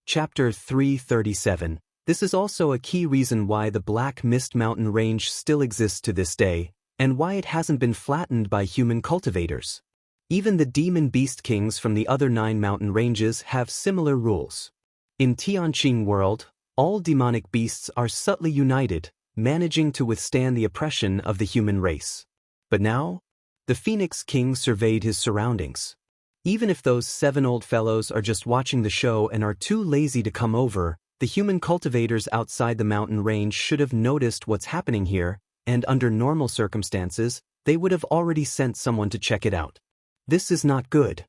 Chapter 337. This is also a key reason why the Black Mist Mountain Range still exists to this day, and why it hasn't been flattened by human cultivators. Even the demon beast kings from the other 9 mountain ranges have similar rules. In Tianqing world, all demonic beasts are subtly united, managing to withstand the oppression of the human race. But now, the Phoenix King surveyed his surroundings. Even if those 7 old fellows are just watching the show and are too lazy to come over, the human cultivators outside the mountain range should have noticed what's happening here, and under normal circumstances, they would have already sent someone to check it out. This is not good.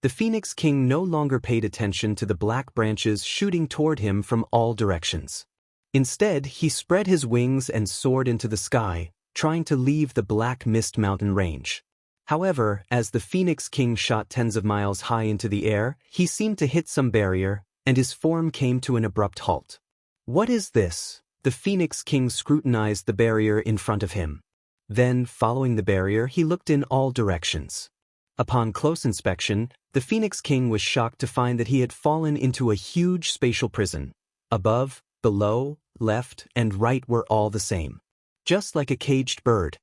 The Phoenix King no longer paid attention to the black branches shooting toward him from all directions. Instead, he spread his wings and soared into the sky, trying to leave the Black Mist Mountain Range. However, as the Phoenix King shot tens of miles high into the air, he seemed to hit some barrier, and his form came to an abrupt halt. What is this? The Phoenix King scrutinized the barrier in front of him. Then, following the barrier, he looked in all directions. Upon close inspection, the Phoenix King was shocked to find that he had fallen into a huge spatial prison. Above, below, left, and right were all the same. Just like a caged bird.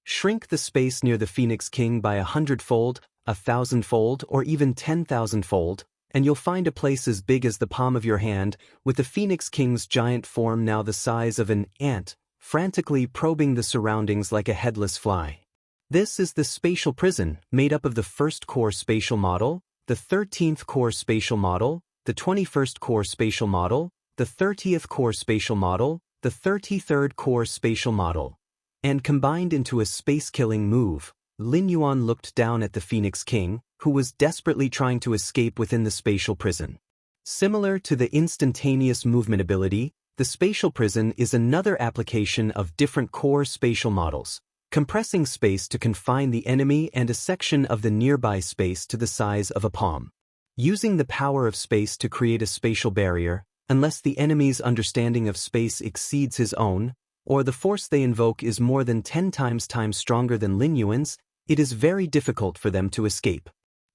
Shrink the space near the Phoenix King by 100-fold, 1,000-fold, or even 10,000-fold, and you'll find a place as big as the palm of your hand, with the Phoenix King's giant form now the size of an ant, frantically probing the surroundings like a headless fly. This is the spatial prison, made up of the 1st core spatial model, the 13th core spatial model, the 21st core spatial model, the 30th core spatial model, the 33rd core spatial model. And combined into a space-killing move, Lin Yuan looked down at the Phoenix King, who was desperately trying to escape within the spatial prison. Similar to the instantaneous movement ability, the spatial prison is another application of different core spatial models, compressing space to confine the enemy and a section of the nearby space to the size of a palm. Using the power of space to create a spatial barrier, unless the enemy's understanding of space exceeds his own, or the force they invoke is more than 10 times stronger than Lin Yuan's, it is very difficult for them to escape.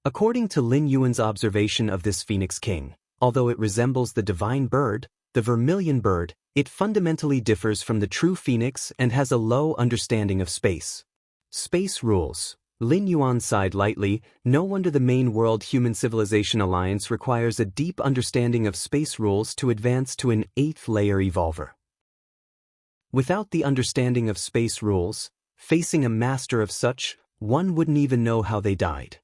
According to Lin Yuan's observation of this Phoenix King, although it resembles the divine bird, the vermilion bird, it fundamentally differs from the true phoenix and has a low understanding of space. Space rules. Lin Yuan sighed lightly. No wonder the main world human civilization alliance requires a deep understanding of space rules to advance to an 8th layer evolver. Without the understanding of space rules, facing a master of such, one wouldn't even know how they died.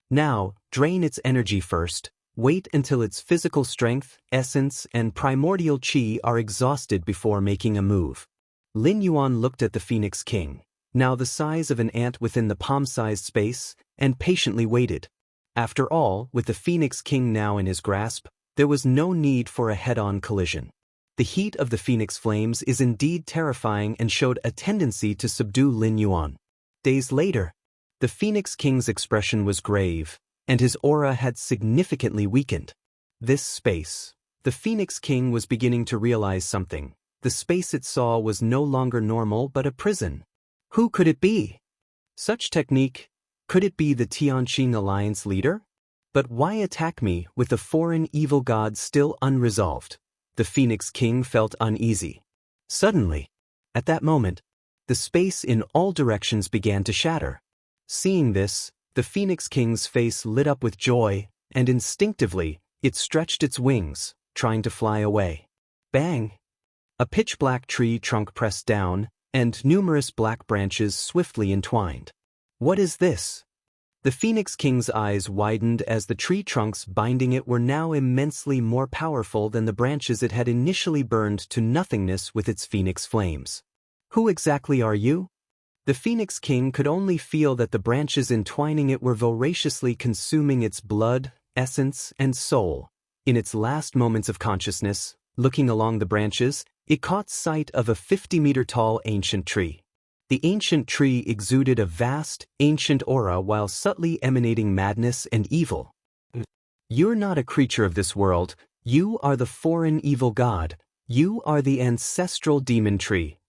Now, drain its energy first, wait until its physical strength, essence, and primordial chi are exhausted before making a move. Lin Yuan looked at the Phoenix King, now the size of an ant within the palm-sized space, and patiently waited. After all, with the Phoenix King now in his grasp, there was no need for a head-on collision. The heat of the Phoenix flames is indeed terrifying and showed a tendency to subdue Lin Yuan. Days later, the Phoenix King's expression was grave, and his aura had significantly weakened. This space. The Phoenix King was beginning to realize something. The space it saw was no longer normal but a prison. Who could it be? Such technique. Could it be the Tianqing Alliance leader? But why attack me with the foreign evil god still unresolved? The Phoenix King felt uneasy. Suddenly, at that moment, the space in all directions began to shatter. Seeing this, the Phoenix King's face lit up with joy, and instinctively, it stretched its wings, trying to fly away. Bang! A pitch-black tree trunk pressed down, and numerous black branches swiftly entwined. What is this? The Phoenix King's eyes widened as the tree trunks binding it were now immensely more powerful than the branches it had initially burned to nothingness with its phoenix flames. Who exactly are you? The Phoenix King could only feel that the branches entwining it were voraciously consuming its blood, essence, and soul. In its last moments of consciousness, looking along the branches, it caught sight of a 50-meter-tall ancient tree. The ancient tree exuded a vast, ancient aura while subtly emanating madness and evil. You're not a creature of this world, you are the foreign evil god, you are the ancestral demon tree.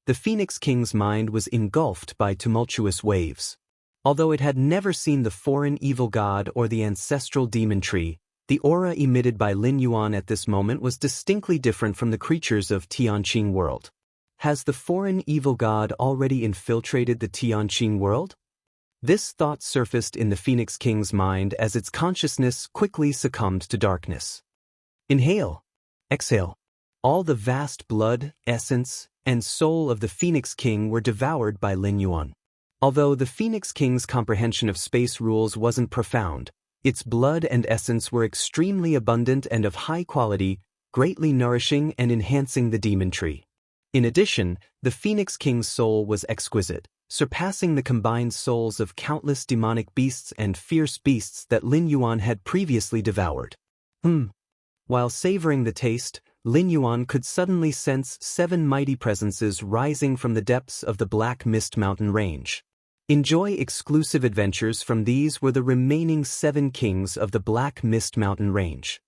The Phoenix King's mind was engulfed by tumultuous waves. Although it had never seen the foreign evil god or the ancestral demon tree, The aura emitted by Lin Yuan at this moment was distinctly different from the creatures of Tianqing world. Has the foreign evil god already infiltrated the Tianqing world? This thought surfaced in the Phoenix King's mind as its consciousness quickly succumbed to darkness. Inhale. Exhale. All the vast blood, essence, and soul of the Phoenix King were devoured by Lin Yuan. Although the Phoenix King's comprehension of space rules wasn't profound, its blood and essence were extremely abundant and of high quality, greatly nourishing and enhancing the demon tree. In addition, the Phoenix King's soul was exquisite, surpassing the combined souls of countless demonic beasts and fierce beasts that Lin Yuan had previously devoured. While savoring the taste, Lin Yuan could suddenly sense 7 mighty presences rising from the depths of the Black Mist Mountain range. Enjoy exclusive adventures from these were the remaining 7 kings of the Black Mist Mountain range.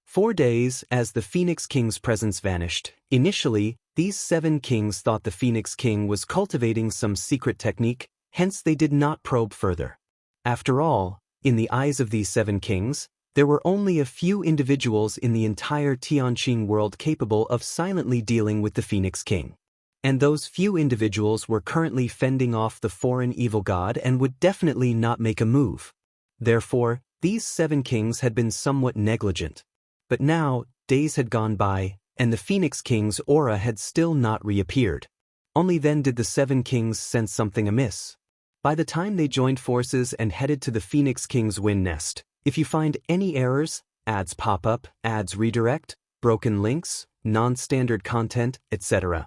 4 days as the Phoenix King's presence vanished. Initially, these 7 kings thought the Phoenix King was cultivating some secret technique, hence they did not probe further. After all, in the eyes of these 7 kings, there were only a few individuals in the entire Tianqing world capable of silently dealing with the Phoenix King. And those few individuals were currently fending off the foreign evil god and would definitely not make a move. Therefore, these 7 kings had been somewhat negligent. But now, days had gone by, and the Phoenix King's aura had still not reappeared. Only then did the 7 kings sense something amiss. By the time they joined forces and headed to the Phoenix King's wind nest, if you find any errors, ads pop up, ads redirect, broken links, non-standard content, etc.,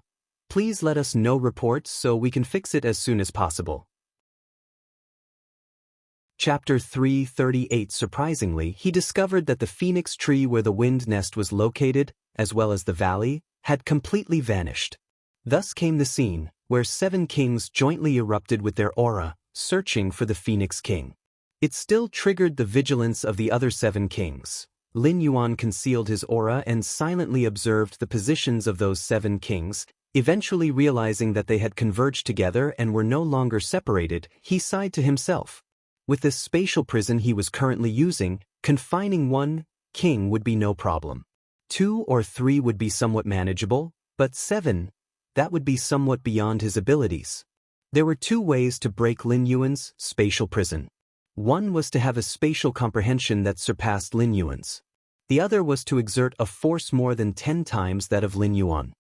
please let us know reports so we can fix it as soon as possible. Chapter 338. Surprisingly, he discovered that the phoenix tree where the wind nest was located, as well as the valley, had completely vanished. Thus came the scene, where 7 kings jointly erupted with their aura, searching for the Phoenix King. It still triggered the vigilance of the other 7 kings. Lin Yuan concealed his aura and silently observed the positions of those 7 kings. Eventually realizing that they had converged together and were no longer separated, he sighed to himself. With this spatial prison he was currently using, confining 1 king would be no problem. 2 or 3 would be somewhat manageable, but 7, that would be somewhat beyond his abilities. There were 2 ways to break Lin Yuan's spatial prison. One was to have a spatial comprehension that surpassed Lin Yuan's. The other was to exert a force more than 10 times that of Lin Yuan.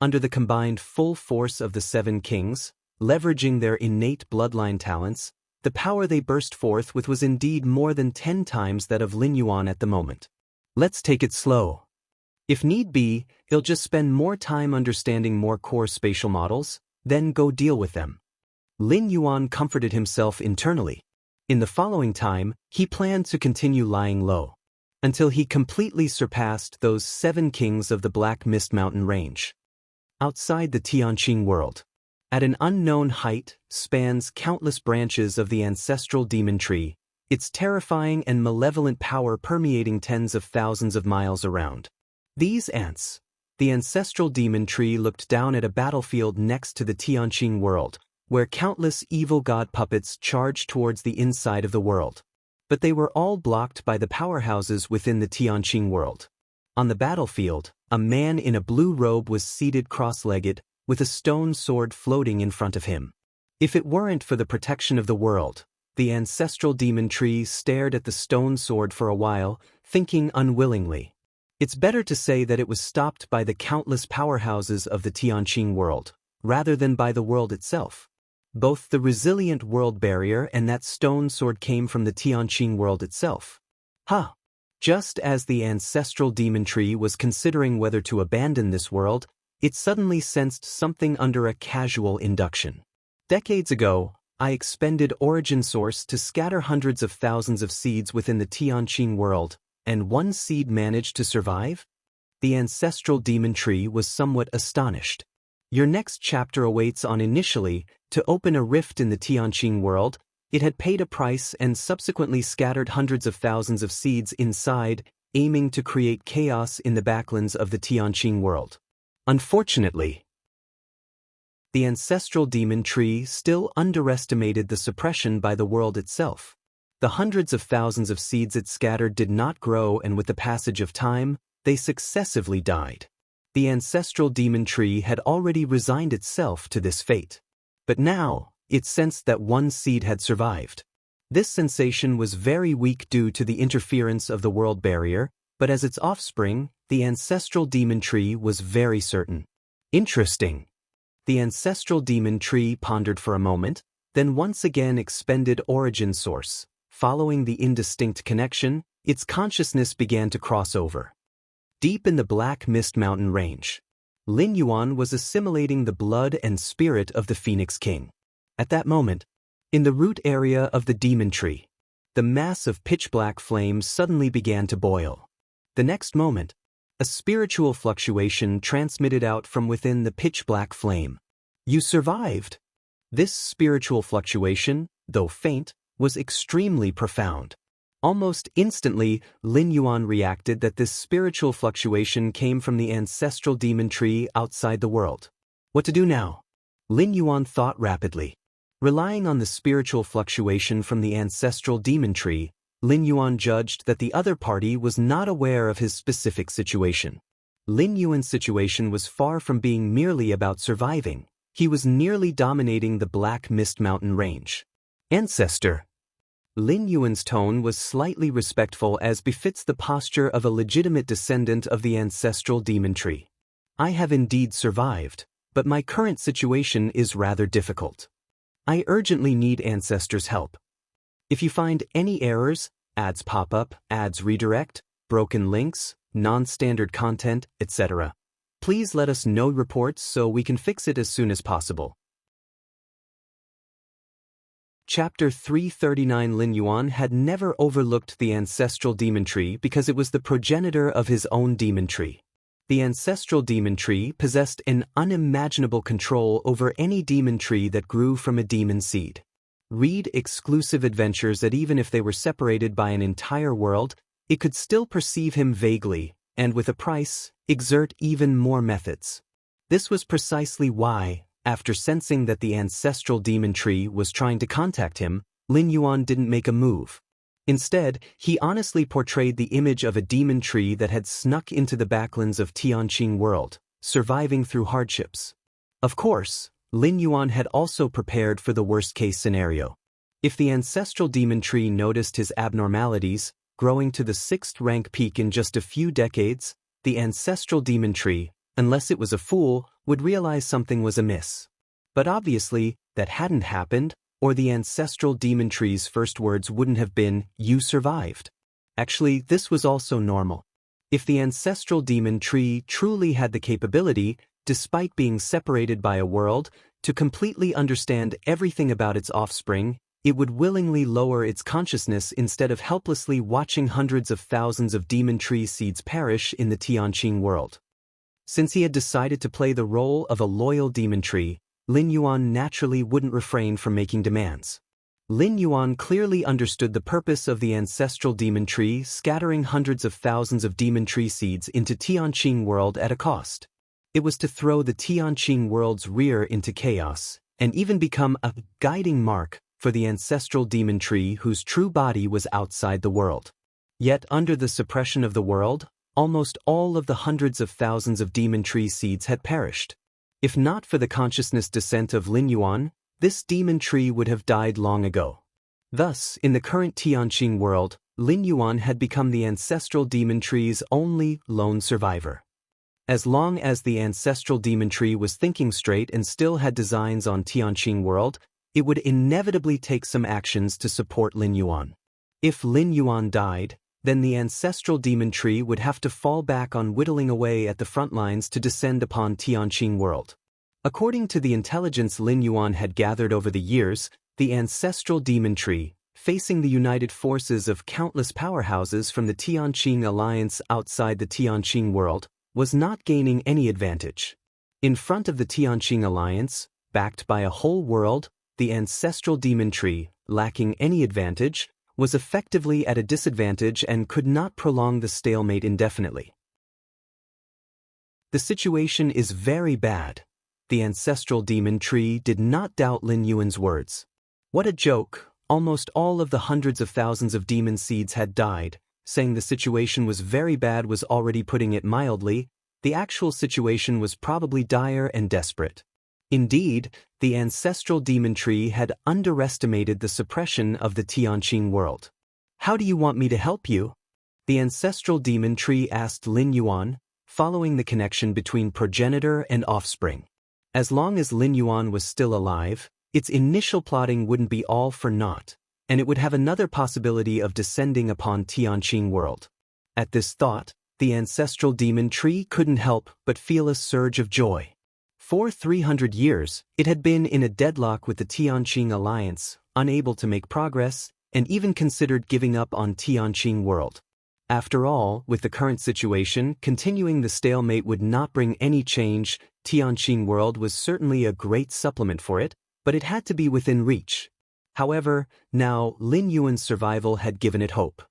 Under the combined full force of the 7 kings, leveraging their innate bloodline talents, the power they burst forth with was indeed more than 10 times that of Lin Yuan at the moment. Let's take it slow. If need be, he'll just spend more time understanding more core spatial models, then go deal with them. Lin Yuan comforted himself internally. In the following time, he planned to continue lying low, until he completely surpassed those 7 kings of the Black Mist Mountain range. Outside the Tianqing world, at an unknown height, spans countless branches of the ancestral demon tree, its terrifying and malevolent power permeating tens of thousands of miles around. These ants, the ancestral demon tree, looked down at a battlefield next to the Tianqing world, where countless evil god puppets charged towards the inside of the world. But they were all blocked by the powerhouses within the Tianqing world. On the battlefield, a man in a blue robe was seated cross-legged, with a stone sword floating in front of him. If it weren't for the protection of the world, the ancestral demon tree stared at the stone sword for a while, thinking unwillingly. It's better to say that it was stopped by the countless powerhouses of the Tianqing world, rather than by the world itself. Both the resilient world barrier and that stone sword came from the Tianqing world itself. Just as the ancestral demon tree was considering whether to abandon this world, it suddenly sensed something under a casual induction. Decades ago, I expended Origin Source to scatter hundreds of thousands of seeds within the Tianqing world, and 1 seed managed to survive? The ancestral demon tree was somewhat astonished. Your next chapter awaits on. Initially, to open a rift in the Tianqing world, it had paid a price and subsequently scattered hundreds of thousands of seeds inside, aiming to create chaos in the backlands of the Tianqing world. Unfortunately, the ancestral demon tree still underestimated the suppression by the world itself. The hundreds of thousands of seeds it scattered did not grow, and with the passage of time, they successively died. The ancestral demon tree had already resigned itself to this fate. But now, it sensed that one seed had survived. This sensation was very weak due to the interference of the world barrier, but as its offspring, the ancestral demon tree was very certain. Interesting. The ancestral demon tree pondered for a moment, then once again expended origin source. Following the indistinct connection, its consciousness began to cross over. Deep in the Black Mist Mountain range, Lin Yuan was assimilating the blood and spirit of the Phoenix King. At that moment, in the root area of the demon tree, the mass of pitch-black flames suddenly began to boil. The next moment, a spiritual fluctuation transmitted out from within the pitch-black flame. You survived! This spiritual fluctuation, though faint, was extremely profound. Almost instantly, Lin Yuan reacted that this spiritual fluctuation came from the ancestral demon tree outside the world. What to do now? Lin Yuan thought rapidly. Relying on the spiritual fluctuation from the ancestral demon tree, Lin Yuan judged that the other party was not aware of his specific situation. Lin Yuan's situation was far from being merely about surviving. He was nearly dominating the Black Mist Mountain range. Ancestor. Lin Yuan's tone was slightly respectful, as befits the posture of a legitimate descendant of the ancestral demon tree. I have indeed survived, but my current situation is rather difficult. I urgently need ancestors' help. If you find any errors, ads pop up, ads redirect, broken links, non-standard content, etc., please let us know reports so we can fix it as soon as possible. Chapter 339. Lin Yuan had never overlooked the ancestral demon tree because it was the progenitor of his own demon tree. The ancestral demon tree possessed an unimaginable control over any demon tree that grew from a demon seed. Read exclusive adventures that even if they were separated by an entire world, it could still perceive him vaguely, and with a price, exert even more methods. This was precisely why, after sensing that the ancestral demon tree was trying to contact him, Lin Yuan didn't make a move. Instead, he honestly portrayed the image of a demon tree that had snuck into the backlands of Tianqing world, surviving through hardships. Of course, Lin Yuan had also prepared for the worst-case scenario. If the ancestral demon tree noticed his abnormalities, growing to the 6th rank peak in just a few decades, the ancestral demon tree, unless it was a fool, would realize something was amiss. But obviously, that hadn't happened, or the ancestral demon tree's first words wouldn't have been, "You survived." Actually, this was also normal. If the ancestral demon tree truly had the capability, despite being separated by a world, to completely understand everything about its offspring, it would willingly lower its consciousness instead of helplessly watching hundreds of thousands of demon tree seeds perish in the Tianqing world. Since he had decided to play the role of a loyal demon tree, Lin Yuan naturally wouldn't refrain from making demands. Lin Yuan clearly understood the purpose of the ancestral demon tree scattering hundreds of thousands of demon tree seeds into Tianqing world at a cost. It was to throw the Tianqing world's rear into chaos, and even become a guiding mark for the ancestral demon tree whose true body was outside the world. Yet under the suppression of the world, almost all of the hundreds of thousands of demon tree seeds had perished. If not for the consciousness descent of Lin Yuan, this demon tree would have died long ago. Thus, in the current Tianqing world, Lin Yuan had become the ancestral demon tree's only lone survivor. As long as the ancestral demon tree was thinking straight and still had designs on Tianqing world, it would inevitably take some actions to support Lin Yuan. If Lin Yuan died, then the ancestral demon tree would have to fall back on whittling away at the front lines to descend upon Tianqing world. According to the intelligence Lin Yuan had gathered over the years, the ancestral demon tree, facing the united forces of countless powerhouses from the Tianqing alliance outside the Tianqing world, was not gaining any advantage. In front of the Tianqing alliance, backed by a whole world, the ancestral demon tree, lacking any advantage, was effectively at a disadvantage and could not prolong the stalemate indefinitely. The situation is very bad. The ancestral demon tree did not doubt Lin Yuan's words. What a joke, Almost all of the hundreds of thousands of demon seeds had died. Saying the situation was very bad was already putting it mildly. The actual situation was probably dire and desperate. Indeed, the ancestral demon tree had underestimated the suppression of the Tianqing world. "How do you want me to help you?" the ancestral demon tree asked Lin Yuan, following the connection between progenitor and offspring. As long as Lin Yuan was still alive, its initial plotting wouldn't be all for naught, and it would have another possibility of descending upon Tianqing world. At this thought, the ancestral demon tree couldn't help but feel a surge of joy. For 300 years, it had been in a deadlock with the Tianqing alliance, unable to make progress, and even considered giving up on Tianqing world. After all, with the current situation, continuing the stalemate would not bring any change. Tianqing world was certainly a great supplement for it, but it had to be within reach. However, now Lin Yuan's survival had given it hope.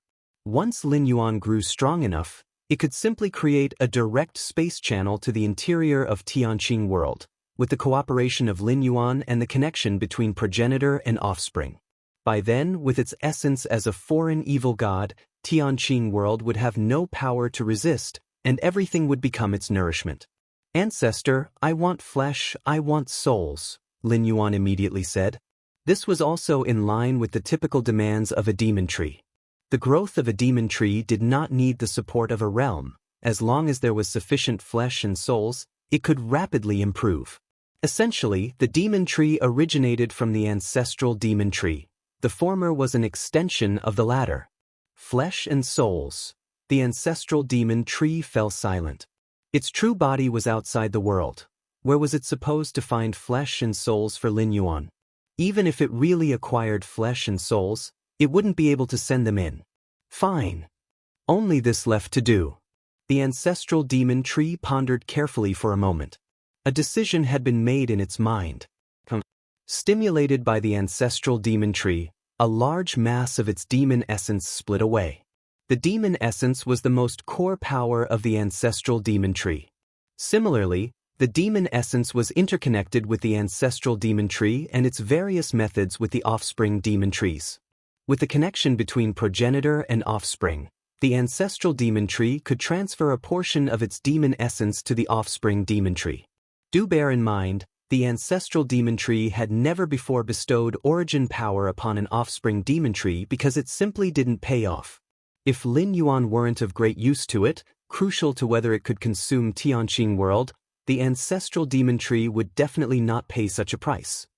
Once Lin Yuan grew strong enough, it could simply create a direct space channel to the interior of Tianqing world, with the cooperation of Lin Yuan and the connection between progenitor and offspring. By then, with its essence as a foreign evil god, Tianqing world would have no power to resist, and everything would become its nourishment. "Ancestor, I want flesh, I want souls," Lin Yuan immediately said. This was also in line with the typical demands of a demon tree. The growth of a demon tree did not need the support of a realm. As long as there was sufficient flesh and souls, it could rapidly improve. Essentially, the demon tree originated from the ancestral demon tree. The former was an extension of the latter. Flesh and souls. The ancestral demon tree fell silent. Its true body was outside the world. Where was it supposed to find flesh and souls for Lin Yuan? Even if it really acquired flesh and souls, it wouldn't be able to send them in. Fine. Only this left to do. The ancestral demon tree pondered carefully for a moment. A decision had been made in its mind. Stimulated by the ancestral demon tree, a large mass of its demon essence split away. The demon essence was the most core power of the ancestral demon tree. Similarly, the demon essence was interconnected with the ancestral demon tree and its various methods with the offspring demon trees. With the connection between progenitor and offspring, the ancestral demon tree could transfer a portion of its demon essence to the offspring demon tree. Do bear in mind, the ancestral demon tree had never before bestowed origin power upon an offspring demon tree because it simply didn't pay off. If Lin Yuan weren't of great use to it, crucial to whether it could consume Tianqing world, the ancestral demon tree would definitely not pay such a price.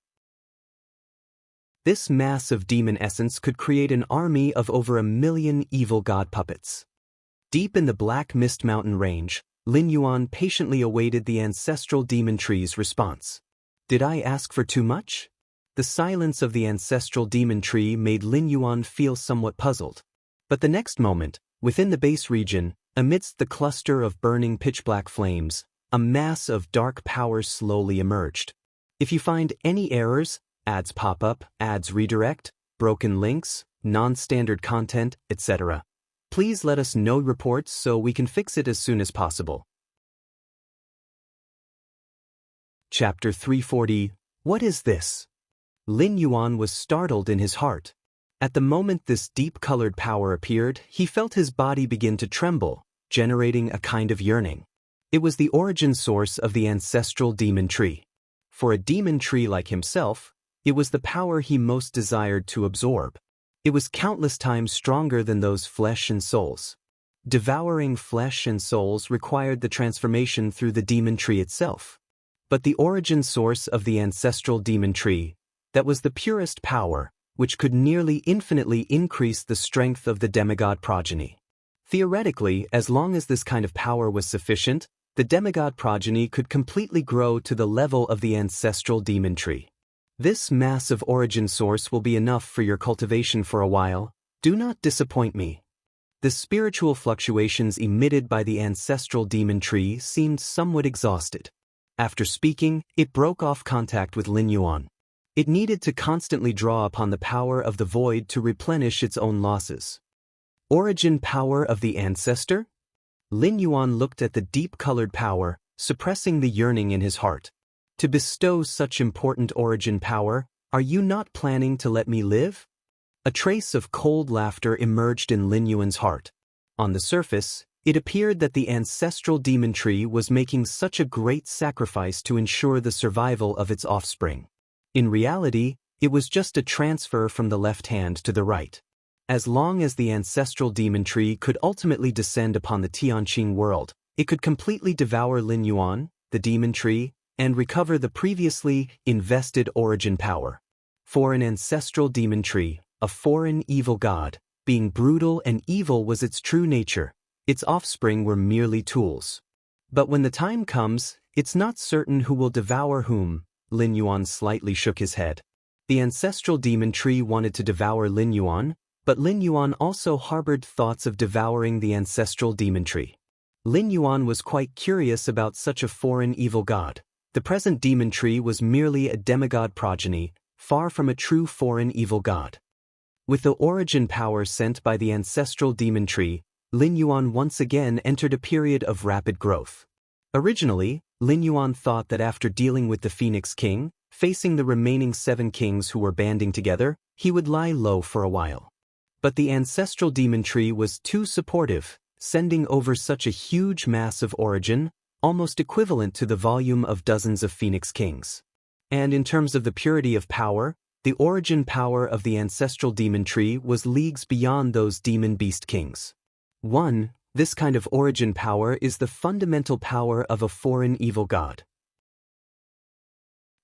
This mass of demon essence could create an army of over 1 million evil god puppets. Deep in the Black Mist Mountain range, Lin Yuan patiently awaited the ancestral demon tree's response. Did I ask for too much? The silence of the ancestral demon tree made Lin Yuan feel somewhat puzzled. But the next moment, within the base region, amidst the cluster of burning pitch-black flames, a mass of dark powers slowly emerged. If you find any errors, ads pop up, ads redirect, broken links, non-standard content, etc., please let us know reports so we can fix it as soon as possible. Chapter 340. What is this? Lin Yuan was startled in his heart. At the moment this deep-colored power appeared, he felt his body begin to tremble, generating a kind of yearning. It was the origin source of the ancestral demon tree. For a demon tree like himself, it was the power he most desired to absorb. It was countless times stronger than those flesh and souls. Devouring flesh and souls required the transformation through the demon tree itself. But the origin source of the ancestral demon tree, that was the purest power, which could nearly infinitely increase the strength of the demigod progeny. Theoretically, as long as this kind of power was sufficient, the demigod progeny could completely grow to the level of the ancestral demon tree. This massive origin source will be enough for your cultivation for a while. Do not disappoint me. The spiritual fluctuations emitted by the ancestral demon tree seemed somewhat exhausted. After speaking, it broke off contact with Lin Yuan. It needed to constantly draw upon the power of the void to replenish its own losses. Origin power of the ancestor? Lin Yuan looked at the deep-colored power, suppressing the yearning in his heart. To bestow such important origin power, are you not planning to let me live? A trace of cold laughter emerged in Lin Yuan's heart. On the surface, it appeared that the ancestral demon tree was making such a great sacrifice to ensure the survival of its offspring. In reality, it was just a transfer from the left hand to the right. As long as the ancestral demon tree could ultimately descend upon the Tianqing world, it could completely devour Lin Yuan, the demon tree, and recover the previously invested origin power. For an ancestral demon tree, a foreign evil god, being brutal and evil was its true nature. Its offspring were merely tools. But when the time comes, it's not certain who will devour whom. Lin Yuan slightly shook his head. The ancestral demon tree wanted to devour Lin Yuan, but Lin Yuan also harbored thoughts of devouring the ancestral demon tree. Lin Yuan was quite curious about such a foreign evil god. The present demon tree was merely a demigod progeny, far from a true foreign evil god. With the origin power sent by the ancestral demon tree, Lin Yuan once again entered a period of rapid growth. Originally, Lin Yuan thought that after dealing with the Phoenix King, facing the remaining 7 kings who were banding together, he would lie low for a while. But the ancestral demon tree was too supportive, sending over such a huge mass of origin, almost equivalent to the volume of dozens of Phoenix Kings. And in terms of the purity of power, the origin power of the ancestral demon tree was leagues beyond those demon beast kings. 1. This kind of origin power is the fundamental power of a foreign evil god.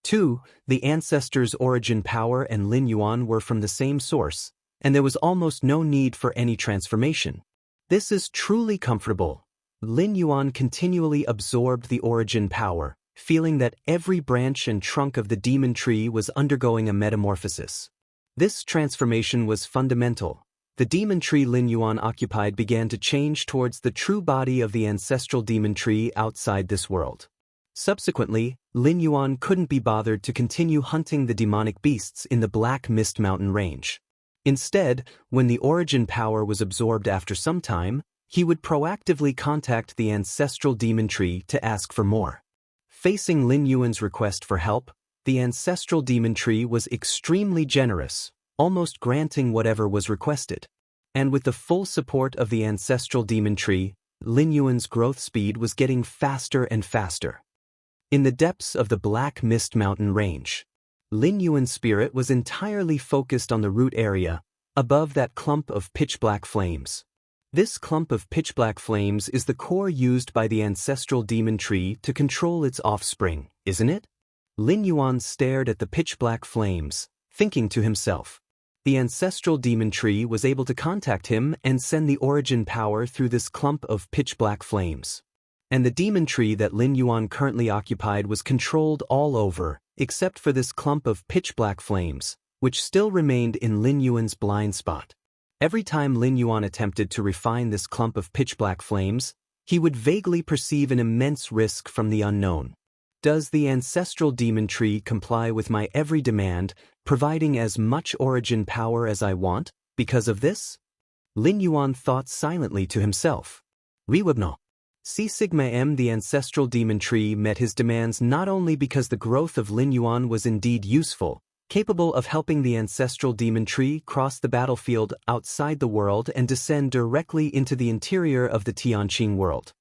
2. The ancestors' origin power and Lin Yuan were from the same source, and there was almost no need for any transformation. This is truly comfortable. Lin Yuan continually absorbed the origin power, feeling that every branch and trunk of the demon tree was undergoing a metamorphosis. This transformation was fundamental. The demon tree Lin Yuan occupied began to change towards the true body of the ancestral demon tree outside this world. Subsequently, Lin Yuan couldn't be bothered to continue hunting the demonic beasts in the Black Mist Mountain range. Instead, when the origin power was absorbed after some time, he would proactively contact the ancestral demon tree to ask for more. Facing Lin Yuan's request for help, the ancestral demon tree was extremely generous, almost granting whatever was requested. And with the full support of the ancestral demon tree, Lin Yuan's growth speed was getting faster and faster. In the depths of the Black Mist Mountain range, Lin Yuan's spirit was entirely focused on the root area, above that clump of pitch-black flames. This clump of pitch-black flames is the core used by the ancestral demon tree to control its offspring, isn't it? Lin Yuan stared at the pitch-black flames, thinking to himself. The ancestral demon tree was able to contact him and send the origin power through this clump of pitch-black flames. And the demon tree that Lin Yuan currently occupied was controlled all over, except for this clump of pitch-black flames, which still remained in Lin Yuan's blind spot. Every time Lin Yuan attempted to refine this clump of pitch-black flames, he would vaguely perceive an immense risk from the unknown. Does the ancestral demon tree comply with my every demand, providing as much origin power as I want, because of this? Lin Yuan thought silently to himself. Riwabno. C Sigma M. The ancestral demon tree met his demands not only because the growth of Lin Yuan was indeed useful, capable of helping the ancestral demon tree cross the battlefield outside the world and descend directly into the interior of the Tianqing world.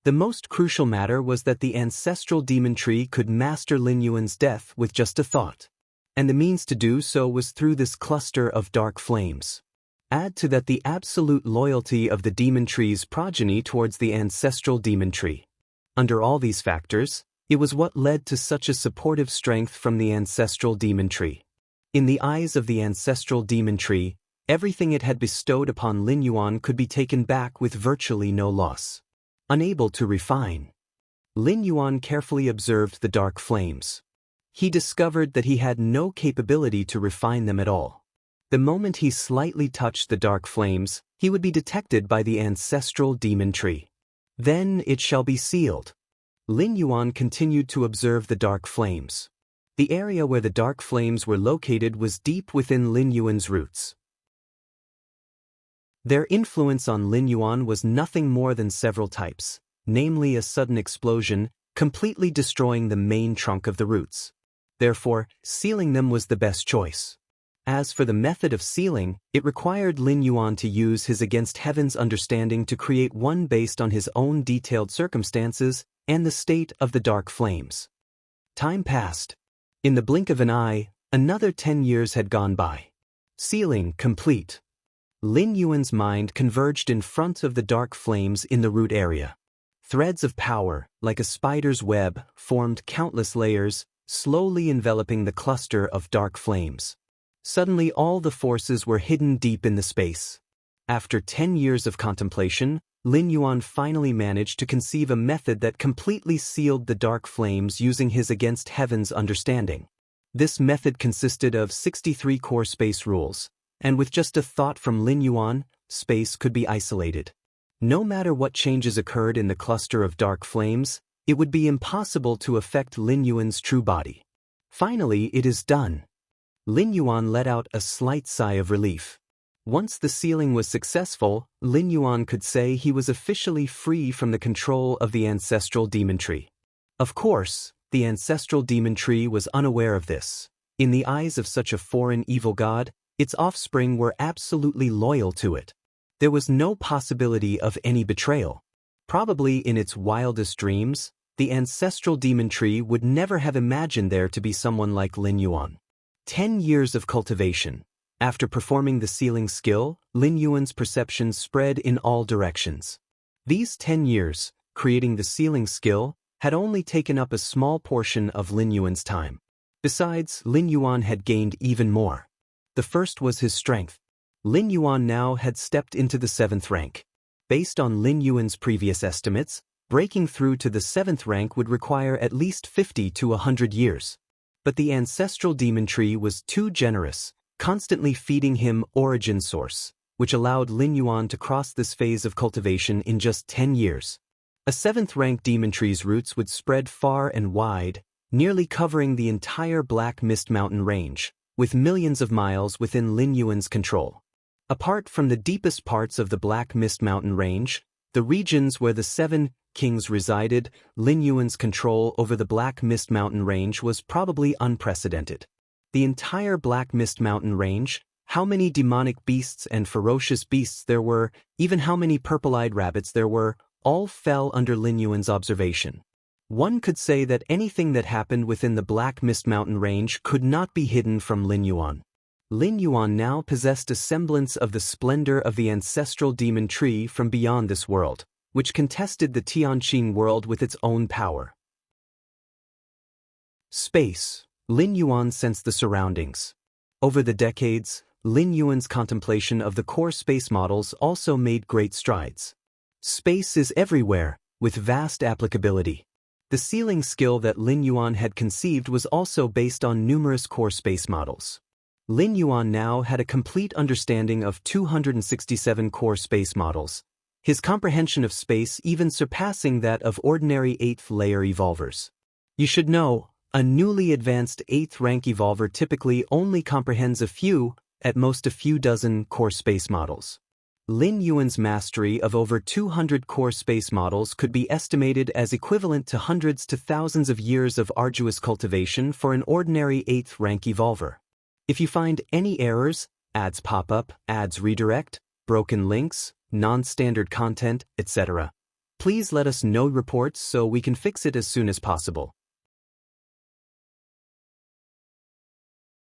The most crucial matter was that the ancestral demon tree could master Lin Yuan's death with just a thought. And the means to do so was through this cluster of dark flames. Add to that the absolute loyalty of the demon tree's progeny towards the ancestral demon tree. Under all these factors, it was what led to such a supportive strength from the ancestral demon tree. In the eyes of the ancestral demon tree, everything it had bestowed upon Lin Yuan could be taken back with virtually no loss. Unable to refine, Lin Yuan carefully observed the dark flames. He discovered that he had no capability to refine them at all. The moment he slightly touched the dark flames, he would be detected by the ancestral demon tree. Then it shall be sealed. Lin Yuan continued to observe the dark flames. The area where the dark flames were located was deep within Lin Yuan's roots. Their influence on Lin Yuan was nothing more than several types, namely a sudden explosion, completely destroying the main trunk of the roots. Therefore, sealing them was the best choice. As for the method of sealing, it required Lin Yuan to use his against heaven's understanding to create one based on his own detailed circumstances and the state of the dark flames. Time passed. In the blink of an eye, another 10 years had gone by. Sealing complete. Lin Yuan's mind converged in front of the dark flames in the root area. Threads of power, like a spider's web, formed countless layers, slowly enveloping the cluster of dark flames. Suddenly all the forces were hidden deep in the space. After 10 years of contemplation, Lin Yuan finally managed to conceive a method that completely sealed the dark flames using his against heaven's understanding. This method consisted of 63 core space rules, and with just a thought from Lin Yuan, space could be isolated. No matter what changes occurred in the cluster of dark flames, it would be impossible to affect Lin Yuan's true body. Finally, it is done. Lin Yuan let out a slight sigh of relief. Once the sealing was successful, Lin Yuan could say he was officially free from the control of the ancestral demon tree. Of course, the ancestral demon tree was unaware of this. In the eyes of such a foreign evil god, its offspring were absolutely loyal to it. There was no possibility of any betrayal. Probably in its wildest dreams, the ancestral demon tree would never have imagined there to be someone like Lin Yuan. 10 years of cultivation. After performing the sealing skill, Lin Yuan's perception spread in all directions. These 10 years, creating the sealing skill, had only taken up a small portion of Lin Yuan's time. Besides, Lin Yuan had gained even more. The first was his strength. Lin Yuan now had stepped into the 7th rank. Based on Lin Yuan's previous estimates, breaking through to the 7th rank would require at least 50 to 100 years. But the ancestral demon tree was too generous, constantly feeding him origin source, which allowed Lin Yuan to cross this phase of cultivation in just 10 years. A 7th rank demon tree's roots would spread far and wide, nearly covering the entire Black Mist Mountain range, with millions of miles within Lin Yuan's control. Apart from the deepest parts of the Black Mist Mountain range, the regions where the 7 kings resided, Lin Yuan's control over the Black Mist Mountain range was probably unprecedented. The entire Black Mist Mountain range, how many demonic beasts and ferocious beasts there were, even how many purple-eyed rabbits there were, all fell under Lin Yuan's observation. One could say that anything that happened within the Black Mist Mountain range could not be hidden from Lin Yuan. Lin Yuan now possessed a semblance of the splendor of the ancestral demon tree from beyond this world, which contested the Tianqing world with its own power. Space. Lin Yuan sensed the surroundings. Over the decades, Lin Yuan's contemplation of the core space models also made great strides. Space is everywhere, with vast applicability. The sealing skill that Lin Yuan had conceived was also based on numerous core space models. Lin Yuan now had a complete understanding of 267 core space models, his comprehension of space even surpassing that of ordinary 8th layer evolvers. You should know, a newly advanced 8th rank evolver typically only comprehends a few, at most a few dozen, core space models. Lin Yuan's mastery of over 200 core space models could be estimated as equivalent to hundreds to thousands of years of arduous cultivation for an ordinary 8th rank evolver. If you find any errors, ads pop up, ads redirect, broken links, non-standard content, etc., please let us know reports so we can fix it as soon as possible.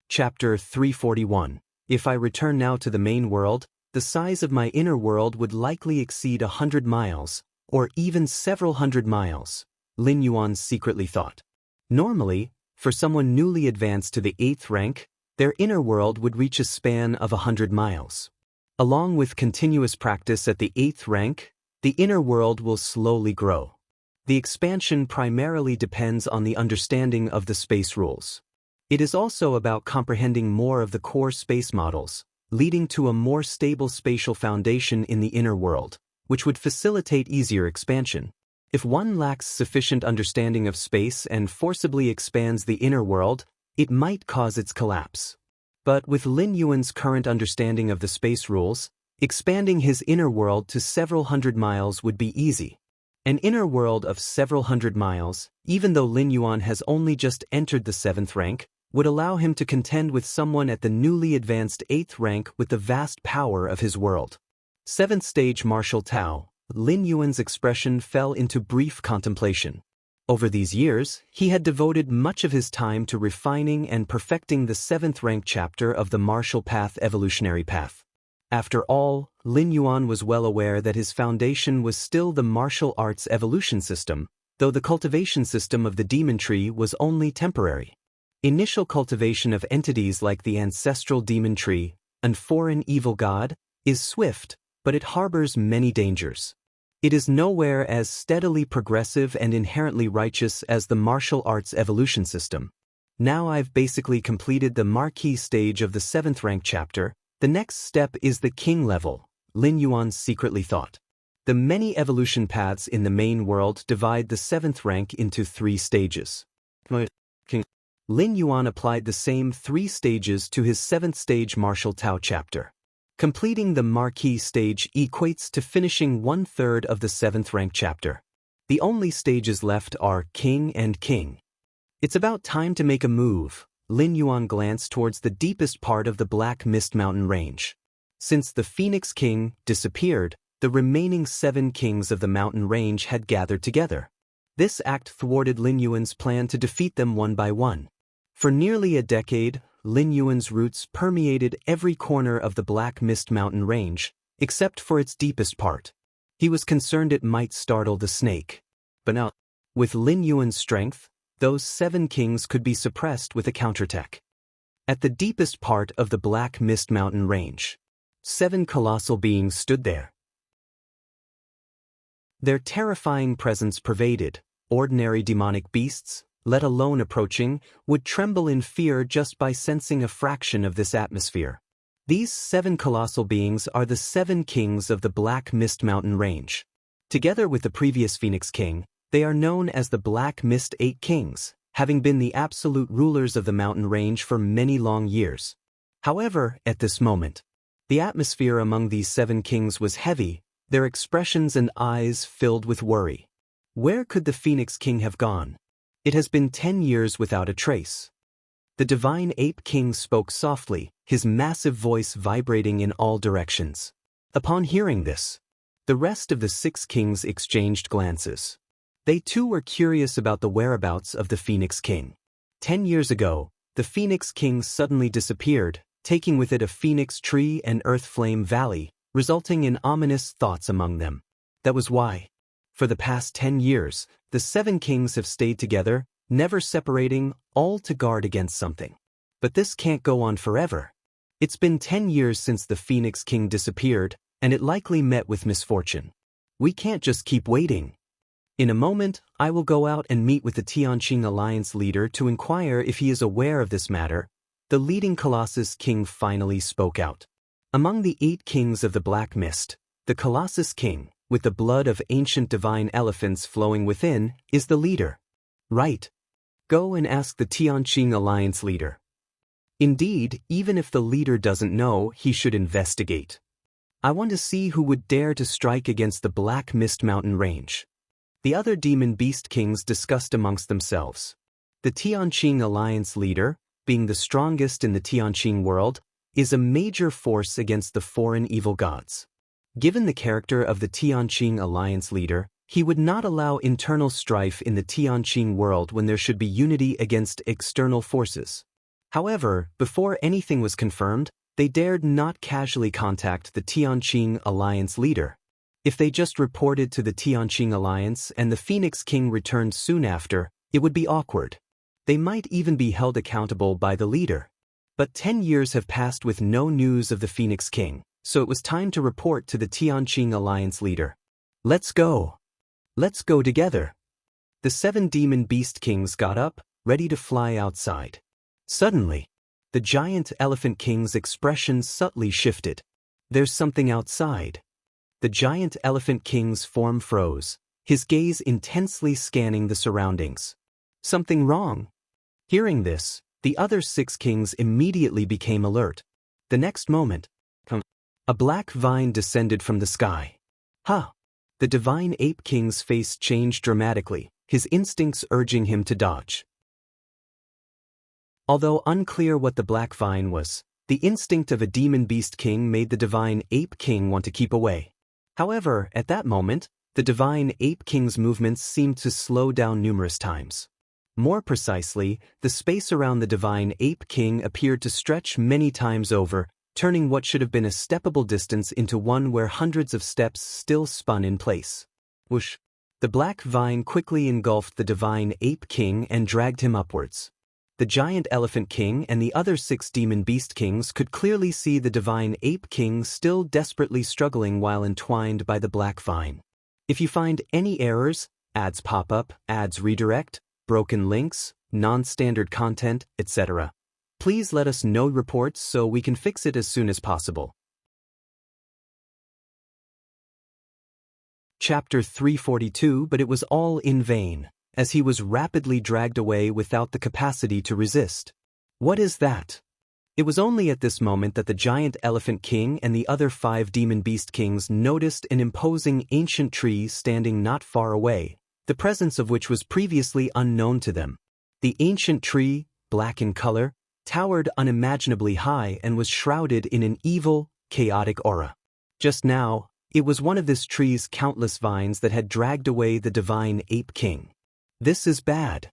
Chapter 341. If I return now to the main world, the size of my inner world would likely exceed 100 miles, or even several hundred miles, Lin Yuan secretly thought. Normally, for someone newly advanced to the 8th rank, their inner world would reach a span of 100 miles. Along with continuous practice at the 8th rank, the inner world will slowly grow. The expansion primarily depends on the understanding of the space rules. It is also about comprehending more of the core space models, leading to a more stable spatial foundation in the inner world, which would facilitate easier expansion. If one lacks sufficient understanding of space and forcibly expands the inner world, it might cause its collapse. But with Lin Yuan's current understanding of the space rules, expanding his inner world to several hundred miles would be easy. An inner world of several hundred miles, even though Lin Yuan has only just entered the 7th rank, would allow him to contend with someone at the newly advanced 8th rank with the vast power of his world. 7th stage martial Tao, Lin Yuan's expression fell into brief contemplation. Over these years, he had devoted much of his time to refining and perfecting the 7th rank chapter of the martial path evolutionary path. After all, Lin Yuan was well aware that his foundation was still the martial arts evolution system, though the cultivation system of the demon tree was only temporary. Initial cultivation of entities like the ancestral demon tree, and foreign evil god, is swift, but it harbors many dangers. It is nowhere as steadily progressive and inherently righteous as the martial arts evolution system. Now I've basically completed the marquee stage of the 7th rank chapter. The next step is the king level, Lin Yuan secretly thought. The many evolution paths in the main world divide the 7th rank into 3 stages. Lin Yuan applied the same 3 stages to his 7th stage martial Tao chapter. Completing the marquee stage equates to finishing 1/3 of the 7th rank chapter. The only stages left are king and king. It's about time to make a move. Lin Yuan glanced towards the deepest part of the Black Mist Mountain range. Since the Phoenix King disappeared, the remaining 7 kings of the mountain range had gathered together. This act thwarted Lin Yuan's plan to defeat them one by one. For nearly a decade, Lin Yuan's roots permeated every corner of the Black Mist Mountain range, except for its deepest part. He was concerned it might startle the snake. But now, with Lin Yuan's strength, those 7 kings could be suppressed with a counterattack. At the deepest part of the Black Mist Mountain range, 7 colossal beings stood there. Their terrifying presence pervaded. Ordinary demonic beasts, let alone approaching, would tremble in fear just by sensing a fraction of this atmosphere. These 7 colossal beings are the 7 kings of the Black Mist Mountain range. Together with the previous Phoenix King, they are known as the Black Mist 8 Kings, having been the absolute rulers of the mountain range for many long years. However, at this moment, the atmosphere among these 7 kings was heavy, their expressions and eyes filled with worry. Where could the Phoenix King have gone? It has been 10 years without a trace. The divine ape king spoke softly, his massive voice vibrating in all directions. Upon hearing this, the rest of the 6 kings exchanged glances. They too were curious about the whereabouts of the Phoenix King. 10 years ago, the Phoenix King suddenly disappeared, taking with it a phoenix tree and earth flame valley, resulting in ominous thoughts among them. That was why, for the past 10 years, the 7 kings have stayed together, never separating, all to guard against something. But this can't go on forever. It's been 10 years since the Phoenix King disappeared, and it likely met with misfortune. We can't just keep waiting. In a moment, I will go out and meet with the Tianqing Alliance leader to inquire if he is aware of this matter. The leading Colossus King finally spoke out. Among the 8 kings of the Black Mist, the Colossus King, with the blood of ancient divine elephants flowing within, is the leader. Right. Go and ask the Tianqing Alliance leader. Indeed, even if the leader doesn't know, he should investigate. I want to see who would dare to strike against the Black Mist Mountain range. The other demon beast kings discussed amongst themselves. The Tianqing Alliance leader, being the strongest in the Tianqing world, is a major force against the foreign evil gods. Given the character of the Tianqing Alliance leader, he would not allow internal strife in the Tianqing world when there should be unity against external forces. However, before anything was confirmed, they dared not casually contact the Tianqing Alliance leader. If they just reported to the Tianqing Alliance and the Phoenix King returned soon after, it would be awkward. They might even be held accountable by the leader. But 10 years have passed with no news of the Phoenix King, so it was time to report to the Tianqing Alliance leader. Let's go. Let's go together. The 7 demon beast kings got up, ready to fly outside. Suddenly, the giant elephant king's expression subtly shifted. There's something outside. The giant elephant king's form froze, his gaze intensely scanning the surroundings. Something wrong. Hearing this, the other 6 kings immediately became alert. The next moment, a black vine descended from the sky. The divine ape king's face changed dramatically, his instincts urging him to dodge. Although unclear what the black vine was, the instinct of a demon beast king made the divine ape king want to keep away. However, at that moment, the divine ape king's movements seemed to slow down numerous times. More precisely, the space around the divine ape king appeared to stretch many times over, turning what should have been a steppable distance into one where hundreds of steps still spun in place. Whoosh! The black vine quickly engulfed the divine ape king and dragged him upwards. The giant elephant king and the other 6 demon beast kings could clearly see the divine ape king still desperately struggling while entwined by the black vine. If you find any errors, ads pop up, ads redirect, broken links, non-standard content, etc., please let us know reports so we can fix it as soon as possible. Chapter 342. But it was all in vain, as he was rapidly dragged away without the capacity to resist. What is that? It was only at this moment that the giant elephant king and the other 5 demon beast kings noticed an imposing ancient tree standing not far away, the presence of which was previously unknown to them. The ancient tree, black in color, towered unimaginably high and was shrouded in an evil, chaotic aura. Just now, it was one of this tree's countless vines that had dragged away the divine ape king. This is bad.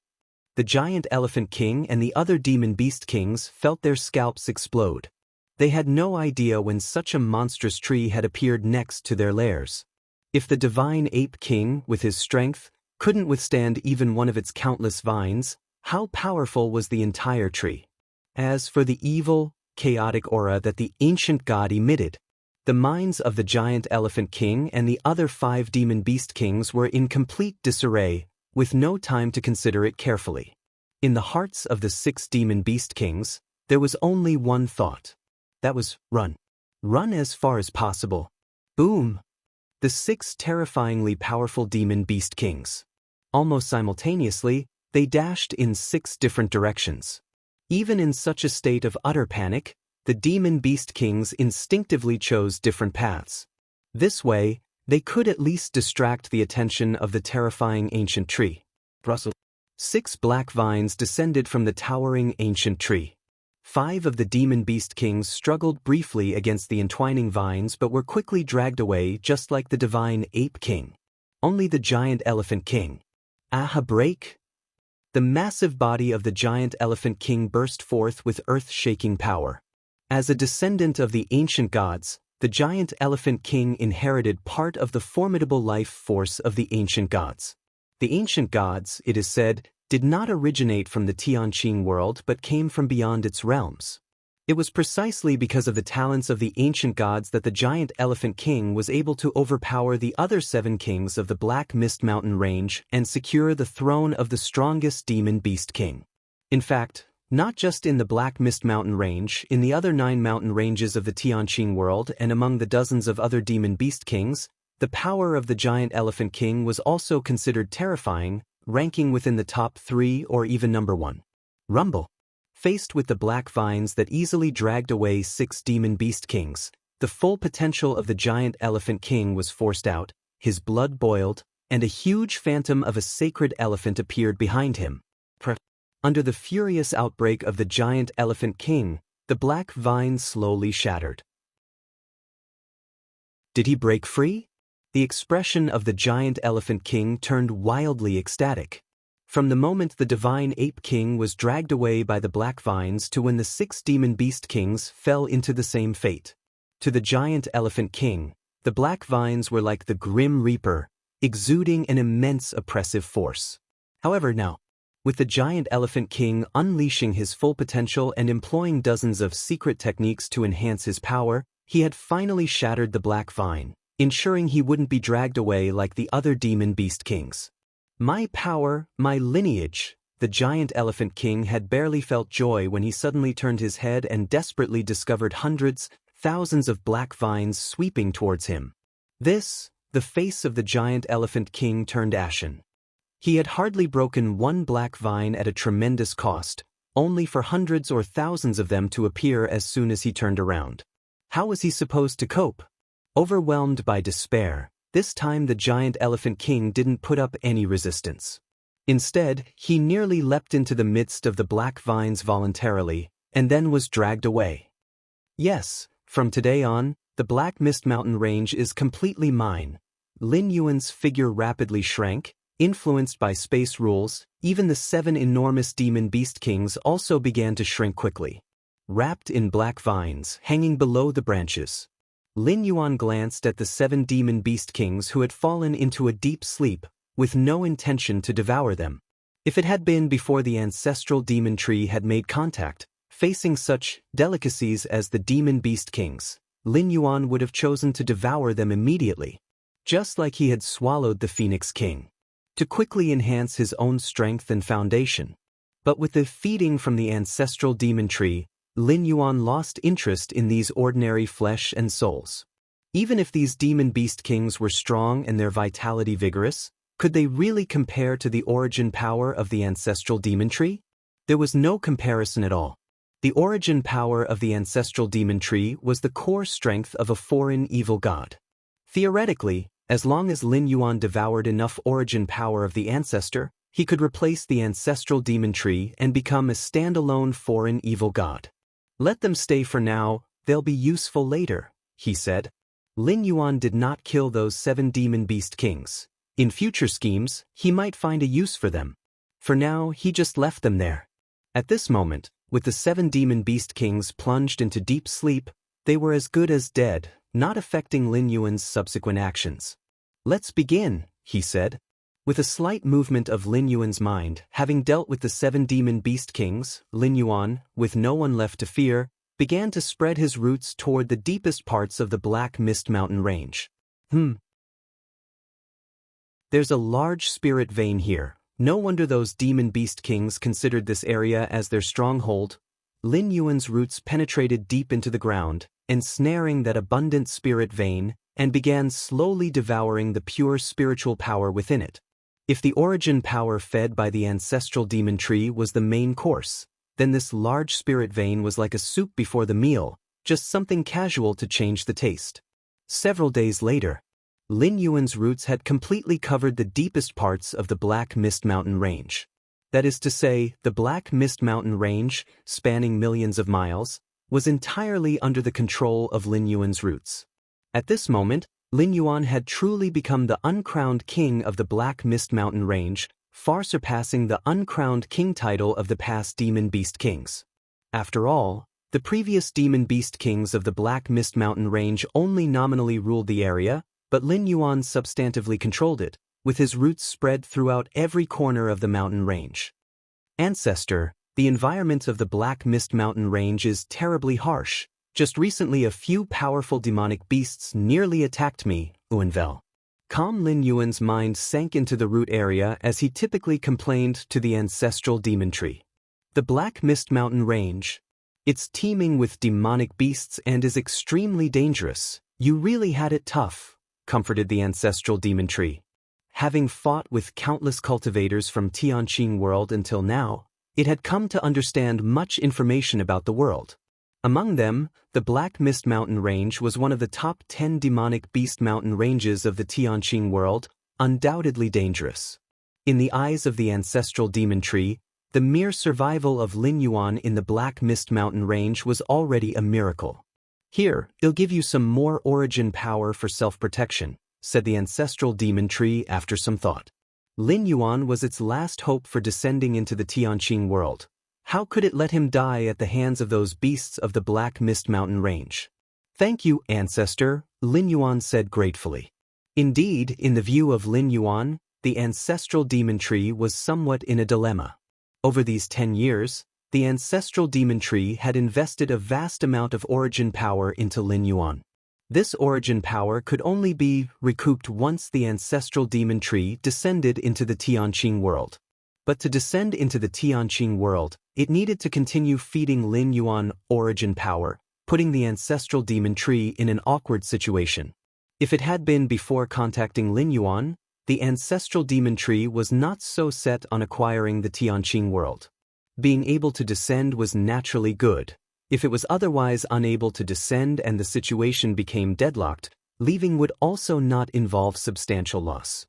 The giant elephant king and the other demon beast kings felt their scalps explode. They had no idea when such a monstrous tree had appeared next to their lairs. If the divine ape king, with his strength, couldn't withstand even one of its countless vines, how powerful was the entire tree? As for the evil, chaotic aura that the ancient god emitted, the minds of the giant elephant king and the other 5 demon beast kings were in complete disarray, with no time to consider it carefully. In the hearts of the 6 demon beast kings, there was only one thought. That was run. Run as far as possible. Boom! The 6 terrifyingly powerful demon beast kings. Almost simultaneously, they dashed in 6 different directions. Even in such a state of utter panic, the demon beast kings instinctively chose different paths. This way, they could at least distract the attention of the terrifying ancient tree. 6 black vines descended from the towering ancient tree. 5 of the demon beast kings struggled briefly against the entwining vines but were quickly dragged away just like the divine ape king. Only the giant elephant king. A break? The massive body of the giant elephant king burst forth with earth-shaking power. As a descendant of the ancient gods, the giant elephant king inherited part of the formidable life force of the ancient gods. The ancient gods, it is said, did not originate from the Tianqing world but came from beyond its realms. It was precisely because of the talents of the ancient gods that the giant elephant king was able to overpower the other 7 kings of the Black Mist Mountain range and secure the throne of the strongest demon beast king. In fact, not just in the Black Mist Mountain range, in the other 9 mountain ranges of the Tianqing world and among the dozens of other demon beast kings, the power of the giant elephant king was also considered terrifying, ranking within the top 3 or even number 1. Rumble. Faced with the black vines that easily dragged away 6 demon beast kings, the full potential of the giant elephant king was forced out, his blood boiled, and a huge phantom of a sacred elephant appeared behind him. Under the furious outbreak of the giant elephant king, the black vines slowly shattered. Did he break free? The expression of the giant elephant king turned wildly ecstatic. From the moment the divine ape king was dragged away by the black vines to when the 6 demon beast kings fell into the same fate. To the giant elephant king, the black vines were like the grim reaper, exuding an immense oppressive force. However now, with the giant elephant king unleashing his full potential and employing dozens of secret techniques to enhance his power, he had finally shattered the black vine, ensuring he wouldn't be dragged away like the other demon beast kings. My power, my lineage. The giant elephant king had barely felt joy when he suddenly turned his head and desperately discovered hundreds, thousands of black vines sweeping towards him. The face of the giant elephant king turned ashen. He had hardly broken one black vine at a tremendous cost, only for hundreds or thousands of them to appear as soon as he turned around. How was he supposed to cope? Overwhelmed by despair, this time the giant elephant king didn't put up any resistance. Instead, he nearly leapt into the midst of the black vines voluntarily, and then was dragged away. Yes, from today on, the Black Mist Mountain Range is completely mine. Lin Yuan's figure rapidly shrank, influenced by space rules. Even the 7 enormous demon beast kings also began to shrink quickly. Wrapped in black vines, hanging below the branches. Lin Yuan glanced at the 7 demon beast kings who had fallen into a deep sleep, with no intention to devour them. If it had been before the ancestral demon tree had made contact, facing such delicacies as the demon beast kings, Lin Yuan would have chosen to devour them immediately, just like he had swallowed the Phoenix King, to quickly enhance his own strength and foundation. But with the feeding from the ancestral demon tree, Lin Yuan lost interest in these ordinary flesh and souls. Even if these demon beast kings were strong and their vitality vigorous, could they really compare to the origin power of the ancestral demon tree? There was no comparison at all. The origin power of the ancestral demon tree was the core strength of a foreign evil god. Theoretically, as long as Lin Yuan devoured enough origin power of the ancestor, he could replace the ancestral demon tree and become a standalone foreign evil god. Let them stay for now, they'll be useful later, he said. Lin Yuan did not kill those 7 demon beast kings. In future schemes, he might find a use for them. For now, he just left them there. At this moment, with the 7 demon beast kings plunged into deep sleep, they were as good as dead, not affecting Lin Yuan's subsequent actions. Let's begin, he said. With a slight movement of Lin Yuan's mind, having dealt with the 7 demon beast kings, Lin Yuan, with no one left to fear, began to spread his roots toward the deepest parts of the Black Mist Mountain Range. There's a large spirit vein here. No wonder those demon beast kings considered this area as their stronghold. Lin Yuan's roots penetrated deep into the ground, ensnaring that abundant spirit vein, and began slowly devouring the pure spiritual power within it. If the origin power fed by the ancestral demon tree was the main course, then this large spirit vein was like a soup before the meal, just something casual to change the taste. Several days later, Lin Yuan's roots had completely covered the deepest parts of the Black Mist Mountain Range. That is to say, the Black Mist Mountain Range, spanning millions of miles, was entirely under the control of Lin Yuan's roots. At this moment, Lin Yuan had truly become the uncrowned king of the Black Mist Mountain Range, far surpassing the uncrowned king title of the past demon beast kings. After all, the previous demon beast kings of the Black Mist Mountain Range only nominally ruled the area, but Lin Yuan substantively controlled it, with his roots spread throughout every corner of the mountain range. Ancestor, the environment of the Black Mist Mountain Range is terribly harsh. Just recently a few powerful demonic beasts nearly attacked me, Uenvel. Calm Lin Yuan's mind sank into the root area as he typically complained to the ancestral demon tree. The Black Mist Mountain Range. It's teeming with demonic beasts and is extremely dangerous. You really had it tough, comforted the ancestral demon tree. Having fought with countless cultivators from Xianxia world until now, it had come to understand much information about the world. Among them, the Black Mist Mountain Range was one of the top 10 demonic beast mountain ranges of the Xianxia world, undoubtedly dangerous. In the eyes of the ancestral demon tree, the mere survival of Lin Yuan in the Black Mist Mountain Range was already a miracle. Here, it'll give you some more origin power for self-protection, said the ancestral demon tree after some thought. Lin Yuan was its last hope for descending into the Xianxia world. How could it let him die at the hands of those beasts of the Black Mist Mountain Range? Thank you, ancestor, Lin Yuan said gratefully. Indeed, in the view of Lin Yuan, the ancestral demon tree was somewhat in a dilemma. Over these 10 years, the ancestral demon tree had invested a vast amount of origin power into Lin Yuan. This origin power could only be recouped once the ancestral demon tree descended into the Xianxia world. But to descend into the Xianxia world, it needed to continue feeding Lin Yuan origin power, putting the ancestral demon tree in an awkward situation. If it had been before contacting Lin Yuan, the ancestral demon tree was not so set on acquiring the Xianxia world. Being able to descend was naturally good. If it was otherwise unable to descend and the situation became deadlocked, leaving would also not involve substantial loss.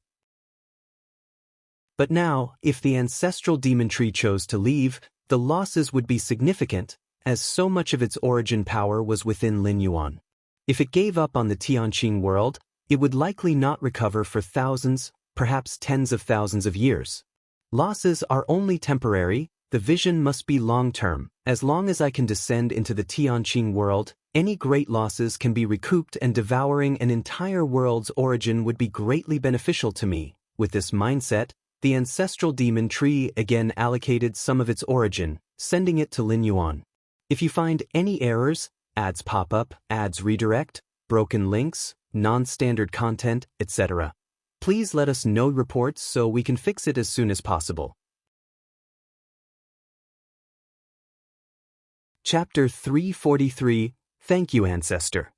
But now, if the ancestral demon tree chose to leave, the losses would be significant, as so much of its origin power was within Lin Yuan. If it gave up on the Tianqing world, it would likely not recover for thousands, perhaps tens of thousands of years. Losses are only temporary, the vision must be long-term. As long as I can descend into the Tianqing world, any great losses can be recouped, and devouring an entire world's origin would be greatly beneficial to me. With this mindset, the ancestral demon tree again allocated some of its origin, sending it to Lin Yuan. If you find any errors, ads pop up, ads redirect, broken links, non-standard content, etc., please let us know reports so we can fix it as soon as possible. Chapter 343, Thank You, Ancestor.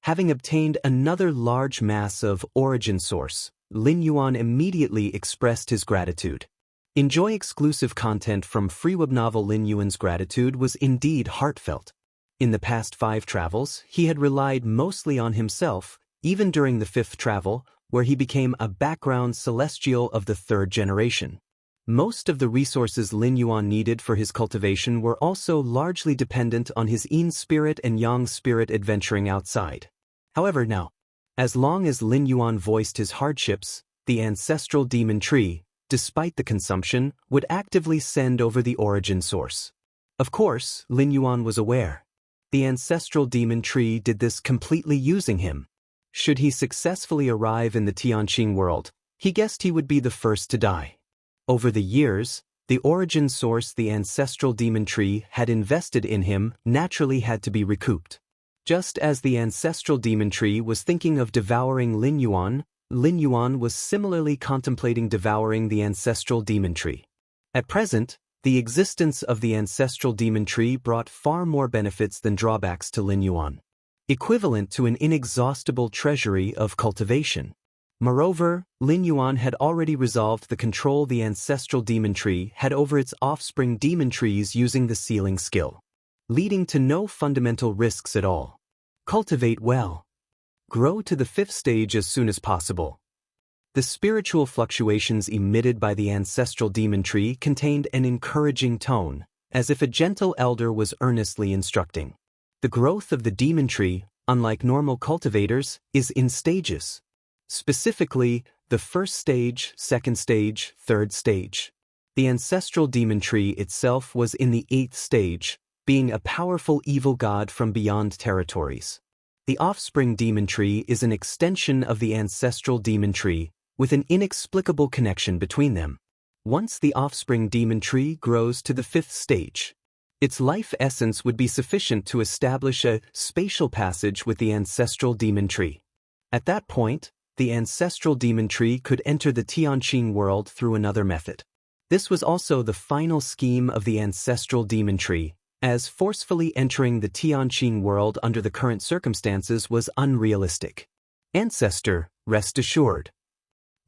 Having obtained another large mass of origin source, Lin Yuan immediately expressed his gratitude. Enjoy exclusive content from free web novel. Lin Yuan's gratitude was indeed heartfelt. In the past 5 travels, he had relied mostly on himself, even during the 5th travel, where he became a background celestial of the 3rd generation. Most of the resources Lin Yuan needed for his cultivation were also largely dependent on his yin spirit and yang spirit adventuring outside. However, now, as long as Lin Yuan voiced his hardships, the ancestral demon tree, despite the consumption, would actively send over the origin source. Of course, Lin Yuan was aware. The ancestral demon tree did this completely using him. Should he successfully arrive in the Tianqing world, he guessed he would be the first to die. Over the years, the origin source the ancestral demon tree had invested in him naturally had to be recouped. Just as the ancestral demon tree was thinking of devouring Lin Yuan was similarly contemplating devouring the ancestral demon tree. At present, the existence of the ancestral demon tree brought far more benefits than drawbacks to Lin Yuan, equivalent to an inexhaustible treasury of cultivation. Moreover, Lin Yuan had already resolved the control the ancestral demon tree had over its offspring demon trees using the sealing skill, leading to no fundamental risks at all. Cultivate well. Grow to the 5th stage as soon as possible. The spiritual fluctuations emitted by the ancestral demon tree contained an encouraging tone, as if a gentle elder was earnestly instructing. The growth of the demon tree, unlike normal cultivators, is in stages. Specifically, the 1st stage, 2nd stage, 3rd stage. The ancestral demon tree itself was in the 8th stage, being a powerful evil god from beyond territories. The offspring demon tree is an extension of the ancestral demon tree, with an inexplicable connection between them. Once the offspring demon tree grows to the 5th stage, its life essence would be sufficient to establish a spatial passage with the ancestral demon tree. At that point, the ancestral demon tree could enter the Tianqing world through another method. This was also the final scheme of the ancestral demon tree, as forcefully entering the Tianqing world under the current circumstances was unrealistic. Ancestor, rest assured.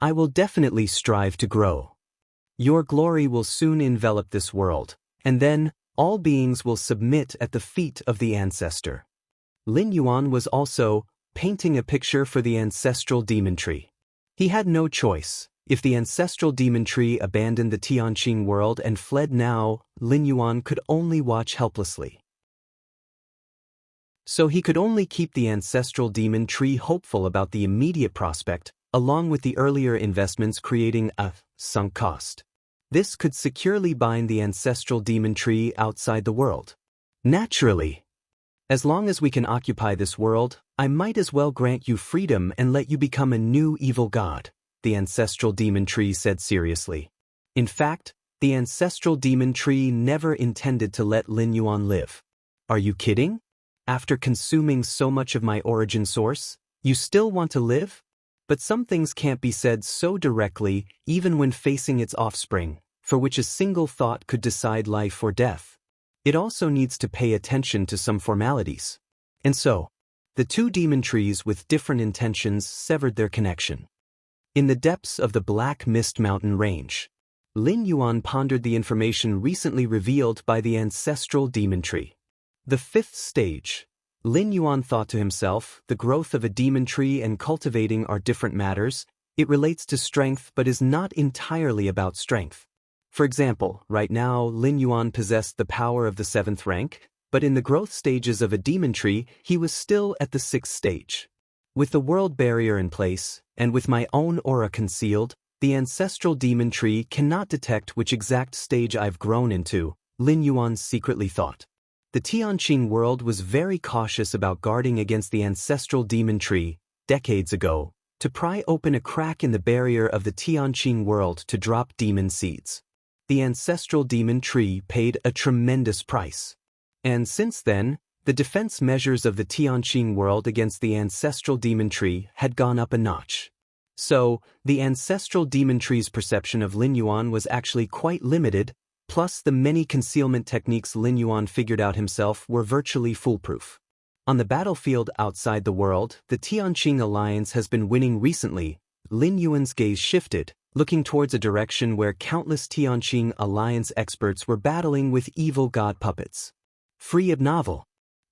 I will definitely strive to grow. Your glory will soon envelop this world, and then all beings will submit at the feet of the ancestor. Lin Yuan was also painting a picture for the ancestral demon tree. He had no choice. If the ancestral demon tree abandoned the Tianqing world and fled now, Lin Yuan could only watch helplessly. So he could only keep the ancestral demon tree hopeful about the immediate prospect, along with the earlier investments creating a sunk cost. This could securely bind the ancestral demon tree outside the world. Naturally. As long as we can occupy this world, I might as well grant you freedom and let you become a new evil god, the ancestral demon tree said seriously. In fact, the ancestral demon tree never intended to let Lin Yuan live. Are you kidding? After consuming so much of my origin source, you still want to live? But some things can't be said so directly, even when facing its offspring, for which a single thought could decide life or death. It also needs to pay attention to some formalities. And so, the 2 demon trees with different intentions severed their connection. In the depths of the Black Mist Mountain range, Lin Yuan pondered the information recently revealed by the ancestral demon tree. The 5th stage. Lin Yuan thought to himself, the growth of a demon tree and cultivating are different matters. It relates to strength but is not entirely about strength. For example, right now Lin Yuan possessed the power of the 7th rank, but in the growth stages of a demon tree, he was still at the 6th stage. With the world barrier in place, and with my own aura concealed, the ancestral demon tree cannot detect which exact stage I've grown into, Lin Yuan secretly thought. The Tianqing world was very cautious about guarding against the ancestral demon tree, decades ago, to pry open a crack in the barrier of the Tianqing world to drop demon seeds. The ancestral demon tree paid a tremendous price. And since then, the defense measures of the Tianqing world against the ancestral demon tree had gone up a notch. So, the ancestral demon tree's perception of Lin Yuan was actually quite limited, plus the many concealment techniques Lin Yuan figured out himself were virtually foolproof. On the battlefield outside the world, the Tianqing alliance has been winning recently. Lin Yuan's gaze shifted, looking towards a direction where countless Tianqing alliance experts were battling with evil god puppets. Free of novel.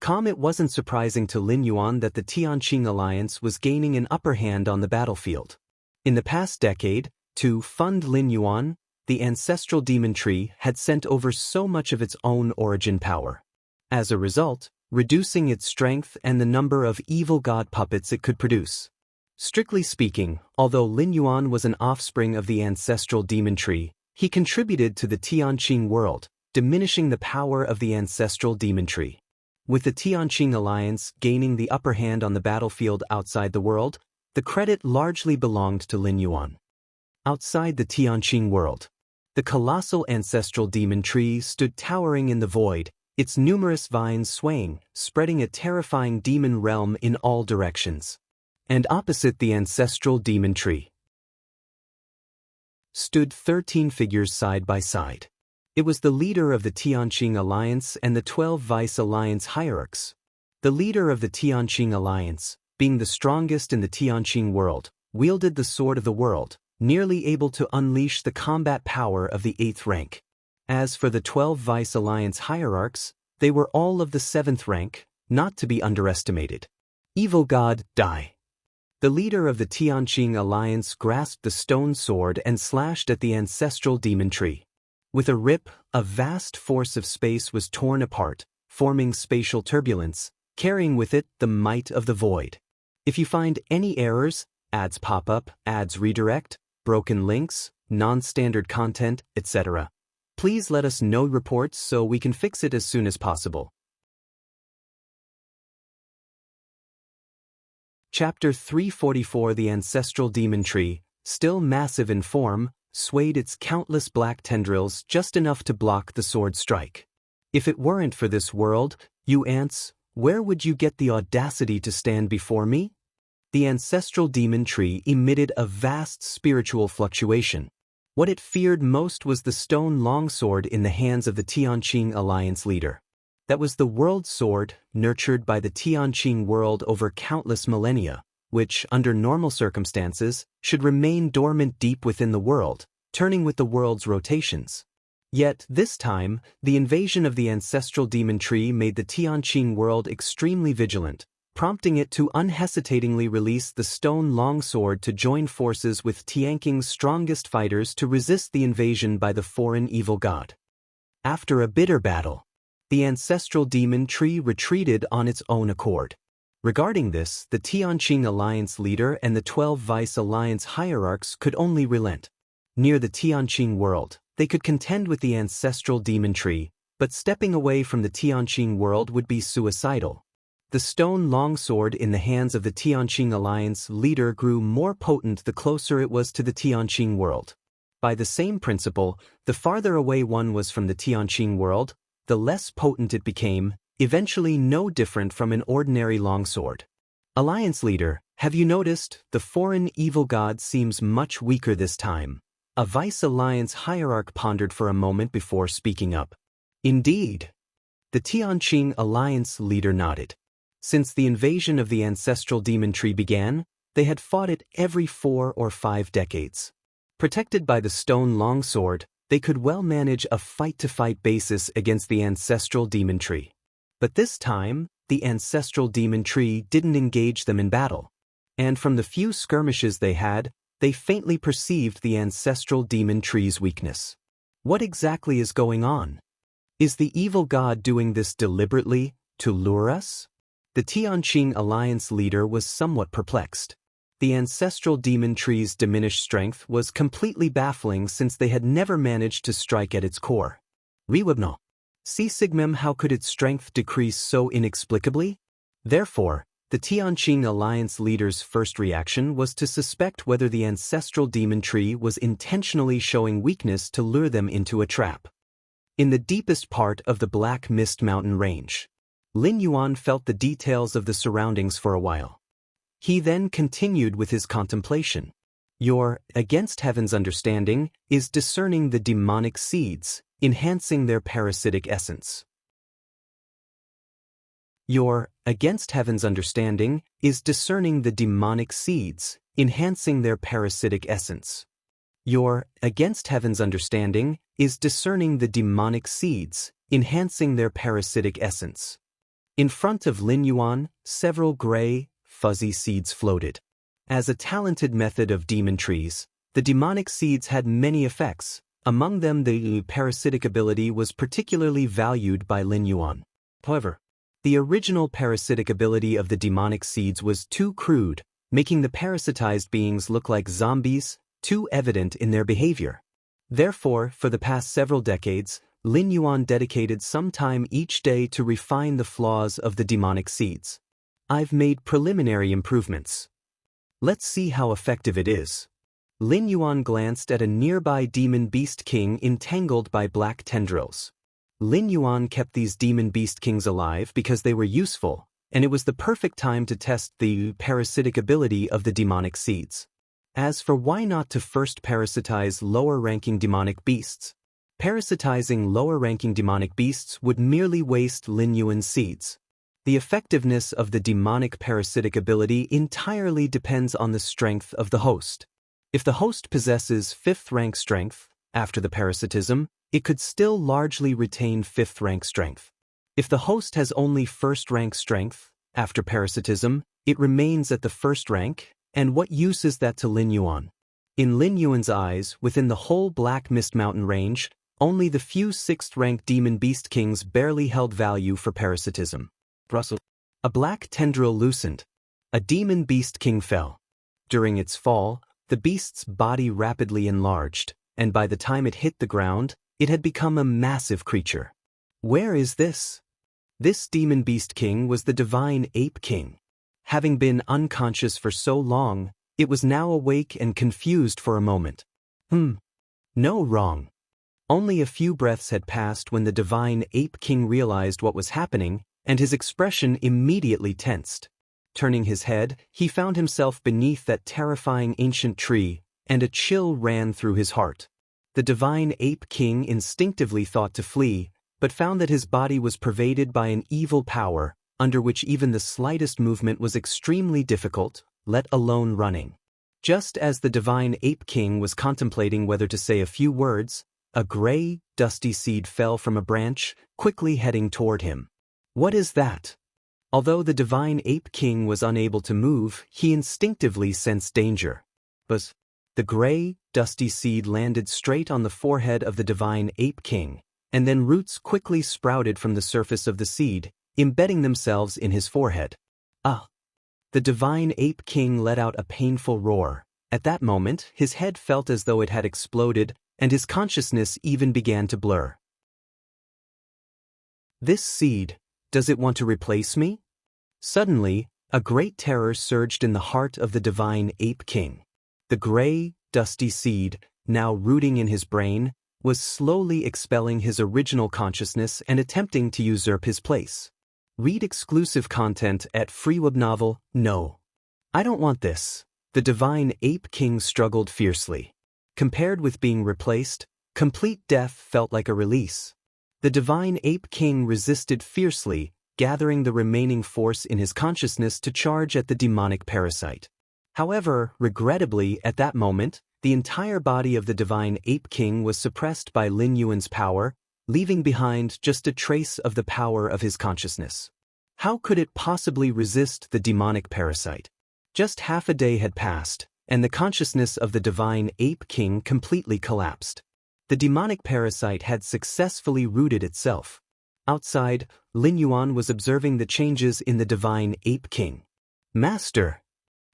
It wasn't surprising to Lin Yuan that the Tianqing alliance was gaining an upper hand on the battlefield. In the past decade, to fund Lin Yuan, the ancestral demon tree had sent over so much of its own origin power. As a result, reducing its strength and the number of evil god puppets it could produce. Strictly speaking, although Lin Yuan was an offspring of the ancestral demon tree, he contributed to the Tianqing world, diminishing the power of the ancestral demon tree. With the Tianqing alliance gaining the upper hand on the battlefield outside the world, the credit largely belonged to Lin Yuan. Outside the Tianqing world, the colossal ancestral demon tree stood towering in the void, its numerous vines swaying, spreading a terrifying demon realm in all directions. And opposite the ancestral demon tree stood 13 figures side by side. It was the leader of the Tianqing alliance and the 12 vice alliance hierarchs. The leader of the Tianqing alliance, being the strongest in the Tianqing world, wielded the sword of the world, nearly able to unleash the combat power of the 8th rank. As for the 12 vice alliance hierarchs, they were all of the 7th rank, not to be underestimated. Evil God, die. The leader of the Tianqing alliance grasped the stone sword and slashed at the ancestral demon tree. With a rip, a vast force of space was torn apart, forming spatial turbulence, carrying with it the might of the void. If you find any errors, ads pop up, ads redirect, broken links, non-standard content, etc., please let us know reports so we can fix it as soon as possible. Chapter 344 The Ancestral Demon Tree, still massive in form, swayed its countless black tendrils just enough to block the sword strike. If it weren't for this world, you ants, where would you get the audacity to stand before me? The ancestral demon tree emitted a vast spiritual fluctuation. What it feared most was the stone longsword in the hands of the Tianqing alliance leader. That was the world sword, nurtured by the Tianqing world over countless millennia, which, under normal circumstances, should remain dormant deep within the world, turning with the world's rotations. Yet, this time, the invasion of the ancestral demon tree made the Tianqing world extremely vigilant, prompting it to unhesitatingly release the stone longsword to join forces with Tianqing's strongest fighters to resist the invasion by the foreign evil god. After a bitter battle, the ancestral demon tree retreated on its own accord. Regarding this, the Tianqing alliance leader and the 12 vice alliance hierarchs could only relent. Near the Tianqing world, they could contend with the ancestral demon tree, but stepping away from the Tianqing world would be suicidal. The stone longsword in the hands of the Tianqing alliance leader grew more potent the closer it was to the Tianqing world. By the same principle, the farther away one was from the Tianqing world, the less potent it became, eventually no different from an ordinary longsword. Alliance leader, have you noticed, the foreign evil god seems much weaker this time? A vice alliance hierarch pondered for a moment before speaking up. Indeed. The Tianqing alliance leader nodded. Since the invasion of the ancestral demon tree began, they had fought it every 4 or 5 decades. Protected by the stone longsword, they could well manage a fight-to-fight basis against the ancestral demon tree. But this time, the ancestral demon tree didn't engage them in battle. And from the few skirmishes they they faintly perceived the ancestral demon tree's weakness. What exactly is going on? Is the evil god doing this deliberately, to lure us? The Tianqing Alliance leader was somewhat perplexed. The ancestral demon tree's diminished strength was completely baffling since they had never managed to strike at its core. Riwabno. See Sigmem, how could its strength decrease so inexplicably? Therefore, the Tianqing Alliance leader's first reaction was to suspect whether the ancestral demon tree was intentionally showing weakness to lure them into a trap. In the deepest part of the Black Mist Mountain range, Lin Yuan felt the details of the surroundings for a while. He then continued with his contemplation. Your, against heaven's understanding, is discerning the demonic seeds, enhancing their parasitic essence. Your, against heaven's understanding, is discerning the demonic seeds, enhancing their parasitic essence. Your, against heaven's understanding, is discerning the demonic seeds, enhancing their parasitic essence. In front of Lin Yuan, several gray, fuzzy seeds floated. As a talented method of demon trees, the demonic seeds had many effects. Among them, the parasitic ability was particularly valued by Lin Yuan. However, the original parasitic ability of the demonic seeds was too crude, making the parasitized beings look like zombies, too evident in their behavior. Therefore, for the past several decades, Lin Yuan dedicated some time each day to refine the flaws of the demonic seeds. I've made preliminary improvements. Let's see how effective it is. Lin Yuan glanced at a nearby demon beast king entangled by black tendrils. Lin Yuan kept these demon beast kings alive because they were useful, and it was the perfect time to test the parasitic ability of the demonic seeds. As for why not to first parasitize lower-ranking demonic beasts? Parasitizing lower-ranking demonic beasts would merely waste Lin Yuan's seeds. The effectiveness of the demonic parasitic ability entirely depends on the strength of the host. If the host possesses 5th rank strength, after the parasitism, it could still largely retain 5th rank strength. If the host has only 1st rank strength, after parasitism, it remains at the 1st rank, and what use is that to Lin Yuan? In Lin Yuan's eyes, within the whole Black Mist Mountain range, only the few 6th rank demon beast kings barely held value for parasitism. Russell. A black tendril loosened. A demon beast king fell. During its fall, the beast's body rapidly enlarged, and by the time it hit the ground, it had become a massive creature. Where is this? This demon beast king was the divine ape king. Having been unconscious for so long, it was now awake and confused for a moment. No, wrong. Only a few breaths had passed when the divine ape king realized what was happening, and his expression immediately tensed. Turning his head, he found himself beneath that terrifying ancient tree, and a chill ran through his heart. The divine ape king instinctively thought to flee, but found that his body was pervaded by an evil power, under which even the slightest movement was extremely difficult, let alone running. Just as the divine ape king was contemplating whether to say a few words, a gray, dusty seed fell from a branch, quickly heading toward him. What is that? Although the divine ape king was unable to move, he instinctively sensed danger. But the gray, dusty seed landed straight on the forehead of the divine ape king, and then roots quickly sprouted from the surface of the seed, embedding themselves in his forehead. Ah! The divine ape king let out a painful roar. At that moment, his head felt as though it had exploded, and his consciousness even began to blur. This seed, does it want to replace me? Suddenly, a great terror surged in the heart of the divine ape king. The gray, dusty seed, now rooting in his brain, was slowly expelling his original consciousness and attempting to usurp his place. Read exclusive content at FreeWebNovel. No. I don't want this. The divine ape king struggled fiercely. Compared with being replaced, complete death felt like a release. The divine ape king resisted fiercely, gathering the remaining force in his consciousness to charge at the demonic parasite. However, regrettably, at that moment, the entire body of the divine ape king was suppressed by Lin Yuan's power, leaving behind just a trace of the power of his consciousness. How could it possibly resist the demonic parasite? Just half a day had passed, and the consciousness of the divine ape king completely collapsed. The demonic parasite had successfully rooted itself. Outside, Lin Yuan was observing the changes in the divine ape king. Master!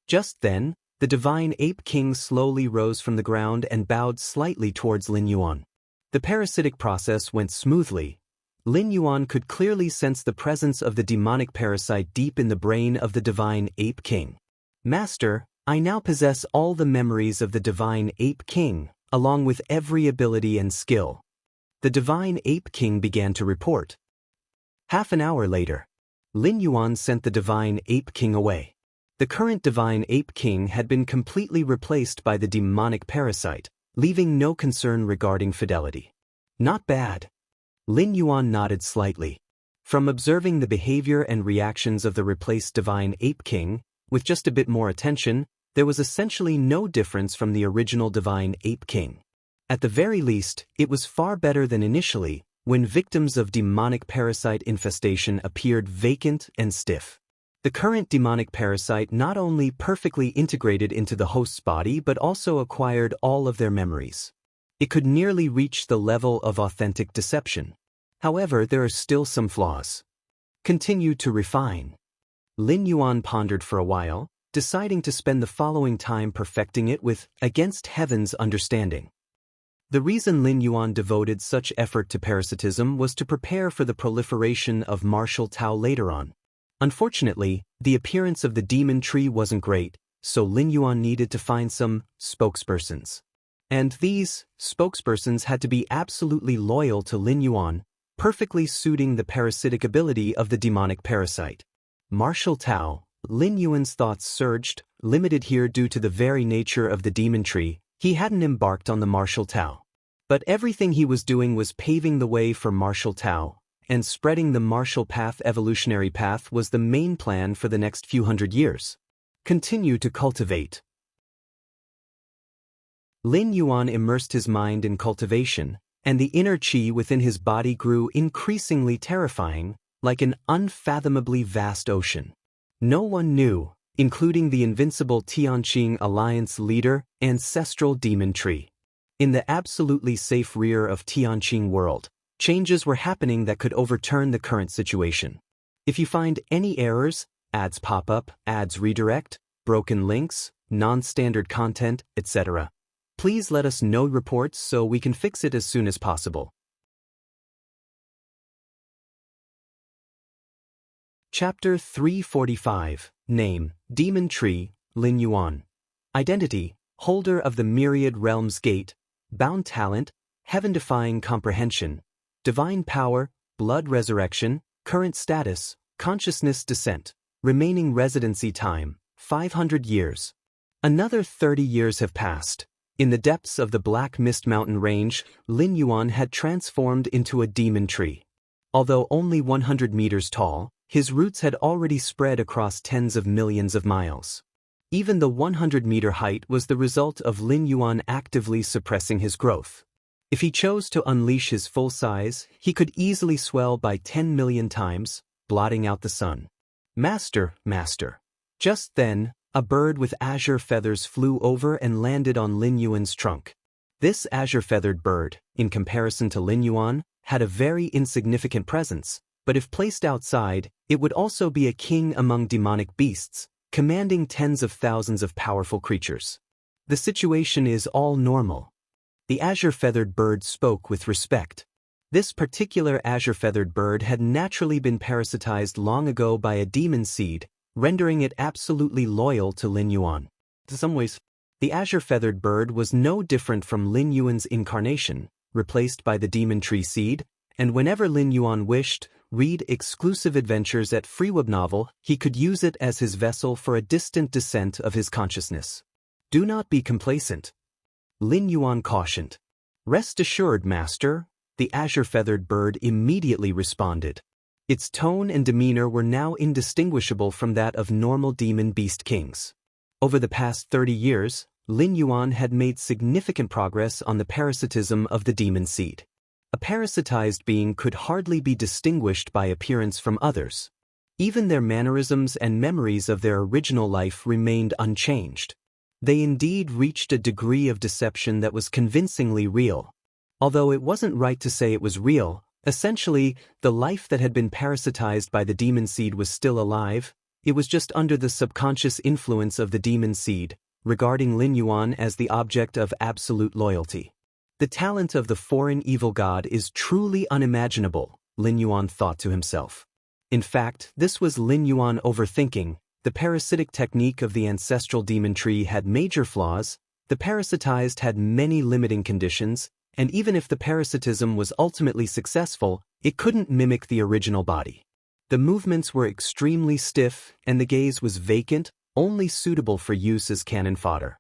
Just then, the divine ape king slowly rose from the ground and bowed slightly towards Lin Yuan. The parasitic process went smoothly. Lin Yuan could clearly sense the presence of the demonic parasite deep in the brain of the divine ape king. Master, I now possess all the memories of the divine ape king, along with every ability and skill. The divine ape king began to report. Half an hour later, Lin Yuan sent the divine ape king away. The current divine ape king had been completely replaced by the demonic parasite, leaving no concern regarding fidelity. Not bad. Lin Yuan nodded slightly. From observing the behavior and reactions of the replaced divine ape king, with just a bit more attention, there was essentially no difference from the original divine ape king. At the very least, it was far better than initially, when victims of demonic parasite infestation appeared vacant and stiff. The current demonic parasite not only perfectly integrated into the host's body but also acquired all of their memories. It could nearly reach the level of authentic deception. However, there are still some flaws. Continue to refine. Lin Yuan pondered for a while, deciding to spend the following time perfecting it with against heaven's understanding. The reason Lin Yuan devoted such effort to parasitism was to prepare for the proliferation of martial Tao later on. Unfortunately, the appearance of the demon tree wasn't great, so Lin Yuan needed to find some spokespersons. And these spokespersons had to be absolutely loyal to Lin Yuan, perfectly suiting the parasitic ability of the demonic parasite. Martial Tao. Lin Yuan's thoughts surged, limited here due to the very nature of the demon tree. He hadn't embarked on the martial Tao. But everything he was doing was paving the way for martial Tao, and spreading the martial path evolutionary path was the main plan for the next few hundred years. Continue to cultivate. Lin Yuan immersed his mind in cultivation, and the inner qi within his body grew increasingly terrifying, like an unfathomably vast ocean. No one knew, including the invincible Tianqing Alliance leader, ancestral demon tree. In the absolutely safe rear of Tianqing world, changes were happening that could overturn the current situation. If you find any errors, ads pop up, ads redirect, broken links, non-standard content, etc., please let us know reports so we can fix it as soon as possible. Chapter 345. Name, Demon Tree, Lin Yuan. Identity, Holder of the Myriad Realms Gate, Bound Talent, Heaven-Defying Comprehension, Divine Power, Blood Resurrection, Current Status, Consciousness Descent, Remaining Residency Time, 500 years. Another 30 years have passed. In the depths of the Black Mist Mountain Range, Lin Yuan had transformed into a demon tree. Although only 100 meters tall, his roots had already spread across tens of millions of miles. Even the 100-meter height was the result of Lin Yuan actively suppressing his growth. If he chose to unleash his full size, he could easily swell by 10 million times, blotting out the sun. Master. Just then, a bird with azure feathers flew over and landed on Lin Yuan's trunk. This azure-feathered bird, in comparison to Lin Yuan, had a very insignificant presence, but if placed outside, it would also be a king among demonic beasts, commanding tens of thousands of powerful creatures. The situation is all normal. The azure-feathered bird spoke with respect. This particular azure-feathered bird had naturally been parasitized long ago by a demon seed, rendering it absolutely loyal to Lin Yuan. In some ways, the azure-feathered bird was no different from Lin Yuan's incarnation, replaced by the demon tree seed, and whenever Lin Yuan wished, read exclusive adventures at FreeWeb Novel, he could use it as his vessel for a distant descent of his consciousness. Do not be complacent. Lin Yuan cautioned. Rest assured, Master, the azure-feathered bird immediately responded. Its tone and demeanor were now indistinguishable from that of normal demon beast kings. Over the past 30 years, Lin Yuan had made significant progress on the parasitism of the demon seed. A parasitized being could hardly be distinguished by appearance from others. Even their mannerisms and memories of their original life remained unchanged. They indeed reached a degree of deception that was convincingly real. Although it wasn't right to say it was real, essentially, the life that had been parasitized by the demon seed was still alive. It was just under the subconscious influence of the demon seed, regarding Lin Yuan as the object of absolute loyalty. The talent of the foreign evil god is truly unimaginable, Lin Yuan thought to himself. In fact, this was Lin Yuan overthinking. The parasitic technique of the ancestral demon tree had major flaws, the parasitized had many limiting conditions, and even if the parasitism was ultimately successful, it couldn't mimic the original body. The movements were extremely stiff, and the gaze was vacant, only suitable for use as cannon fodder.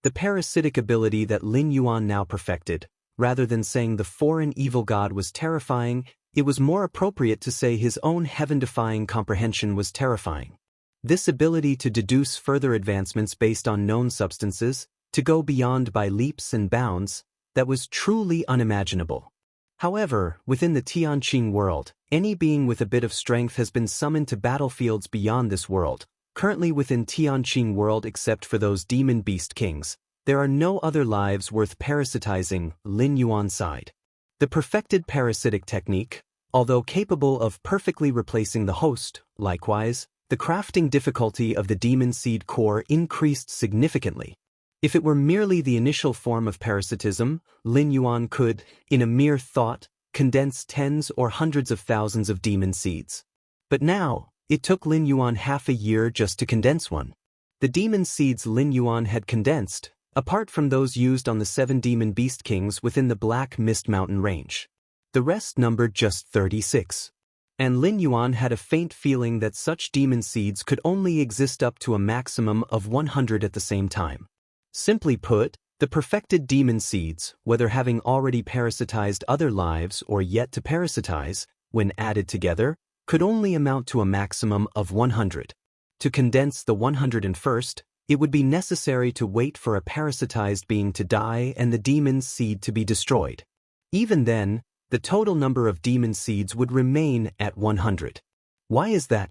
The parasitic ability that Lin Yuan now perfected, rather than saying the foreign evil god was terrifying, it was more appropriate to say his own heaven-defying comprehension was terrifying. This ability to deduce further advancements based on known substances, to go beyond by leaps and bounds, that was truly unimaginable. However, within the Tianqing world, any being with a bit of strength has been summoned to battlefields beyond this world. Currently within Tianqing world except for those demon beast kings, there are no other lives worth parasitizing, Lin Yuan sighed. The perfected parasitic technique, although capable of perfectly replacing the host, likewise, the crafting difficulty of the demon seed core increased significantly. If it were merely the initial form of parasitism, Lin Yuan could, in a mere thought, condense tens or hundreds of thousands of demon seeds. But now, it took Lin Yuan half a year just to condense one. The demon seeds Lin Yuan had condensed, apart from those used on the 7 demon beast kings within the Black Mist Mountain range. The rest numbered just 36. And Lin Yuan had a faint feeling that such demon seeds could only exist up to a maximum of 100 at the same time. Simply put, the perfected demon seeds, whether having already parasitized other lives or yet to parasitize, when added together, could only amount to a maximum of 100. To condense the 101st, it would be necessary to wait for a parasitized being to die and the demon's seed to be destroyed. Even then, the total number of demon seeds would remain at 100. Why is that?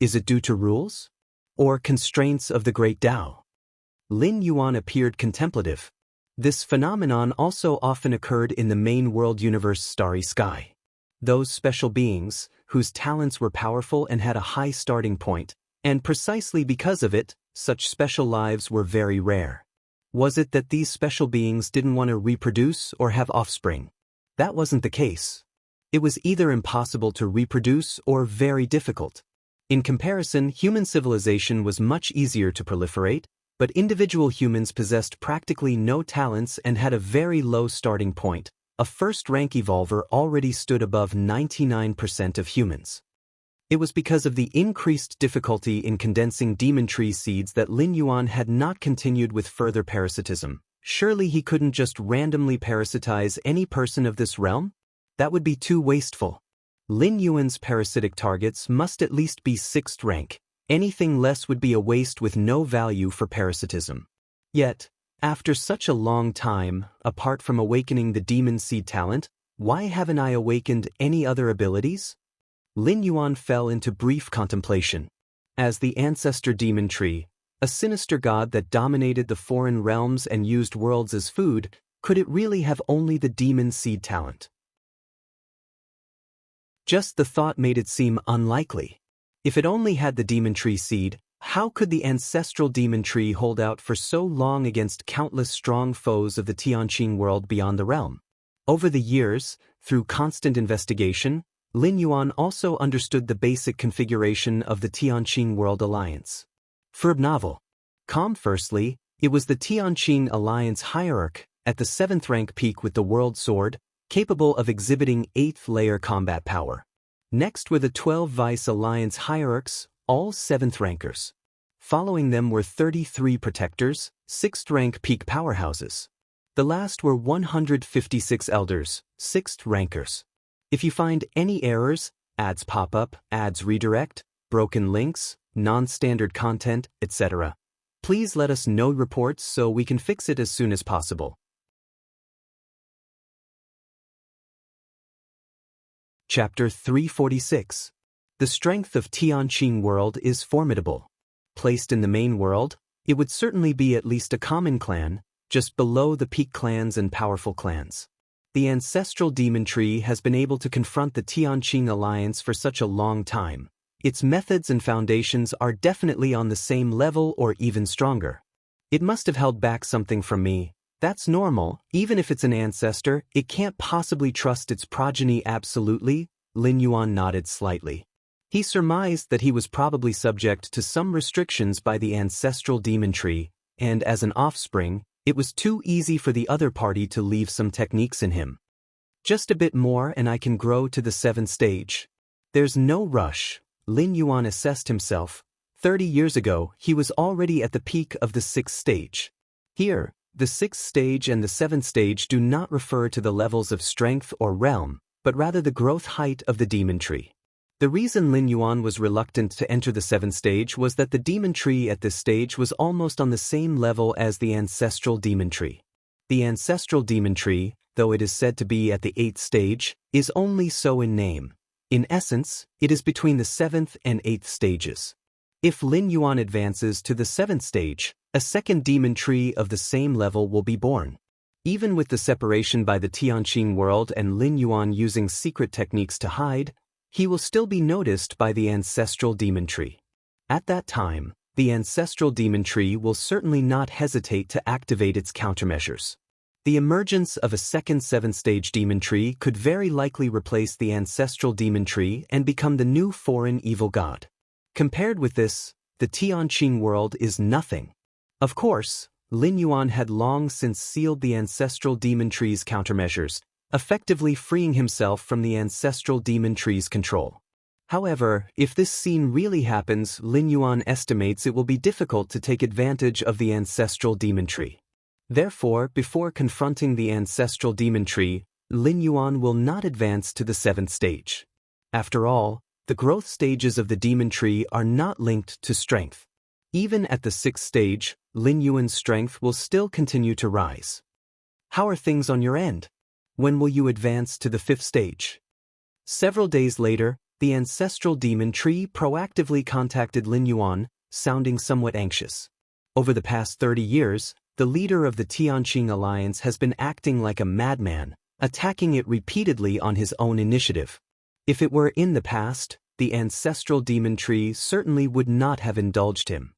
Is it due to rules? Or constraints of the Great Tao? Lin Yuan appeared contemplative. This phenomenon also often occurred in the main world universe starry sky. Those special beings, whose talents were powerful and had a high starting point, and precisely because of it, such special lives were very rare. Was it that these special beings didn't want to reproduce or have offspring? That wasn't the case. It was either impossible to reproduce or very difficult. In comparison, human civilization was much easier to proliferate, but individual humans possessed practically no talents and had a very low starting point. A first-rank evolver already stood above 99% of humans. It was because of the increased difficulty in condensing demon tree seeds that Lin Yuan had not continued with further parasitism. Surely he couldn't just randomly parasitize any person of this realm? That would be too wasteful. Lin Yuan's parasitic targets must at least be 6th rank. Anything less would be a waste with no value for parasitism. Yet, after such a long time, apart from awakening the demon seed talent, why haven't I awakened any other abilities? Lin Yuan fell into brief contemplation. As the ancestor demon tree, a sinister god that dominated the foreign realms and used worlds as food, could it really have only the demon seed talent? Just the thought made it seem unlikely. If it only had the demon tree seed, how could the ancestral demon tree hold out for so long against countless strong foes of the Tianqing world beyond the realm? Over the years, through constant investigation, Lin Yuan also understood the basic configuration of the Tianqing World Alliance. Novel. Firstly, it was the Tianqing Alliance hierarch, at the 7th rank peak with the World Sword, capable of exhibiting 8th layer combat power. Next were the 12 Vice Alliance hierarchs, all 7th rankers. Following them were 33 protectors, 6th rank peak powerhouses. The last were 156 elders, 6th rankers. If you find any errors, ads pop up, ads redirect, broken links, non-standard content, etc., please let us know reports so we can fix it as soon as possible. Chapter 346. The strength of Tianqing world is formidable. placed in the main world, it would certainly be at least a common clan, just below the peak clans and powerful clans. The ancestral demon tree has been able to confront the Tianqing alliance for such a long time. Its methods and foundations are definitely on the same level or even stronger. It must have held back something from me. That's normal, even if it's an ancestor, it can't possibly trust its progeny absolutely. Lin Yuan nodded slightly. He surmised that he was probably subject to some restrictions by the ancestral demon tree, and as an offspring, it was too easy for the other party to leave some techniques in him. Just a bit more and I can grow to the 7th stage. There's no rush, Lin Yuan assessed himself. 30 years ago, he was already at the peak of the 6th stage. Here, the 6th stage and the 7th stage do not refer to the levels of strength or realm, but rather the growth height of the demon tree. The reason Lin Yuan was reluctant to enter the 7th stage was that the demon tree at this stage was almost on the same level as the ancestral demon tree. The ancestral demon tree, though it is said to be at the 8th stage, is only so in name. In essence, it is between the 7th and 8th stages. If Lin Yuan advances to the 7th stage, a second demon tree of the same level will be born. Even with the separation by the Tianqing world and Lin Yuan using secret techniques to hide, he will still be noticed by the ancestral demon tree. At that time, the ancestral demon tree will certainly not hesitate to activate its countermeasures. The emergence of a second 7th stage demon tree could very likely replace the ancestral demon tree and become the new foreign evil god. Compared with this, the Tianqing world is nothing. Of course, Lin Yuan had long since sealed the ancestral demon tree's countermeasures, effectively freeing himself from the ancestral demon tree's control. However, if this scene really happens, Lin Yuan estimates it will be difficult to take advantage of the ancestral demon tree. Therefore, before confronting the ancestral demon tree, Lin Yuan will not advance to the 7th stage. After all, the growth stages of the demon tree are not linked to strength. Even at the 6th stage, Lin Yuan's strength will still continue to rise. How are things on your end? When will you advance to the 5th stage? Several days later, the ancestral demon tree proactively contacted Lin Yuan, sounding somewhat anxious. Over the past 30 years, the leader of the Tianqing alliance has been acting like a madman, attacking it repeatedly on his own initiative. If it were in the past, the ancestral demon tree certainly would not have indulged him.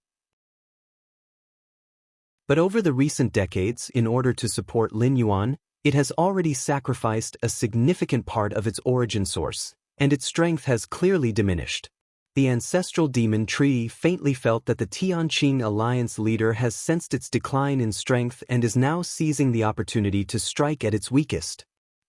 But over the recent decades, in order to support Lin Yuan, it has already sacrificed a significant part of its origin source, and its strength has clearly diminished. The ancestral demon tree faintly felt that the Tianqing alliance leader has sensed its decline in strength and is now seizing the opportunity to strike at its weakest.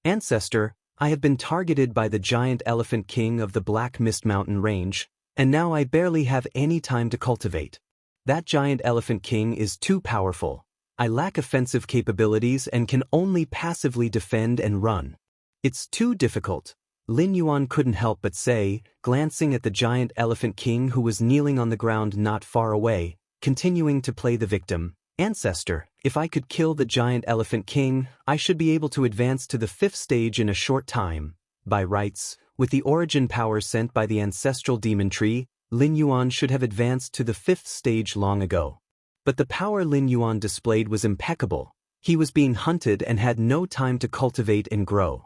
Ancestor, I have been targeted by the giant elephant king of the Black Mist Mountain range, and now I barely have any time to cultivate. That giant elephant king is too powerful. I lack offensive capabilities and can only passively defend and run. It's too difficult, Lin Yuan couldn't help but say, glancing at the giant elephant king who was kneeling on the ground not far away, continuing to play the victim. Ancestor, if I could kill the giant elephant king, I should be able to advance to the 5th stage in a short time. By rights, with the origin power sent by the ancestral demon tree, Lin Yuan should have advanced to the 5th stage long ago. But the power Lin Yuan displayed was impeccable. He was being hunted and had no time to cultivate and grow.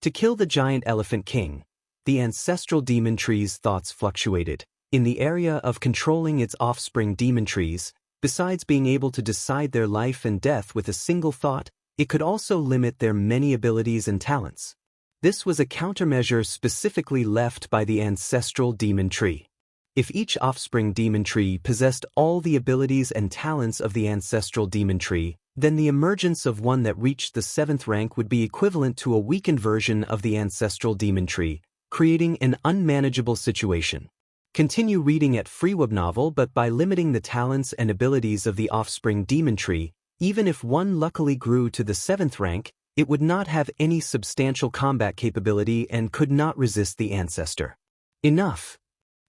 To kill the giant elephant king, the ancestral demon tree's thoughts fluctuated. In the area of controlling its offspring demon trees, besides being able to decide their life and death with a single thought, it could also limit their many abilities and talents. This was a countermeasure specifically left by the ancestral demon tree. If each offspring demon tree possessed all the abilities and talents of the ancestral demon tree, then the emergence of one that reached the 7th rank would be equivalent to a weakened version of the ancestral demon tree, creating an unmanageable situation. Continue reading at FreeWeb novel, but by limiting the talents and abilities of the offspring demon tree, even if one luckily grew to the 7th rank, it would not have any substantial combat capability and could not resist the ancestor. Enough.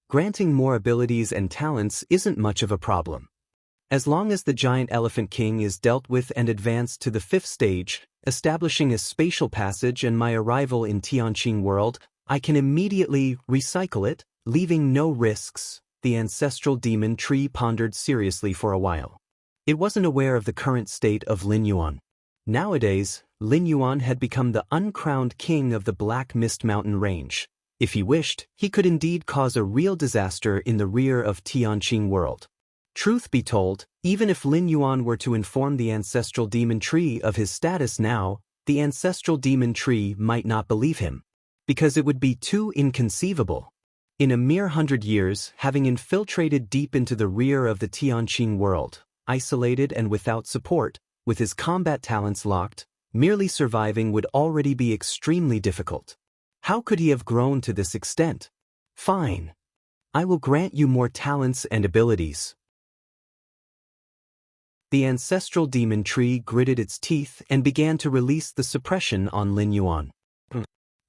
Granting more abilities and talents isn't much of a problem. As long as the giant elephant king is dealt with and advanced to the 5th stage, establishing a spatial passage and my arrival in Tianqing world, I can immediately recycle it, leaving no risks. the ancestral demon tree pondered seriously for a while. It wasn't aware of the current state of Lin Yuan. Nowadays, Lin Yuan had become the uncrowned king of the Black Mist Mountain Range. If he wished, he could indeed cause a real disaster in the rear of Tianqing world. Truth be told, even if Lin Yuan were to inform the ancestral demon tree of his status now, the ancestral demon tree might not believe him, because it would be too inconceivable. In a mere 100 years, having infiltrated deep into the rear of the Tianqing world, isolated and without support, with his combat talents locked, merely surviving would already be extremely difficult. How could he have grown to this extent? Fine. I will grant you more talents and abilities. The ancestral demon tree gritted its teeth and began to release the suppression on Lin Yuan.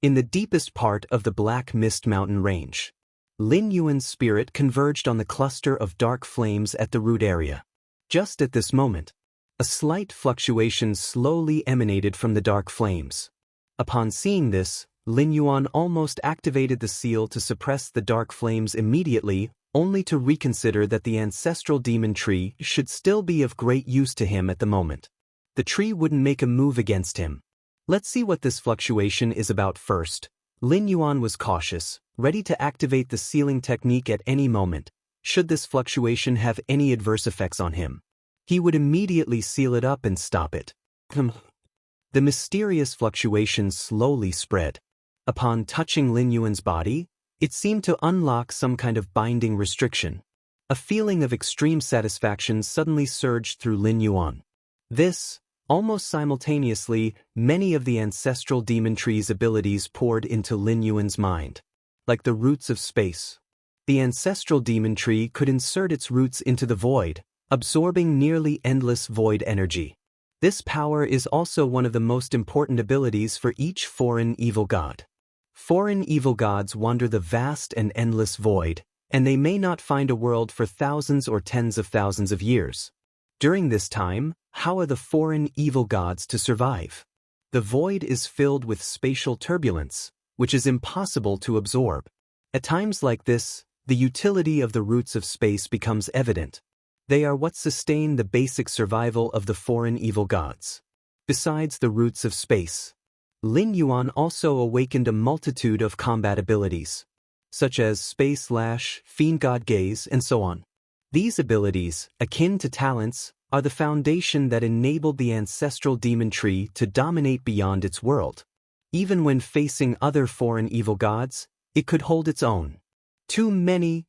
In the deepest part of the Black Mist Mountain Range, Lin Yuan's spirit converged on the cluster of dark flames at the root area. Just at this moment, a slight fluctuation slowly emanated from the dark flames. Upon seeing this, Lin Yuan almost activated the seal to suppress the dark flames immediately, only to reconsider that the ancestral demon tree should still be of great use to him at the moment. The tree wouldn't make a move against him. Let's see what this fluctuation is about first. Lin Yuan was cautious, ready to activate the sealing technique at any moment, should this fluctuation have any adverse effects on him. He would immediately seal it up and stop it. The mysterious fluctuation slowly spread. Upon touching Lin Yuan's body, it seemed to unlock some kind of binding restriction. A feeling of extreme satisfaction suddenly surged through Lin Yuan. Almost simultaneously, many of the ancestral demon tree's abilities poured into Lin Yuan's mind. Like the roots of space, the ancestral demon tree could insert its roots into the void, absorbing nearly endless void energy. This power is also one of the most important abilities for each foreign evil god. Foreign evil gods wander the vast and endless void, and they may not find a world for thousands or tens of thousands of years. During this time, how are the foreign evil gods to survive? The void is filled with spatial turbulence, which is impossible to absorb. At times like this, the utility of the roots of space becomes evident. They are what sustain the basic survival of the foreign evil gods. Besides the roots of space, Lin Yuan also awakened a multitude of combat abilities, such as Space Slash, Fiend God Gaze, and so on. These abilities, akin to talents, are the foundation that enabled the ancestral demon tree to dominate beyond its world. Even when facing other foreign evil gods, it could hold its own. Too many.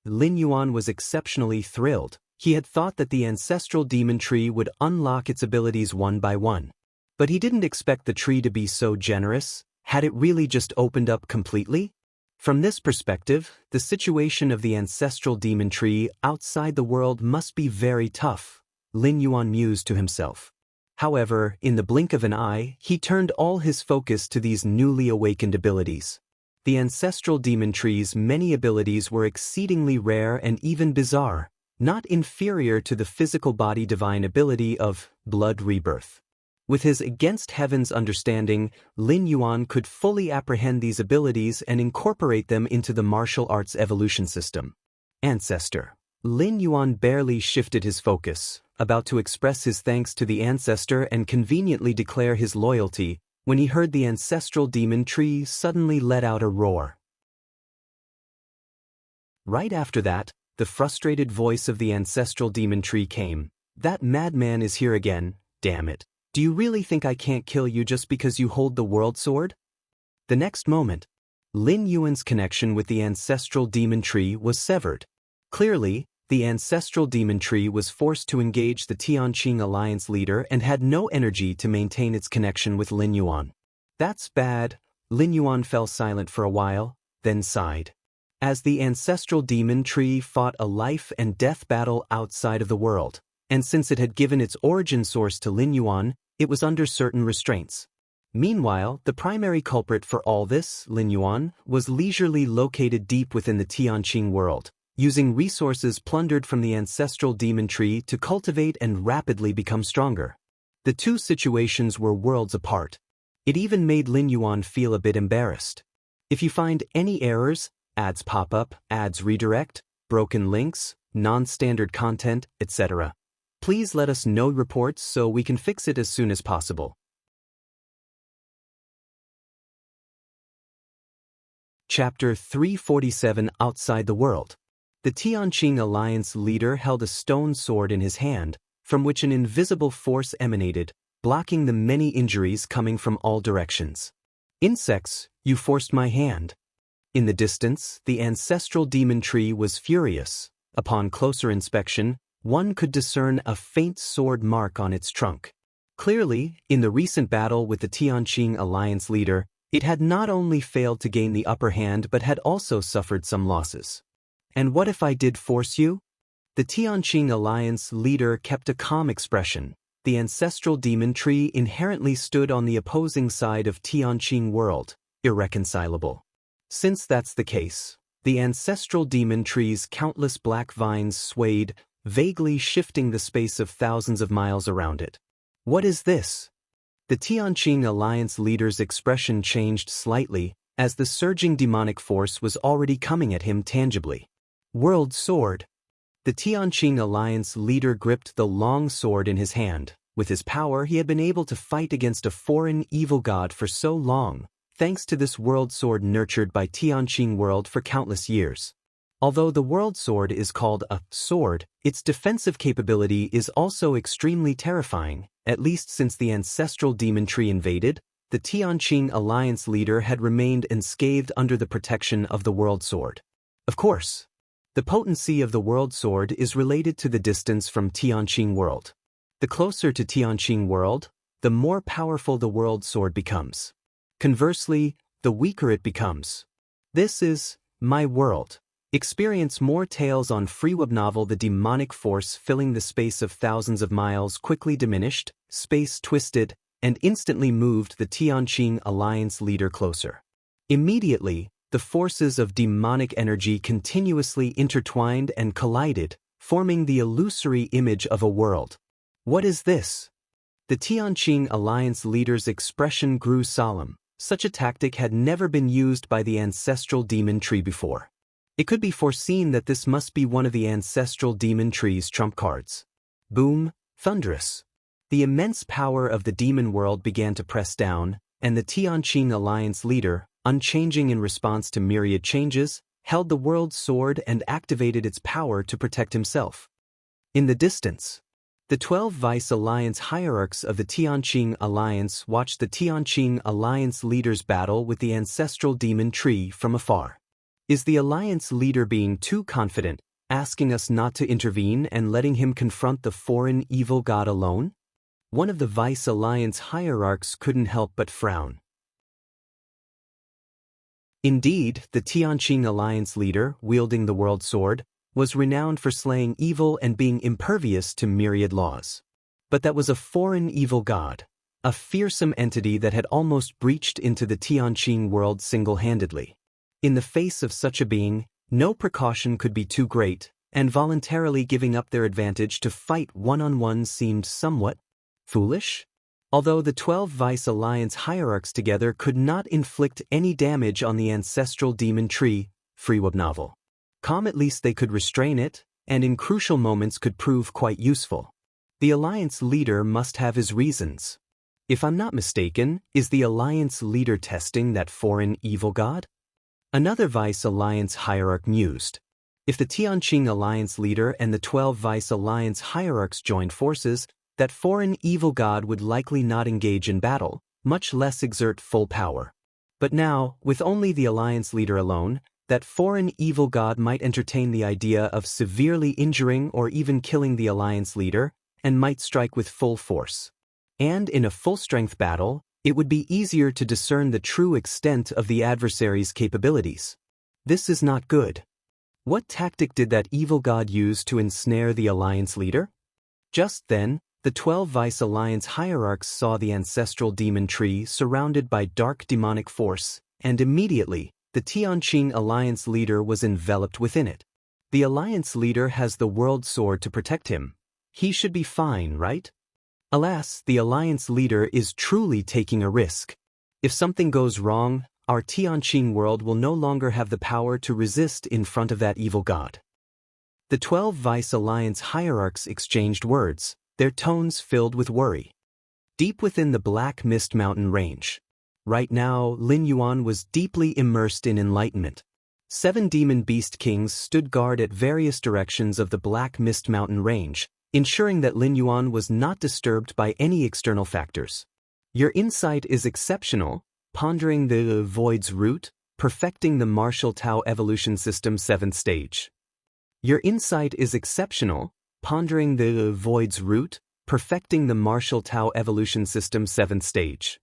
Lin Yuan was exceptionally thrilled. He had thought that the ancestral demon tree would unlock its abilities one by one. But he didn't expect the tree to be so generous. Had it really just opened up completely? From this perspective, the situation of the ancestral demon tree outside the world must be very tough, Lin Yuan mused to himself. However, in the blink of an eye, he turned all his focus to these newly awakened abilities. The ancestral demon tree's many abilities were exceedingly rare and even bizarre, not inferior to the physical body divine ability of blood rebirth. With his against heaven's understanding, Lin Yuan could fully apprehend these abilities and incorporate them into the martial arts evolution system. Ancestor. Lin Yuan barely shifted his focus, about to express his thanks to the ancestor and conveniently declare his loyalty, when he heard the ancestral demon tree suddenly let out a roar. Right after that, the frustrated voice of the ancestral demon tree came. That madman is here again, damn it. Do you really think I can't kill you just because you hold the world sword? The next moment, Lin Yuan's connection with the ancestral demon tree was severed. Clearly, the ancestral demon tree was forced to engage the Tianqing alliance leader and had no energy to maintain its connection with Lin Yuan. That's bad. Lin Yuan fell silent for a while, then sighed. As the ancestral demon tree fought a life and death battle outside of the world, and since it had given its origin source to Lin Yuan, it was under certain restraints. Meanwhile, the primary culprit for all this, Lin Yuan, was leisurely located deep within the Tianqing world, using resources plundered from the ancestral demon tree to cultivate and rapidly become stronger. The two situations were worlds apart. It even made Lin Yuan feel a bit embarrassed. If you find any errors, ads pop up, ads redirect, broken links, non-standard content, etc. Please let us know reports so we can fix it as soon as possible. Chapter 347 Outside the World. The Tianqing Alliance leader held a stone sword in his hand, from which an invisible force emanated, blocking the many injuries coming from all directions. Insects, you forced my hand. In the distance, the ancestral demon tree was furious. Upon closer inspection, one could discern a faint sword mark on its trunk. Clearly, in the recent battle with the Tianqing Alliance leader, it had not only failed to gain the upper hand but had also suffered some losses. And what if I did force you? The Tianqing Alliance leader kept a calm expression. The ancestral demon tree inherently stood on the opposing side of Tianqing world, irreconcilable. Since that's the case, the ancestral demon tree's countless black vines swayed, vaguely shifting the space of thousands of miles around it. What is this? The Tianqing Alliance leader's expression changed slightly, as the surging demonic force was already coming at him tangibly. World Sword. The Tianqing Alliance leader gripped the long sword in his hand. With his power, he had been able to fight against a foreign evil god for so long, thanks to this world sword nurtured by Tianqing world for countless years. Although the world sword is called a sword, its defensive capability is also extremely terrifying. At least since the ancestral demon tree invaded, the Tianqing Alliance leader had remained unscathed under the protection of the world sword. Of course, the potency of the world sword is related to the distance from Tianqing world. The closer to Tianqing world, the more powerful the world sword becomes. Conversely, the weaker it becomes. This is my world. Experience more tales on FreeWeb novel. The demonic force filling the space of thousands of miles quickly diminished, space twisted, and instantly moved the Tianqing Alliance leader closer. Immediately, the forces of demonic energy continuously intertwined and collided, forming the illusory image of a world. What is this? The Tianqing Alliance leader's expression grew solemn. Such a tactic had never been used by the ancestral demon tree before. It could be foreseen that this must be one of the ancestral demon tree's trump cards. Boom, thunderous. The immense power of the demon world began to press down, and the Tianqing Alliance leader, unchanging in response to myriad changes, held the world sword and activated its power to protect himself. In the distance, the 12 Vice Alliance hierarchs of the Tianqing Alliance watched the Tianqing Alliance leader's battle with the ancestral demon tree from afar. Is the Alliance leader being too confident, asking us not to intervene and letting him confront the foreign evil god alone? One of the Vice Alliance hierarchs couldn't help but frown. Indeed, the Tianqing Alliance leader, wielding the world sword, was renowned for slaying evil and being impervious to myriad laws. But that was a foreign evil god, a fearsome entity that had almost breached into the Tianqing world single-handedly. In the face of such a being, no precaution could be too great, and voluntarily giving up their advantage to fight one-on-one seemed somewhat foolish. Although the 12 Vice Alliance hierarchs together could not inflict any damage on the ancestral demon tree, FreeWeb novel. At least they could restrain it, and in crucial moments could prove quite useful. The Alliance leader must have his reasons. If I'm not mistaken, is the Alliance leader testing that foreign evil god? Another Vice Alliance hierarch mused. If the Tianqing Alliance leader and the 12 Vice Alliance hierarchs joined forces, that foreign evil god would likely not engage in battle, much less exert full power. But now, with only the Alliance leader alone, that foreign evil god might entertain the idea of severely injuring or even killing the Alliance leader, and might strike with full force. And in a full-strength battle, it would be easier to discern the true extent of the adversary's capabilities. This is not good. What tactic did that evil god use to ensnare the Alliance leader? Just then, the 12 Vice Alliance hierarchs saw the ancestral demon tree surrounded by dark demonic force, and immediately, the Tianqing Alliance leader was enveloped within it. The Alliance leader has the world sword to protect him. He should be fine, right? Alas, the Alliance leader is truly taking a risk. If something goes wrong, our Tianqing world will no longer have the power to resist in front of that evil god. The 12 Vice Alliance hierarchs exchanged words, their tones filled with worry. Deep within the Black Mist Mountain range. Right now, Lin Yuan was deeply immersed in enlightenment. 7 demon beast kings stood guard at various directions of the Black Mist Mountain range, ensuring that Lin Yuan was not disturbed by any external factors. Your insight is exceptional, pondering the void's root, perfecting the martial Tao evolution system 7th stage. Your insight is exceptional, pondering the void's root, perfecting the martial Tao evolution system 7th stage.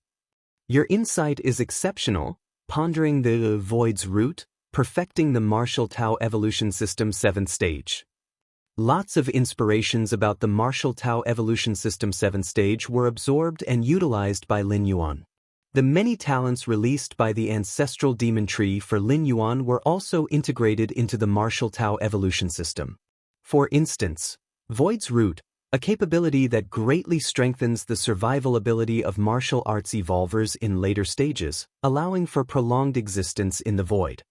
Your insight is exceptional, pondering the void's root, perfecting the martial Tao evolution system 7th stage. Lots of inspirations about the martial Tao evolution system 7th stage were absorbed and utilized by Lin Yuan. The many talents released by the ancestral demon tree for Lin Yuan were also integrated into the martial Tao evolution system. For instance, Void's Root, a capability that greatly strengthens the survival ability of martial arts evolvers in later stages, allowing for prolonged existence in the void.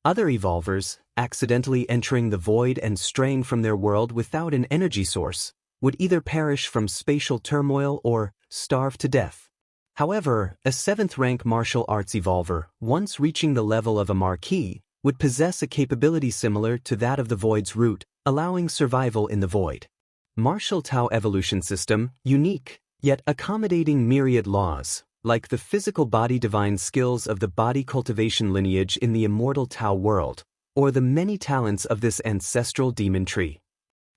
Other evolvers, accidentally entering the void and straying from their world without an energy source, would either perish from spatial turmoil or starve to death. However, a 7th-rank martial arts evolver, once reaching the level of a marquis, would possess a capability similar to that of the Void's Root, allowing survival in the void. Martial Tao evolution system, unique, yet accommodating myriad laws, like the physical body divine skills of the body cultivation lineage in the immortal Tao world, or the many talents of this ancestral demon tree.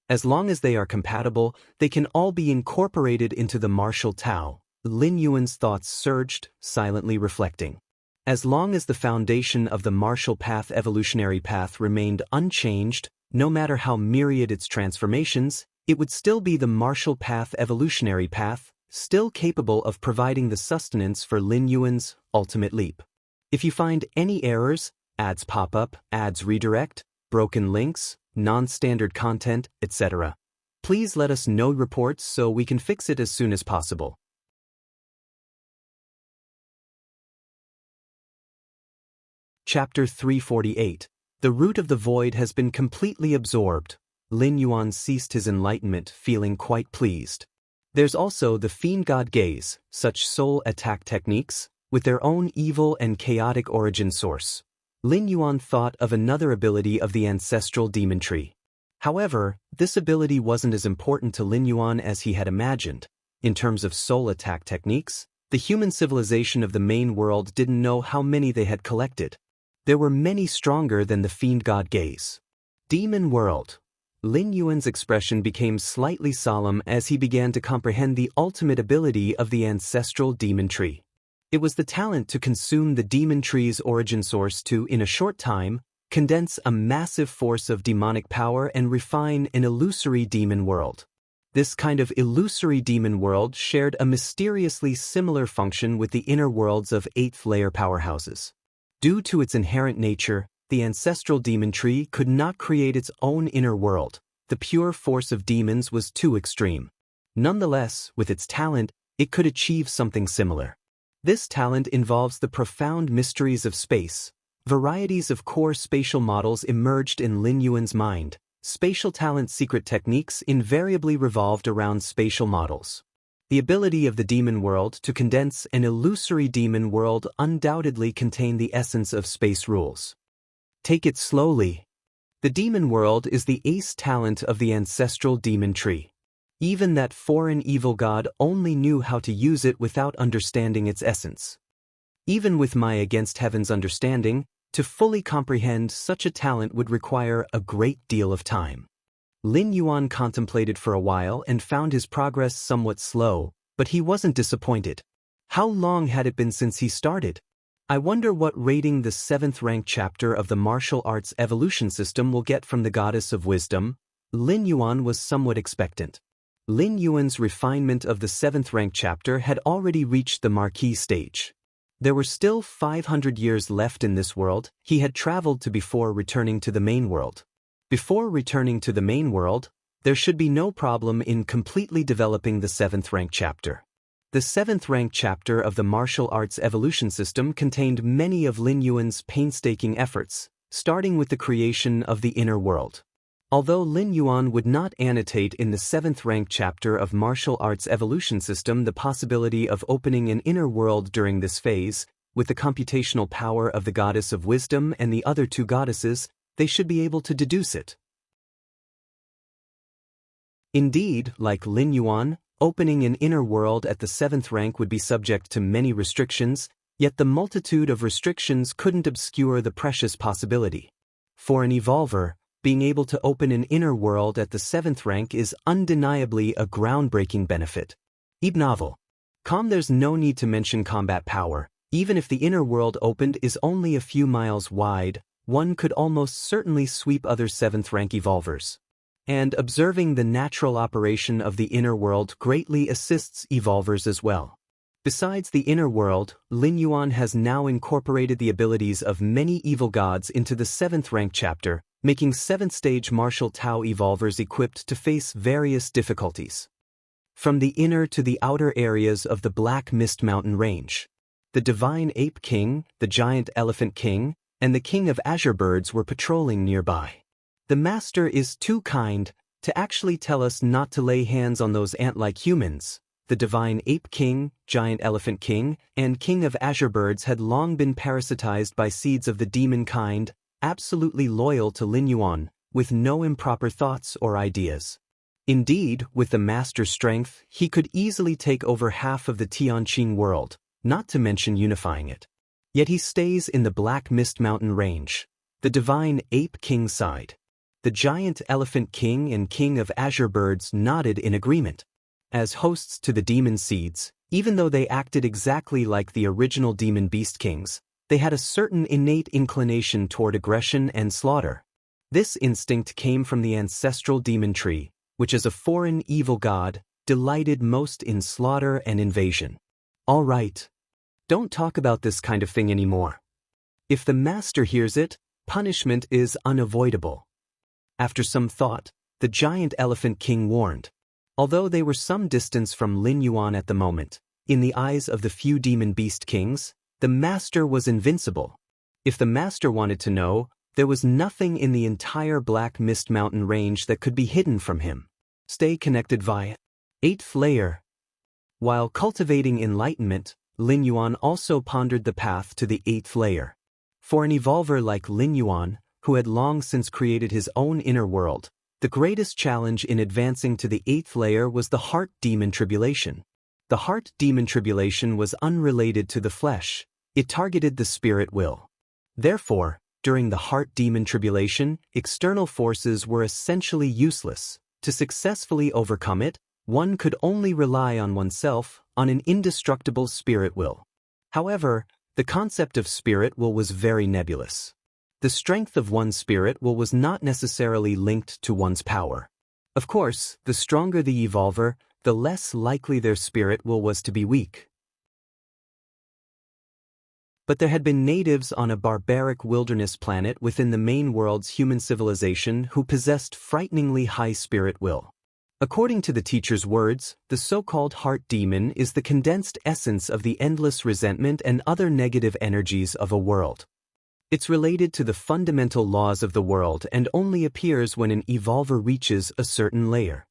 As long as they are compatible, they can all be incorporated into the martial Tao. Lin Yuan's thoughts surged, silently reflecting. As long as the foundation of the martial path evolutionary path remained unchanged, no matter how myriad its transformations, it would still be the martial path evolutionary path, still capable of providing the sustenance for Lin Yuan's ultimate leap. If you find any errors, ads pop up, ads redirect, broken links, non-standard content, etc., please let us know reports so we can fix it as soon as possible. Chapter 348. The root of the void has been completely absorbed. Lin Yuan ceased his enlightenment, feeling quite pleased. There's also the Fiend God Gaze, such soul attack techniques, with their own evil and chaotic origin source. Lin Yuan thought of another ability of the ancestral demon tree. However, this ability wasn't as important to Lin Yuan as he had imagined. In terms of soul attack techniques, the human civilization of the main world didn't know how many they had collected. There were many stronger than the Fiend God Gaze. Demon World. Lin Yuan's expression became slightly solemn as he began to comprehend the ultimate ability of the ancestral demon tree. It was the talent to consume the demon tree's origin source to, in a short time, condense a massive force of demonic power and refine an illusory demon world. This kind of illusory demon world shared a mysteriously similar function with the inner worlds of 8th-layer powerhouses. Due to its inherent nature, the ancestral demon tree could not create its own inner world. The pure force of demons was too extreme. Nonetheless, with its talent, it could achieve something similar. This talent involves the profound mysteries of space. Varieties of core spatial models emerged in Lin Yuan's mind. Spatial talent secret techniques invariably revolved around spatial models. The ability of the demon world to condense an illusory demon world undoubtedly contained the essence of space rules. Take it slowly. The demon world is the ace talent of the ancestral demon tree. Even that foreign evil god only knew how to use it without understanding its essence. Even with my against heaven's understanding, to fully comprehend such a talent would require a great deal of time. Lin Yuan contemplated for a while and found his progress somewhat slow, but he wasn't disappointed. How long had it been since he started? I wonder what rating the 7th-ranked chapter of the martial arts evolution system will get from the Goddess of Wisdom. Lin Yuan was somewhat expectant. Lin Yuan's refinement of the 7th-ranked chapter had already reached the marquis stage. There were still 500 years left in this world he had traveled to before returning to the main world. Before returning to the main world, there should be no problem in completely developing the 7th-ranked chapter. The 7th rank chapter of the martial arts evolution system contained many of Lin Yuan's painstaking efforts, starting with the creation of the inner world. Although Lin Yuan would not annotate in the 7th rank chapter of martial arts evolution system the possibility of opening an inner world during this phase, with the computational power of the goddess of wisdom and the other two goddesses, they should be able to deduce it. Indeed, like Lin Yuan, opening an inner world at the 7th rank would be subject to many restrictions, yet the multitude of restrictions couldn't obscure the precious possibility. For an evolver, being able to open an inner world at the 7th rank is undeniably a groundbreaking benefit. Novel. There's no need to mention combat power. Even if the inner world opened is only a few miles wide, one could almost certainly sweep other 7th rank evolvers. And observing the natural operation of the inner world greatly assists evolvers as well. Besides the inner world, Lin Yuan has now incorporated the abilities of many evil gods into the 7th rank chapter, making 7th stage martial Tao evolvers equipped to face various difficulties. From the inner to the outer areas of the Black Mist Mountain Range, the Divine Ape King, the Giant Elephant King, and the King of Azure Birds were patrolling nearby. The Master is too kind to actually tell us not to lay hands on those ant-like humans. The Divine Ape King, Giant Elephant King, and King of Azure Birds had long been parasitized by seeds of the demon kind, absolutely loyal to Lin Yuan, with no improper thoughts or ideas. Indeed, with the Master's strength, he could easily take over half of the Tianqing world, not to mention unifying it. Yet he stays in the Black Mist Mountain Range. The Divine Ape King sighed. The Giant Elephant King and King of Azure Birds nodded in agreement. As hosts to the demon seeds, even though they acted exactly like the original demon beast kings, they had a certain innate inclination toward aggression and slaughter. This instinct came from the ancestral demon tree, which as a foreign evil god, delighted most in slaughter and invasion. All right. Don't talk about this kind of thing anymore. If the Master hears it, punishment is unavoidable. After some thought, the Giant Elephant King warned. Although they were some distance from Lin Yuan at the moment, in the eyes of the few demon beast kings, the Master was invincible. If the Master wanted to know, there was nothing in the entire Black Mist Mountain Range that could be hidden from him. Stay connected via 8th layer. While cultivating enlightenment, Lin Yuan also pondered the path to the 8th layer. For an evolver like Lin Yuan, who had long since created his own inner world, the greatest challenge in advancing to the 8th layer was the heart demon tribulation. The heart demon tribulation was unrelated to the flesh. It targeted the spirit will. Therefore, during the heart demon tribulation, external forces were essentially useless. To successfully overcome it, one could only rely on oneself, on an indestructible spirit will. However, the concept of spirit will was very nebulous. The strength of one's spirit will was not necessarily linked to one's power. Of course, the stronger the evolver, the less likely their spirit will was to be weak. But there had been natives on a barbaric wilderness planet within the main world's human civilization who possessed frighteningly high spirit will. According to the teacher's words, the so-called heart demon is the condensed essence of the endless resentment and other negative energies of a world. It's related to the fundamental laws of the world and only appears when an evolver reaches a certain layer.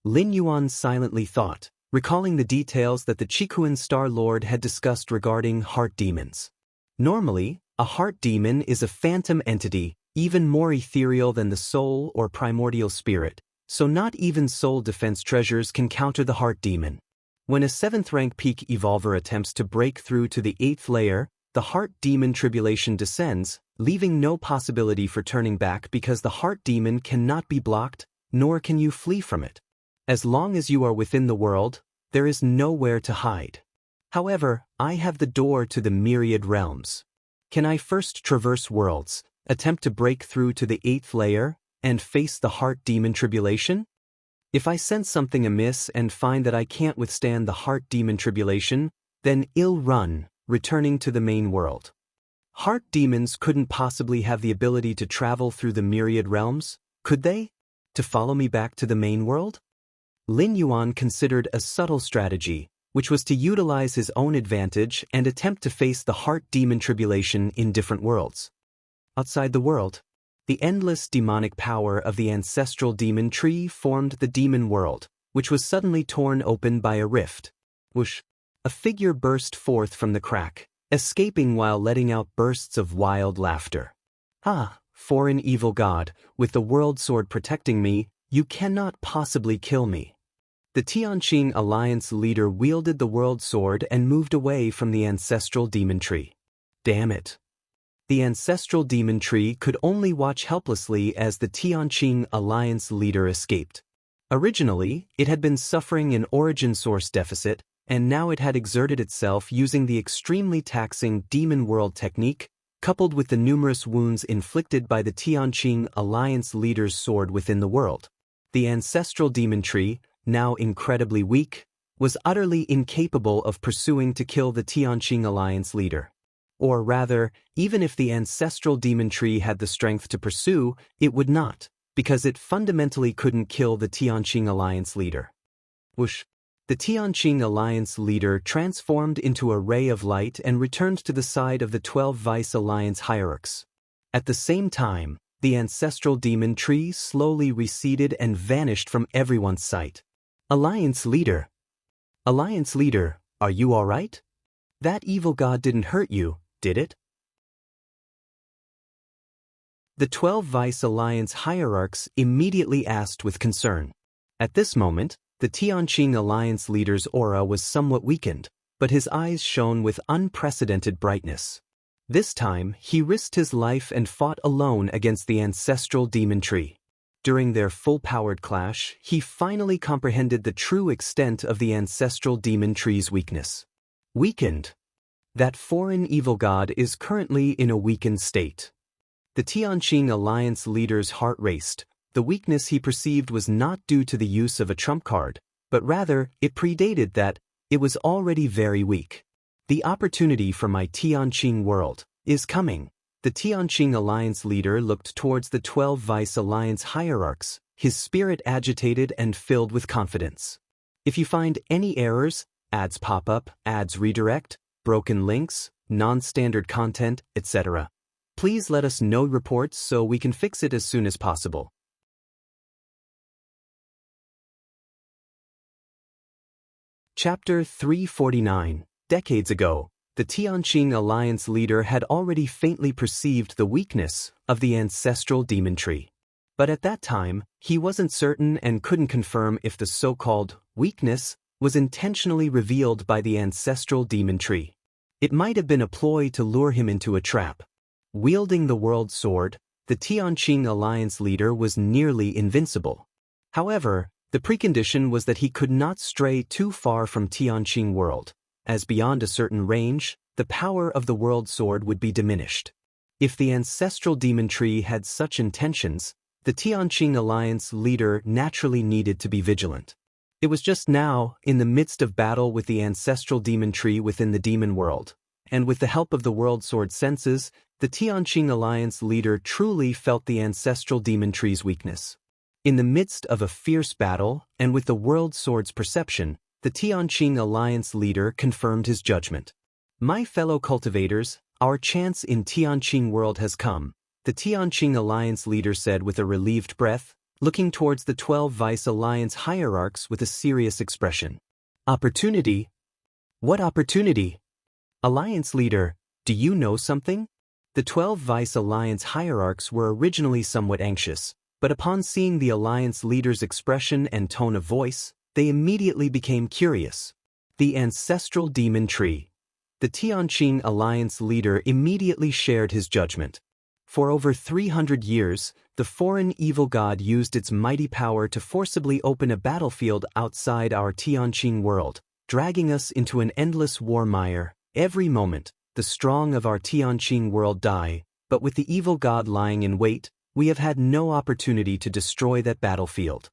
Lin Yuan silently thought, recalling the details that the Qikuan Star Lord had discussed regarding heart demons. Normally, a heart demon is a phantom entity, even more ethereal than the soul or primordial spirit, so not even soul defense treasures can counter the heart demon. When a 7th rank peak evolver attempts to break through to the 8th layer, the heart demon tribulation descends, leaving no possibility for turning back because the heart demon cannot be blocked, nor can you flee from it. As long as you are within the world, there is nowhere to hide. However, I have the door to the myriad realms. Can I first traverse worlds, attempt to break through to the 8th layer, and face the heart demon tribulation? If I sense something amiss and find that I can't withstand the heart demon tribulation, then I'll run, returning to the main world. Heart demons couldn't possibly have the ability to travel through the myriad realms, could they? To follow me back to the main world? Lin Yuan considered a subtle strategy, which was to utilize his own advantage and attempt to face the heart demon tribulation in different worlds. Outside the world, the endless demonic power of the ancestral demon tree formed the demon world, which was suddenly torn open by a rift. Whoosh! A figure burst forth from the crack, escaping while letting out bursts of wild laughter. Ah, foreign evil god, with the world sword protecting me, you cannot possibly kill me. The Xianxia Alliance leader wielded the world sword and moved away from the ancestral demon tree. Damn it. The ancestral demon tree could only watch helplessly as the Xianxia Alliance leader escaped. Originally, it had been suffering an origin source deficit, and now it had exerted itself using the extremely taxing demon world technique, coupled with the numerous wounds inflicted by the Xianxia Alliance leader's sword within the world. The ancestral demon tree, now incredibly weak, was utterly incapable of pursuing to kill the Xianxia Alliance leader. Or rather, even if the ancestral demon tree had the strength to pursue, it would not, because it fundamentally couldn't kill the Xianxia Alliance leader. Whoosh! The Xianxia Alliance leader transformed into a ray of light and returned to the side of the 12 Vice Alliance hierarchs. At the same time, the ancestral demon tree slowly receded and vanished from everyone's sight. Alliance leader! Alliance leader, are you all right? That evil god didn't hurt you, did it? The 12 Vice Alliance hierarchs immediately asked with concern. At this moment, the Xianxia Alliance leader's aura was somewhat weakened, but his eyes shone with unprecedented brightness. This time, he risked his life and fought alone against the ancestral demon tree. During their full-powered clash, he finally comprehended the true extent of the ancestral demon tree's weakness. Weakened. That foreign evil god is currently in a weakened state. The Xianxia Alliance leader's heart raced. The weakness he perceived was not due to the use of a trump card, but rather, it predated that. It was already very weak. The opportunity for my Xianxia world is coming. The Xianxia Alliance leader looked towards the 12 Vice Alliance hierarchs, his spirit agitated and filled with confidence. If you find any errors, ads pop up, ads redirect, broken links, non-standard content, etc., please let us know reports so we can fix it as soon as possible. Chapter 349. Decades ago, the Xianxia Alliance leader had already faintly perceived the weakness of the ancestral demon tree. But at that time, he wasn't certain and couldn't confirm if the so-called weakness was intentionally revealed by the ancestral demon tree. It might have been a ploy to lure him into a trap. Wielding the world sword, the Xianxia Alliance leader was nearly invincible. However, the precondition was that he could not stray too far from Xianxia world, as beyond a certain range, the power of the world sword would be diminished. If the ancestral demon tree had such intentions, the Xianxia Alliance leader naturally needed to be vigilant. It was just now, in the midst of battle with the ancestral demon tree within the demon world, and with the help of the world sword senses, the Xianxia Alliance leader truly felt the ancestral demon tree's weakness. In the midst of a fierce battle, and with the world sword's perception, the Xianxia Alliance leader confirmed his judgment. My fellow cultivators, our chance in Xianxia world has come, the Xianxia Alliance leader said with a relieved breath, looking towards the 12 Vice Alliance hierarchs with a serious expression. Opportunity? What opportunity? Alliance leader, do you know something? The 12 Vice Alliance hierarchs were originally somewhat anxious, but upon seeing the Alliance leader's expression and tone of voice, they immediately became curious. The ancestral demon tree. The Xianxia Alliance leader immediately shared his judgment. For over 300 years, the foreign evil god used its mighty power to forcibly open a battlefield outside our Xianxia world, dragging us into an endless war mire. Every moment, the strong of our Xianxia world die, but with the evil god lying in wait, we have had no opportunity to destroy that battlefield.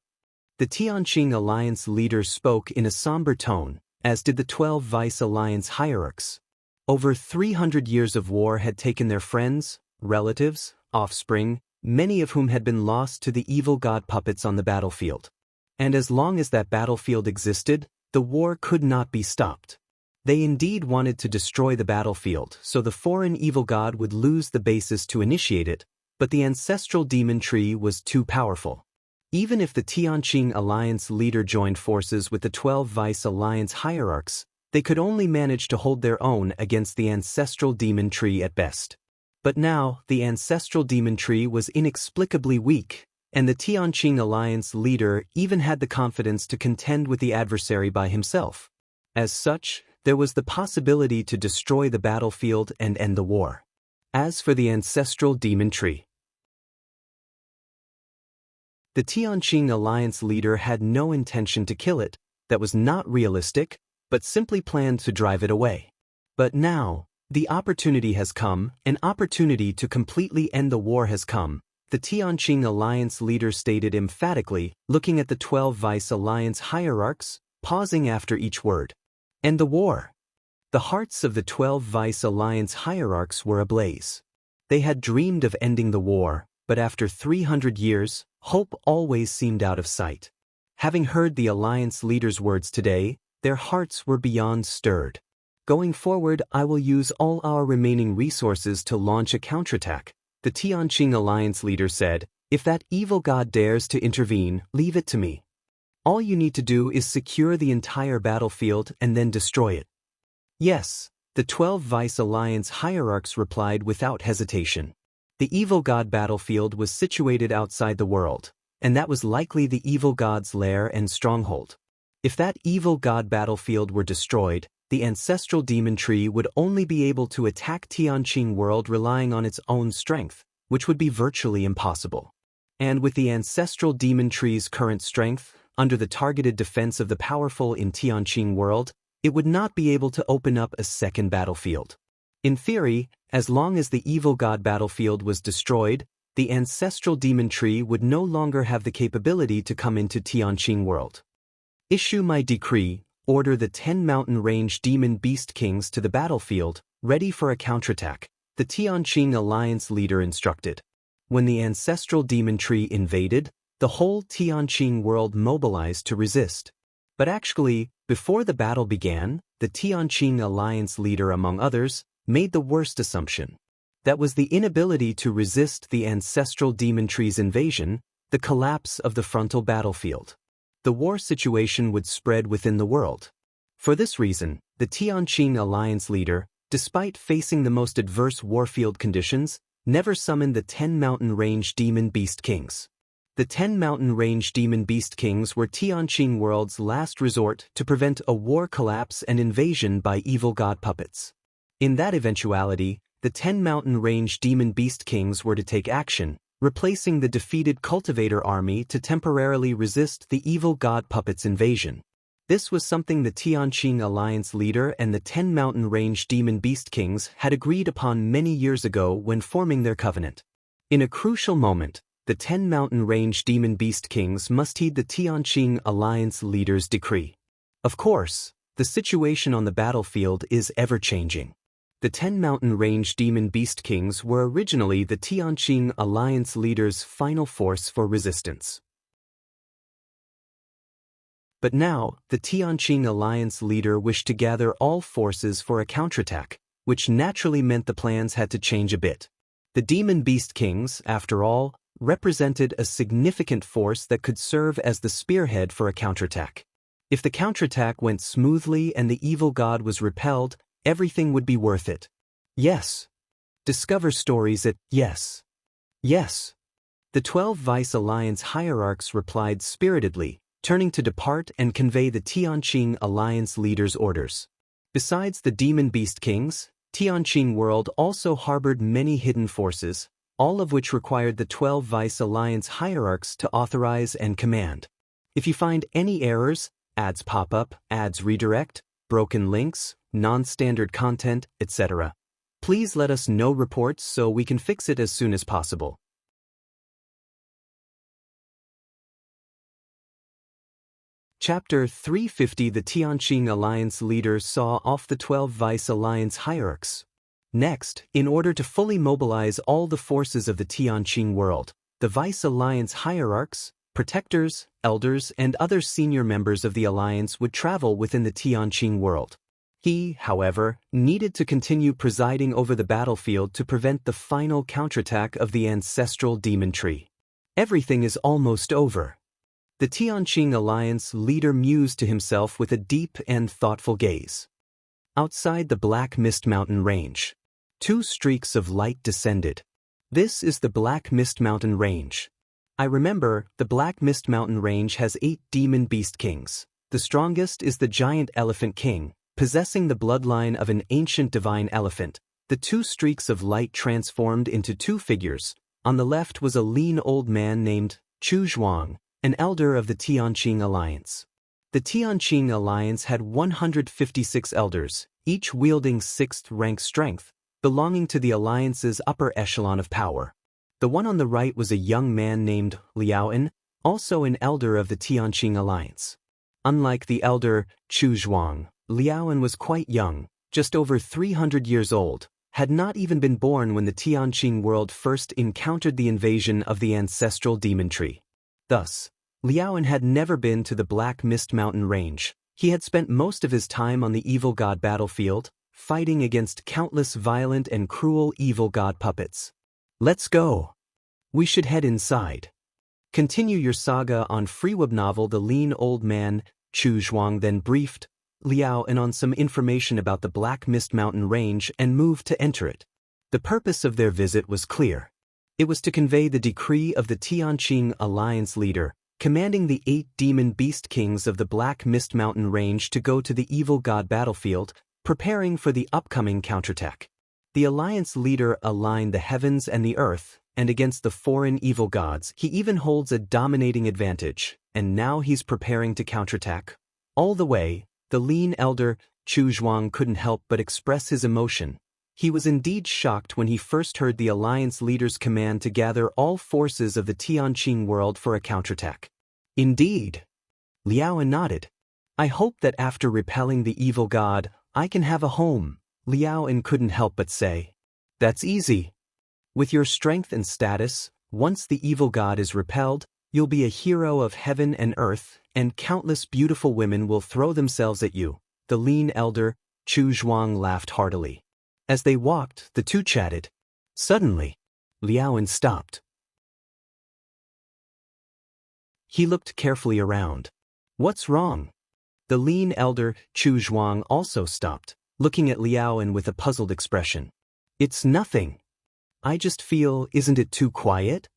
The Xianxia Alliance leader spoke in a somber tone, as did the 12 Vice Alliance hierarchs. Over 300 years of war had taken their friends, relatives, offspring, many of whom had been lost to the evil god puppets on the battlefield. And as long as that battlefield existed, the war could not be stopped. They indeed wanted to destroy the battlefield so the foreign evil god would lose the basis to initiate it, but the ancestral demon tree was too powerful. Even if the Tianqing Alliance leader joined forces with the 12 Vice Alliance hierarchs, they could only manage to hold their own against the ancestral demon tree at best. But now, the ancestral demon tree was inexplicably weak, and the Tianqing Alliance leader even had the confidence to contend with the adversary by himself. As such, there was the possibility to destroy the battlefield and end the war. As for the ancestral demon tree, the Tianqing Alliance leader had no intention to kill it. That was not realistic, but simply planned to drive it away. But now, the opportunity has come, an opportunity to completely end the war has come, the Tianqing Alliance leader stated emphatically, looking at the 12 Vice Alliance hierarchs, pausing after each word. End the war. The hearts of the 12 Vice Alliance hierarchs were ablaze. They had dreamed of ending the war, but after 300 years, hope always seemed out of sight. Having heard the Alliance leader's words today, their hearts were beyond stirred. Going forward, I will use all our remaining resources to launch a counterattack, the Tianqing Alliance leader said. If that evil god dares to intervene, leave it to me. All you need to do is secure the entire battlefield and then destroy it. Yes, the 12 Vice Alliance hierarchs replied without hesitation. The evil god battlefield was situated outside the world, and that was likely the evil god's lair and stronghold. If that evil god battlefield were destroyed, the ancestral demon tree would only be able to attack Tianqing world relying on its own strength, which would be virtually impossible. And with the ancestral demon tree's current strength, under the targeted defense of the powerful in Tianqing world, it would not be able to open up a second battlefield. In theory, as long as the evil god battlefield was destroyed, the ancestral demon tree would no longer have the capability to come into Tianqing world. Issue my decree, order the 10 mountain range demon beast kings to the battlefield, ready for a counterattack, the Tianqing Alliance leader instructed. When the ancestral demon tree invaded, the whole Tianqing world mobilized to resist. But actually, before the battle began, the Tianqing Alliance leader, among others, made the worst assumption. That was the inability to resist the ancestral demon tree's invasion, the collapse of the frontal battlefield. The war situation would spread within the world. For this reason, the Tianqing Alliance leader, despite facing the most adverse warfield conditions, never summoned the 10 mountain range demon beast kings. The 10 mountain range demon beast kings were Tianqing world's last resort to prevent a war collapse and invasion by evil god puppets. In that eventuality, the 10 mountain range demon beast kings were to take action, replacing the defeated cultivator army to temporarily resist the evil god puppets' invasion. This was something the Tianqing Alliance leader and the 10 mountain range demon beast kings had agreed upon many years ago when forming their covenant. In a crucial moment, the 10 mountain range demon beast kings must heed the Tianqing Alliance leader's decree. Of course, the situation on the battlefield is ever-changing. The 10 mountain range demon beast kings were originally the Tianqing Alliance leader's final force for resistance. But now, the Tianqing Alliance leader wished to gather all forces for a counterattack, which naturally meant the plans had to change a bit. The demon beast kings, after all, represented a significant force that could serve as the spearhead for a counterattack. If the counterattack went smoothly and the evil god was repelled, everything would be worth it. Yes. Discover stories at yes. Yes. The 12 Vice Alliance hierarchs replied spiritedly, turning to depart and convey the Tianqing Alliance leader's orders. Besides the demon beast kings, Tianqing world also harbored many hidden forces, all of which required the 12 Vice Alliance hierarchs to authorize and command. If you find any errors, ads pop up, ads redirect, broken links, non-standard content, etc., please let us know reports so we can fix it as soon as possible. Chapter 350. The Tianqing Alliance leader saw off the 12 Vice Alliance hierarchs. Next, in order to fully mobilize all the forces of the Tianqing world, the Vice Alliance hierarchs, protectors, elders, and other senior members of the alliance would travel within the Tianqing world. He, however, needed to continue presiding over the battlefield to prevent the final counterattack of the ancestral demon tree. Everything is almost over. The Tianqing alliance leader mused to himself with a deep and thoughtful gaze. Outside the Black Mist Mountain Range, 2 streaks of light descended. This is the Black Mist Mountain Range. I remember, the Black Mist Mountain Range has 8 demon beast kings. The strongest is the giant elephant king, possessing the bloodline of an ancient divine elephant. The 2 streaks of light transformed into 2 figures. On the left was a lean old man named Chu Zhuang, an elder of the Tianqing alliance. The Tianqing alliance had 156 elders, each wielding 6th rank strength, belonging to the alliance's upper echelon of power. The one on the right was a young man named Liaoan, also an elder of the Tianqing alliance. Unlike the elder Chu Zhuang, Liaoan was quite young, just over 300 years old, had not even been born when the Tianqing world first encountered the invasion of the ancestral demon tree. Thus, Liaoan had never been to the Black Mist Mountain Range. He had spent most of his time on the evil god battlefield, fighting against countless violent and cruel evil god puppets. Let's go. We should head inside. Continue your saga on Freeweb novel. The lean old man, Chu Zhuang, then briefed Liaoan on some information about the Black Mist Mountain Range and moved to enter it. The purpose of their visit was clear. It was to convey the decree of the Tianqing alliance leader, commanding the 8 demon beast kings of the Black Mist Mountain Range to go to the evil god battlefield, preparing for the upcoming counterattack. The alliance leader aligned the heavens and the earth, and against the foreign evil gods he even holds a dominating advantage, and now he's preparing to counterattack. All the way, the lean elder, Chu Zhuang, couldn't help but express his emotion. He was indeed shocked when he first heard the alliance leader's command to gather all forces of the Tianqing world for a counterattack. Indeed. Liaoan nodded. I hope that after repelling the evil god, I can have a home, Liaoan couldn't help but say. That's easy. With your strength and status, once the evil god is repelled, you'll be a hero of heaven and earth, and countless beautiful women will throw themselves at you. The lean elder, Chu Zhuang, laughed heartily. As they walked, the 2 chatted. Suddenly, Liaoan stopped. He looked carefully around. What's wrong? The lean elder, Chu Zhuang, also stopped, looking at Liaoan with a puzzled expression. It's nothing. I just feel, isn't it too quiet?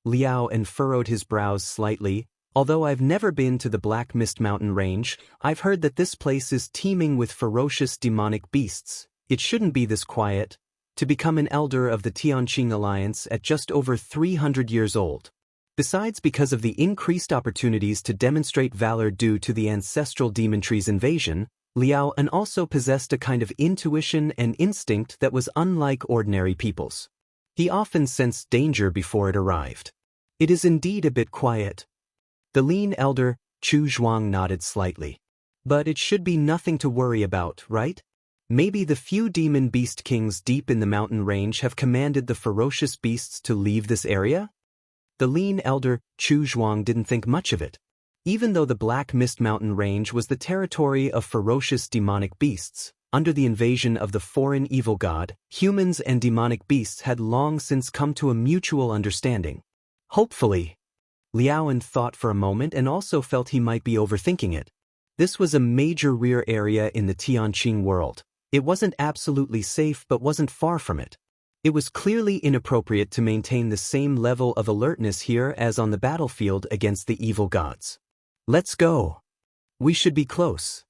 Liaoan furrowed his brows slightly. Although I've never been to the Black Mist Mountain Range, I've heard that this place is teeming with ferocious demonic beasts. It shouldn't be this quiet. To become an elder of the Tianqing alliance at just over 300 years old. Besides, because of the increased opportunities to demonstrate valor due to the ancestral demon tree's invasion, Liaoan also possessed a kind of intuition and instinct that was unlike ordinary people's. He often sensed danger before it arrived. It is indeed a bit quiet. The lean elder, Chu Zhuang, nodded slightly. But it should be nothing to worry about, right? Maybe the few demon beast kings deep in the mountain range have commanded the ferocious beasts to leave this area? The lean elder, Chu Zhuang, didn't think much of it. Even though the Black Mist Mountain Range was the territory of ferocious demonic beasts, under the invasion of the foreign evil god, humans and demonic beasts had long since come to a mutual understanding. Hopefully. Liaoan thought for a moment and also felt he might be overthinking it. This was a major rear area in the Tianqing world. It wasn't absolutely safe but wasn't far from it. It was clearly inappropriate to maintain the same level of alertness here as on the battlefield against the evil gods. Let's go. We should be close.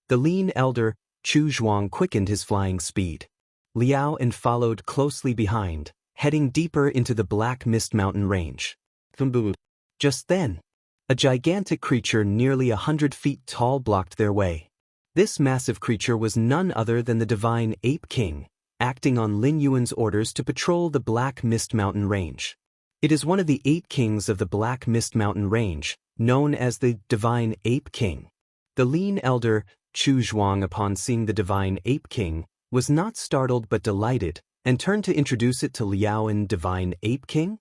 The lean elder, Chu Zhuang, quickened his flying speed. Liaoan followed closely behind, heading deeper into the Black Mist Mountain Range. Just then, a gigantic creature nearly 100 feet tall blocked their way. This massive creature was none other than the divine Ape King, acting on Lin Yuan's orders to patrol the Black Mist Mountain Range. It is one of the 8 kings of the Black Mist Mountain Range, known as the Divine Ape King. The lean elder, Chu Zhuang, upon seeing the Divine Ape King, was not startled but delighted, and turned to introduce it to Liaoan. Divine Ape King?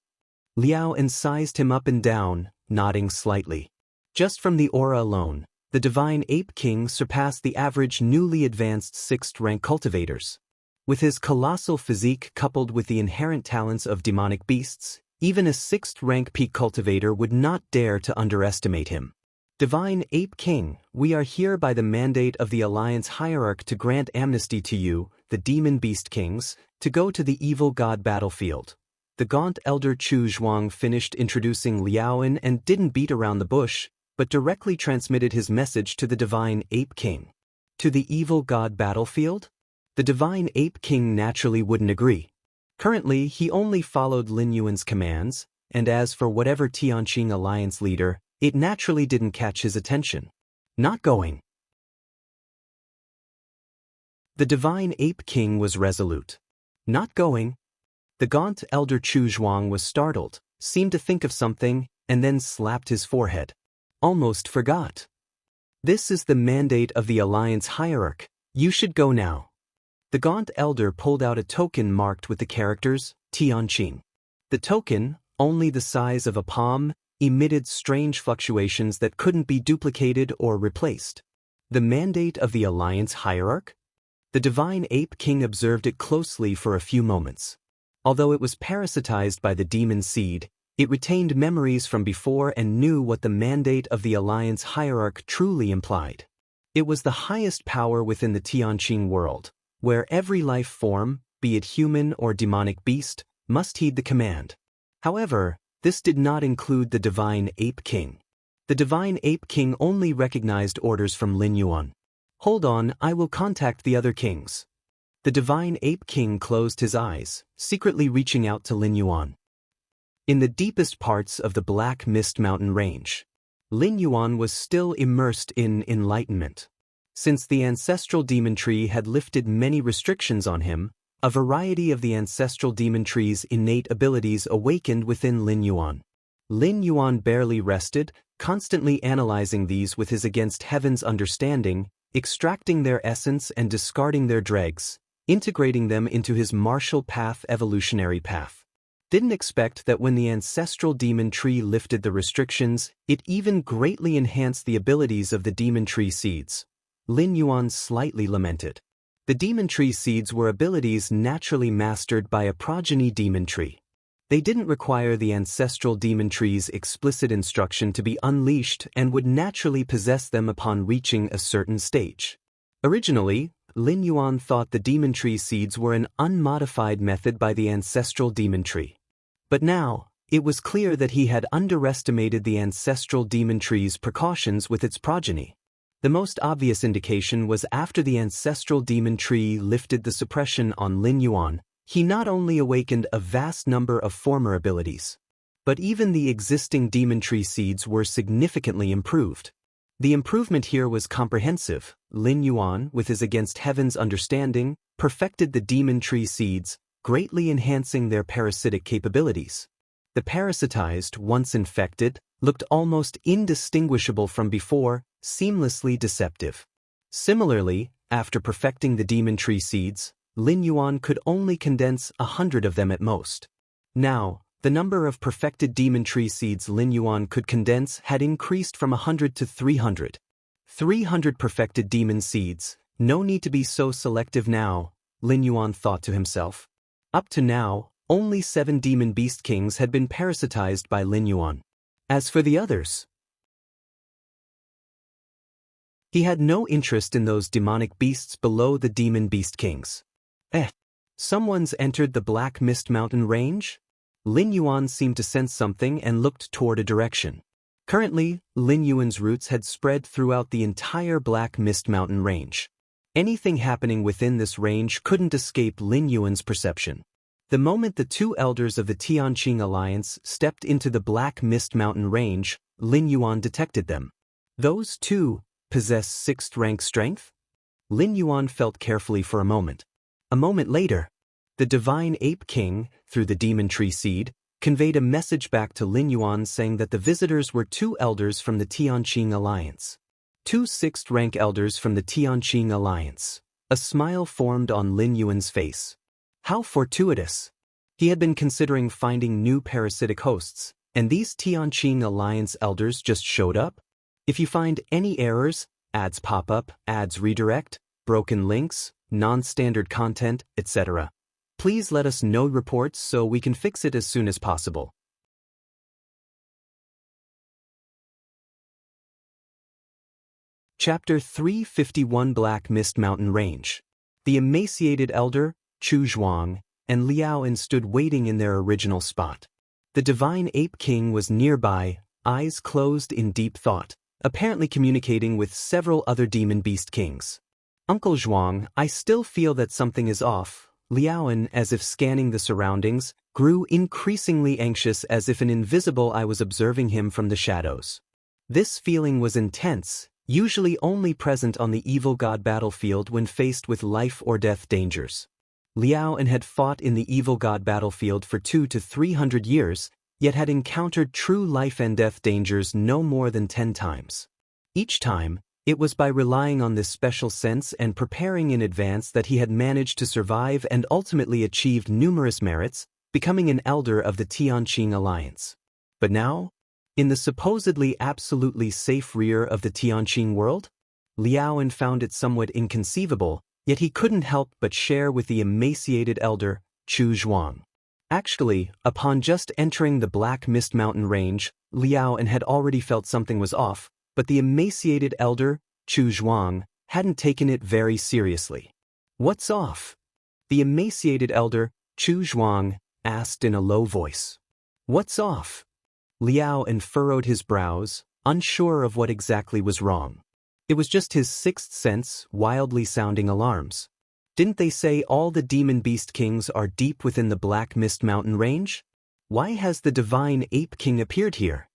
Liaoan sized him up and down, nodding slightly. Just from the aura alone, the Divine Ape King surpassed the average newly advanced 6th rank cultivators. With his colossal physique coupled with the inherent talents of demonic beasts, even a 6th rank peak cultivator would not dare to underestimate him. Divine Ape King, we are here by the mandate of the Alliance Hierarch to grant amnesty to you, the Demon Beast Kings, to go to the evil god battlefield. The gaunt elder Chu Zhuang finished introducing Liaoan and didn't beat around the bush, but directly transmitted his message to the Divine Ape King. To the evil god battlefield? The Divine Ape King naturally wouldn't agree. Currently, he only followed Lin Yuan's commands, and as for whatever Tianqing Alliance leader, it naturally didn't catch his attention. Not going. The Divine Ape King was resolute. Not going. The gaunt elder Chu Zhuang was startled, seemed to think of something, and then slapped his forehead. Almost forgot. This is the mandate of the Alliance Hierarch. You should go now. The gaunt elder pulled out a token marked with the characters, Tianqing. The token, only the size of a palm, emitted strange fluctuations that couldn't be duplicated or replaced. The mandate of the Alliance Hierarch? The Divine Ape King observed it closely for a few moments. Although it was parasitized by the demon seed, it retained memories from before and knew what the mandate of the Alliance Hierarch truly implied. It was the highest power within the Tianqing world, where every life form, be it human or demonic beast, must heed the command. However, this did not include the Divine Ape King. The Divine Ape King only recognized orders from Lin Yuan. Hold on, I will contact the other kings. The Divine Ape King closed his eyes, secretly reaching out to Lin Yuan. In the deepest parts of the Black Mist Mountain range, Lin Yuan was still immersed in enlightenment. Since the ancestral demon tree had lifted many restrictions on him, a variety of the ancestral demon tree's innate abilities awakened within Lin Yuan. Lin Yuan barely rested, constantly analyzing these with his against heaven's understanding, extracting their essence and discarding their dregs, integrating them into his martial path evolutionary path. Didn't expect that when the ancestral demon tree lifted the restrictions, it even greatly enhanced the abilities of the demon tree seeds. Lin Yuan slightly lamented. The demon tree seeds were abilities naturally mastered by a progeny demon tree. They didn't require the ancestral demon tree's explicit instruction to be unleashed and would naturally possess them upon reaching a certain stage. Originally, Lin Yuan thought the demon tree seeds were an unmodified method by the ancestral demon tree. But now, it was clear that he had underestimated the ancestral demon tree's precautions with its progeny. The most obvious indication was after the ancestral demon tree lifted the suppression on Lin Yuan, he not only awakened a vast number of former abilities, but even the existing demon tree seeds were significantly improved. The improvement here was comprehensive. Lin Yuan, with his against heaven's understanding, perfected the demon tree seeds, greatly enhancing their parasitic capabilities. The parasitized, once infected, looked almost indistinguishable from before, seamlessly deceptive. Similarly, after perfecting the demon tree seeds, Lin Yuan could only condense 100 of them at most. Now, the number of perfected demon tree seeds Lin Yuan could condense had increased from 100 to 300. 300 perfected demon seeds, no need to be so selective now, Lin Yuan thought to himself. Up to now, only 7 demon beast kings had been parasitized by Lin Yuan. As for the others, he had no interest in those demonic beasts below the demon beast kings. Someone's entered the Black Mist Mountain range? Lin Yuan seemed to sense something and looked toward a direction. Currently, Lin Yuan's roots had spread throughout the entire Black Mist Mountain range. Anything happening within this range couldn't escape Lin Yuan's perception. The moment the 2 elders of the Tianqing Alliance stepped into the Black Mist Mountain range, Lin Yuan detected them. Those 2 possess 6th rank strength? Lin Yuan felt carefully for a moment. A moment later, the Divine Ape King, through the demon tree seed, conveyed a message back to Lin Yuan saying that the visitors were 2 elders from the Tianqing Alliance. 2 6th rank elders from the Tianqing Alliance. A smile formed on Lin Yuan's face. How fortuitous. He had been considering finding new parasitic hosts, and these Tianqing Alliance elders just showed up? If you find any errors, ads pop up, ads redirect, broken links, non-standard content, etc., please let us know reports so we can fix it as soon as possible. Chapter 351 Black Mist Mountain Range. The emaciated elder, Chu Zhuang, and Liaoan stood waiting in their original spot. The divine ape king was nearby, eyes closed in deep thought, apparently communicating with several other demon beast kings. Uncle Zhuang, I still feel that something is off. Liaoan, as if scanning the surroundings, grew increasingly anxious as if an invisible eye was observing him from the shadows. This feeling was intense, usually only present on the evil god battlefield when faced with life or death dangers. Liaoan had fought in the evil god battlefield for 200 to 300 years, yet had encountered true life and death dangers no more than 10 times. Each time, it was by relying on this special sense and preparing in advance that he had managed to survive and ultimately achieved numerous merits, becoming an elder of the Tianqing Alliance. But now, in the supposedly absolutely safe rear of the Tianqing world, Liaoan found it somewhat inconceivable, yet he couldn't help but share with the emaciated elder, Chu Zhuang. Actually, upon just entering the Black Mist Mountain range, Liaoan had already felt something was off, but the emaciated elder, Chu Zhuang, hadn't taken it very seriously. What's off? The emaciated elder, Chu Zhuang, asked in a low voice. What's off? Liaoan furrowed his brows, unsure of what exactly was wrong. It was just his sixth sense, wildly sounding alarms. Didn't they say all the demon beast kings are deep within the Black Mist Mountain range? Why has the divine ape king appeared here?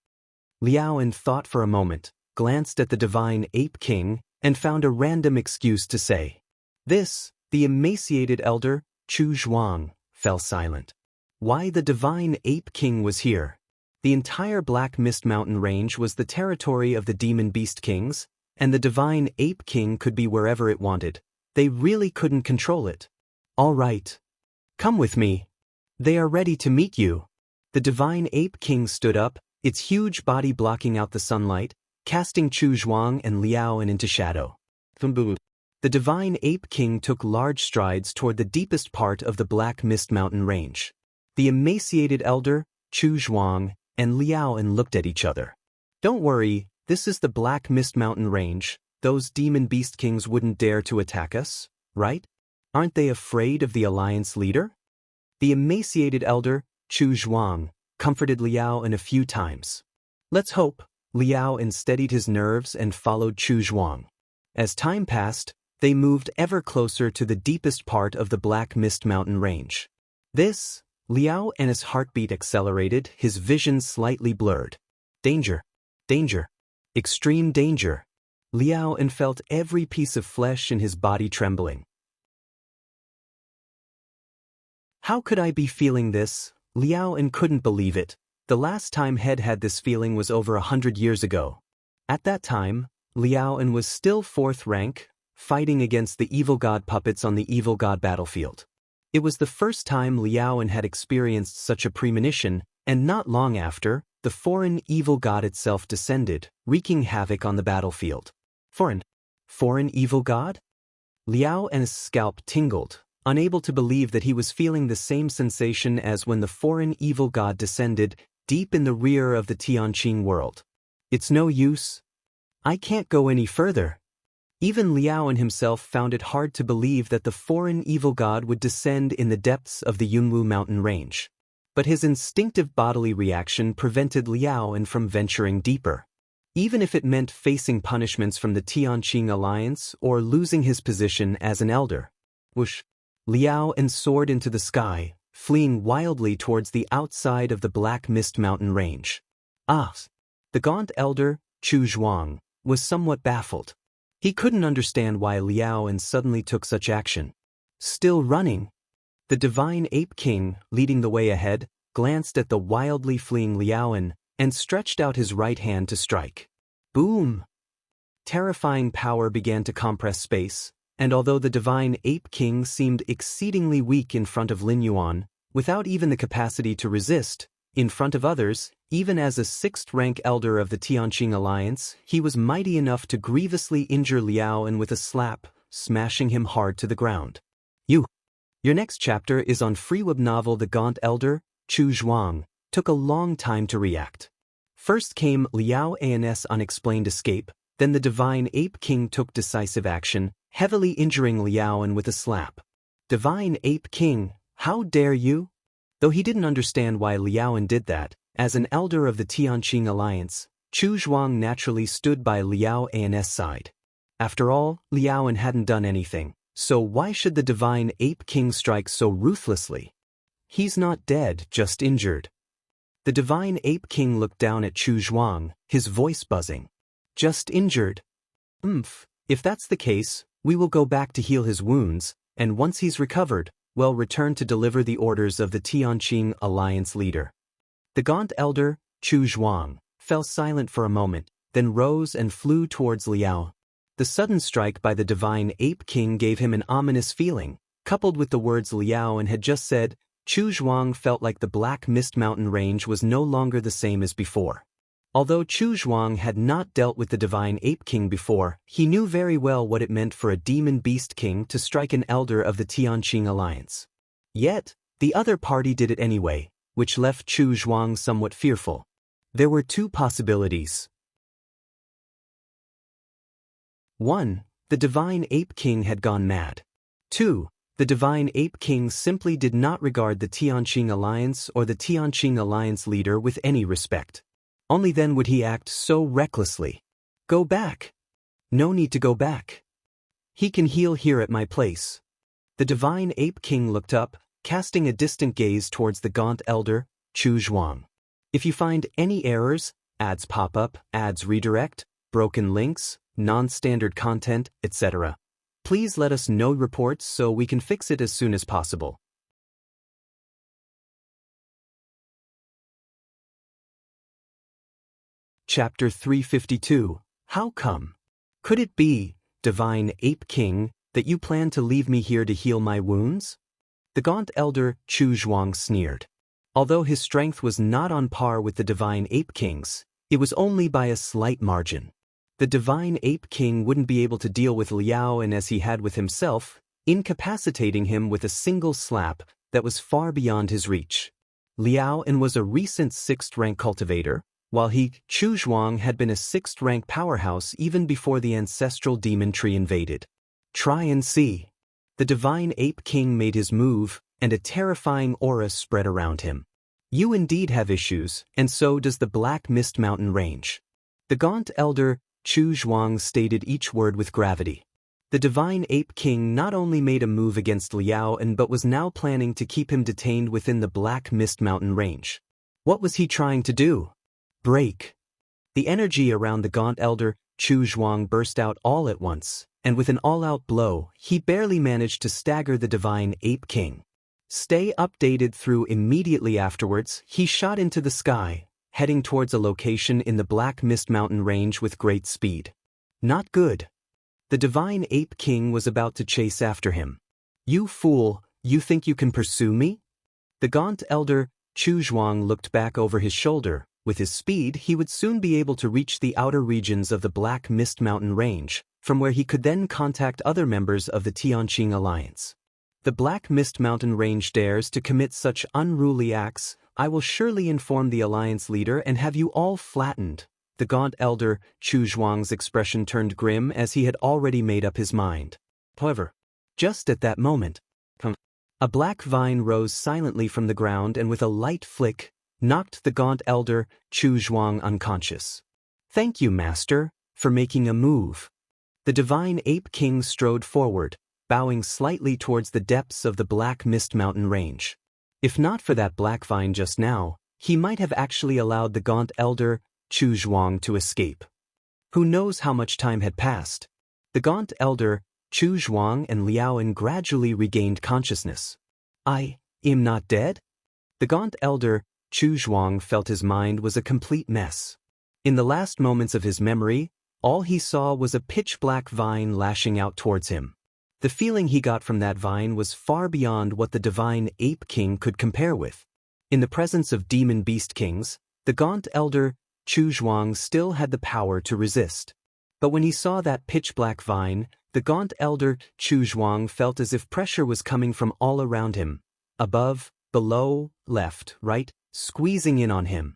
Liaoan thought for a moment, glanced at the divine ape king, and found a random excuse to say. This, the emaciated elder, Chu Zhuang, fell silent. Why the divine ape king was here? The entire Black Mist Mountain range was the territory of the demon beast kings, and the divine ape king could be wherever it wanted. They really couldn't control it. All right. Come with me. They are ready to meet you. The divine ape king stood up, its huge body blocking out the sunlight, casting Chu Zhuang and Liaoan into shadow. The divine ape king took large strides toward the deepest part of the Black Mist Mountain range. The emaciated elder, Chu Zhuang, and Liaoan looked at each other. Don't worry, this is the Black Mist Mountain range. Those demon beast kings wouldn't dare to attack us, right? Aren't they afraid of the alliance leader? The emaciated elder, Chu Zhuang, comforted Liaoan a few times. Let's hope. Liaoan steadied his nerves and followed Chu Zhuang. As time passed, they moved ever closer to the deepest part of the Black Mist Mountain range. Liaoan's heartbeat accelerated, his vision slightly blurred. Danger. Danger. Extreme danger. Liaoan felt every piece of flesh in his body trembling. How could I be feeling this? Liaoan couldn't believe it. The last time Head had this feeling was over 100 years ago. At that time, Liaoan was still 4th rank, fighting against the evil god puppets on the evil god battlefield. It was the first time Liaoan had experienced such a premonition, and not long after, the foreign evil god itself descended, wreaking havoc on the battlefield. Foreign evil god? Liaoan's scalp tingled, unable to believe that he was feeling the same sensation as when the foreign evil god descended deep in the rear of the Tianqing world. It's no use. I can't go any further. Even Liaoan himself found it hard to believe that the foreign evil god would descend in the depths of the Yunwu mountain range. But his instinctive bodily reaction prevented Liaoan from venturing deeper. Even if it meant facing punishments from the Tianqing Alliance or losing his position as an elder. Whoosh! Liaoan soared into the sky, fleeing wildly towards the outside of the Black Mist Mountain range. The gaunt elder, Chu Zhuang, was somewhat baffled. He couldn't understand why Liaoan suddenly took such action. Still running. The divine ape king, leading the way ahead, glanced at the wildly fleeing Liaoan and stretched out his right hand to strike. Boom! Terrifying power began to compress space, and although the divine ape king seemed exceedingly weak in front of Lin Yuan, without even the capacity to resist, In front of others, even as a sixth-rank elder of the Tianqing Alliance, he was mighty enough to grievously injure Liao and with a slap, smashing him hard to the ground. Your next chapter is on free web novel The Gaunt Elder, Chu Zhuang, took a long time to react. First came Liao An's unexplained escape, then the Divine Ape King took decisive action, heavily injuring Liao and with a slap. Divine Ape King, how dare you? Though he didn't understand why Liaoan did that, as an elder of the Tianqing Alliance, Chu Zhuang naturally stood by Liao An's side. After all, Liaoan hadn't done anything, so why should the Divine Ape King strike so ruthlessly? He's not dead, just injured. The Divine Ape King looked down at Chu Zhuang, his voice buzzing. Just injured? If that's the case, we will go back to heal his wounds, and once he's recovered, we'll return to deliver the orders of the Tianqing Alliance leader. The Gaunt Elder, Chu Zhuang, fell silent for a moment, then rose and flew towards Liao. The sudden strike by the Divine Ape King gave him an ominous feeling. Coupled with the words Liao and had just said, Chu Zhuang felt like the Black Mist Mountain range was no longer the same as before. Although Chu Zhuang had not dealt with the Divine Ape King before, he knew very well what it meant for a Demon Beast King to strike an elder of the Tianqing Alliance. Yet, the other party did it anyway, which left Chu Zhuang somewhat fearful. There were two possibilities. 1. The Divine Ape King had gone mad. 2. The Divine Ape King simply did not regard the Tianqing Alliance or the Tianqing Alliance leader with any respect. Only then would he act so recklessly. Go back. No need to go back. He can heal here at my place. The Divine Ape King looked up, casting a distant gaze towards the Gaunt Elder, Chu Zhuang. If you find any errors, ads pop up, ads redirect, broken links, non-standard content, etc., please let us know reports so we can fix it as soon as possible. Chapter 352. How come? Could it be, Divine Ape King, that you plan to leave me here to heal my wounds? The Gaunt Elder, Chu Zhuang, sneered. Although his strength was not on par with the Divine Ape King's, it was only by a slight margin. The Divine Ape King wouldn't be able to deal with Liaoan as he had with himself, incapacitating him with a single slap that was far beyond his reach. Liaoan was a recent 6th-rank cultivator, while he, Chu Zhuang, had been a 6th-rank powerhouse even before the ancestral demon tree invaded. Try and see. The Divine Ape King made his move, and a terrifying aura spread around him. You indeed have issues, and so does the Black Mist Mountain range. The Gaunt Elder, Chu Zhuang, stated each word with gravity. The Divine Ape King not only made a move against Liaoan but was now planning to keep him detained within the Black Mist Mountain range. What was he trying to do? Break. The energy around the Gaunt Elder, Chu Zhuang, burst out all at once, and with an all-out blow, he barely managed to stagger the Divine Ape King. Stay updated through immediately afterwards, he shot into the sky, heading towards a location in the Black Mist Mountain range with great speed. Not good. The Divine Ape King was about to chase after him. You fool, you think you can pursue me? The Gaunt Elder, Chu Zhuang, looked back over his shoulder. With his speed, he would soon be able to reach the outer regions of the Black Mist Mountain range, from where he could then contact other members of the Tianqing Alliance. The Black Mist Mountain range dares to commit such unruly acts, I will surely inform the Alliance leader and have you all flattened. The Gaunt Elder, Chu Zhuang's expression turned grim as he had already made up his mind. However, just at that moment, a black vine rose silently from the ground and with a light flick, knocked the Gaunt Elder, Chu Zhuang, unconscious. Thank you, Master, for making a move. The Divine Ape King strode forward, bowing slightly towards the depths of the Black Mist Mountain range. If not for that black vine just now, he might have actually allowed the Gaunt Elder, Chu Zhuang, to escape. Who knows how much time had passed? The Gaunt Elder, Chu Zhuang, and Liaoan gradually regained consciousness. I am not dead? The Gaunt Elder, Chu Zhuang, felt his mind was a complete mess. In the last moments of his memory, all he saw was a pitch-black vine lashing out towards him. The feeling he got from that vine was far beyond what the Divine Ape King could compare with. In the presence of demon beast kings, the gaunt elder Chu Zhuang still had the power to resist. But when he saw that pitch-black vine, the gaunt elder Chu Zhuang felt as if pressure was coming from all around him, above, below, left, right, squeezing in on him.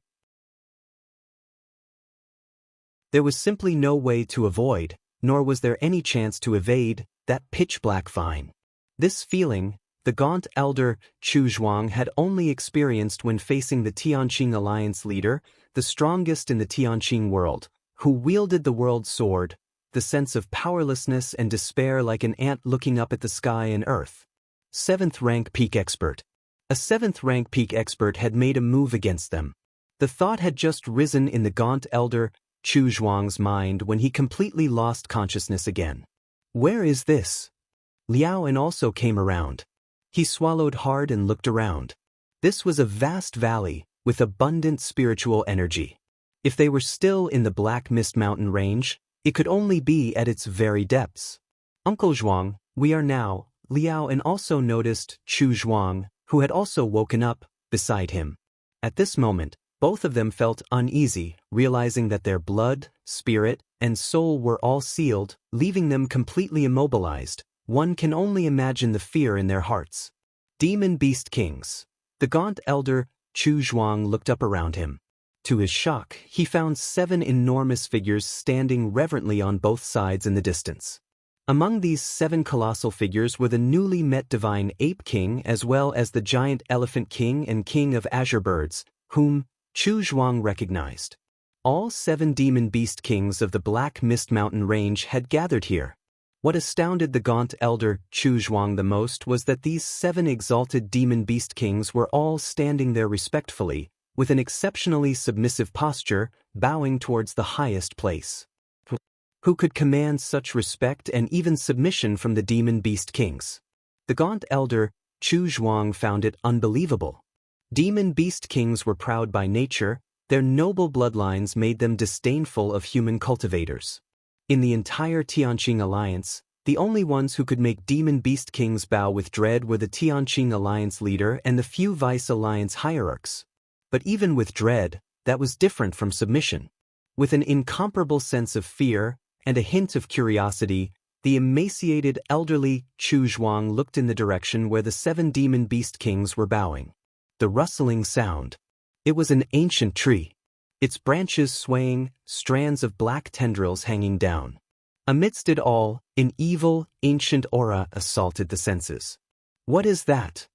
There was simply no way to avoid, nor was there any chance to evade, that pitch-black vine. This feeling, the gaunt elder Chu Zhuang had only experienced when facing the Tianqing alliance leader, the strongest in the Tianqing world, who wielded the world sword, the sense of powerlessness and despair like an ant looking up at the sky and earth. 7th rank peak expert. A 7th rank peak expert had made a move against them. The thought had just risen in the gaunt elder Chu Zhuang's mind when he completely lost consciousness again. Where is this? Liao An also came around. He swallowed hard and looked around. This was a vast valley, with abundant spiritual energy. If they were still in the Black Mist Mountain range, it could only be at its very depths. Uncle Zhuang, we are now, Liao An also noticed Chu Zhuang, who had also woken up, beside him. At this moment, both of them felt uneasy, realizing that their blood, spirit, and soul were all sealed, leaving them completely immobilized. One can only imagine the fear in their hearts. Demon Beast Kings. The gaunt elder Chu Zhuang looked up around him. To his shock, he found 7 enormous figures standing reverently on both sides in the distance. Among these 7 colossal figures were the newly met Divine Ape King as well as the Giant Elephant King and King of Azure Birds, whom Chu Zhuang recognized. All 7 demon beast kings of the Black Mist Mountain range had gathered here. What astounded the gaunt elder Chu Zhuang the most was that these 7 exalted demon beast kings were all standing there respectfully, with an exceptionally submissive posture, bowing towards the highest place. Who could command such respect and even submission from the demon beast kings? The gaunt elder Chu Zhuang found it unbelievable. Demon beast kings were proud by nature, their noble bloodlines made them disdainful of human cultivators. In the entire Tianqing alliance, the only ones who could make demon beast kings bow with dread were the Tianqing alliance leader and the few vice alliance hierarchs. But even with dread, that was different from submission. With an incomparable sense of fear and a hint of curiosity, the emaciated elderly Chu Zhuang looked in the direction where the 7 demon beast kings were bowing. The rustling sound. It was an ancient tree. Its branches swaying, strands of black tendrils hanging down. Amidst it all, an evil, ancient aura assaulted the senses. What is that?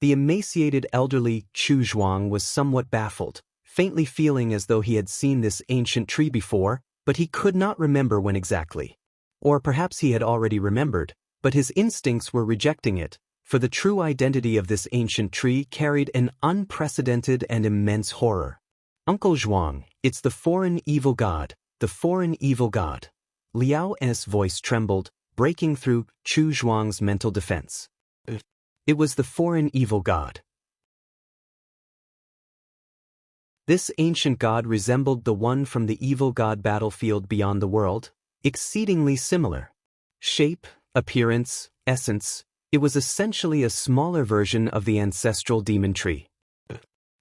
The emaciated elderly Chu Zhuang was somewhat baffled, faintly feeling as though he had seen this ancient tree before, but he could not remember when exactly. Or perhaps he had already remembered, but his instincts were rejecting it, for the true identity of this ancient tree carried an unprecedented and immense horror. Uncle Zhuang, it's the foreign evil god, the foreign evil god. Liao An's voice trembled, breaking through Chu Zhuang's mental defense. It was the foreign evil god. This ancient god resembled the one from the evil god battlefield beyond the world, exceedingly similar. Shape, appearance, essence, it was essentially a smaller version of the ancestral demon tree.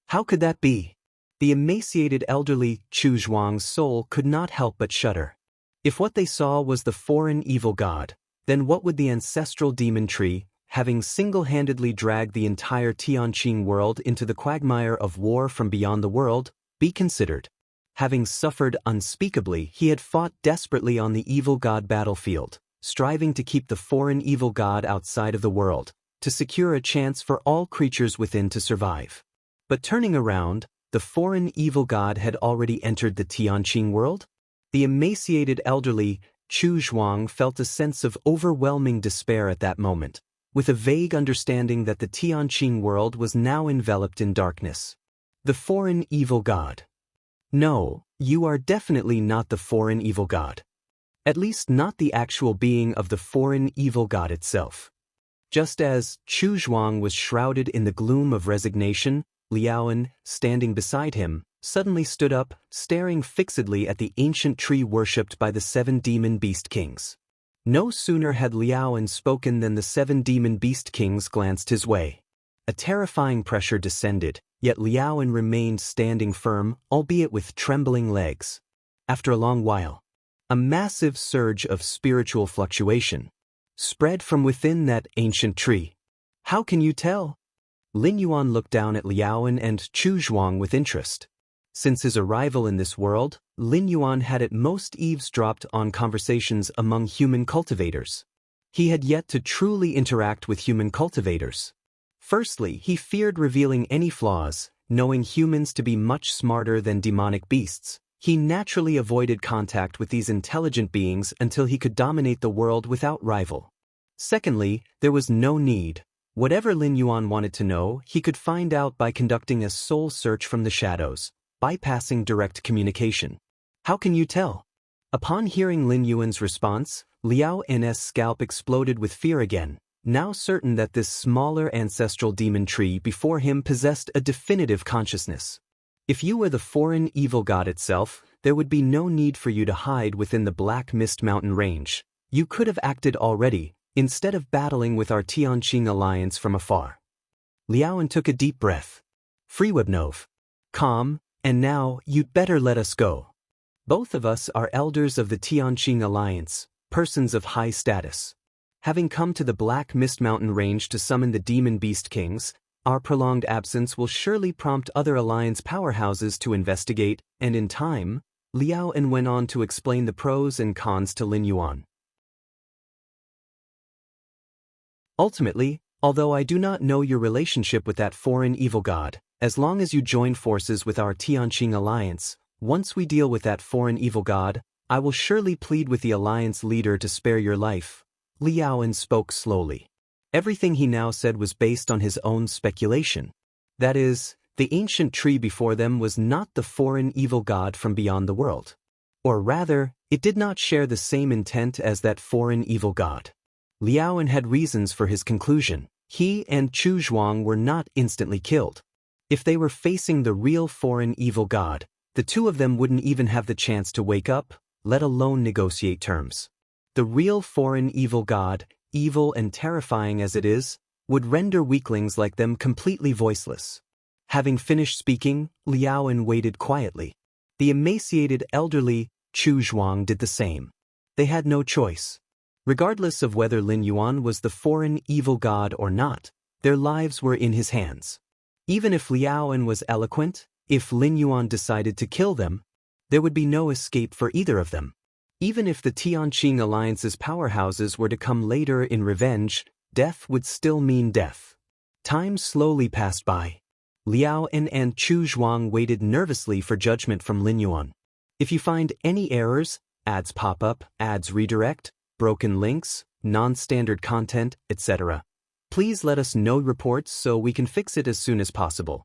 How could that be? The emaciated elderly Chu Zhuang's soul could not help but shudder. If what they saw was the foreign evil god, then what would the ancestral demon tree, having single-handedly dragged the entire Tianqing world into the quagmire of war from beyond the world, be considered? Having suffered unspeakably, he had fought desperately on the evil god battlefield, striving to keep the foreign evil god outside of the world, to secure a chance for all creatures within to survive. But turning around, the foreign evil god had already entered the Tianqing world? The emaciated elderly Chu Zhuang felt a sense of overwhelming despair at that moment, with a vague understanding that the Tianqing world was now enveloped in darkness. The foreign evil god. No, you are definitely not the foreign evil god. At least not the actual being of the foreign evil god itself. Just as Chu Zhuang was shrouded in the gloom of resignation, Liao An, standing beside him, suddenly stood up, staring fixedly at the ancient tree worshipped by the 7 demon beast kings. No sooner had Liao An spoken than the 7 demon beast kings glanced his way. A terrifying pressure descended, Yet Liaoan remained standing firm, albeit with trembling legs. After a long while, a massive surge of spiritual fluctuation spread from within that ancient tree. How can you tell? Lin Yuan looked down at Liaoan and Chu Zhuang with interest. Since his arrival in this world, Lin Yuan had at most eavesdropped on conversations among human cultivators. He had yet to truly interact with human cultivators. Firstly, he feared revealing any flaws, knowing humans to be much smarter than demonic beasts. He naturally avoided contact with these intelligent beings until he could dominate the world without rival. Secondly, there was no need. Whatever Lin Yuan wanted to know, he could find out by conducting a soul search from the shadows, bypassing direct communication. How can you tell? Upon hearing Lin Yuan's response, Liao N's scalp exploded with fear again, now certain that this smaller ancestral demon tree before him possessed a definitive consciousness. If you were the foreign evil god itself, there would be no need for you to hide within the Black Mist Mountain range. You could have acted already, instead of battling with our Tianqing alliance from afar. Liaoan took a deep breath. Freewebnov. Calm, and now you'd better let us go. Both of us are elders of the Tianqing alliance, persons of high status. Having come to the Black Mist Mountain range to summon the demon beast kings, our prolonged absence will surely prompt other alliance powerhouses to investigate, and in time, Liaoan went on to explain the pros and cons to Lin Yuan. Ultimately, although I do not know your relationship with that foreign evil god, as long as you join forces with our Tianqing alliance, once we deal with that foreign evil god, I will surely plead with the alliance leader to spare your life. Liaoan spoke slowly. Everything he now said was based on his own speculation. That is, the ancient tree before them was not the foreign evil god from beyond the world. Or rather, it did not share the same intent as that foreign evil god. Liaoan had reasons for his conclusion. He and Chu Zhuang were not instantly killed. If they were facing the real foreign evil god, the two of them wouldn't even have the chance to wake up, let alone negotiate terms. The real foreign evil god, evil and terrifying as it is, would render weaklings like them completely voiceless. Having finished speaking, Liaoan waited quietly. The emaciated elderly Chu Zhuang did the same. They had no choice. Regardless of whether Lin Yuan was the foreign evil god or not, their lives were in his hands. Even if Liaoan was eloquent, if Lin Yuan decided to kill them, there would be no escape for either of them. Even if the Tianqing alliance's powerhouses were to come later in revenge, death would still mean death. Time slowly passed by. Liaoan and Chu Zhuang waited nervously for judgment from Lin Yuan. If you find any errors, ads pop up, ads redirect, broken links, non-standard content, etc., please let us know reports so we can fix it as soon as possible.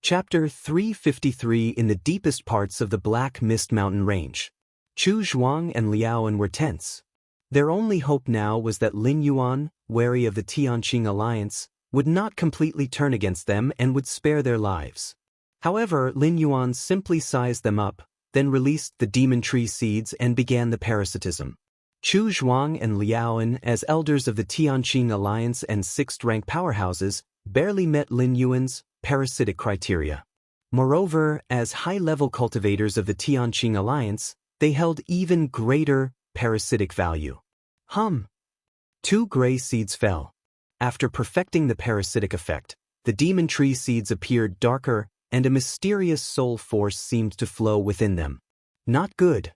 Chapter 353. In the deepest parts of the Black Mist Mountain range, Chu Zhuang and Liaoan were tense. Their only hope now was that Lin Yuan, wary of the Tianqing alliance, would not completely turn against them and would spare their lives. However, Lin Yuan simply sized them up, then released the demon tree seeds and began the parasitism. Chu Zhuang and Liaoan, as elders of the Tianqing alliance and sixth-rank powerhouses, barely met Lin Yuan's parasitic criteria. Moreover, as high-level cultivators of the Tianqing alliance, they held even greater parasitic value. Two gray seeds fell. After perfecting the parasitic effect, the demon tree seeds appeared darker, and a mysterious soul force seemed to flow within them. Not good.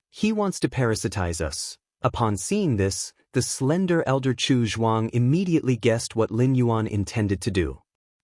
He wants to parasitize us. Upon seeing this, the slender elder Chu Zhuang immediately guessed what Lin Yuan intended to do.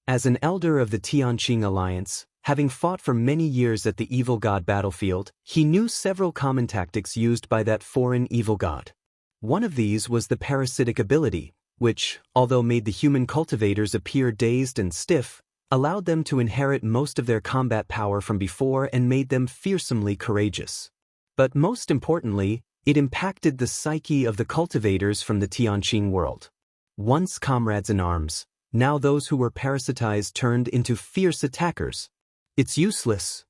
As an elder of the Tianqing alliance, having fought for many years at the evil god battlefield, he knew several common tactics used by that foreign evil god. One of these was the parasitic ability, which, although made the human cultivators appear dazed and stiff, allowed them to inherit most of their combat power from before and made them fearsomely courageous. But most importantly, it impacted the psyche of the cultivators from the Tianqing world. Once comrades in arms, now those who were parasitized turned into fierce attackers. It's useless.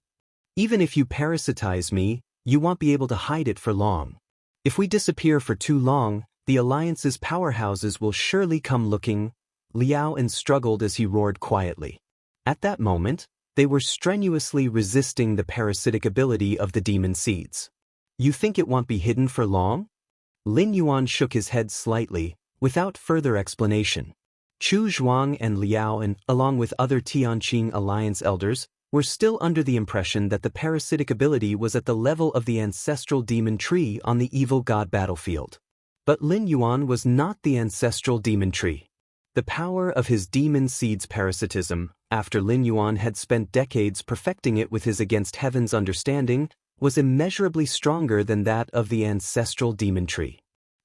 Even if you parasitize me, you won't be able to hide it for long. If we disappear for too long, The Alliance's powerhouses will surely come looking. Liao and struggled as he roared quietly. At that moment, they were strenuously resisting the parasitic ability of the demon seeds. You think it won't be hidden for long? Lin Yuan shook his head slightly, without further explanation. Chu Zhuang and Liao, along with other Tianqing Alliance elders, were still under the impression that the parasitic ability was at the level of the ancestral demon tree on the evil god battlefield. But Lin Yuan was not the ancestral demon tree. The power of his demon seed's parasitism, after Lin Yuan had spent decades perfecting it with his against heaven's understanding, was immeasurably stronger than that of the ancestral demon tree.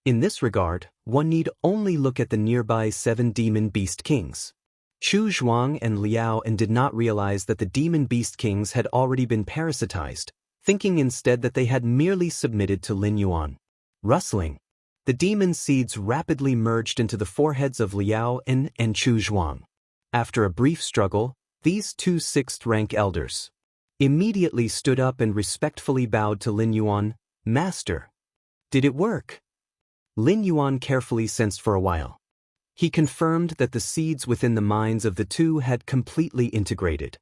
In this regard, one need only look at the nearby 7 demon beast kings. Chu Zhuang and Liao did not realize that the demon beast kings had already been parasitized, thinking instead that they had merely submitted to Lin Yuan. Rustling. The demon seeds rapidly merged into the foreheads of Liao and Chu Zhuang. After a brief struggle, these 2 6th-rank elders immediately stood up and respectfully bowed to Lin Yuan. Master. Did it work? Lin Yuan carefully sensed for a while. He confirmed that the seeds within the minds of the 2 had completely integrated.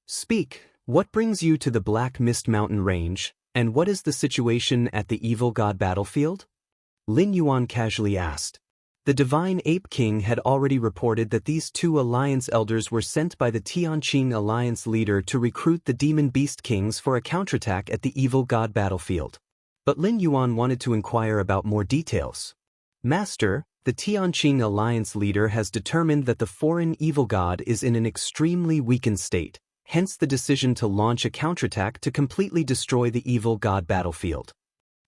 Speak, what brings you to the Black Mist Mountain Range, and what is the situation at the evil god battlefield? Lin Yuan casually asked. The Divine Ape King had already reported that these 2 Alliance elders were sent by the Tianqing Alliance leader to recruit the Demon Beast Kings for a counterattack at the evil god battlefield. But Lin Yuan wanted to inquire about more details. Master, the Tianqing Alliance leader has determined that the foreign evil god is in an extremely weakened state, hence the decision to launch a counterattack to completely destroy the evil god battlefield.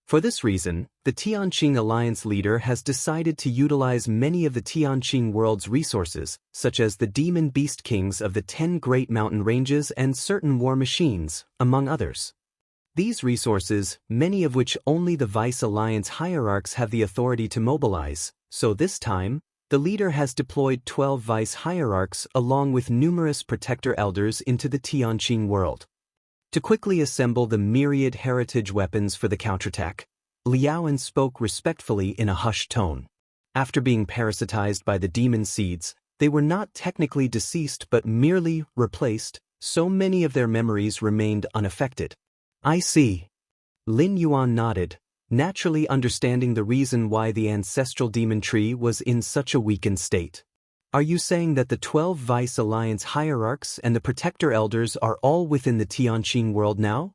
For this reason, the Tianqing Alliance leader has decided to utilize many of the Tianqing world's resources, such as the demon beast kings of the 10 great mountain ranges and certain war machines, among others. These resources, many of which only the Vice Alliance hierarchs have the authority to mobilize, so this time, the leader has deployed 12 Vice hierarchs along with numerous protector elders into the Tianqing world. To quickly assemble the myriad heritage weapons for the counterattack, Liao spoke respectfully in a hushed tone. After being parasitized by the demon seeds, they were not technically deceased but merely replaced, so many of their memories remained unaffected. I see. Lin Yuan nodded, naturally understanding the reason why the ancestral demon tree was in such a weakened state. Are you saying that the 12 Vice Alliance hierarchs and the protector elders are all within the Tianqing world now?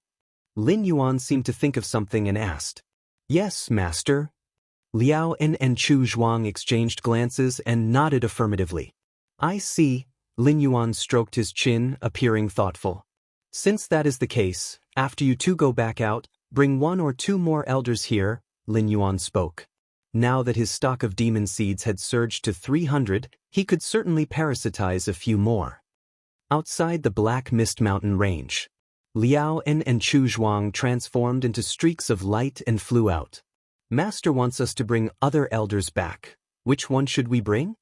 Lin Yuan seemed to think of something and asked. Yes, Master. Liao and Chu Zhuang exchanged glances and nodded affirmatively. I see. Lin Yuan stroked his chin, appearing thoughtful. Since that is the case, after you 2 go back out, bring 1 or 2 more elders here, Lin Yuan spoke. Now that his stock of demon seeds had surged to 300, he could certainly parasitize a few more. Outside the Black Mist Mountain Range, Liao and Chu Zhuang transformed into streaks of light and flew out. Master wants us to bring other elders back. Which one should we bring?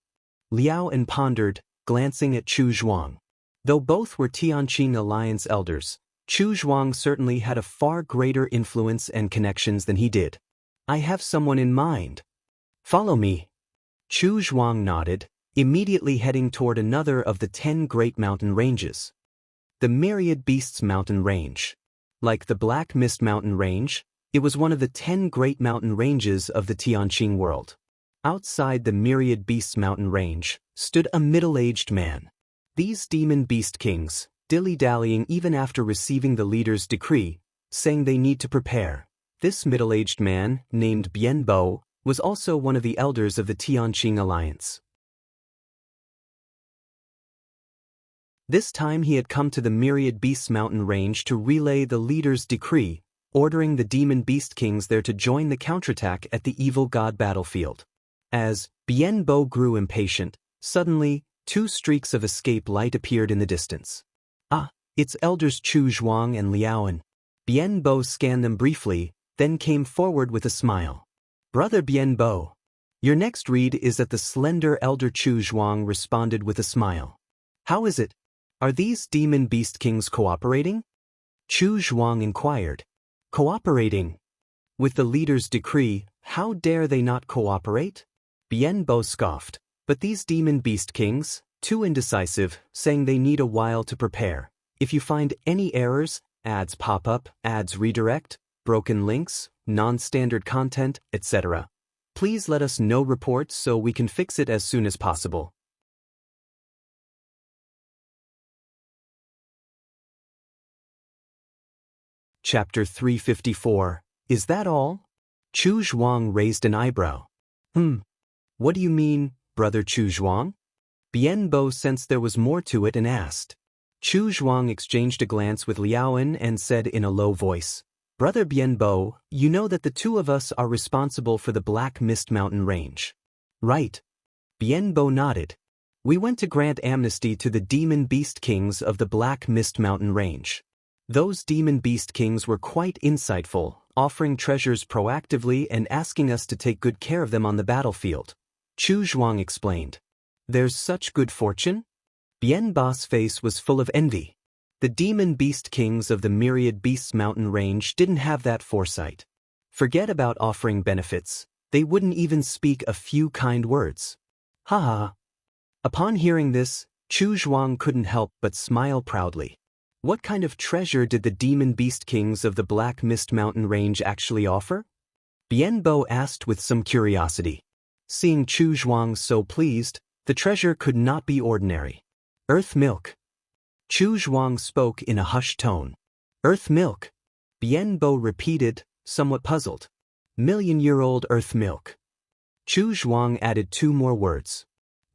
Liao pondered, glancing at Chu Zhuang. Though both were Tianqing Alliance elders, Chu Zhuang certainly had a far greater influence and connections than he did. I have someone in mind. Follow me. Chu Zhuang nodded, immediately heading toward another of the 10 great mountain ranges. The Myriad Beasts Mountain Range. Like the Black Mist Mountain Range, it was one of the 10 great mountain ranges of the Tianqing world. Outside the Myriad Beasts Mountain Range stood a middle-aged man. These demon beast kings, dilly-dallying even after receiving the leader's decree, saying they need to prepare. This middle-aged man, named Bian Bo, was also one of the elders of the Tianqing Alliance. This time he had come to the Myriad Beasts Mountain Range to relay the leader's decree, ordering the demon beast kings there to join the counterattack at the evil god battlefield. As Bian Bo grew impatient, suddenly, 2 streaks of escape light appeared in the distance. Ah, it's elders Chu Zhuang and Liao. Bian Bo scanned them briefly, then came forward with a smile. Brother Bian Bo. Your next read is that the slender elder Chu Zhuang responded with a smile. How is it? Are these demon beast kings cooperating? Chu Zhuang inquired. Cooperating? With the leader's decree, how dare they not cooperate? Bien Bo scoffed. But these demon beast kings, too indecisive, saying they need a while to prepare. If you find any errors, ads pop up, ads redirect, broken links, non-standard content, etc. Please let us know reports so we can fix it as soon as possible. Chapter 354. Is that all? Chu Zhuang raised an eyebrow. What do you mean, Brother Chu Zhuang? Bien Bo sensed there was more to it and asked. Chu Zhuang exchanged a glance with Liaoan and said in a low voice, Brother Bien Bo, you know that the two of us are responsible for the Black Mist Mountain Range. Right. Bien Bo nodded. We went to grant amnesty to the demon beast kings of the Black Mist Mountain Range. Those demon beast kings were quite insightful, offering treasures proactively and asking us to take good care of them on the battlefield. Chu Zhuang explained. There's such good fortune? Bien Bo's face was full of envy. The demon beast kings of the Myriad Beasts Mountain Range didn't have that foresight. Forget about offering benefits, they wouldn't even speak a few kind words. Ha ha. Upon hearing this, Chu Zhuang couldn't help but smile proudly. What kind of treasure did the demon beast kings of the Black Mist Mountain Range actually offer? Bien Bo asked with some curiosity. Seeing Chu Zhuang so pleased, the treasure could not be ordinary. Earth milk. Chu Zhuang spoke in a hushed tone. Earth milk. Bien Bo repeated, somewhat puzzled. Million-year-old earth milk. Chu Zhuang added two more words.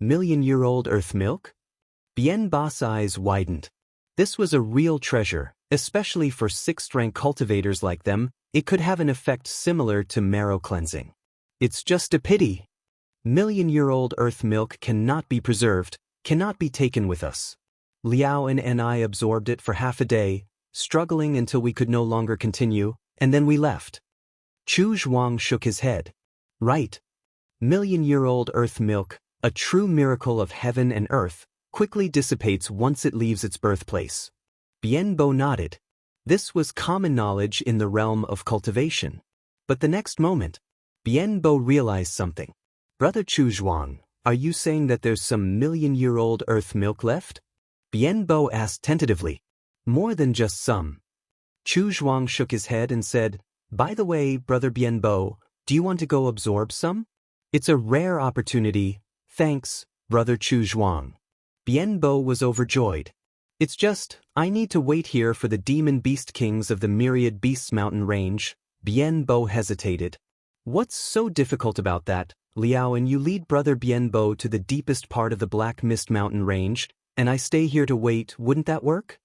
Million-year-old earth milk? Bien Bo's eyes widened. This was a real treasure, especially for sixth-rank cultivators like them. It could have an effect similar to marrow cleansing. It's just a pity. Million-year-old earth milk cannot be preserved, cannot be taken with us. Liaoan and I absorbed it for half a day, struggling until we could no longer continue, and then we left. Chu Zhuang shook his head. Right. Million-year-old earth milk, a true miracle of heaven and earth, quickly dissipates once it leaves its birthplace. Bien Bo nodded. This was common knowledge in the realm of cultivation. But the next moment, Bien Bo realized something. Brother Chu Zhuang, are you saying that there's some million-year-old earth milk left? Bien Bo asked tentatively. More than just some. Chu Zhuang shook his head and said, By the way, Brother Bien Bo, do you want to go absorb some? It's a rare opportunity. Thanks, Brother Chu Zhuang. Bien Bo was overjoyed. It's just, I need to wait here for the demon beast kings of the Myriad Beasts Mountain Range. Bien Bo hesitated. What's so difficult about that, Liao? And you lead Brother Bien Bo to the deepest part of the Black Mist Mountain Range, and I stay here to wait, wouldn't that work?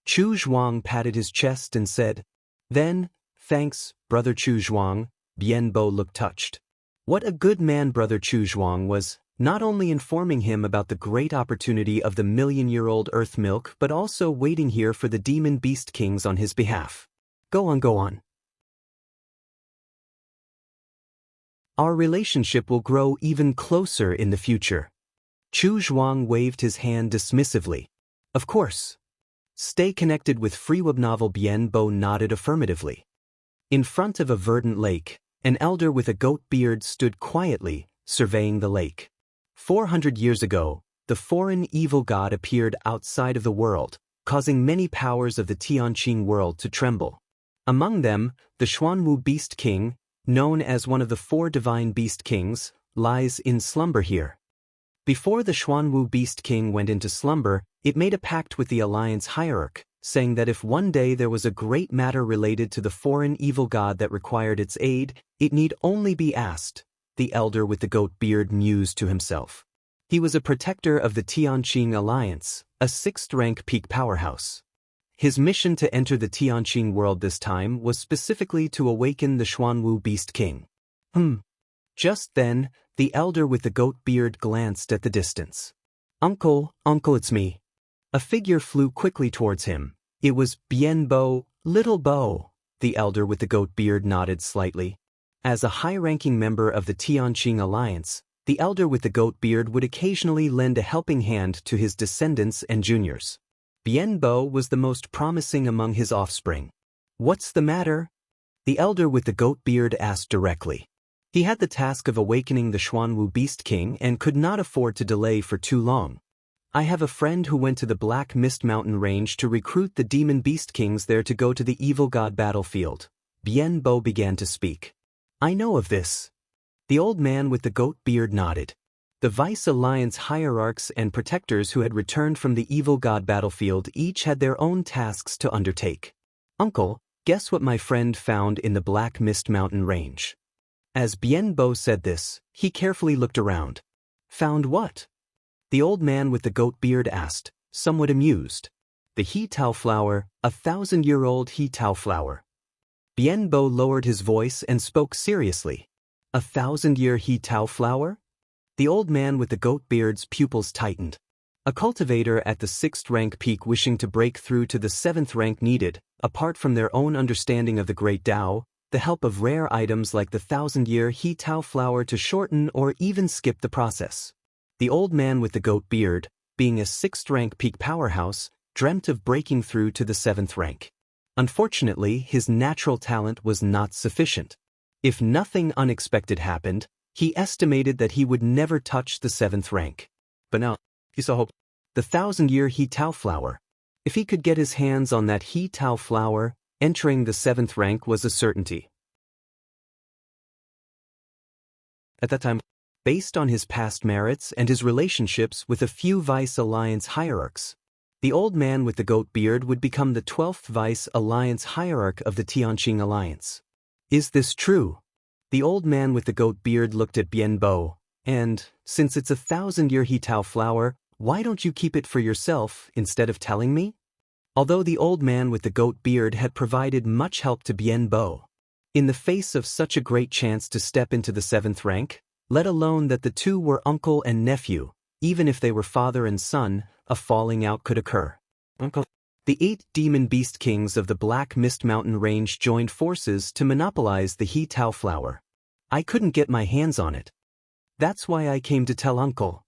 Chu Zhuang patted his chest and said, Then, thanks, Brother Chu Zhuang. Bien Bo looked touched. What a good man Brother Chu Zhuang was, not only informing him about the great opportunity of the million-year-old earth milk but also waiting here for the demon beast kings on his behalf. Go on. Our relationship will grow even closer in the future. Chu Zhuang waved his hand dismissively. Of course. Stay connected with Freeweb Novel. Bien Bo nodded affirmatively. In front of a verdant lake, an elder with a goat beard stood quietly, surveying the lake. 400 years ago, the foreign evil god appeared outside of the world, causing many powers of the Tianqing world to tremble. Among them, the Xuanwu Beast King, known as one of the four divine beast kings, lies in slumber here. Before the Xuanwu Beast King went into slumber, it made a pact with the Alliance hierarch, saying that if one day there was a great matter related to the foreign evil god that required its aid, it need only be asked. The elder with the goat beard mused to himself. He was a protector of the Tianqing Alliance, a sixth-rank peak powerhouse. His mission to enter the Tianqing world this time was specifically to awaken the Xuanwu Beast King. Just then, the elder with the goat beard glanced at the distance. Uncle, it's me. A figure flew quickly towards him. It was Bien Bo, Little Bo. The elder with the goat beard nodded slightly. As a high-ranking member of the Tianqing Alliance, the elder with the goat beard would occasionally lend a helping hand to his descendants and juniors. Bien Bo was the most promising among his offspring. What's the matter? The elder with the goat beard asked directly. He had the task of awakening the Xuanwu Beast King and could not afford to delay for too long. I have a friend who went to the Black Mist Mountain Range to recruit the demon beast kings there to go to the evil god battlefield. Bien Bo began to speak. I know of this. The old man with the goat beard nodded. The Vice Alliance hierarchs and protectors who had returned from the evil god battlefield each had their own tasks to undertake. Uncle, guess what my friend found in the Black Mist Mountain Range? As Bien Bo said this, he carefully looked around. Found what? The old man with the goat beard asked, somewhat amused. The He Tao flower, 1,000-year-old He Tao flower. Bien Bo lowered his voice and spoke seriously. 1,000-year He Tao flower? The old man with the goat beard's pupils tightened. A cultivator at the 6th rank peak wishing to break through to the 7th rank needed, apart from their own understanding of the Great Tao, the help of rare items like the 1,000-year He Tao flower to shorten or even skip the process. The old man with the goat beard, being a 6th rank peak powerhouse, dreamt of breaking through to the 7th rank. Unfortunately, his natural talent was not sufficient. If nothing unexpected happened, he estimated that he would never touch the 7th rank. But now, he saw hope. The 1,000-year He Tao flower. If he could get his hands on that He Tao flower, entering the 7th rank was a certainty. At that time, based on his past merits and his relationships with a few Vice Alliance hierarchs, the old man with the goat beard would become the 12th Vice Alliance hierarch of the Tianqing Alliance. Is this true? The old man with the goat beard looked at Bien Bo, and, since it's a 1,000-year He Tao flower, why don't you keep it for yourself instead of telling me? Although the old man with the goat beard had provided much help to Bien Bo, in the face of such a great chance to step into the 7th rank, let alone that the two were uncle and nephew, even if they were father and son, a falling out could occur. Uncle. The 8 demon beast kings of the Black Mist Mountain Range joined forces to monopolize the He Tao flower. I couldn't get my hands on it. That's why I came to tell Uncle.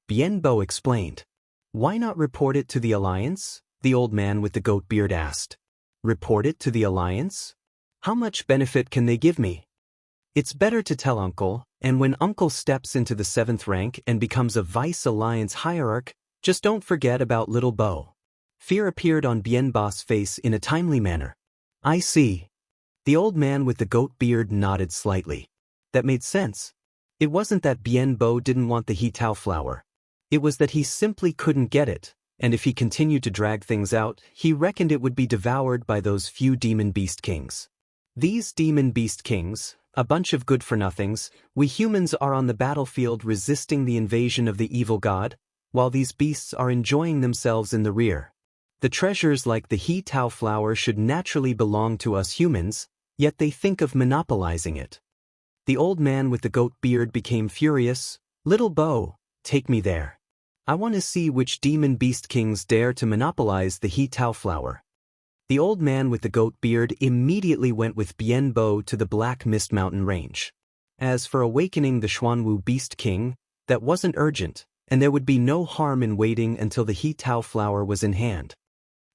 Bien Bo explained. Why not report it to the Alliance? The old man with the goat beard asked. Report it to the Alliance? How much benefit can they give me? It's better to tell Uncle, and when Uncle steps into the 7th rank and becomes a Vice Alliance hierarch, just don't forget about little Bo. Fear appeared on Bien Bo's face in a timely manner. I see. The old man with the goat beard nodded slightly. That made sense. It wasn't that Bien Bo didn't want the He Tao flower. It was that he simply couldn't get it, and if he continued to drag things out, he reckoned it would be devoured by those few demon beast kings. These demon beast kings, a bunch of good-for-nothings, we humans are on the battlefield resisting the invasion of the evil god, while these beasts are enjoying themselves in the rear. The treasures like the He Tao flower should naturally belong to us humans, yet they think of monopolizing it. The old man with the goat beard became furious. Little Bo, take me there. I want to see which demon beast kings dare to monopolize the He Tao flower. The old man with the goat beard immediately went with Bien Bo to the Black Mist Mountain Range. As for awakening the Xuanwu Beast King, that wasn't urgent, and there would be no harm in waiting until the He Tao flower was in hand.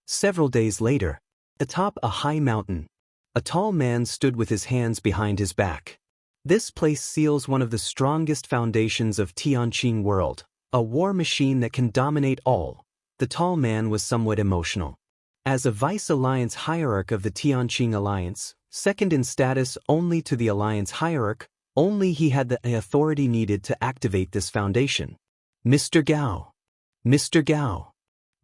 Several days later, atop a high mountain, a tall man stood with his hands behind his back. This place seals one of the strongest foundations of Tianqing world, a war machine that can dominate all. The tall man was somewhat emotional. As a Vice Alliance hierarch of the Tianqing Alliance, second in status only to the Alliance hierarch, only he had the authority needed to activate this foundation. Mr. Gao. Mr. Gao.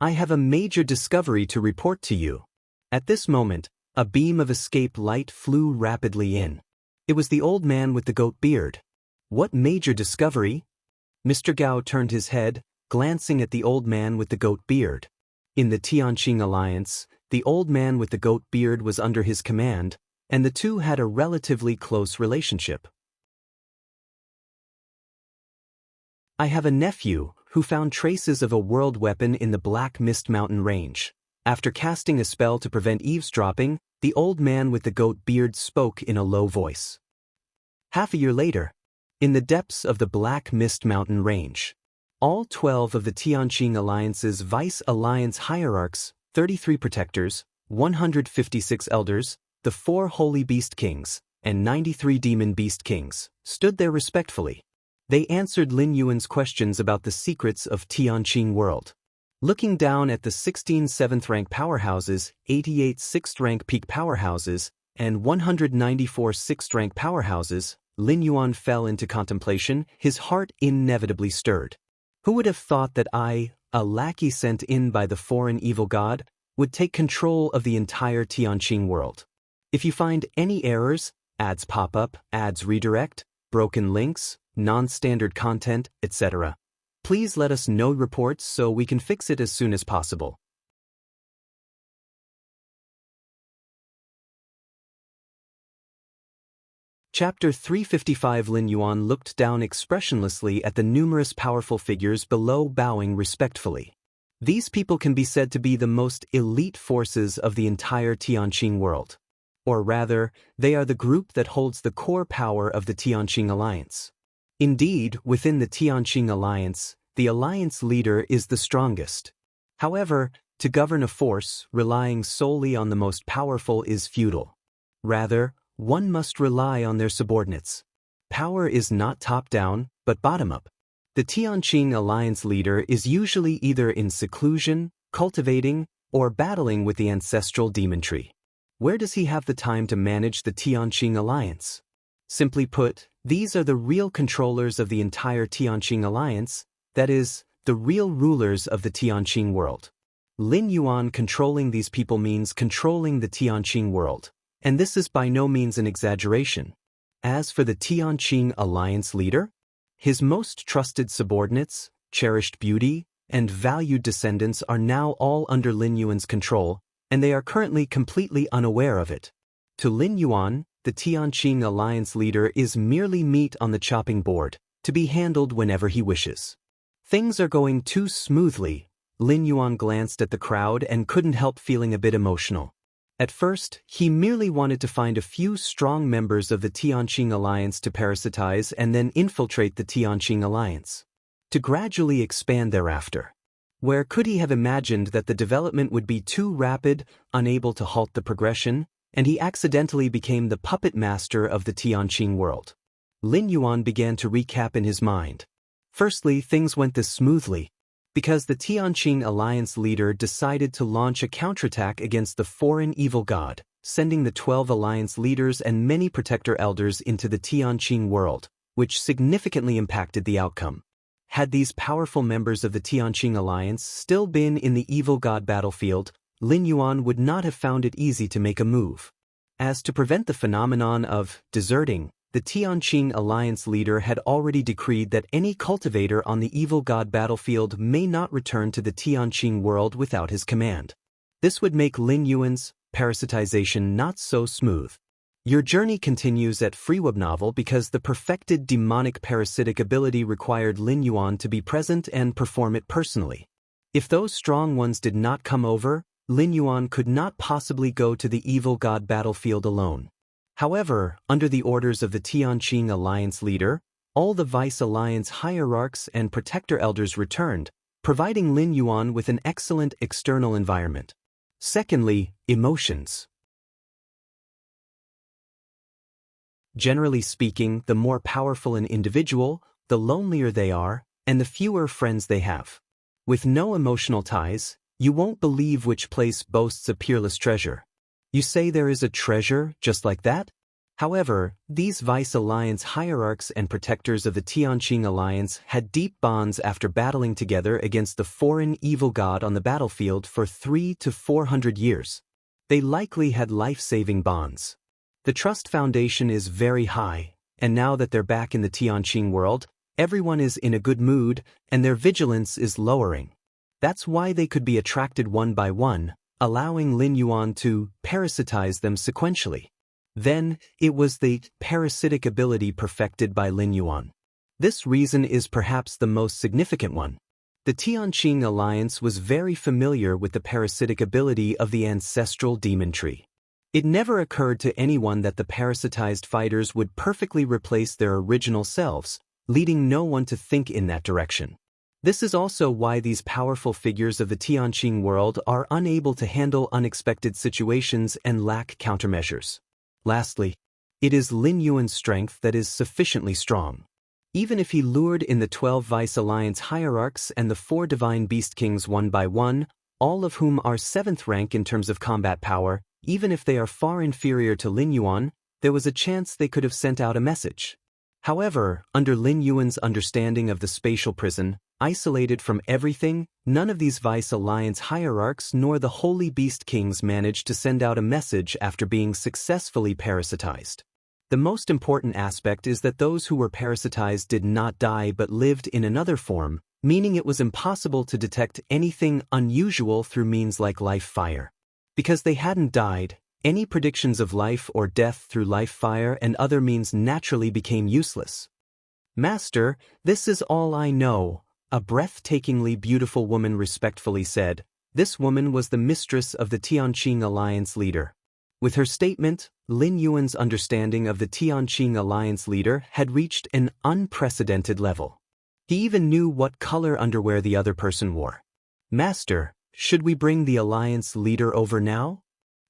I have a major discovery to report to you. At this moment, a beam of escape light flew rapidly in. It was the old man with the goat beard. What major discovery? Mr. Gao turned his head, glancing at the old man with the goat beard. In the Tianqing Alliance, the old man with the goat beard was under his command, and the two had a relatively close relationship. I have a nephew who found traces of a world weapon in the Black Mist Mountain Range. After casting a spell to prevent eavesdropping, the old man with the goat beard spoke in a low voice. Half a year later, in the depths of the Black Mist Mountain Range, all 12 of the Tianqing Alliance's Vice Alliance hierarchs, 33 protectors, 156 elders, the 4 holy beast kings, and 93 demon beast kings, stood there respectfully. They answered Lin Yuan's questions about the secrets of Tianqing world. Looking down at the 16 7th-rank powerhouses, 88 6th-rank peak powerhouses, and 194 6th-rank powerhouses, Lin Yuan fell into contemplation, his heart inevitably stirred. Who would have thought that I, a lackey sent in by the foreign evil god, would take control of the entire Tianqing world? If you find any errors, ads pop up, ads redirect, broken links, non-standard content, etc., please let us know reports so we can fix it as soon as possible. Chapter 355. Lin Yuan looked down expressionlessly at the numerous powerful figures below, bowing respectfully. These people can be said to be the most elite forces of the entire Tianqing world. Or rather, they are the group that holds the core power of the Tianqing Alliance. Indeed, within the Tianqing Alliance, the alliance leader is the strongest. However, to govern a force relying solely on the most powerful is futile. Rather, one must rely on their subordinates. Power is not top-down, but bottom-up. The Tianqing Alliance leader is usually either in seclusion, cultivating, or battling with the ancestral demon tree. Where does he have the time to manage the Tianqing Alliance? Simply put, these are the real controllers of the entire Tianqing Alliance, that is, the real rulers of the Tianqing world. Lin Yuan controlling these people means controlling the Tianqing world. And this is by no means an exaggeration. As for the Tianqing Alliance leader, his most trusted subordinates, cherished beauty, and valued descendants are now all under Lin Yuan's control, and they are currently completely unaware of it. To Lin Yuan, the Tianqing Alliance leader is merely meat on the chopping board, to be handled whenever he wishes. Things are going too smoothly. Lin Yuan glanced at the crowd and couldn't help feeling a bit emotional. At first, he merely wanted to find a few strong members of the Tianqing Alliance to parasitize and then infiltrate the Tianqing Alliance, to gradually expand thereafter. Where could he have imagined that the development would be too rapid, unable to halt the progression, and he accidentally became the puppet master of the Tianqing world? Lin Yuan began to recap in his mind. Firstly, things went this smoothly because the Tianqing Alliance leader decided to launch a counterattack against the foreign evil god, sending the 12 alliance leaders and many protector elders into the Tianqing world, which significantly impacted the outcome. Had these powerful members of the Tianqing Alliance still been in the evil god battlefield, Lin Yuan would not have found it easy to make a move. As to prevent the phenomenon of deserting, the Tianqing Alliance leader had already decreed that any cultivator on the evil god battlefield may not return to the Tianqing world without his command. This would make Lin Yuan's parasitization not so smooth. Your journey continues at Freeweb Novel because the perfected demonic parasitic ability required Lin Yuan to be present and perform it personally. If those strong ones did not come over, Lin Yuan could not possibly go to the evil god battlefield alone. However, under the orders of the Tianqing Alliance leader, all the Vice Alliance hierarchs and protector elders returned, providing Lin Yuan with an excellent external environment. Secondly, emotions. Generally speaking, the more powerful an individual, the lonelier they are, and the fewer friends they have. With no emotional ties, you won't believe which place boasts a peerless treasure. You say there is a treasure just like that? However, these Vice Alliance hierarchs and protectors of the Tianqing Alliance had deep bonds after battling together against the foreign evil god on the battlefield for 300 to 400 years. They likely had life-saving bonds. The trust foundation is very high, and now that they're back in the Tianqing world, everyone is in a good mood, and their vigilance is lowering. That's why they could be attracted one by one, allowing Lin Yuan to parasitize them sequentially. Then, it was the parasitic ability perfected by Lin Yuan. This reason is perhaps the most significant one. The Tianqing Alliance was very familiar with the parasitic ability of the ancestral demon tree. It never occurred to anyone that the parasitized fighters would perfectly replace their original selves, leading no one to think in that direction. This is also why these powerful figures of the Tianqing world are unable to handle unexpected situations and lack countermeasures. Lastly, it is Lin Yuan's strength that is sufficiently strong. Even if he lured in the 12 Vice Alliance hierarchs and the 4 divine beast kings one by one, all of whom are 7th rank in terms of combat power, even if they are far inferior to Lin Yuan, there was a chance they could have sent out a message. However, under Lin Yuan's understanding of the spatial prison, isolated from everything, none of these Vice Alliance hierarchs nor the Holy Beast Kings managed to send out a message after being successfully parasitized. The most important aspect is that those who were parasitized did not die but lived in another form, meaning it was impossible to detect anything unusual through means like life fire. Because they hadn't died, any predictions of life or death through life fire and other means naturally became useless. "Master, this is all I know," a breathtakingly beautiful woman respectfully said. This woman was the mistress of the Tianqing Alliance leader. With her statement, Lin Yuan's understanding of the Tianqing Alliance leader had reached an unprecedented level. He even knew what color underwear the other person wore. "Master, should we bring the Alliance leader over now?"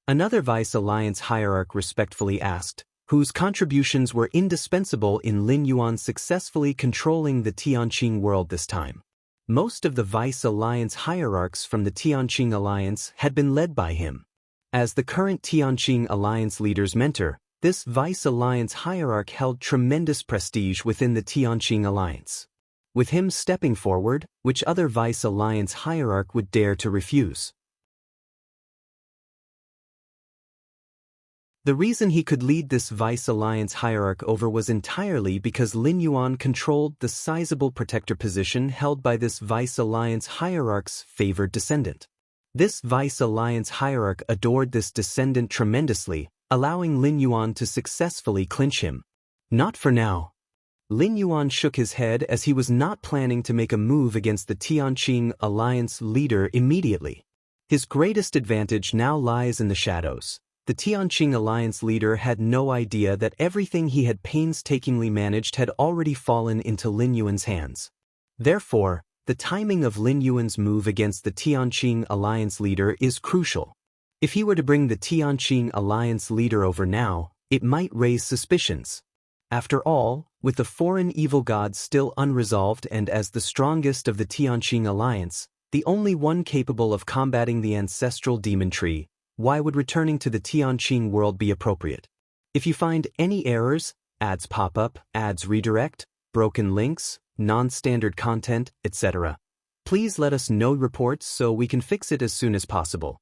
Another Vice Alliance hierarch respectfully asked, whose contributions were indispensable in Lin Yuan successfully controlling the Tianqing world this time. Most of the Vice Alliance hierarchs from the Tianqing Alliance had been led by him. As the current Tianqing Alliance leader's mentor, this Vice Alliance hierarch held tremendous prestige within the Tianqing Alliance. With him stepping forward, which other Vice Alliance hierarch would dare to refuse? The reason he could lead this Vice Alliance hierarch over was entirely because Lin Yuan controlled the sizable protector position held by this Vice Alliance hierarch's favored descendant. This Vice Alliance hierarch adored this descendant tremendously, allowing Lin Yuan to successfully clinch him. Not for now. Lin Yuan shook his head as he was not planning to make a move against the Tianqing Alliance leader immediately. His greatest advantage now lies in the shadows. The Tianqing Alliance leader had no idea that everything he had painstakingly managed had already fallen into Lin Yuan's hands. Therefore, the timing of Lin Yuan's move against the Tianqing Alliance leader is crucial. If he were to bring the Tianqing Alliance leader over now, it might raise suspicions. After all, with the foreign evil gods still unresolved and as the strongest of the Tianqing Alliance, the only one capable of combating the ancestral demon tree, why would returning to the Tianqing world be appropriate? If you find any errors, ads pop up, ads redirect, broken links, non-standard content, etc., please let us know reports so we can fix it as soon as possible.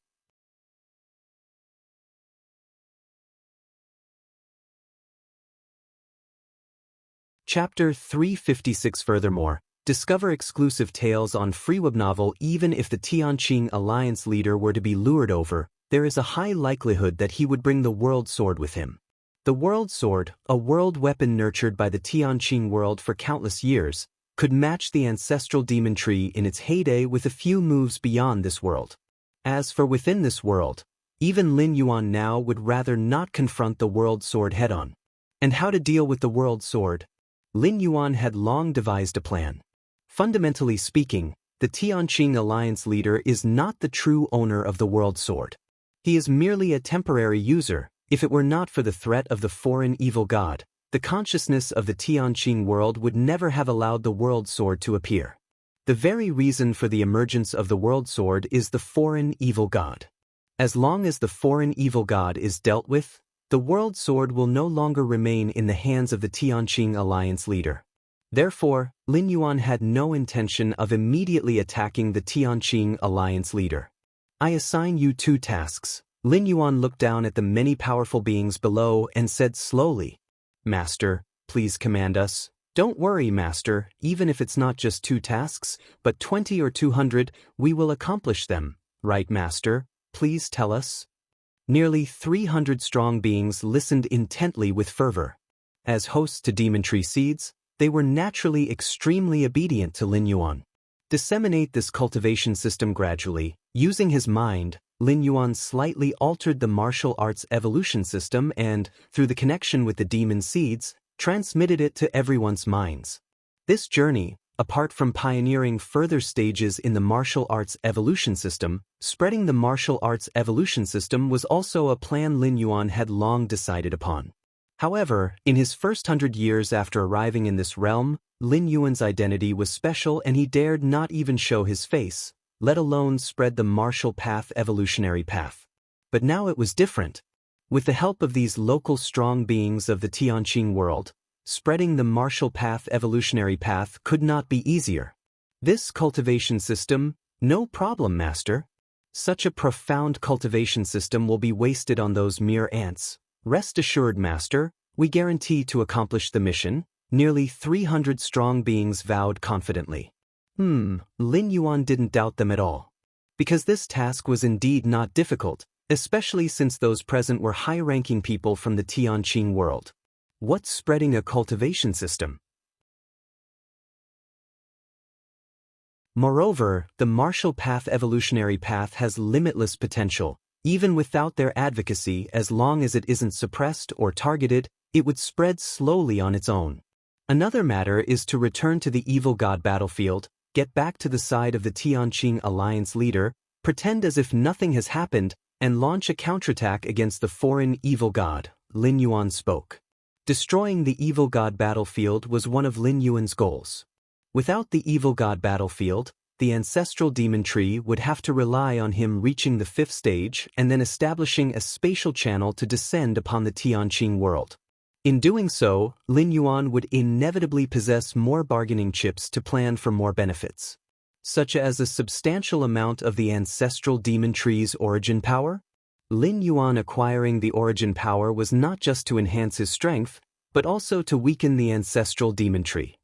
Chapter 356. Furthermore, discover exclusive tales on FreeWeb novel. Even if the Tianqing Alliance leader were to be lured over, there is a high likelihood that he would bring the World Sword with him. The World Sword, a world weapon nurtured by the Tianqing world for countless years, could match the ancestral demon tree in its heyday with a few moves beyond this world. As for within this world, even Lin Yuan now would rather not confront the World Sword head-on. And how to deal with the World Sword? Lin Yuan had long devised a plan. Fundamentally speaking, the Tianqing Alliance leader is not the true owner of the World Sword. He is merely a temporary user. If it were not for the threat of the foreign evil god, the consciousness of the Tianqing world would never have allowed the World Sword to appear. The very reason for the emergence of the World Sword is the foreign evil god. As long as the foreign evil god is dealt with, the World Sword will no longer remain in the hands of the Tianqing Alliance leader. Therefore, Lin Yuan had no intention of immediately attacking the Tianqing Alliance leader. "I assign you 2 tasks. Lin Yuan looked down at the many powerful beings below and said slowly, "Master, please command us." "Don't worry, Master, even if it's not just 2 tasks, but 20 or 200, we will accomplish them. Right, Master? Please tell us." Nearly 300 strong beings listened intently with fervor. As hosts to demon tree seeds, they were naturally extremely obedient to Lin Yuan. Disseminate this cultivation system gradually. Using his mind, Lin Yuan slightly altered the martial arts evolution system and, through the connection with the demon seeds, transmitted it to everyone's minds. This journey, Apart from pioneering further stages in the martial arts evolution system, spreading the martial arts evolution system was also a plan Lin Yuan had long decided upon. However, in his first 100 years after arriving in this realm, Lin Yuan's identity was special and he dared not even show his face, let alone spread the martial path evolutionary path. But now it was different. With the help of these local strong beings of the Tianqing world, spreading the martial path evolutionary path could not be easier. This cultivation system, no problem, master. Such a profound cultivation system will be wasted on those mere ants. Rest assured, master, we guarantee to accomplish the mission, nearly 300 strong beings vowed confidently. Lin Yuan didn't doubt them at all. Because this task was indeed not difficult, especially since those present were high-ranking people from the Tianqing world. What's spreading a cultivation system? Moreover, the martial path evolutionary path has limitless potential. Even without their advocacy, as long as it isn't suppressed or targeted, it would spread slowly on its own. Another matter is to return to the evil god battlefield, get back to the side of the Tianqing alliance leader, pretend as if nothing has happened, and launch a counterattack against the foreign evil god, Lin Yuan spoke. Destroying the evil god battlefield was one of Lin Yuan's goals. Without the evil god battlefield, the ancestral demon tree would have to rely on him reaching the 5th stage and then establishing a spatial channel to descend upon the Tianqing world. In doing so, Lin Yuan would inevitably possess more bargaining chips to plan for more benefits, such as a substantial amount of the ancestral demon tree's origin power. Lin Yuan acquiring the origin power was not just to enhance his strength, but also to weaken the ancestral demon tree.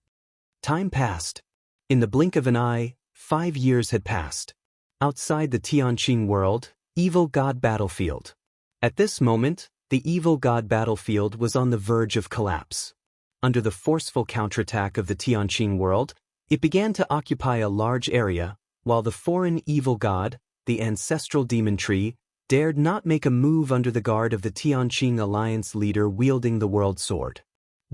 Time passed. In the blink of an eye, 5 years had passed. Outside the Tianqing world, evil god battlefield. At this moment, the evil god battlefield was on the verge of collapse. Under the forceful counterattack of the Tianqing world, it began to occupy a large area, while the foreign evil god, the ancestral demon tree, dared not make a move under the guard of the Tianqing alliance leader wielding the world sword.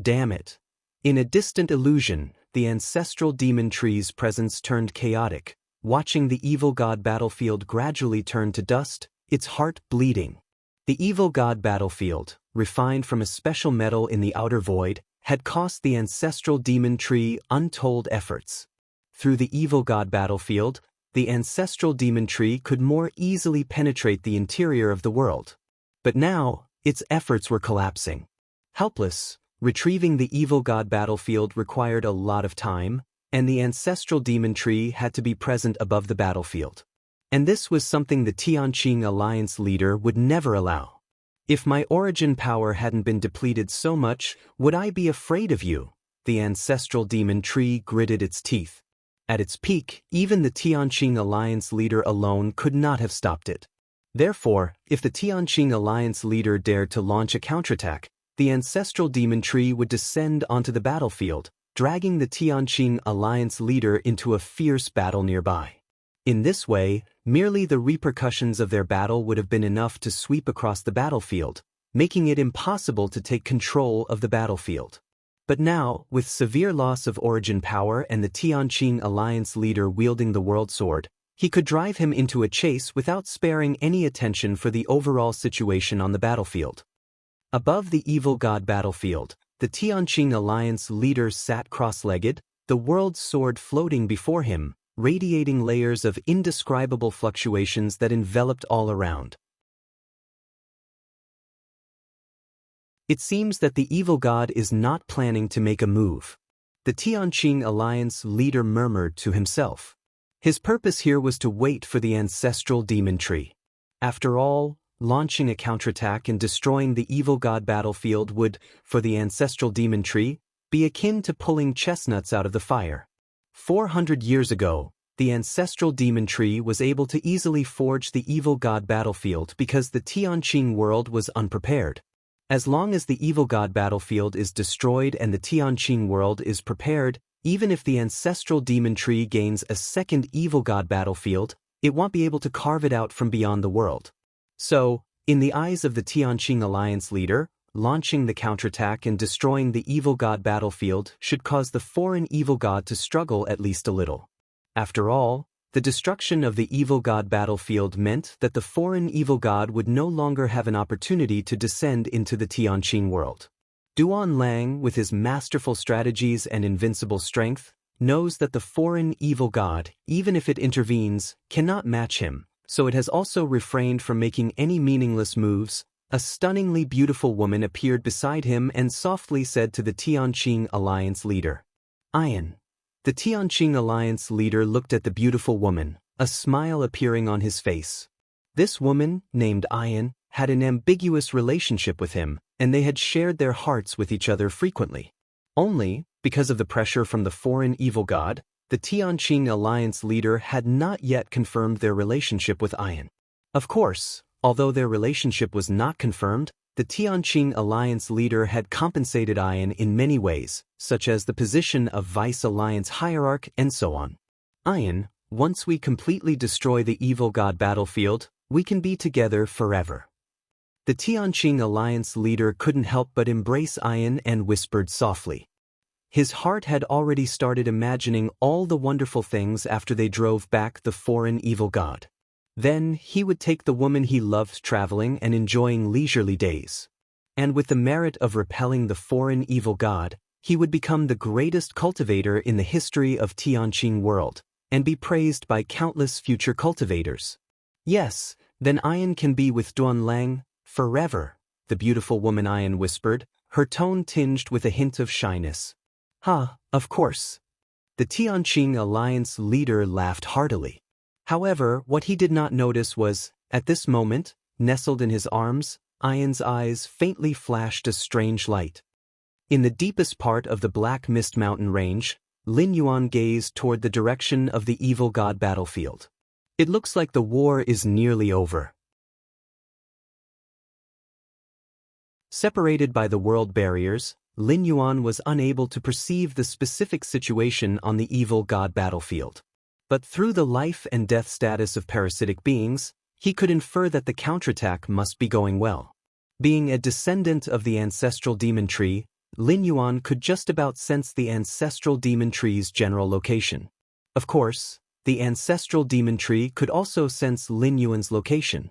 Damn it. In a distant illusion, the ancestral demon tree's presence turned chaotic, watching the evil god battlefield gradually turn to dust, its heart bleeding. The evil god battlefield, refined from a special metal in the outer void, had cost the ancestral demon tree untold efforts. Through the evil god battlefield, the ancestral demon tree could more easily penetrate the interior of the world. But now, its efforts were collapsing. Helpless, retrieving the evil god battlefield required a lot of time, and the ancestral demon tree had to be present above the battlefield. And this was something the Tianqing alliance leader would never allow. If my origin power hadn't been depleted so much, would I be afraid of you? The ancestral demon tree gritted its teeth. At its peak, even the Tianqing alliance leader alone could not have stopped it. Therefore, if the Tianqing alliance leader dared to launch a counterattack, the ancestral demon tree would descend onto the battlefield, dragging the Tianqing alliance leader into a fierce battle nearby. In this way, merely the repercussions of their battle would have been enough to sweep across the battlefield, making it impossible to take control of the battlefield. But now, with severe loss of origin power and the Tianqing alliance leader wielding the world sword, he could drive him into a chase without sparing any attention for the overall situation on the battlefield. Above the evil god battlefield, the Tianqing alliance leader sat cross-legged, the world sword floating before him, radiating layers of indescribable fluctuations that enveloped all around. It seems that the evil god is not planning to make a move. The Tianqing alliance leader murmured to himself. His purpose here was to wait for the ancestral demon tree. After all, launching a counterattack and destroying the evil god battlefield would, for the ancestral demon tree, be akin to pulling chestnuts out of the fire. 400 years ago, the ancestral demon tree was able to easily forge the evil god battlefield because the Tianqing world was unprepared. As long as the evil god battlefield is destroyed and the Tianqing world is prepared, even if the ancestral demon tree gains a second evil god battlefield, it won't be able to carve it out from beyond the world. So, in the eyes of the Tianqing alliance leader, launching the counterattack and destroying the evil god battlefield should cause the foreign evil god to struggle at least a little. After all, the destruction of the evil god battlefield meant that the foreign evil god would no longer have an opportunity to descend into the Tianqing world. Duan Lang, with his masterful strategies and invincible strength, knows that the foreign evil god, even if it intervenes, cannot match him, so it has also refrained from making any meaningless moves. A stunningly beautiful woman appeared beside him and softly said to the Tianqing Alliance leader, "Ian." The Tianqing Alliance leader looked at the beautiful woman, a smile appearing on his face. This woman, named Ian, had an ambiguous relationship with him, and they had shared their hearts with each other frequently. Only, because of the pressure from the foreign evil god, the Tianqing Alliance leader had not yet confirmed their relationship with Ian. Of course, although their relationship was not confirmed, the Tianqing Alliance leader had compensated Ian in many ways, such as the position of Vice Alliance Hierarch and so on. Ian, once we completely destroy the evil god battlefield, we can be together forever. The Tianqing Alliance leader couldn't help but embrace Ian and whispered softly. His heart had already started imagining all the wonderful things after they drove back the foreign evil god. Then he would take the woman he loved traveling and enjoying leisurely days. And with the merit of repelling the foreign evil god, he would become the greatest cultivator in the history of Tianqing world, and be praised by countless future cultivators. Yes, then Ian can be with Duan Lang forever, the beautiful woman Ian whispered, her tone tinged with a hint of shyness. Of course. The Tianqing Alliance leader laughed heartily. However, what he did not notice was, at this moment, nestled in his arms, Ian's eyes faintly flashed a strange light. In the deepest part of the Black Mist Mountain range, Lin Yuan gazed toward the direction of the evil god battlefield. It looks like the war is nearly over. Separated by the world barriers, Lin Yuan was unable to perceive the specific situation on the evil god battlefield. But through the life and death status of parasitic beings, he could infer that the counterattack must be going well. Being a descendant of the ancestral demon tree, Lin Yuan could just about sense the ancestral demon tree's general location. Of course, the ancestral demon tree could also sense Lin Yuan's location.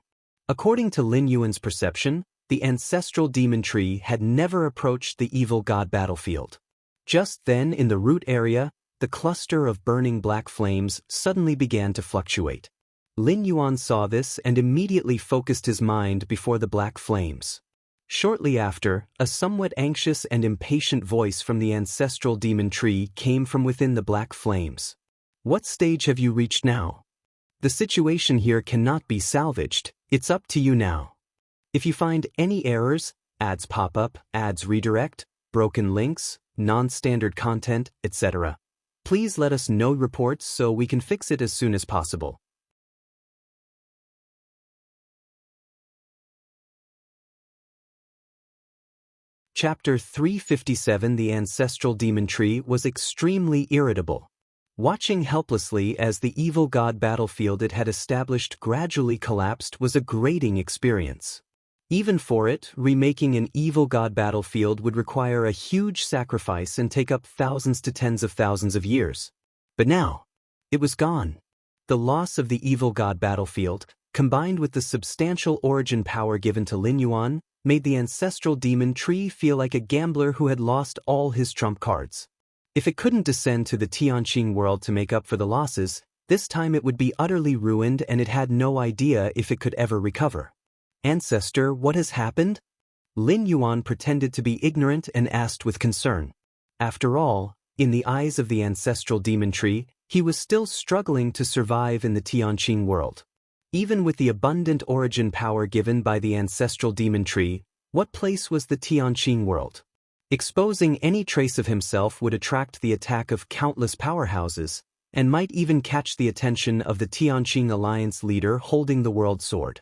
According to Lin Yuan's perception, the ancestral demon tree had never approached the evil god battlefield. Just then, in the root area, the cluster of burning black flames suddenly began to fluctuate. Lin Yuan saw this and immediately focused his mind before the black flames. Shortly after, a somewhat anxious and impatient voice from the ancestral demon tree came from within the black flames. "What stage have you reached now? The situation here cannot be salvaged, it's up to you now. If you find any errors, ads pop up, ads redirect, broken links, non-standard content, etc., please let us know reports so we can fix it as soon as possible." Chapter 357. The ancestral demon tree was extremely irritable. Watching helplessly as the evil god battlefield it had established gradually collapsed was a grating experience. Even for it, remaking an evil god battlefield would require a huge sacrifice and take up thousands to tens of thousands of years. But now, it was gone. The loss of the evil god battlefield, combined with the substantial origin power given to Lin Yuan, made the ancestral demon tree feel like a gambler who had lost all his trump cards. If it couldn't descend to the Tianqing world to make up for the losses, this time it would be utterly ruined and it had no idea if it could ever recover. "Ancestor, what has happened?" Lin Yuan pretended to be ignorant and asked with concern. After all, in the eyes of the ancestral demon tree, he was still struggling to survive in the Tianqing world. Even with the abundant origin power given by the ancestral demon tree, what place was the Tianqing world? Exposing any trace of himself would attract the attack of countless powerhouses, and might even catch the attention of the Tianqing Alliance leader holding the world sword.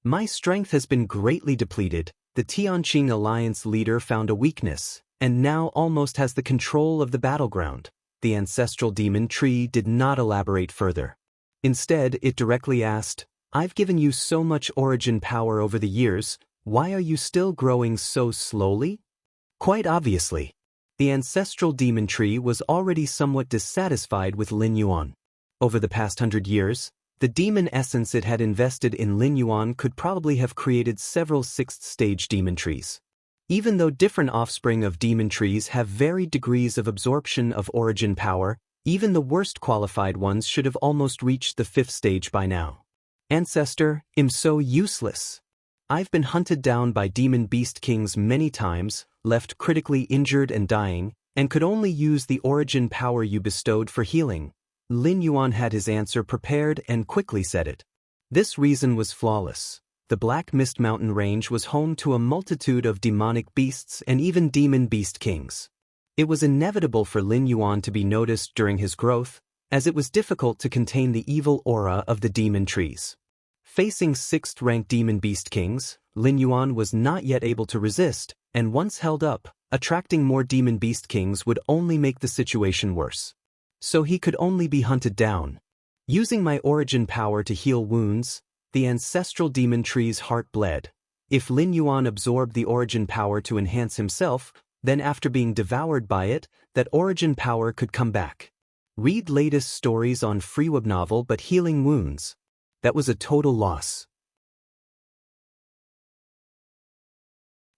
"My strength has been greatly depleted," the Tianqing Alliance leader found a weakness, and now almost has the control of the battleground. The ancestral demon tree did not elaborate further. Instead, it directly asked, "I've given you so much origin power over the years, Why are you still growing so slowly? Quite obviously. The ancestral demon tree was already somewhat dissatisfied with Lin Yuan. Over the past 100 years, the demon essence it had invested in Lin Yuan could probably have created several sixth-stage demon trees. Even though different offspring of demon trees have varied degrees of absorption of origin power, even the worst qualified ones should have almost reached the 5th stage by now. Ancestor, I'm so useless. I've been hunted down by demon beast kings many times, left critically injured and dying, and could only use the origin power you bestowed for healing. Lin Yuan had his answer prepared and quickly said it. This reason was flawless. The Black Mist Mountain Range was home to a multitude of demonic beasts and even demon beast kings. It was inevitable for Lin Yuan to be noticed during his growth, as it was difficult to contain the evil aura of the demon trees. Facing 6th-ranked demon beast kings, Lin Yuan was not yet able to resist, and once held up, attracting more demon beast kings would only make the situation worse. So he could only be hunted down. Using my origin power to heal wounds, the ancestral demon tree's heart bled. If Lin Yuan absorbed the origin power to enhance himself, then after being devoured by it, that origin power could come back. Read latest stories on free web novel but healing wounds. That was a total loss.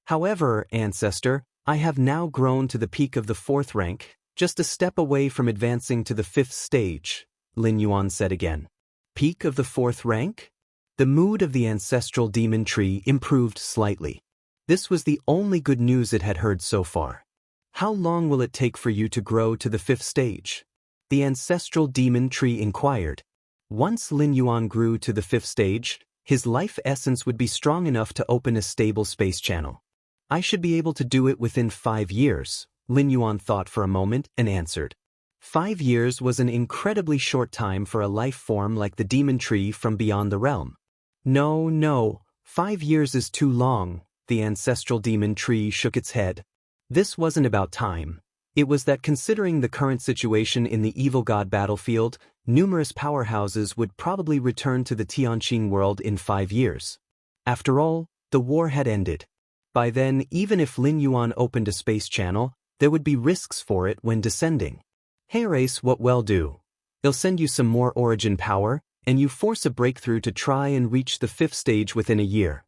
However, Ancestor, I have now grown to the peak of the 4th rank, just a step away from advancing to the 5th stage, Lin Yuan said again. Peak of the 4th rank? The mood of the ancestral demon tree improved slightly. This was the only good news it had heard so far. How long will it take for you to grow to the 5th stage? The ancestral demon tree inquired. Once Lin Yuan grew to the 5th stage, his life essence would be strong enough to open a stable space channel. I should be able to do it within 5 years, Lin Yuan thought for a moment and answered. 5 years was an incredibly short time for a life form like the demon tree from beyond the realm. No, 5 years is too long, the ancestral demon tree shook its head. This wasn't about time. It was that considering the current situation in the evil god battlefield, numerous powerhouses would probably return to the Tianqing world in 5 years. After all, the war had ended. By then, even if Lin Yuan opened a space channel, there would be risks for it when descending. Hey race, what will do? They'll send you some more origin power, and you force a breakthrough to try and reach the 5th stage within a year.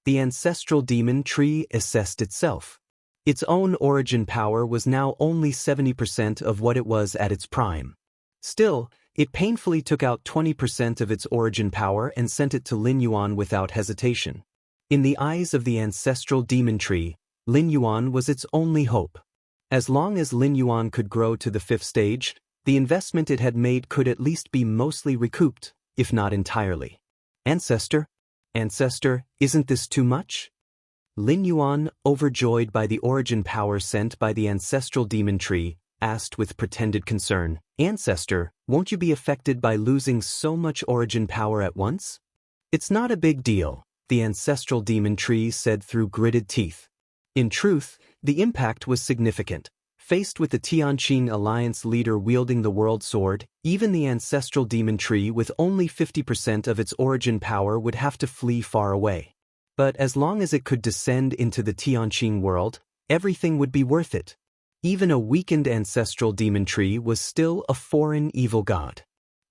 The ancestral demon tree assessed itself. Its own origin power was now only 70% of what it was at its prime. Still, it painfully took out 20% of its origin power and sent it to Lin Yuan without hesitation. In the eyes of the ancestral demon tree, Lin Yuan was its only hope. As long as Lin Yuan could grow to the 5th stage, the investment it had made could at least be mostly recouped, if not entirely. Ancestor, isn't this too much? Lin Yuan, overjoyed by the origin power sent by the ancestral demon tree, asked with pretended concern, Ancestor, won't you be affected by losing so much origin power at once? It's not a big deal, the ancestral demon tree said through gritted teeth. In truth, the impact was significant. Faced with the Tianqing Alliance leader wielding the World Sword, even the ancestral demon tree with only 50% of its origin power would have to flee far away. But as long as it could descend into the Tianqing world, everything would be worth it. Even a weakened ancestral demon tree was still a foreign evil god.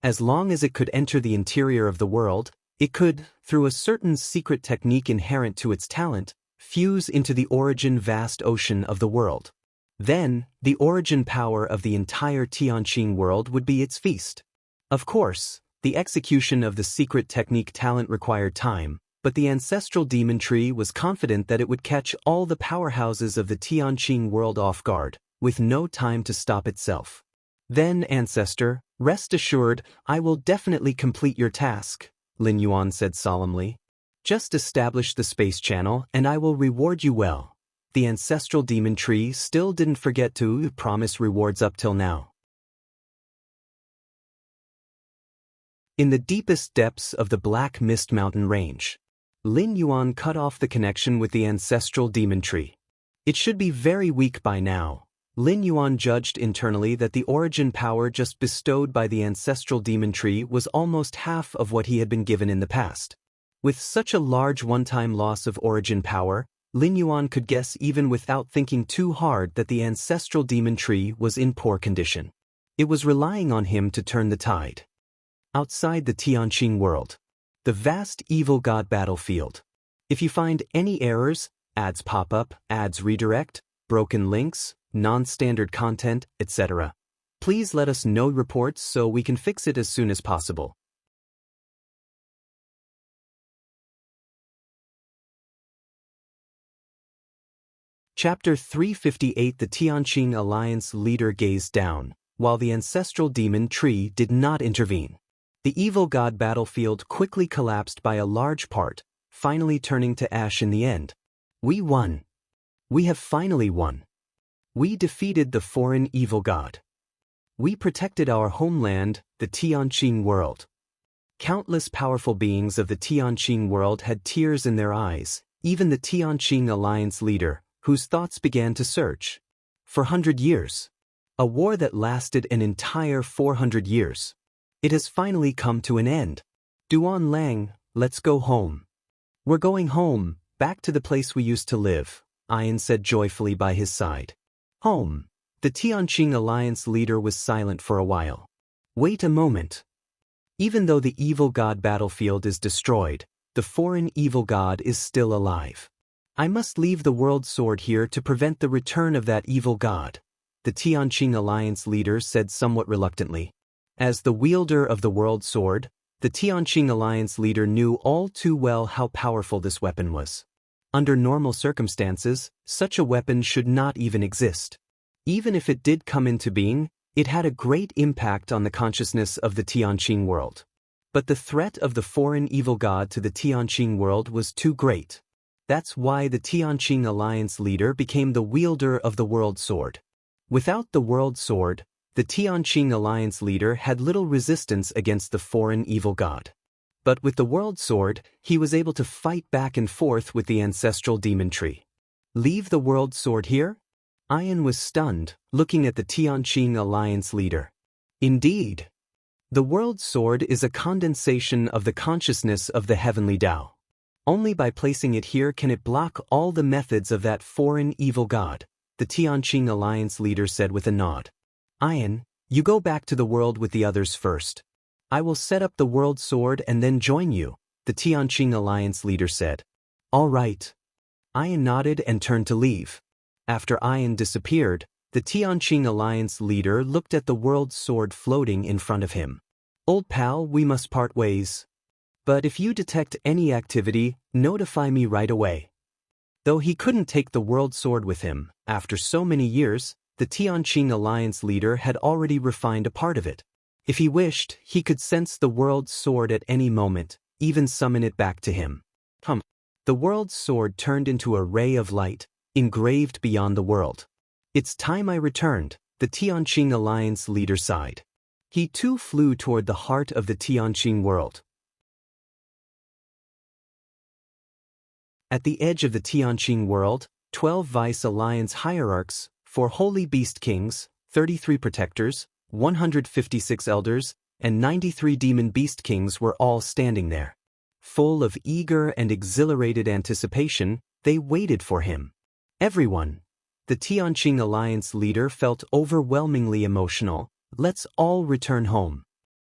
As long as it could enter the interior of the world, it could, through a certain secret technique inherent to its talent, fuse into the origin vast ocean of the world. Then, the origin power of the entire Tianqing world would be its feast. Of course, the execution of the secret technique talent required time, but the ancestral demon tree was confident that it would catch all the powerhouses of the Tianqing world off guard, with no time to stop itself. Then, Ancestor, rest assured, I will definitely complete your task, Lin Yuan said solemnly. Just establish the space channel and I will reward you well. The ancestral demon tree still didn't forget to promise rewards up till now. In the deepest depths of the Black Mist Mountain Range, Lin Yuan cut off the connection with the ancestral demon tree. It should be very weak by now. Lin Yuan judged internally that the origin power just bestowed by the ancestral demon tree was almost half of what he had been given in the past. With such a large one-time loss of origin power, Lin Yuan could guess even without thinking too hard that the ancestral demon tree was in poor condition. It was relying on him to turn the tide. Outside the Tianqing world. The vast evil god battlefield. If you find any errors, ads pop up, ads redirect, broken links, non-standard content, etc., please let us know reports so we can fix it as soon as possible. Chapter 358. The Tianqing Alliance leader gazed down, while the ancestral demon tree did not intervene. The evil god battlefield quickly collapsed by a large part, finally turning to ash in the end. We won. We have finally won. We defeated the foreign evil god. We protected our homeland, the Tianqing world. Countless powerful beings of the Tianqing world had tears in their eyes, even the Tianqing Alliance leader, whose thoughts began to search. 400 years. A war that lasted an entire 400 years. It has finally come to an end. Duan Lang, let's go home. We're going home, back to the place we used to live, Ian said joyfully by his side. Home. The Tianqing Alliance leader was silent for a while. Wait a moment. Even though the evil god battlefield is destroyed, the foreign evil god is still alive. I must leave the world sword here to prevent the return of that evil god, the Tianqing Alliance leader said somewhat reluctantly. As the wielder of the world sword, the Tianqing Alliance leader knew all too well how powerful this weapon was. Under normal circumstances, such a weapon should not even exist. Even if it did come into being, it had a great impact on the consciousness of the Tianqing world. But the threat of the foreign evil god to the Tianqing world was too great. That's why the Tianqing Alliance leader became the wielder of the world sword. Without the world sword, the Tianqing Alliance leader had little resistance against the foreign evil god. But with the world sword, he was able to fight back and forth with the ancestral demon tree. Leave the world sword here? Ian was stunned, looking at the Tianqing Alliance leader. Indeed. The world sword is a condensation of the consciousness of the heavenly Tao. Only by placing it here can it block all the methods of that foreign evil god, the Tianqing Alliance leader said with a nod. Ian, you go back to the world with the others first. I will set up the world sword and then join you, the Tianqing Alliance leader said. All right. Ian nodded and turned to leave. After Ian disappeared, the Tianqing Alliance leader looked at the world sword floating in front of him. Old pal, we must part ways. But if you detect any activity, notify me right away. Though he couldn't take the world sword with him, after so many years, the Tianqing Alliance leader had already refined a part of it. If he wished, he could sense the world sword at any moment, even summon it back to him. The world sword turned into a ray of light, engraved beyond the world. It's time I returned, the Tianqing Alliance leader sighed. He too flew toward the heart of the Tianqing world. At the edge of the Tianqing world, 12 Vice Alliance hierarchs, 4 holy beast kings, 33 protectors, 156 elders, and 93 demon beast kings were all standing there. Full of eager and exhilarated anticipation, they waited for him. Everyone. The Tianqing Alliance leader felt overwhelmingly emotional. Let's all return home.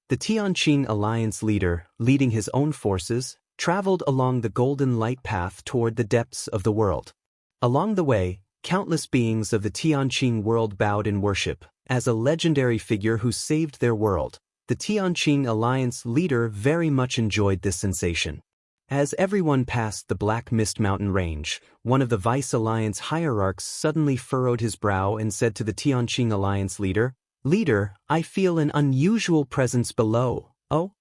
The Tianqing Alliance leader, leading his own forces, traveled along the golden light path toward the depths of the world. Along the way, countless beings of the Tianqing world bowed in worship. As a legendary figure who saved their world, the Tianqing Alliance leader very much enjoyed this sensation. As everyone passed the Black Mist Mountain range, one of the Vice Alliance hierarchs suddenly furrowed his brow and said to the Tianqing Alliance leader, "Leader, I feel an unusual presence below." Oh?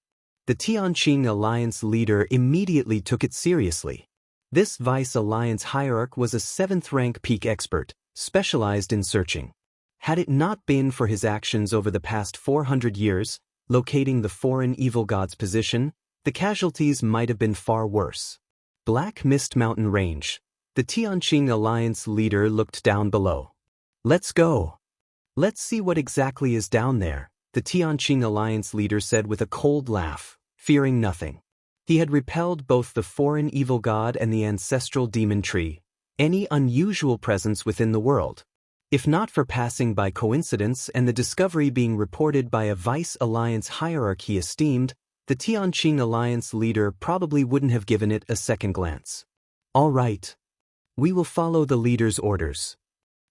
The Tianqing Alliance leader immediately took it seriously. This Vice Alliance hierarch was a 7th-rank peak expert, specialized in searching. Had it not been for his actions over the past 400 years, locating the foreign evil god's position, the casualties might have been far worse. Black Mist Mountain Range. The Tianqing Alliance leader looked down below. Let's go. Let's see what exactly is down there, the Tianqing Alliance leader said with a cold laugh, fearing nothing. He had repelled both the foreign evil god and the ancestral demon tree, any unusual presence within the world. If not for passing by coincidence and the discovery being reported by a Vice Alliance hierarch he esteemed, the Tianqing Alliance leader probably wouldn't have given it a second glance. All right. We will follow the leader's orders.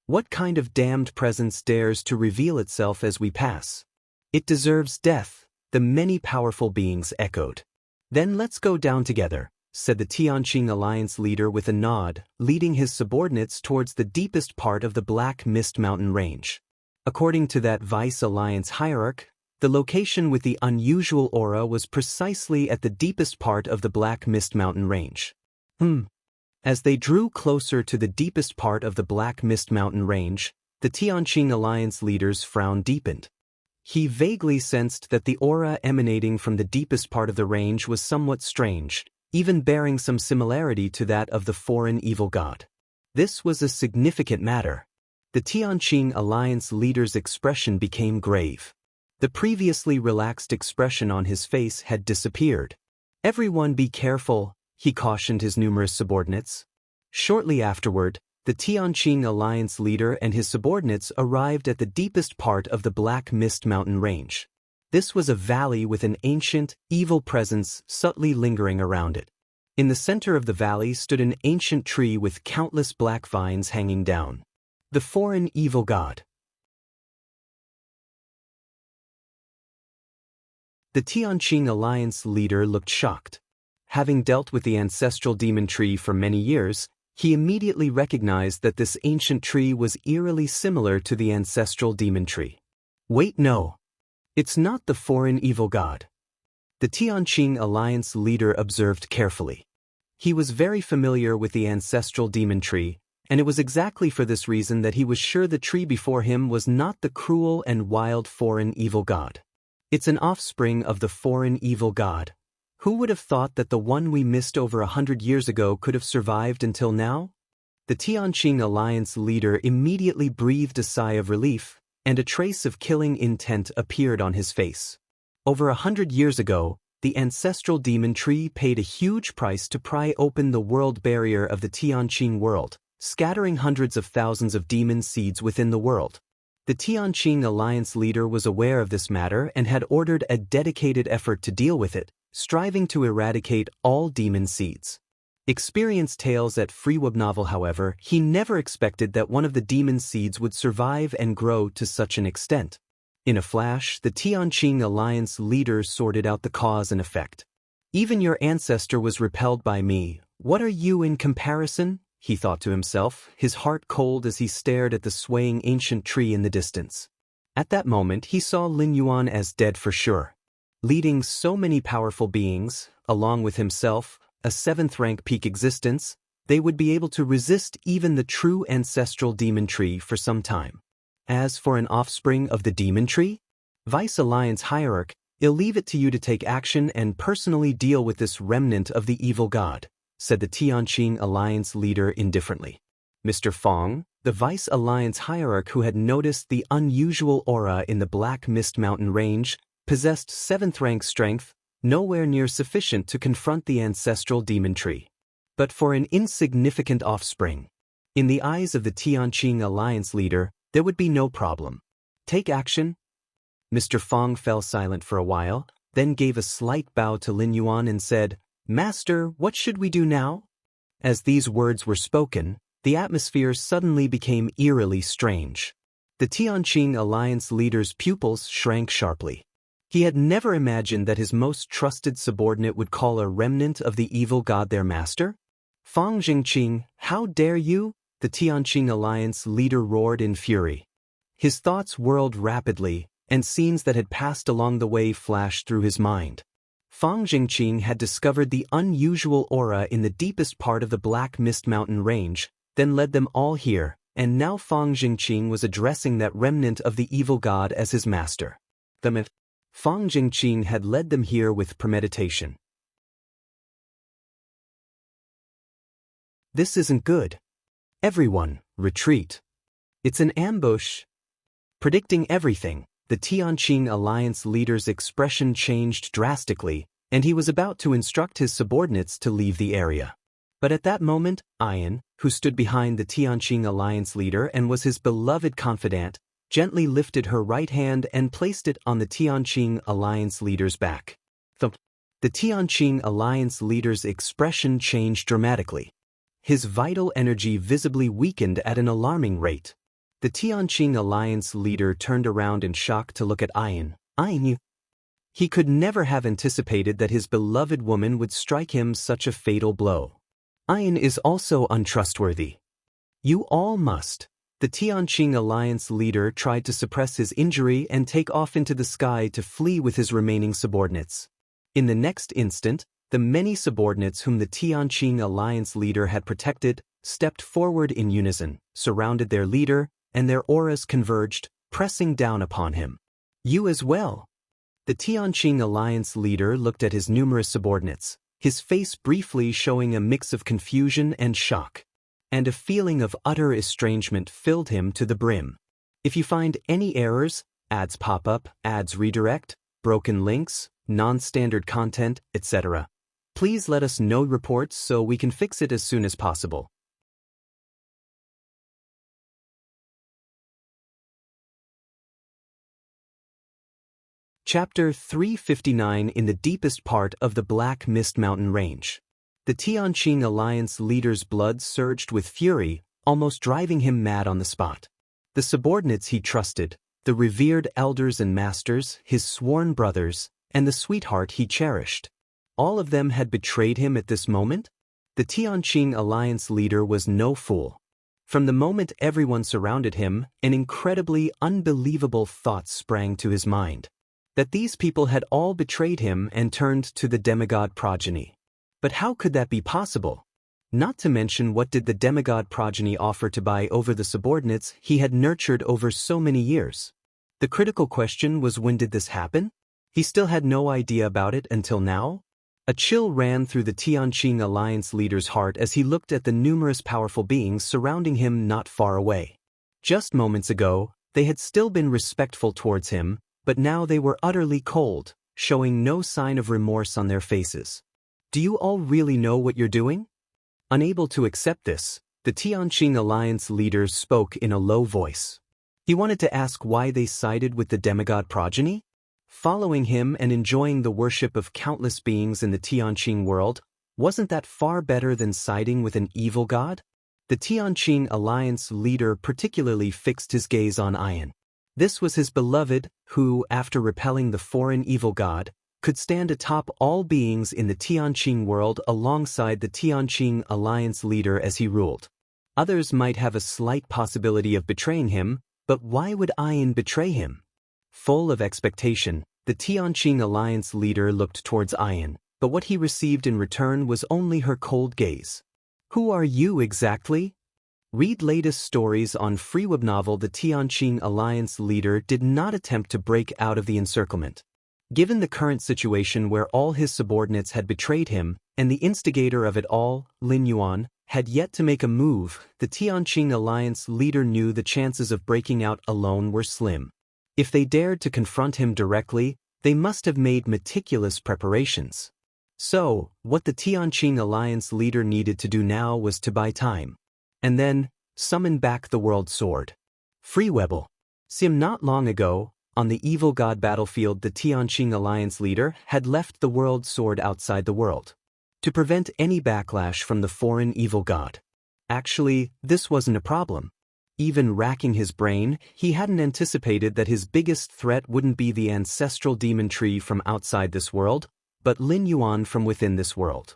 What kind of damned presence dares to reveal itself as we pass? It deserves death, the many powerful beings echoed. Then let's go down together, said the Tianqing Alliance leader with a nod, leading his subordinates towards the deepest part of the Black Mist Mountain range. According to that Vice Alliance hierarch, the location with the unusual aura was precisely at the deepest part of the Black Mist Mountain range. As they drew closer to the deepest part of the Black Mist Mountain range, the Tianqing Alliance leader's frown deepened. He vaguely sensed that the aura emanating from the deepest part of the range was somewhat strange, even bearing some similarity to that of the foreign evil god. This was a significant matter. The Tianqing Alliance leader's expression became grave. The previously relaxed expression on his face had disappeared. Everyone be careful, he cautioned his numerous subordinates. Shortly afterward, the Tianqing Alliance leader and his subordinates arrived at the deepest part of the Black Mist Mountain range. This was a valley with an ancient, evil presence subtly lingering around it. In the center of the valley stood an ancient tree with countless black vines hanging down. The foreign evil god. The Tianqing Alliance leader looked shocked. Having dealt with the ancestral demon tree for many years, he immediately recognized that this ancient tree was eerily similar to the ancestral demon tree. Wait, no. It's not the foreign evil god. The Tianqing Alliance leader observed carefully. He was very familiar with the ancestral demon tree, and it was exactly for this reason that he was sure the tree before him was not the cruel and wild foreign evil god. It's an offspring of the foreign evil god. Who would have thought that the one we missed over 100 years ago could have survived until now? The Tianqing Alliance leader immediately breathed a sigh of relief, and a trace of killing intent appeared on his face. Over 100 years ago, the ancestral demon tree paid a huge price to pry open the world barrier of the Tianqing world, scattering hundreds of thousands of demon seeds within the world. The Tianqing Alliance leader was aware of this matter and had ordered a dedicated effort to deal with it, striving to eradicate all demon seeds. Experienced tales at Freeweb novel, however, he never expected that one of the demon seeds would survive and grow to such an extent. In a flash, the Tianqing Alliance leader sorted out the cause and effect. Even your ancestor was repelled by me. What are you in comparison? He thought to himself, his heart cold as he stared at the swaying ancient tree in the distance. At that moment, he saw Lin Yuan as dead for sure. Leading so many powerful beings, along with himself, a 7th-rank peak existence, they would be able to resist even the true ancestral demon tree for some time. As for an offspring of the demon tree? Vice Alliance hierarch, I'll leave it to you to take action and personally deal with this remnant of the evil god, said the Tianqing Alliance leader indifferently. Mr. Fong, the Vice Alliance hierarch who had noticed the unusual aura in the Black Mist Mountain range, possessed 7th-rank strength, nowhere near sufficient to confront the ancestral demon tree. But for an insignificant offspring, in the eyes of the Tianqing Alliance leader, there would be no problem. Take action. Mr. Fong fell silent for a while, then gave a slight bow to Lin Yuan and said, "Master, what should we do now?" As these words were spoken, the atmosphere suddenly became eerily strange. The Tianqing Alliance leader's pupils shrank sharply. He had never imagined that his most trusted subordinate would call a remnant of the evil god their master. Fang Jingqing, how dare you? The Tianqing Alliance leader roared in fury. His thoughts whirled rapidly, and scenes that had passed along the way flashed through his mind. Fang Jingqing had discovered the unusual aura in the deepest part of the Black Mist Mountain range, then led them all here, and now Fang Jingqing was addressing that remnant of the evil god as his master. Fang Jingqing had led them here with premeditation. This isn't good. Everyone, retreat. It's an ambush. Predicting everything, the Tianqing Alliance leader's expression changed drastically, and he was about to instruct his subordinates to leave the area. But at that moment, Ayan, who stood behind the Tianqing alliance leader and was his beloved confidant, gently lifted her right hand and placed it on the Tianqing alliance leader's back. The Tianqing alliance leader's expression changed dramatically. His vital energy visibly weakened at an alarming rate. The Tianqing alliance leader turned around in shock to look at Ayan. Ayan, he could never have anticipated that his beloved woman would strike him such a fatal blow. Ayan is also untrustworthy. You all must. The Tianqing alliance leader tried to suppress his injury and take off into the sky to flee with his remaining subordinates. In the next instant, the many subordinates whom the Tianqing alliance leader had protected stepped forward in unison, surrounded their leader, and their auras converged, pressing down upon him. You as well. The Tianqing alliance leader looked at his numerous subordinates, his face briefly showing a mix of confusion and shock. And a feeling of utter estrangement filled him to the brim. If you find any errors, ads pop up, ads redirect, broken links, non-standard content, etc., please let us know reports so we can fix it as soon as possible. Chapter 359. In the deepest part of the Black Mist Mountain Range. The Tianqing alliance leader's blood surged with fury, almost driving him mad on the spot. The subordinates he trusted, the revered elders and masters, his sworn brothers, and the sweetheart he cherished. All of them had betrayed him at this moment? The Tianqing alliance leader was no fool. From the moment everyone surrounded him, an incredibly unbelievable thought sprang to his mind. That these people had all betrayed him and turned to the demigod progeny. But how could that be possible? Not to mention, what did the demigod progeny offer to buy over the subordinates he had nurtured over so many years? The critical question was, when did this happen? He still had no idea about it until now. A chill ran through the Tianqing alliance leader's heart as he looked at the numerous powerful beings surrounding him not far away. Just moments ago, they had still been respectful towards him, but now they were utterly cold, showing no sign of remorse on their faces. Do you all really know what you're doing? Unable to accept this, the Tianqing alliance leader spoke in a low voice. He wanted to ask why they sided with the demigod progeny? Following him and enjoying the worship of countless beings in the Tianqing world, wasn't that far better than siding with an evil god? The Tianqing alliance leader particularly fixed his gaze on Ayan. This was his beloved, who, after repelling the foreign evil god, could stand atop all beings in the Tianqing world alongside the Tianqing alliance leader as he ruled. Others might have a slight possibility of betraying him, but why would Ayan betray him? Full of expectation, the Tianqing alliance leader looked towards Ayan, but what he received in return was only her cold gaze. Who are you exactly? Read latest stories on free web novel. The Tianqing alliance leader did not attempt to break out of the encirclement. Given the current situation where all his subordinates had betrayed him, and the instigator of it all, Lin Yuan, had yet to make a move, the Tianqing alliance leader knew the chances of breaking out alone were slim. If they dared to confront him directly, they must have made meticulous preparations. So, what the Tianqing alliance leader needed to do now was to buy time. And then, summon back the world sword. Freewebble. Not long ago, on the evil god battlefield, the Tianqing alliance leader had left the world sword outside the world, to prevent any backlash from the foreign evil god. Actually, this wasn't a problem. Even racking his brain, he hadn't anticipated that his biggest threat wouldn't be the ancestral demon tree from outside this world, but Lin Yuan from within this world.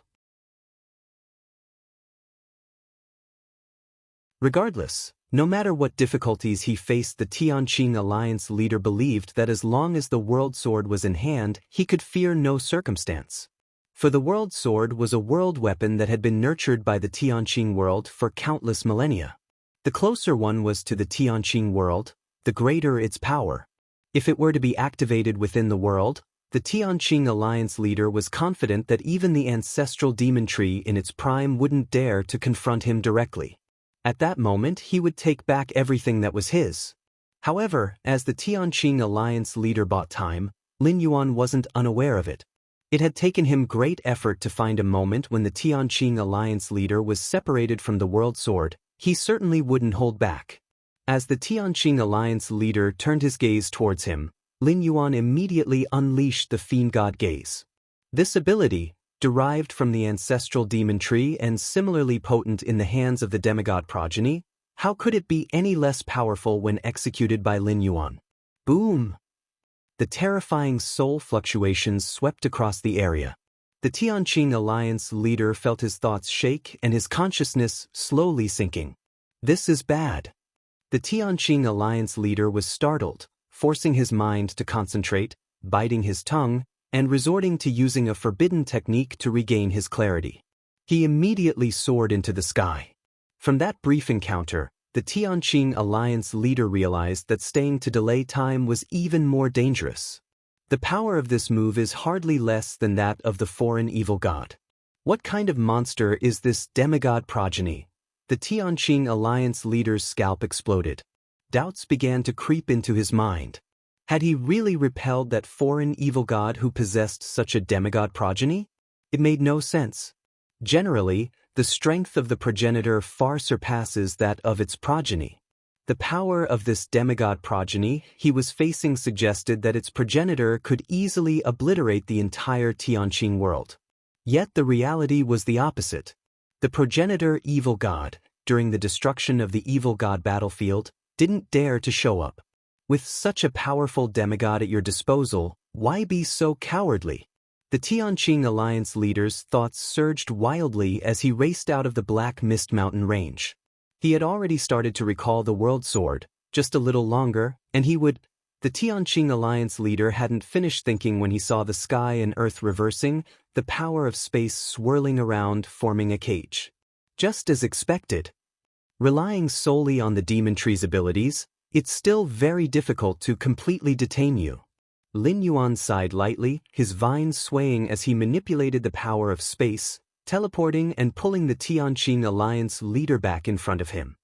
Regardless, no matter what difficulties he faced, the Tianqing alliance leader believed that as long as the world sword was in hand, he could fear no circumstance. For the world sword was a world weapon that had been nurtured by the Tianqing world for countless millennia. The closer one was to the Tianqing world, the greater its power. If it were to be activated within the world, the Tianqing alliance leader was confident that even the ancestral demon tree in its prime wouldn't dare to confront him directly. At that moment, he would take back everything that was his. However, as the Tianqing alliance leader bought time, Lin Yuan wasn't unaware of it. It had taken him great effort to find a moment when the Tianqing Alliance leader was separated from the World Sword. He certainly wouldn't hold back. As the Tianqing Alliance leader turned his gaze towards him, Lin Yuan immediately unleashed the Fiend God Gaze. This ability, derived from the ancestral demon tree and similarly potent in the hands of the demigod progeny, how could it be any less powerful when executed by Lin Yuan? Boom! The terrifying soul fluctuations swept across the area. The Tianqing Alliance leader felt his thoughts shake and his consciousness slowly sinking. This is bad. The Tianqing Alliance leader was startled, forcing his mind to concentrate, biting his tongue, and resorting to using a forbidden technique to regain his clarity. He immediately soared into the sky. From that brief encounter, the Tianqing Alliance leader realized that staying to delay time was even more dangerous. The power of this move is hardly less than that of the foreign evil god. What kind of monster is this demigod progeny? The Tianqing Alliance leader's scalp exploded. Doubts began to creep into his mind. Had he really repelled that foreign evil god who possessed such a demigod progeny? It made no sense. Generally, the strength of the progenitor far surpasses that of its progeny. The power of this demigod progeny he was facing suggested that its progenitor could easily obliterate the entire Tianqing world. Yet the reality was the opposite. The progenitor evil god, during the destruction of the evil god battlefield, didn't dare to show up. With such a powerful demigod at your disposal, why be so cowardly? The Tianqing Alliance leader's thoughts surged wildly as he raced out of the Black Mist Mountain range. He had already started to recall the World Sword, just a little longer, and he would... The Tianqing Alliance leader hadn't finished thinking when he saw the sky and earth reversing, the power of space swirling around, forming a cage. Just as expected. Relying solely on the demon tree's abilities, it's still very difficult to completely detain you. Lin Yuan sighed lightly, his vines swaying as he manipulated the power of space, teleporting and pulling the Tianqing Alliance leader back in front of him.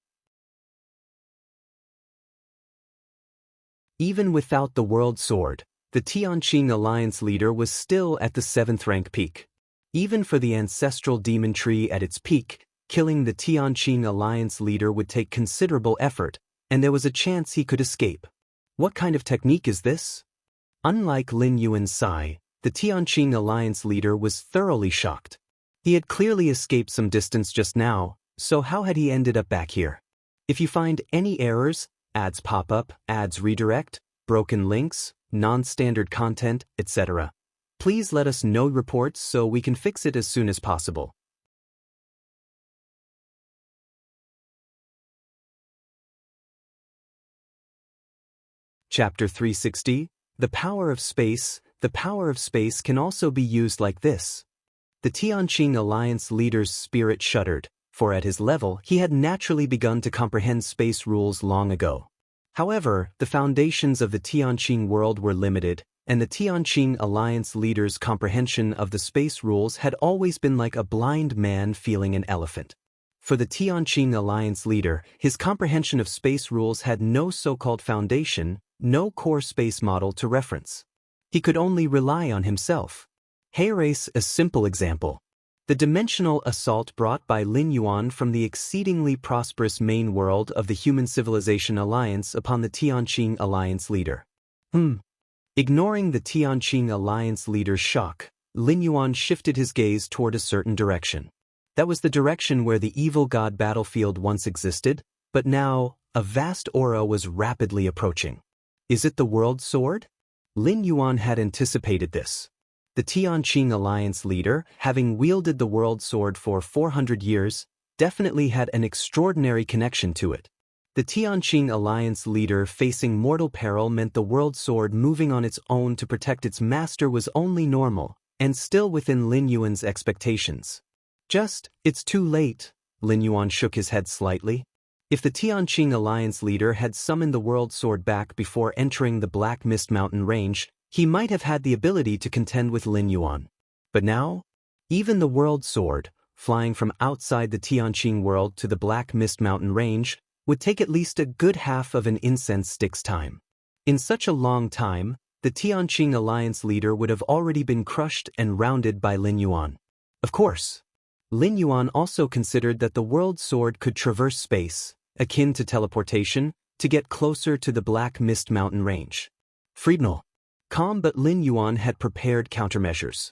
Even without the World Sword, the Tianqing Alliance leader was still at the 7th rank peak. Even for the ancestral demon tree at its peak, killing the Tianqing Alliance leader would take considerable effort, and there was a chance he could escape. What kind of technique is this? Unlike Lin Yuan's sigh, the Tianqing Alliance leader was thoroughly shocked. He had clearly escaped some distance just now, so how had he ended up back here? If you find any errors, ads pop up, ads redirect, broken links, non-standard content, etc., please let us know reports so we can fix it as soon as possible. Chapter 360. The power of space. The power of space can also be used like this. The Tianqing Alliance leader's spirit shuddered, for at his level he had naturally begun to comprehend space rules long ago. However, the foundations of the Tianqing world were limited, and the Tianqing Alliance leader's comprehension of the space rules had always been like a blind man feeling an elephant. For the Tianqing Alliance leader, his comprehension of space rules had no so-called foundation, no core space model to reference. He could only rely on himself. Here's a simple example. The dimensional assault brought by Lin Yuan from the exceedingly prosperous main world of the Human Civilization Alliance upon the Tianqing Alliance leader. Ignoring the Tianqing Alliance leader's shock, Lin Yuan shifted his gaze toward a certain direction. That was the direction where the evil god battlefield once existed, but now, a vast aura was rapidly approaching. Is it the World Sword? Lin Yuan had anticipated this. The Tianqing Alliance leader, having wielded the World Sword for 400 years, definitely had an extraordinary connection to it. The Tianqing Alliance leader facing mortal peril meant the World Sword moving on its own to protect its master was only normal, and still within Lin Yuan's expectations. It's too late, Lin Yuan shook his head slightly. If the Tianqing Alliance leader had summoned the World Sword back before entering the Black Mist Mountain range, he might have had the ability to contend with Lin Yuan. But now, even the World Sword, flying from outside the Tianqing world to the Black Mist Mountain range, would take at least a good half of an incense stick's time. In such a long time, the Tianqing alliance leader would have already been crushed and rounded by Lin Yuan. Of course, Lin Yuan also considered that the world sword could traverse space, akin to teleportation, to get closer to the Black Mist Mountain range. Friednal. Calm, but Lin Yuan had prepared countermeasures.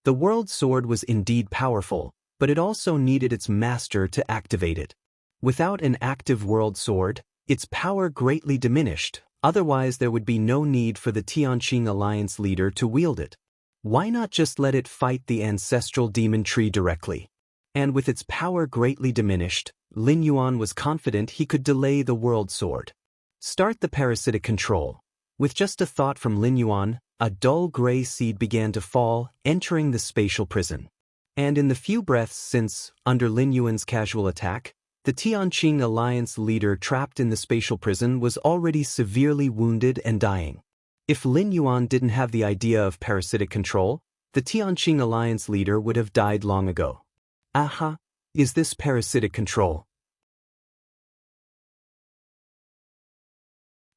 The world sword was indeed powerful, but it also needed its master to activate it. Without an active world sword, its power greatly diminished, otherwise there would be no need for the Tianqing alliance leader to wield it. Why not just let it fight the ancestral demon tree directly? And with its power greatly diminished, Lin Yuan was confident he could delay the world sword. Start the parasitic control. With just a thought from Lin Yuan, a dull gray seed began to fall, entering the spatial prison. And in the few breaths since, under Lin Yuan's casual attack, the Tianqing alliance leader trapped in the spatial prison was already severely wounded and dying. If Lin Yuan didn't have the idea of parasitic control, the Tianqing alliance leader would have died long ago. Aha, is this parasitic control?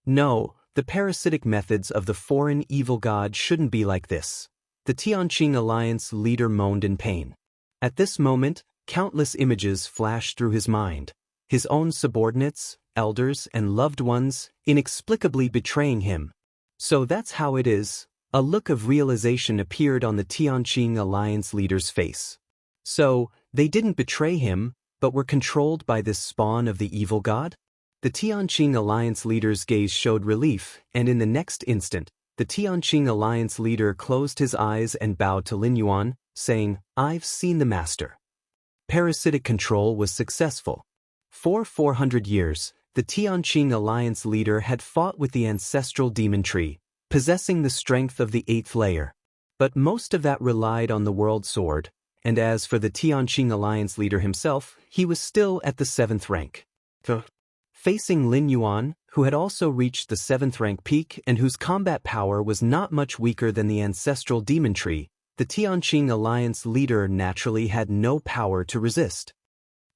No, the parasitic methods of the foreign evil god shouldn't be like this. The Tianqing alliance leader moaned in pain. At this moment, countless images flashed through his mind. His own subordinates, elders, and loved ones, inexplicably betraying him. So that's how it is. A look of realization appeared on the Tianqing alliance leader's face. So, they didn't betray him, but were controlled by this spawn of the evil god? The Tianqing alliance leader's gaze showed relief, and in the next instant, the Tianqing alliance leader closed his eyes and bowed to Lin Yuan, saying, "I've seen the master." Parasitic control was successful. For 400 years, the Tianqing alliance leader had fought with the ancestral demon tree, possessing the strength of the 8th layer. But most of that relied on the world sword, and as for the Tianqing alliance leader himself, he was still at the 7th rank. Facing Lin Yuan, who had also reached the 7th rank peak and whose combat power was not much weaker than the ancestral demon tree, the Tianqing alliance leader naturally had no power to resist.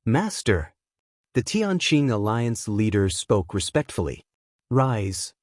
"Master." The Tianqing alliance leader spoke respectfully. "Rise."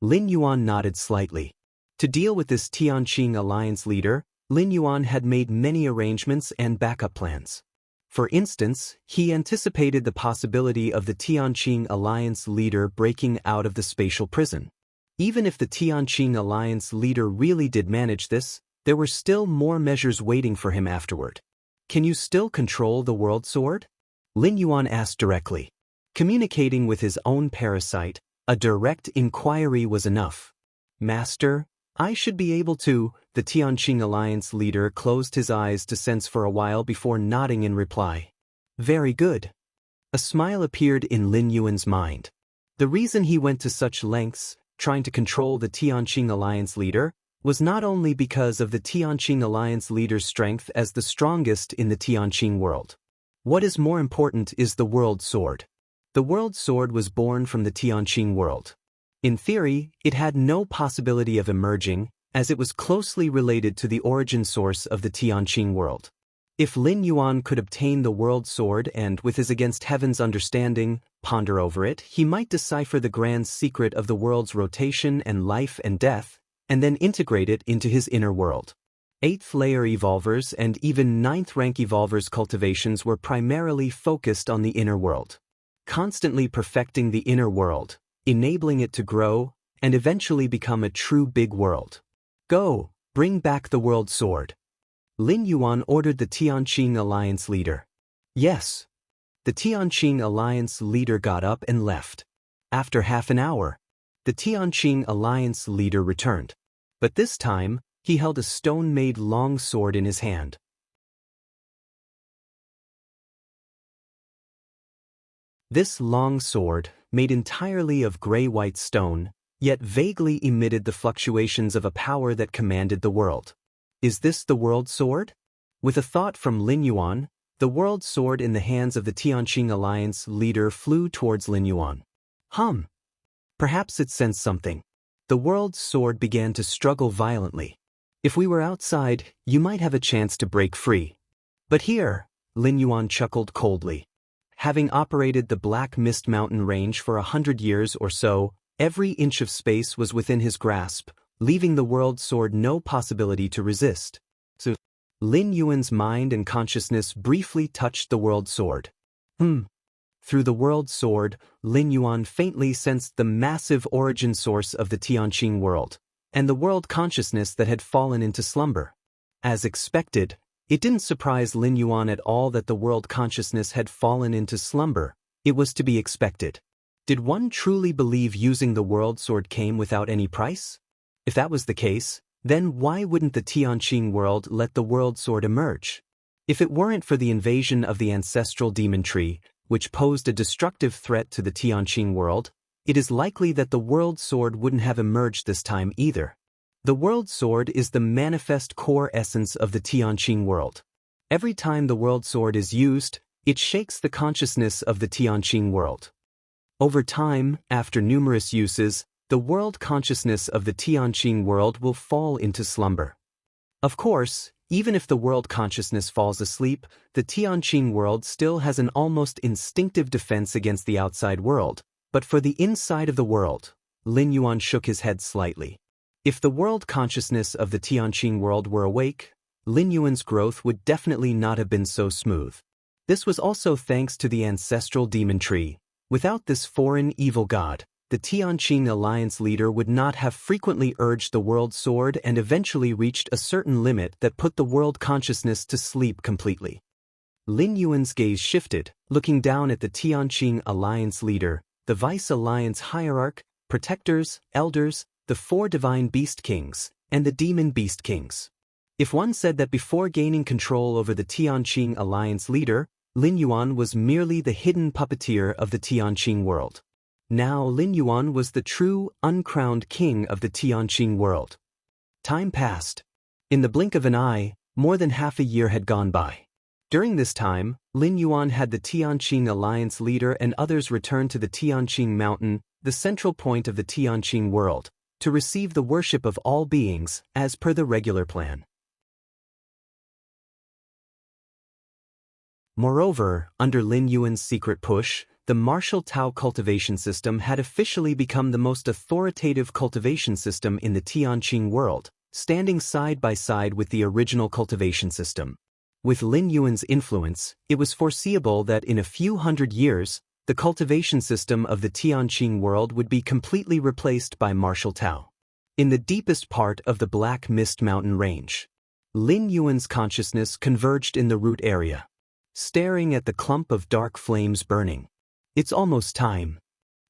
Lin Yuan nodded slightly. To deal with this Tianqing alliance leader, Lin Yuan had made many arrangements and backup plans. For instance, he anticipated the possibility of the Tianqing alliance leader breaking out of the spatial prison. Even if the Tianqing alliance leader really did manage this, there were still more measures waiting for him afterward. "Can you still control the world sword?" Lin Yuan asked directly. Communicating with his own parasite, a direct inquiry was enough. "Master, I should be able to." The Tianqing alliance leader closed his eyes to sense for a while before nodding in reply. "Very good." A smile appeared in Lin Yuan's mind. The reason he went to such lengths, trying to control the Tianqing alliance leader, was not only because of the Tianqing alliance leader's strength as the strongest in the Tianqing world. What is more important is the world sword. The world sword was born from the Tianqing world. In theory, it had no possibility of emerging, as it was closely related to the origin source of the Tianqing world. If Lin Yuan could obtain the world sword and, with his against heaven's understanding, ponder over it, he might decipher the grand secret of the world's rotation and life and death, and then integrate it into his inner world. 8th layer evolvers and even 9th rank evolvers' cultivations were primarily focused on the inner world, constantly perfecting the inner world, enabling it to grow, and eventually become a true big world. "Go, bring back the world sword." Lin Yuan ordered the Tianqing alliance leader. "Yes." The Tianqing alliance leader got up and left. After half an hour, the Tianqing alliance leader returned. But this time, he held a stone-made long sword in his hand. This long sword, made entirely of gray-white stone, yet vaguely emitted the fluctuations of a power that commanded the world. "Is this the world sword?" With a thought from Lin Yuan, the world sword in the hands of the Tianqing alliance leader flew towards Lin Yuan. Perhaps it sensed something. The world sword began to struggle violently. "If we were outside, you might have a chance to break free. But here," Lin Yuan chuckled coldly. Having operated the Black Mist Mountain range for 100 years or so, every inch of space was within his grasp, leaving the world sword no possibility to resist. So, Lin Yuan's mind and consciousness briefly touched the world sword. Through the world sword, Lin Yuan faintly sensed the massive origin source of the Tianqing world, and the world consciousness that had fallen into slumber. As expected, it didn't surprise Lin Yuan at all that the world consciousness had fallen into slumber. It was to be expected. Did one truly believe using the world sword came without any price? If that was the case, then why wouldn't the Tianqing world let the world sword emerge? If it weren't for the invasion of the ancestral demon tree, which posed a destructive threat to the Tianqing world, it is likely that the world sword wouldn't have emerged this time either. The world sword is the manifest core essence of the Tianqing world. Every time the world sword is used, it shakes the consciousness of the Tianqing world. Over time, after numerous uses, the world consciousness of the Tianqing world will fall into slumber. Of course, even if the world consciousness falls asleep, the Tianqing world still has an almost instinctive defense against the outside world. But for the inside of the world, Lin Yuan shook his head slightly. If the world consciousness of the Tianqing world were awake, Lin Yuan's growth would definitely not have been so smooth. This was also thanks to the ancestral demon tree. Without this foreign evil god, the Tianqing alliance leader would not have frequently urged the world sword and eventually reached a certain limit that put the world consciousness to sleep completely. Lin Yuan's gaze shifted, looking down at the Tianqing alliance leader, the vice alliance hierarch, protectors, elders, the 4 divine beast kings, and the demon beast kings. If one said that before gaining control over the Tianqing alliance leader, Lin Yuan was merely the hidden puppeteer of the Tianqing world. Now Lin Yuan was the true, uncrowned king of the Tianqing world. Time passed. In the blink of an eye, more than half a year had gone by. During this time, Lin Yuan had the Tianqing alliance leader and others return to the Tianqing mountain, the central point of the Tianqing world, to receive the worship of all beings, as per the regular plan. Moreover, under Lin Yuan's secret push, the martial Tao cultivation system had officially become the most authoritative cultivation system in the Tianqing world, standing side by side with the original cultivation system. With Lin Yuan's influence, it was foreseeable that in a few hundred years, the cultivation system of the Tianqing world would be completely replaced by martial Tao. In the deepest part of the Black Mist Mountain range, Lin Yuan's consciousness converged in the root area, staring at the clump of dark flames burning. It's almost time,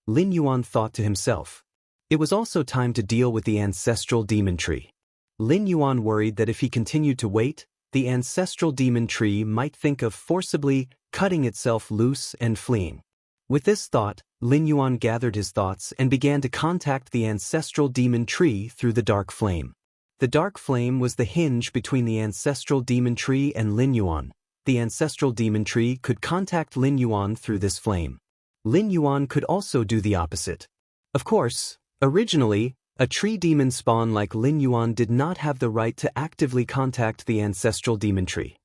Lin Yuan thought to himself. It was also time to deal with the ancestral demon tree. Lin Yuan worried that if he continued to wait, the ancestral demon tree might think of forcibly cutting itself loose and fleeing. With this thought, Lin Yuan gathered his thoughts and began to contact the ancestral demon tree through the dark flame. The dark flame was the hinge between the ancestral demon tree and Lin Yuan. The ancestral demon tree could contact Lin Yuan through this flame. Lin Yuan could also do the opposite. Of course, originally, a tree demon spawn like Lin Yuan did not have the right to actively contact the ancestral demon tree.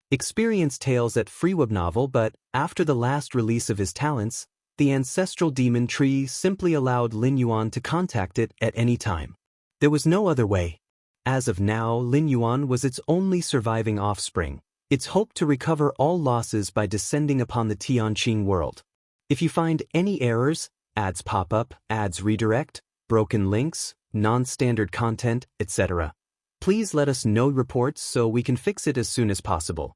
Experience tales at Freeweb novel, but after the last release of his talents, the ancestral demon tree simply allowed Lin Yuan to contact it at any time. There was no other way. As of now, Lin Yuan was its only surviving offspring. Its hope to recover all losses by descending upon the Tianqing world. If you find any errors, ads pop up, ads redirect, broken links, non-standard content, etc., please let us know reports so we can fix it as soon as possible.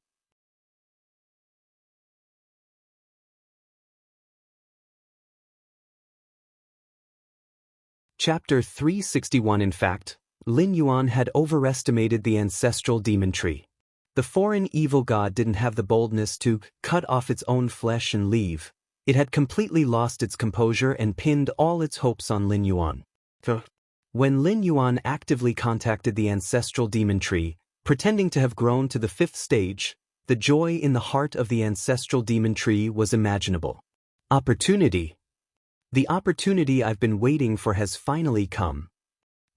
Chapter 361. In fact, Lin Yuan had overestimated the ancestral demon tree. The foreign evil god didn't have the boldness to cut off its own flesh and leave. It had completely lost its composure and pinned all its hopes on Lin Yuan. When Lin Yuan actively contacted the ancestral demon tree, pretending to have grown to the 5th stage, the joy in the heart of the ancestral demon tree was imaginable. Opportunity. The opportunity I've been waiting for has finally come.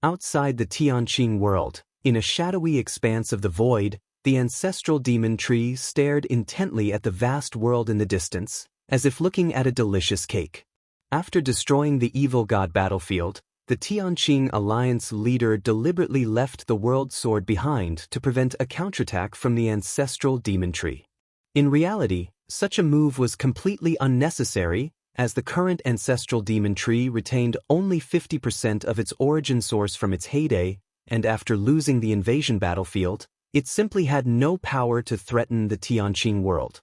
Outside the Tianqing world, in a shadowy expanse of the void, the ancestral demon tree stared intently at the vast world in the distance, as if looking at a delicious cake. After destroying the evil god battlefield, the Tianqing Alliance leader deliberately left the World Sword behind to prevent a counterattack from the ancestral demon tree. In reality, such a move was completely unnecessary, as the current ancestral demon tree retained only 50% of its origin source from its heyday, and after losing the invasion battlefield, it simply had no power to threaten the Tianqing world.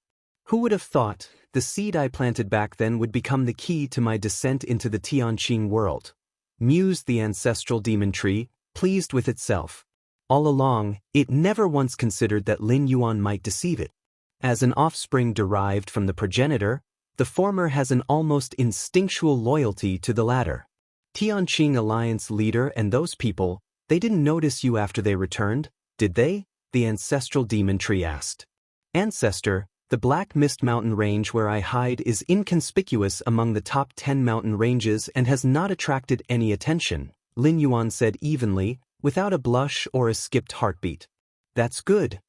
Who would have thought the seed I planted back then would become the key to my descent into the Tianqing world? Mused the ancestral demon tree, pleased with itself. All along, it never once considered that Lin Yuan might deceive it. As an offspring derived from the progenitor, the former has an almost instinctual loyalty to the latter. Tianqing Alliance leader and those people, they didn't notice you after they returned, did they? The ancestral demon tree asked. Ancestor, the Black Mist Mountain range where I hide is inconspicuous among the top 10 mountain ranges and has not attracted any attention, Lin Yuan said evenly, without a blush or a skipped heartbeat. That's good.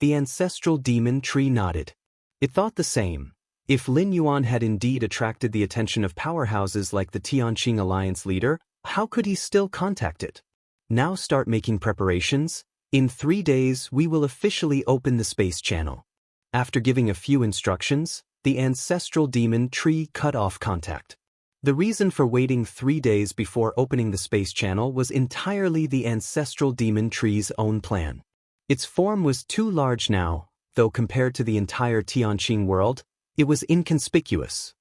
The ancestral demon tree nodded. It thought the same. If Lin Yuan had indeed attracted the attention of powerhouses like the Tianqing Alliance leader, how could he still contact it? Now start making preparations. In 3 days we will officially open the space channel. After giving a few instructions, the ancestral demon tree cut off contact. The reason for waiting 3 days before opening the space channel was entirely the ancestral demon tree's own plan. Its form was too large now, though compared to the entire Tianqing world, it was inconspicuous.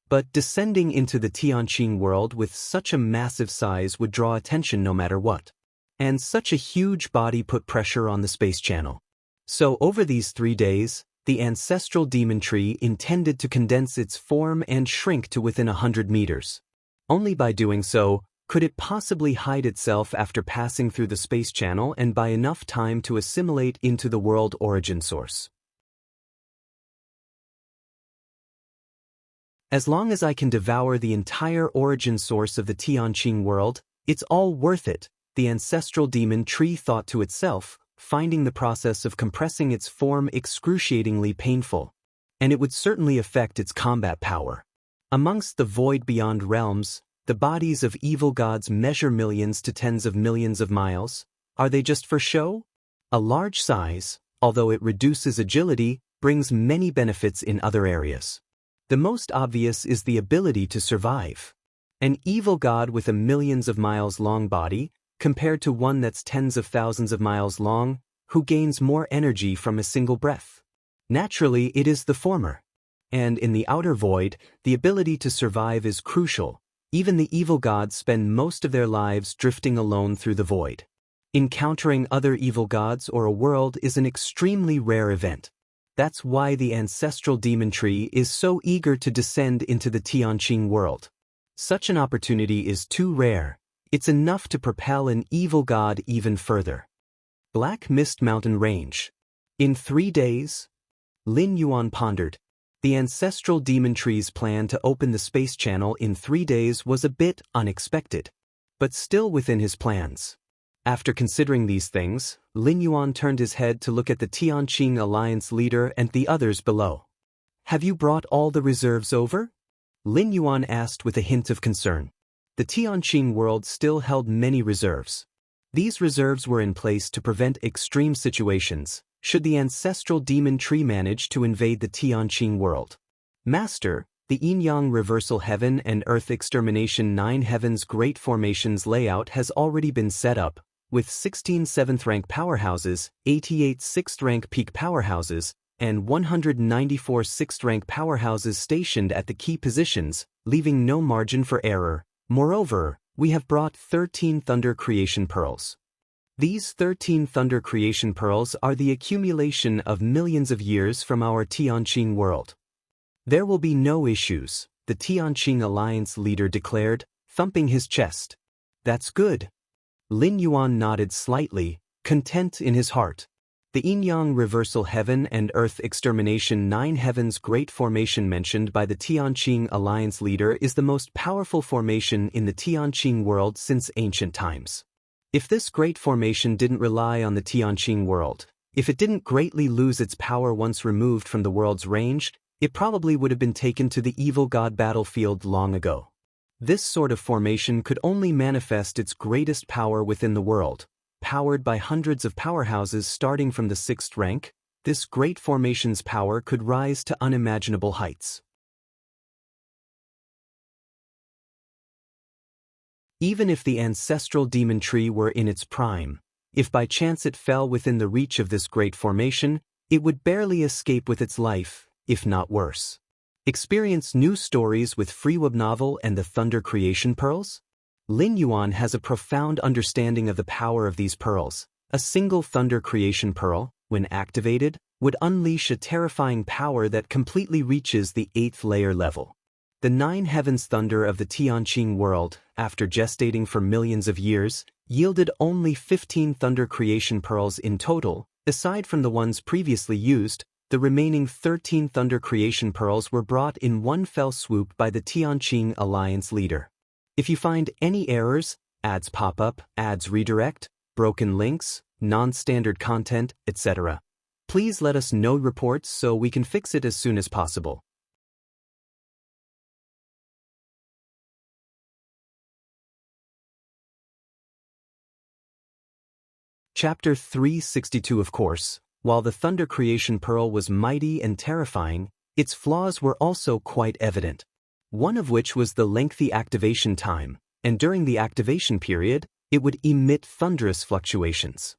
But descending into the Tianqing world with such a massive size would draw attention no matter what. And such a huge body put pressure on the space channel. So over these 3 days, the ancestral demon tree intended to condense its form and shrink to within 100 meters. Only by doing so could it possibly hide itself after passing through the space channel and by enough time to assimilate into the world origin source. As long as I can devour the entire origin source of the Tianqing world, it's all worth it, the ancestral demon tree thought to itself, finding the process of compressing its form excruciatingly painful. And it would certainly affect its combat power. Amongst the void beyond realms, the bodies of evil gods measure millions to tens of millions of miles. Are they just for show? A large size, although it reduces agility, brings many benefits in other areas. The most obvious is the ability to survive. An evil god with a millions of miles long body, compared to one that's tens of thousands of miles long, who gains more energy from a single breath. Naturally, it is the former. And in the outer void, the ability to survive is crucial. Even the evil gods spend most of their lives drifting alone through the void. Encountering other evil gods or a world is an extremely rare event. That's why the ancestral demon tree is so eager to descend into the Tianqing world. Such an opportunity is too rare. It's enough to propel an evil god even further. Black Mist Mountain Range. In 3 days? Lin Yuan pondered. The ancestral demon tree's plan to open the space channel in 3 days was a bit unexpected, but still within his plans. After considering these things, Lin Yuan turned his head to look at the Tianqing Alliance leader and the others below. Have you brought all the reserves over? Lin Yuan asked with a hint of concern. The Tianqing world still held many reserves. These reserves were in place to prevent extreme situations, should the ancestral demon tree manage to invade the Tianqing world. Master, the Yin-Yang Reversal Heaven and Earth Extermination 9 Heavens Great Formations layout has already been set up, with 16 7th-rank powerhouses, 88 6th-rank peak powerhouses, and 194 6th-rank powerhouses stationed at the key positions, leaving no margin for error. Moreover, we have brought 13 Thunder Creation Pearls. These 13 Thunder Creation Pearls are the accumulation of millions of years from our Tianqing world. There will be no issues, the Tianqing Alliance leader declared, thumping his chest. That's good. Lin Yuan nodded slightly, content in his heart. The Yin-Yang Reversal Heaven and Earth Extermination 9 Heavens Great Formation mentioned by the Tianqing Alliance leader is the most powerful formation in the Tianqing world since ancient times. If this great formation didn't rely on the Tianqing world, if it didn't greatly lose its power once removed from the world's range, it probably would have been taken to the evil god battlefield long ago. This sort of formation could only manifest its greatest power within the world. Powered by hundreds of powerhouses starting from the 6th rank, this great formation's power could rise to unimaginable heights. Even if the ancestral demon tree were in its prime, if by chance it fell within the reach of this great formation, it would barely escape with its life, if not worse. Experience new stories with Freeweb novel and the Thunder Creation Pearls? Lin Yuan has a profound understanding of the power of these pearls. A single Thunder Creation Pearl, when activated, would unleash a terrifying power that completely reaches the 8th layer level. The 9 heavens thunder of the Tianqing world, after gestating for millions of years, yielded only 15 Thunder Creation Pearls in total. Aside from the ones previously used, the remaining 13 Thunder Creation Pearls were brought in one fell swoop by the Tianqing Alliance leader. If you find any errors, ads pop up, ads redirect, broken links, non-standard content, etc., please let us know reports so we can fix it as soon as possible. Chapter 362. Of course, while the Thunder Creation Pearl was mighty and terrifying, its flaws were also quite evident. One of which was the lengthy activation time, and during the activation period, it would emit thunderous fluctuations.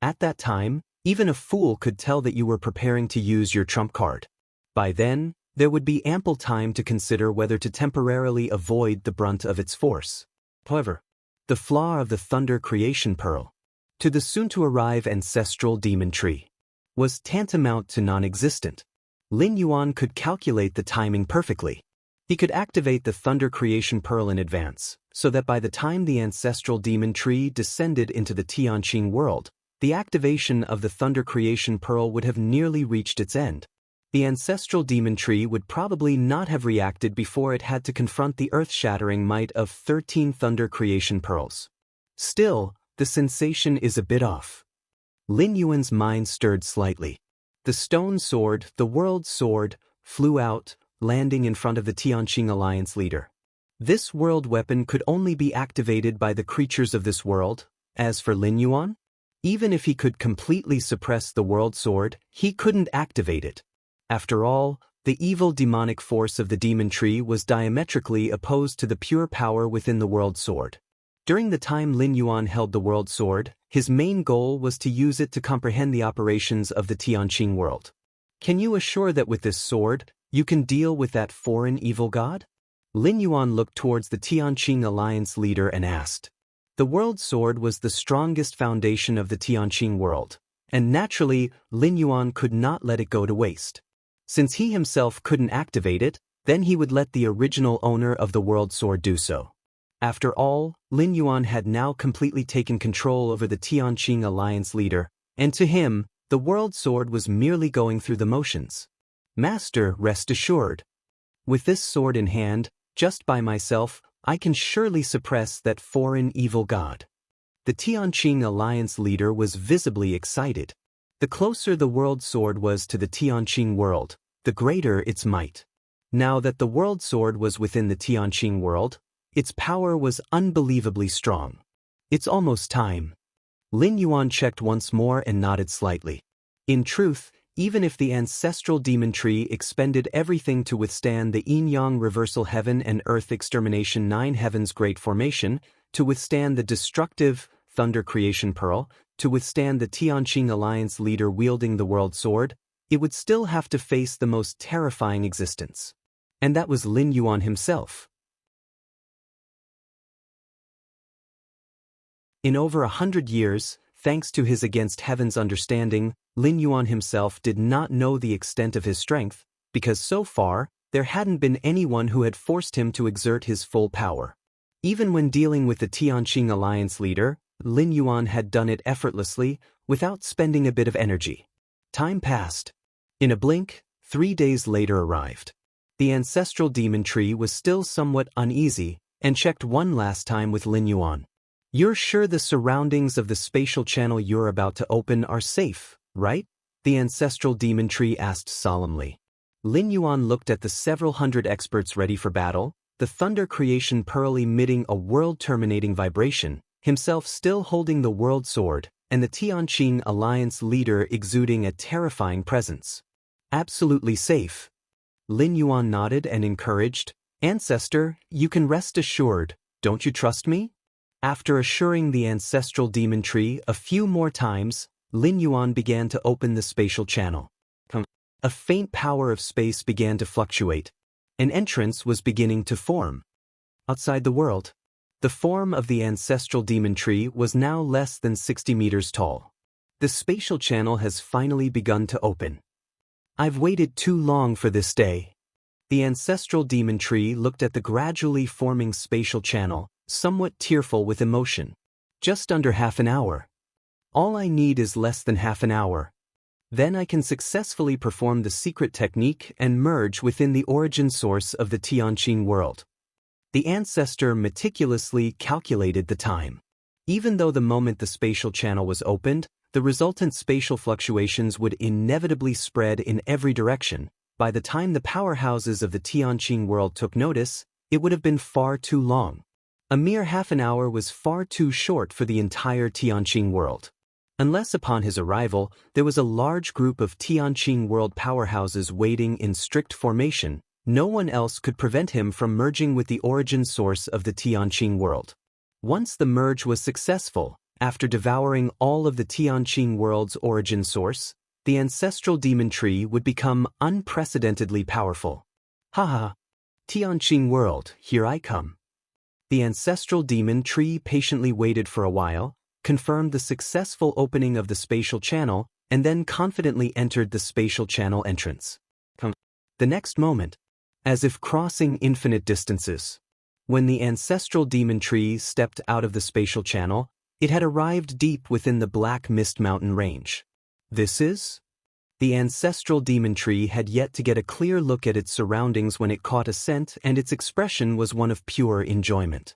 At that time, even a fool could tell that you were preparing to use your trump card. By then, there would be ample time to consider whether to temporarily avoid the brunt of its force. However, the flaw of the Thunder Creation Pearl, to the soon-to-arrive ancestral demon tree, was tantamount to non-existent. Lin Yuan could calculate the timing perfectly. He could activate the Thunder Creation Pearl in advance, so that by the time the ancestral demon tree descended into the Tianqing world, the activation of the Thunder Creation Pearl would have nearly reached its end. The ancestral demon tree would probably not have reacted before it had to confront the earth-shattering might of 13 Thunder Creation Pearls. Still, the sensation is a bit off. Lin Yuan's mind stirred slightly. The stone sword, the world sword, flew out, landing in front of the Tianqing Alliance leader. This world weapon could only be activated by the creatures of this world. As for Lin Yuan, even if he could completely suppress the world sword, he couldn't activate it. After all, the evil demonic force of the demon tree was diametrically opposed to the pure power within the world sword. During the time Lin Yuan held the world sword, his main goal was to use it to comprehend the operations of the Tianqing world. Can you assure that with this sword, you can deal with that foreign evil god? Lin Yuan looked towards the Tianqing Alliance leader and asked. The world sword was the strongest foundation of the Tianqing world, and naturally, Lin Yuan could not let it go to waste. Since he himself couldn't activate it, then he would let the original owner of the world sword do so. After all, Lin Yuan had now completely taken control over the Tianqing Alliance leader, and to him, the world sword was merely going through the motions. Master, rest assured. With this sword in hand, just by myself, I can surely suppress that foreign evil god. The Tianqing Alliance leader was visibly excited. The closer the world sword was to the Tianqing world, the greater its might. Now that the world sword was within the Tianqing world, its power was unbelievably strong. It's almost time. Lin Yuan checked once more and nodded slightly. In truth, even if the ancestral demon tree expended everything to withstand the yin-yang reversal heaven and earth extermination 9 heavens great formation, to withstand the destructive Thunder Creation Pearl, to withstand the Tianqing Alliance leader wielding the world sword, it would still have to face the most terrifying existence. And that was Lin Yuan himself. In over 100 years, thanks to his against heaven's understanding, Lin Yuan himself did not know the extent of his strength, because so far, there hadn't been anyone who had forced him to exert his full power. Even when dealing with the Tianqing Alliance leader, Lin Yuan had done it effortlessly, without spending a bit of energy. Time passed. In a blink, 3 days later arrived. The ancestral demon tree was still somewhat uneasy, and checked one last time with Lin Yuan. You're sure the surroundings of the spatial channel you're about to open are safe, right? The ancestral demon tree asked solemnly. Lin Yuan looked at the several hundred experts ready for battle, the thunder creation pearl emitting a world-terminating vibration, himself still holding the world sword, and the Tianqing alliance leader exuding a terrifying presence. Absolutely safe. Lin Yuan nodded and encouraged, "Ancestor, you can rest assured, don't you trust me?" After assuring the ancestral demon tree a few more times, Lin Yuan began to open the spatial channel. A faint power of space began to fluctuate. An entrance was beginning to form. Outside the world, the form of the ancestral demon tree was now less than 60 meters tall. The spatial channel has finally begun to open. I've waited too long for this day. The ancestral demon tree looked at the gradually forming spatial channel, somewhat tearful with emotion. Just under half an hour. All I need is less than half an hour. Then I can successfully perform the secret technique and merge within the origin source of the Tianqing world. The ancestor meticulously calculated the time. Even though the moment the spatial channel was opened, the resultant spatial fluctuations would inevitably spread in every direction, by the time the powerhouses of the Tianqing world took notice, it would have been far too long. A mere half an hour was far too short for the entire Tianqing world. Unless upon his arrival, there was a large group of Tianqing world powerhouses waiting in strict formation, no one else could prevent him from merging with the origin source of the Tianqing world. Once the merge was successful, after devouring all of the Tianqing world's origin source, the ancestral demon tree would become unprecedentedly powerful. Haha! Tianqing world, here I come. The ancestral demon tree patiently waited for a while, confirmed the successful opening of the spatial channel, and then confidently entered the spatial channel entrance. The next moment, as if crossing infinite distances, when the ancestral demon tree stepped out of the spatial channel, it had arrived deep within the Black Mist Mountain range. This is? The ancestral demon tree had yet to get a clear look at its surroundings when it caught a scent, and its expression was one of pure enjoyment.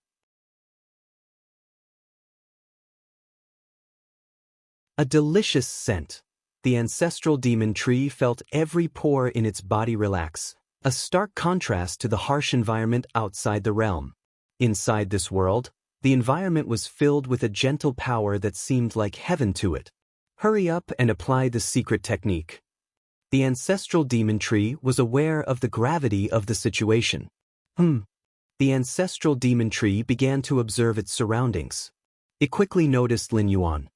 A delicious scent. The ancestral demon tree felt every pore in its body relax, a stark contrast to the harsh environment outside the realm. Inside this world, the environment was filled with a gentle power that seemed like heaven to it. Hurry up and apply the secret technique. The ancestral demon tree was aware of the gravity of the situation. The ancestral demon tree began to observe its surroundings. It quickly noticed Lin Yuan.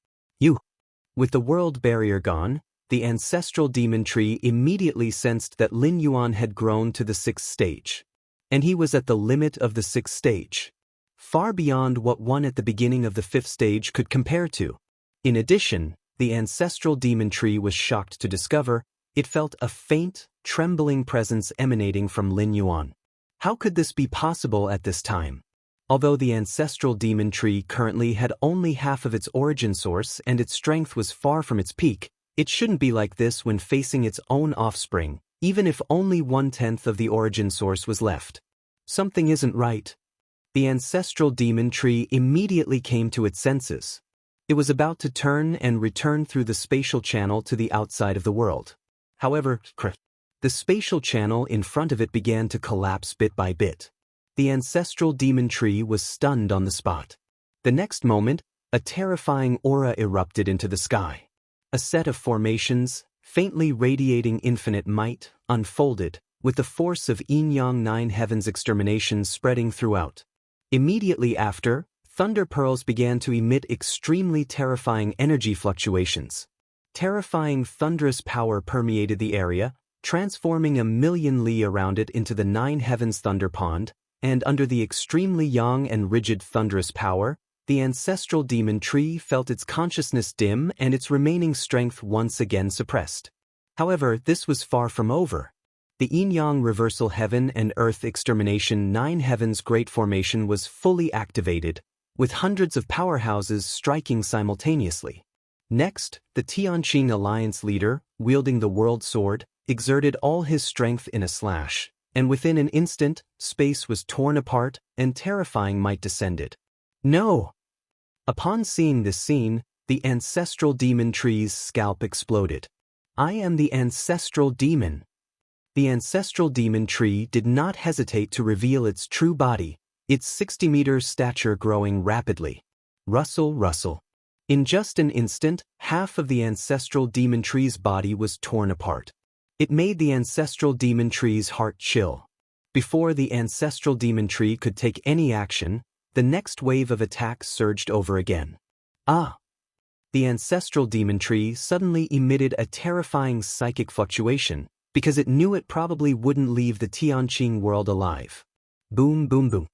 With the world barrier gone, the ancestral demon tree immediately sensed that Lin Yuan had grown to the 6th stage. And he was at the limit of the 6th stage, far beyond what one at the beginning of the 5th stage could compare to. In addition, the ancestral demon tree was shocked to discover it felt a faint, trembling presence emanating from Lin Yuan. How could this be possible at this time? Although the ancestral demon tree currently had only half of its origin source and its strength was far from its peak, it shouldn't be like this when facing its own offspring, even if only 1/10 of the origin source was left. Something isn't right. The ancestral demon tree immediately came to its senses. It was about to turn and return through the spatial channel to the outside of the world. However, the spatial channel in front of it began to collapse bit by bit. The ancestral demon tree was stunned on the spot. The next moment, a terrifying aura erupted into the sky. A set of formations, faintly radiating infinite might, unfolded, with the force of Yin-Yang 9 Heavens extermination spreading throughout. Immediately after, thunder pearls began to emit extremely terrifying energy fluctuations. Terrifying thunderous power permeated the area, transforming a million li around it into the 9 Heavens thunder pond, and under the extremely young and rigid thunderous power, the ancestral demon tree felt its consciousness dim and its remaining strength once again suppressed. However, this was far from over. The Yin-Yang reversal heaven and earth extermination 9 Heavens great formation was fully activated, with hundreds of powerhouses striking simultaneously. Next, the Tianqing alliance leader, wielding the world sword, exerted all his strength in a slash, and within an instant, space was torn apart and terrifying might descended. No! Upon seeing this scene, the ancestral demon tree's scalp exploded. I am the ancestral demon. The ancestral demon tree did not hesitate to reveal its true body, its 60-meter stature growing rapidly. Rustle, rustle. In just an instant, half of the ancestral demon tree's body was torn apart. It made the ancestral demon tree's heart chill. Before the ancestral demon tree could take any action, the next wave of attacks surged over again. Ah! The ancestral demon tree suddenly emitted a terrifying psychic fluctuation, because it knew it probably wouldn't leave the Tianqing world alive. Boom, boom, boom.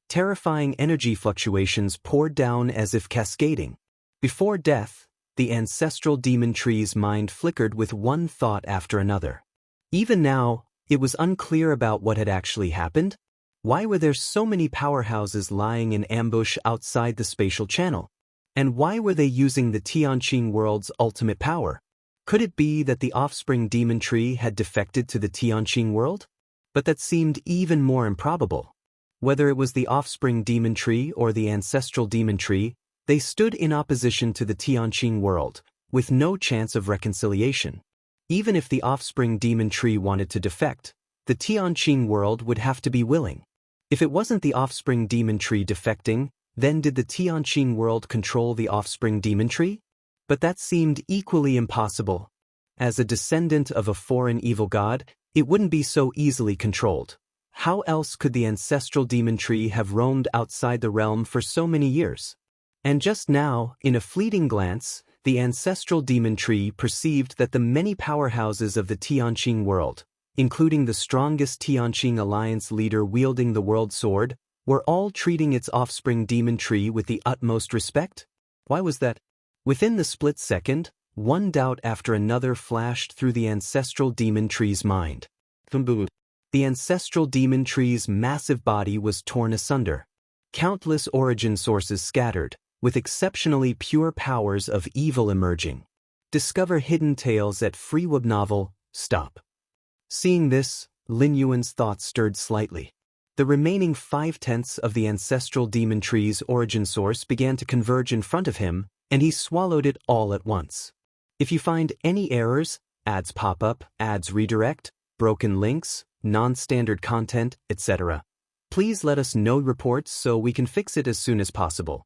Terrifying energy fluctuations poured down as if cascading. Before death, the ancestral demon tree's mind flickered with one thought after another. Even now, it was unclear about what had actually happened. Why were there so many powerhouses lying in ambush outside the spatial channel? And why were they using the Tianqing world's ultimate power? Could it be that the offspring demon tree had defected to the Tianqing world? But that seemed even more improbable. Whether it was the offspring demon tree or the ancestral demon tree, they stood in opposition to the Tianqing world, with no chance of reconciliation. Even if the offspring demon tree wanted to defect, the Tianqing world would have to be willing. If it wasn't the offspring demon tree defecting, then did the Tianqing world control the offspring demon tree? But that seemed equally impossible. As a descendant of a foreign evil god, it wouldn't be so easily controlled. How else could the ancestral demon tree have roamed outside the realm for so many years? And just now, in a fleeting glance, the ancestral demon tree perceived that the many powerhouses of the Tianqing world, including the strongest Tianqing alliance leader wielding the world sword, were all treating its offspring demon tree with the utmost respect? Why was that? Within the split second, one doubt after another flashed through the ancestral demon tree's mind. The ancestral demon tree's massive body was torn asunder. Countless origin sources scattered, with exceptionally pure powers of evil emerging. Discover hidden tales at FreeWeb novel, Stop. Seeing this, Lin Yuan's thoughts stirred slightly. The remaining 5/10 of the ancestral demon tree's origin source began to converge in front of him, and he swallowed it all at once. If you find any errors, ads pop up, ads redirect, broken links, non-standard content, etc., please let us know reports so we can fix it as soon as possible.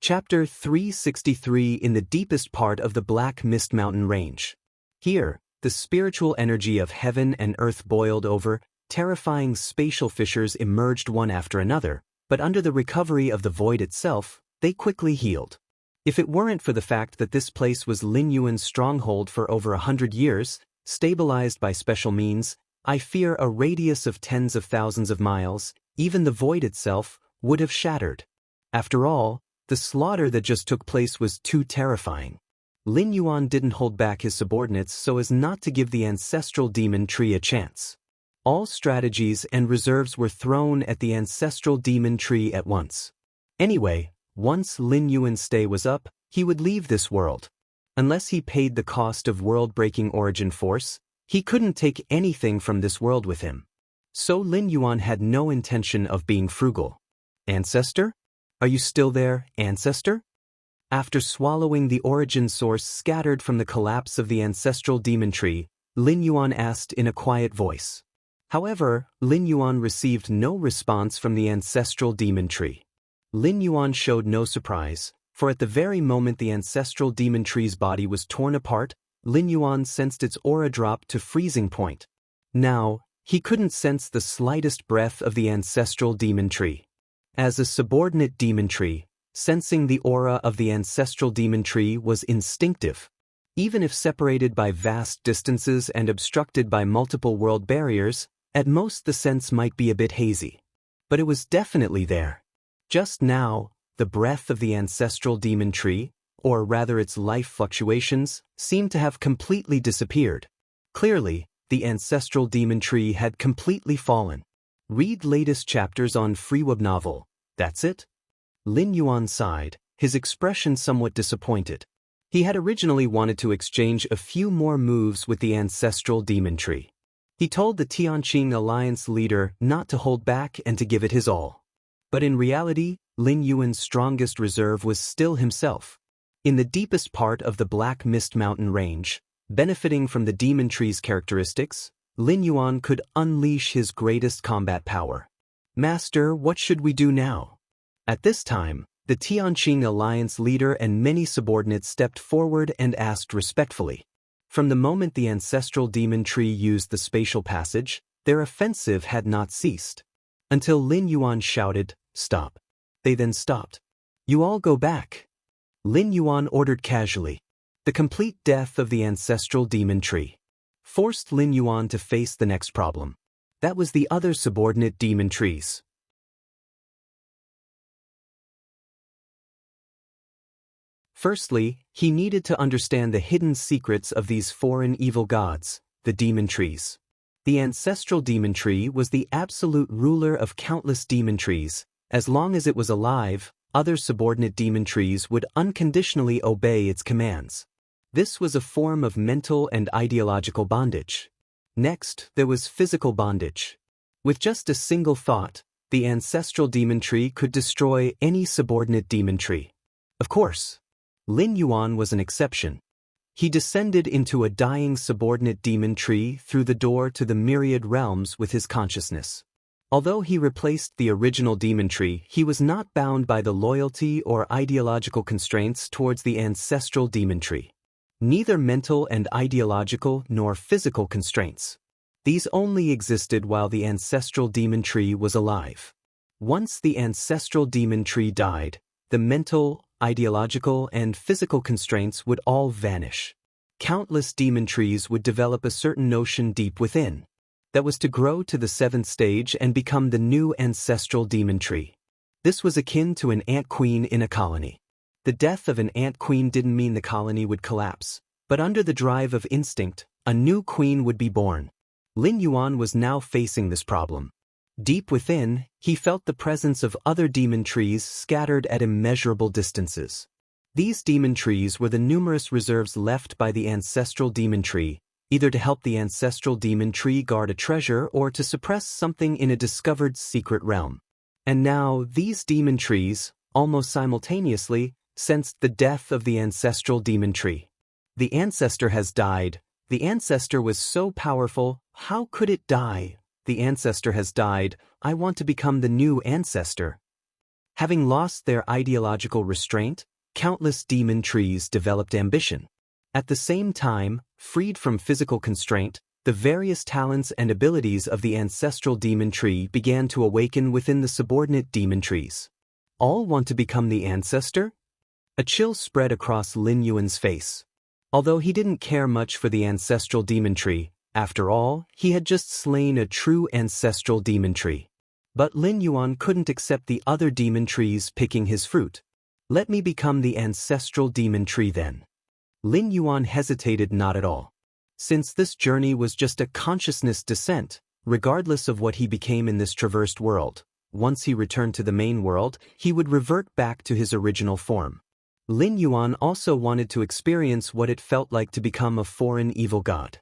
Chapter 363 in the deepest part of the Black Mist Mountain Range. Here, the spiritual energy of heaven and earth boiled over, terrifying spatial fissures emerged one after another, but under the recovery of the void itself, they quickly healed. If it weren't for the fact that this place was Lin Yuan's stronghold for over 100 years, stabilized by special means, I fear a radius of tens of thousands of miles, even the void itself, would have shattered. After all, the slaughter that just took place was too terrifying. Lin Yuan didn't hold back his subordinates so as not to give the ancestral demon tree a chance. All strategies and reserves were thrown at the ancestral demon tree at once. Anyway, once Lin Yuan's stay was up, he would leave this world. Unless he paid the cost of world-breaking origin force, he couldn't take anything from this world with him. So Lin Yuan had no intention of being frugal. Ancestor? Are you still there, Ancestor? After swallowing the origin source scattered from the collapse of the ancestral demon tree, Lin Yuan asked in a quiet voice. However, Lin Yuan received no response from the ancestral demon tree. Lin Yuan showed no surprise, for at the very moment the ancestral demon tree's body was torn apart, Lin Yuan sensed its aura drop to freezing point. Now, he couldn't sense the slightest breath of the ancestral demon tree. As a subordinate demon tree, sensing the aura of the ancestral demon tree was instinctive. Even if separated by vast distances and obstructed by multiple world barriers, at most the sense might be a bit hazy. But it was definitely there. Just now, the breath of the ancestral demon tree, or rather its life fluctuations, seemed to have completely disappeared. Clearly, the ancestral demon tree had completely fallen. Read latest chapters on FreeWeb novel. That's it? Lin Yuan sighed, his expression somewhat disappointed. He had originally wanted to exchange a few more moves with the ancestral demon tree. He told the Tianqing Alliance leader not to hold back and to give it his all. But in reality, Lin Yuan's strongest reserve was still himself. In the deepest part of the Black Mist Mountain range, benefiting from the demon tree's characteristics, Lin Yuan could unleash his greatest combat power. Master, what should we do now? At this time, the Tianqing Alliance leader and many subordinates stepped forward and asked respectfully. From the moment the ancestral demon tree used the spatial passage, their offensive had not ceased. Until Lin Yuan shouted, "Stop." They then stopped. "You all go back." Lin Yuan ordered casually. The complete death of the ancestral demon tree forced Lin Yuan to face the next problem. That was the other subordinate demon trees. Firstly, he needed to understand the hidden secrets of these foreign evil gods, the demon trees. The ancestral demon tree was the absolute ruler of countless demon trees. As long as it was alive, other subordinate demon trees would unconditionally obey its commands. This was a form of mental and ideological bondage. Next, there was physical bondage. With just a single thought, the ancestral demon tree could destroy any subordinate demon tree. Of course, Lin Yuan was an exception. He descended into a dying subordinate demon tree through the door to the myriad realms with his consciousness. Although he replaced the original demon tree, he was not bound by the loyalty or ideological constraints towards the ancestral demon tree. Neither mental and ideological nor physical constraints. These only existed while the ancestral demon tree was alive. Once the ancestral demon tree died, the mental, ideological, and physical constraints would all vanish. Countless demon trees would develop a certain notion deep within that was to grow to the 7th stage and become the new ancestral demon tree. This was akin to an ant queen in a colony. The death of an ant queen didn't mean the colony would collapse, but under the drive of instinct, a new queen would be born. Lin Yuan was now facing this problem. Deep within, he felt the presence of other demon trees scattered at immeasurable distances. These demon trees were the numerous reserves left by the ancestral demon tree, either to help the ancestral demon tree guard a treasure or to suppress something in a discovered secret realm. And now, these demon trees, almost simultaneously, sensed the death of the ancestral demon tree. The ancestor has died. The ancestor was so powerful, how could it die? The ancestor has died. I want to become the new ancestor. Having lost their ideological restraint, countless demon trees developed ambition. At the same time, freed from physical constraint, the various talents and abilities of the ancestral demon tree began to awaken within the subordinate demon trees. All want to become the ancestor? A chill spread across Lin Yuan's face. Although he didn't care much for the ancestral demon tree, after all, he had just slain a true ancestral demon tree. But Lin Yuan couldn't accept the other demon trees picking his fruit. Let me become the ancestral demon tree then. Lin Yuan hesitated not at all. Since this journey was just a consciousness descent, regardless of what he became in this traversed world, once he returned to the main world, he would revert back to his original form. Lin Yuan also wanted to experience what it felt like to become a foreign evil god.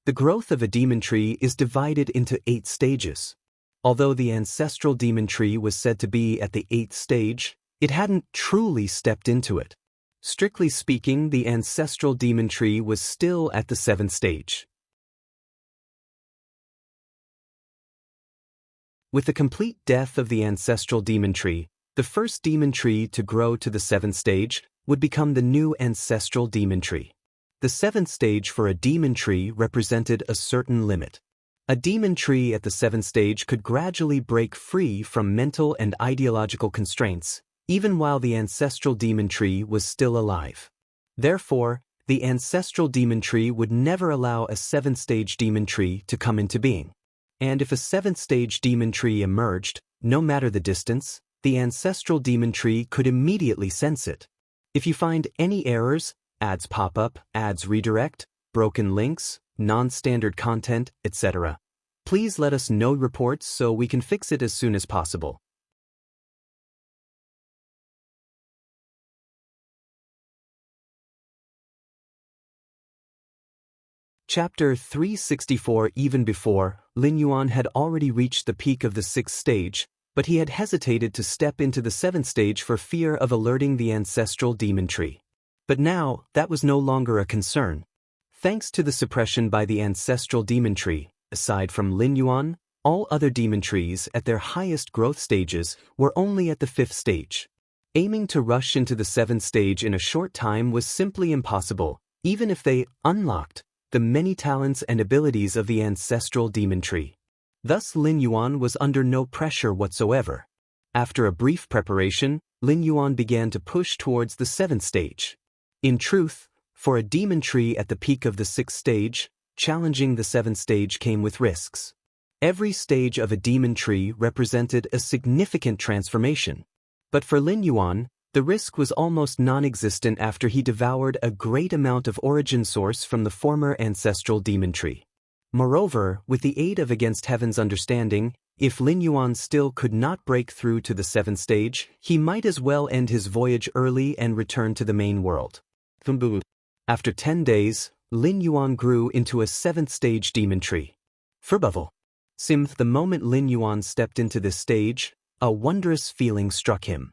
The growth of a demon tree is divided into 8 stages. Although the ancestral demon tree was said to be at the 8th stage, it hadn't truly stepped into it. Strictly speaking, the ancestral demon tree was still at the 7th stage. With the complete death of the ancestral demon tree, the first demon tree to grow to the 7th stage would become the new ancestral demon tree. The 7th stage for a demon tree represented a certain limit. A demon tree at the 7th stage could gradually break free from mental and ideological constraints, even while the ancestral demon tree was still alive. Therefore, the ancestral demon tree would never allow a 7th stage demon tree to come into being. And if a 7th stage demon tree emerged, no matter the distance, the ancestral demon tree could immediately sense it. If you find any errors, ads pop up, ads redirect, broken links, non-standard content, etc., please let us know reports so we can fix it as soon as possible. Chapter 364. Even before, Lin Yuan had already reached the peak of the 6th stage, but he had hesitated to step into the 7th stage for fear of alerting the ancestral demon tree. But now, that was no longer a concern. Thanks to the suppression by the ancestral demon tree, aside from Lin Yuan, all other demon trees at their highest growth stages were only at the 5th stage. Aiming to rush into the 7th stage in a short time was simply impossible, even if they unlocked the many talents and abilities of the ancestral demon tree. Thus Lin Yuan was under no pressure whatsoever. After a brief preparation, Lin Yuan began to push towards the 7th stage. In truth, for a demon tree at the peak of the 6th stage, challenging the 7th stage came with risks. Every stage of a demon tree represented a significant transformation. But for Lin Yuan, the risk was almost non-existent after he devoured a great amount of origin source from the former ancestral demon tree. Moreover, with the aid of Against Heaven's understanding, if Lin Yuan still could not break through to the 7th stage, he might as well end his voyage early and return to the main world. After 10 days, Lin Yuan grew into a 7th stage demon tree. The moment Lin Yuan stepped into this stage, a wondrous feeling struck him.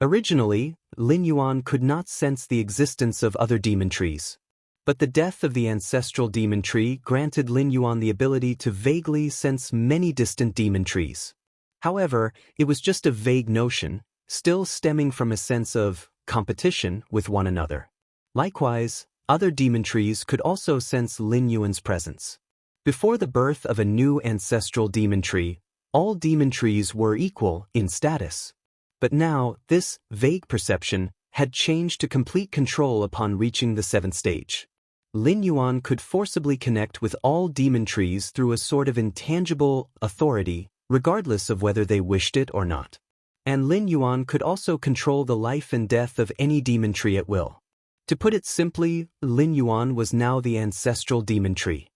Originally, Lin Yuan could not sense the existence of other demon trees. But the death of the ancestral demon tree granted Lin Yuan the ability to vaguely sense many distant demon trees. However, it was just a vague notion, still stemming from a sense of competition with one another. Likewise, other demon trees could also sense Lin Yuan's presence. Before the birth of a new ancestral demon tree, all demon trees were equal in status. But now, this vague perception had changed to complete control upon reaching the 7th stage. Lin Yuan could forcibly connect with all demon trees through a sort of intangible authority, regardless of whether they wished it or not. And Lin Yuan could also control the life and death of any demon tree at will. To put it simply, Lin Yuan was now the ancestral demon tree.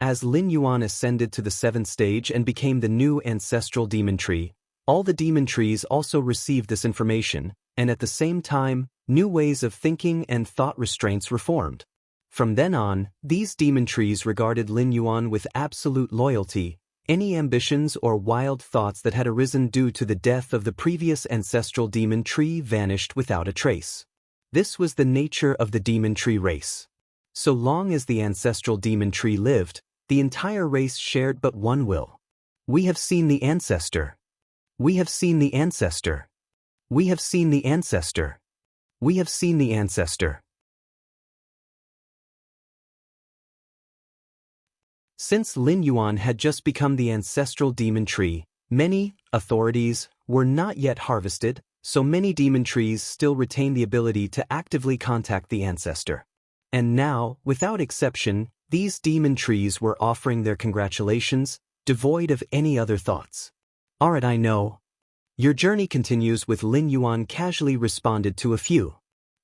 As Lin Yuan ascended to the 7th stage and became the new ancestral demon tree, all the demon trees also received this information, and at the same time, new ways of thinking and thought restraints were formed. From then on, these demon trees regarded Lin Yuan with absolute loyalty. Any ambitions or wild thoughts that had arisen due to the death of the previous ancestral demon tree vanished without a trace. This was the nature of the demon tree race. So long as the ancestral demon tree lived, the entire race shared but one will. We have seen the ancestor. We have seen the ancestor. We have seen the ancestor. We have seen the ancestor. Since Lin Yuan had just become the ancestral demon tree, many authorities were not yet harvested, so many demon trees still retain the ability to actively contact the ancestor. And now, without exception, these demon trees were offering their congratulations, devoid of any other thoughts. Alright, I know. Your journey continues. With Lin Yuan casually responded to a few.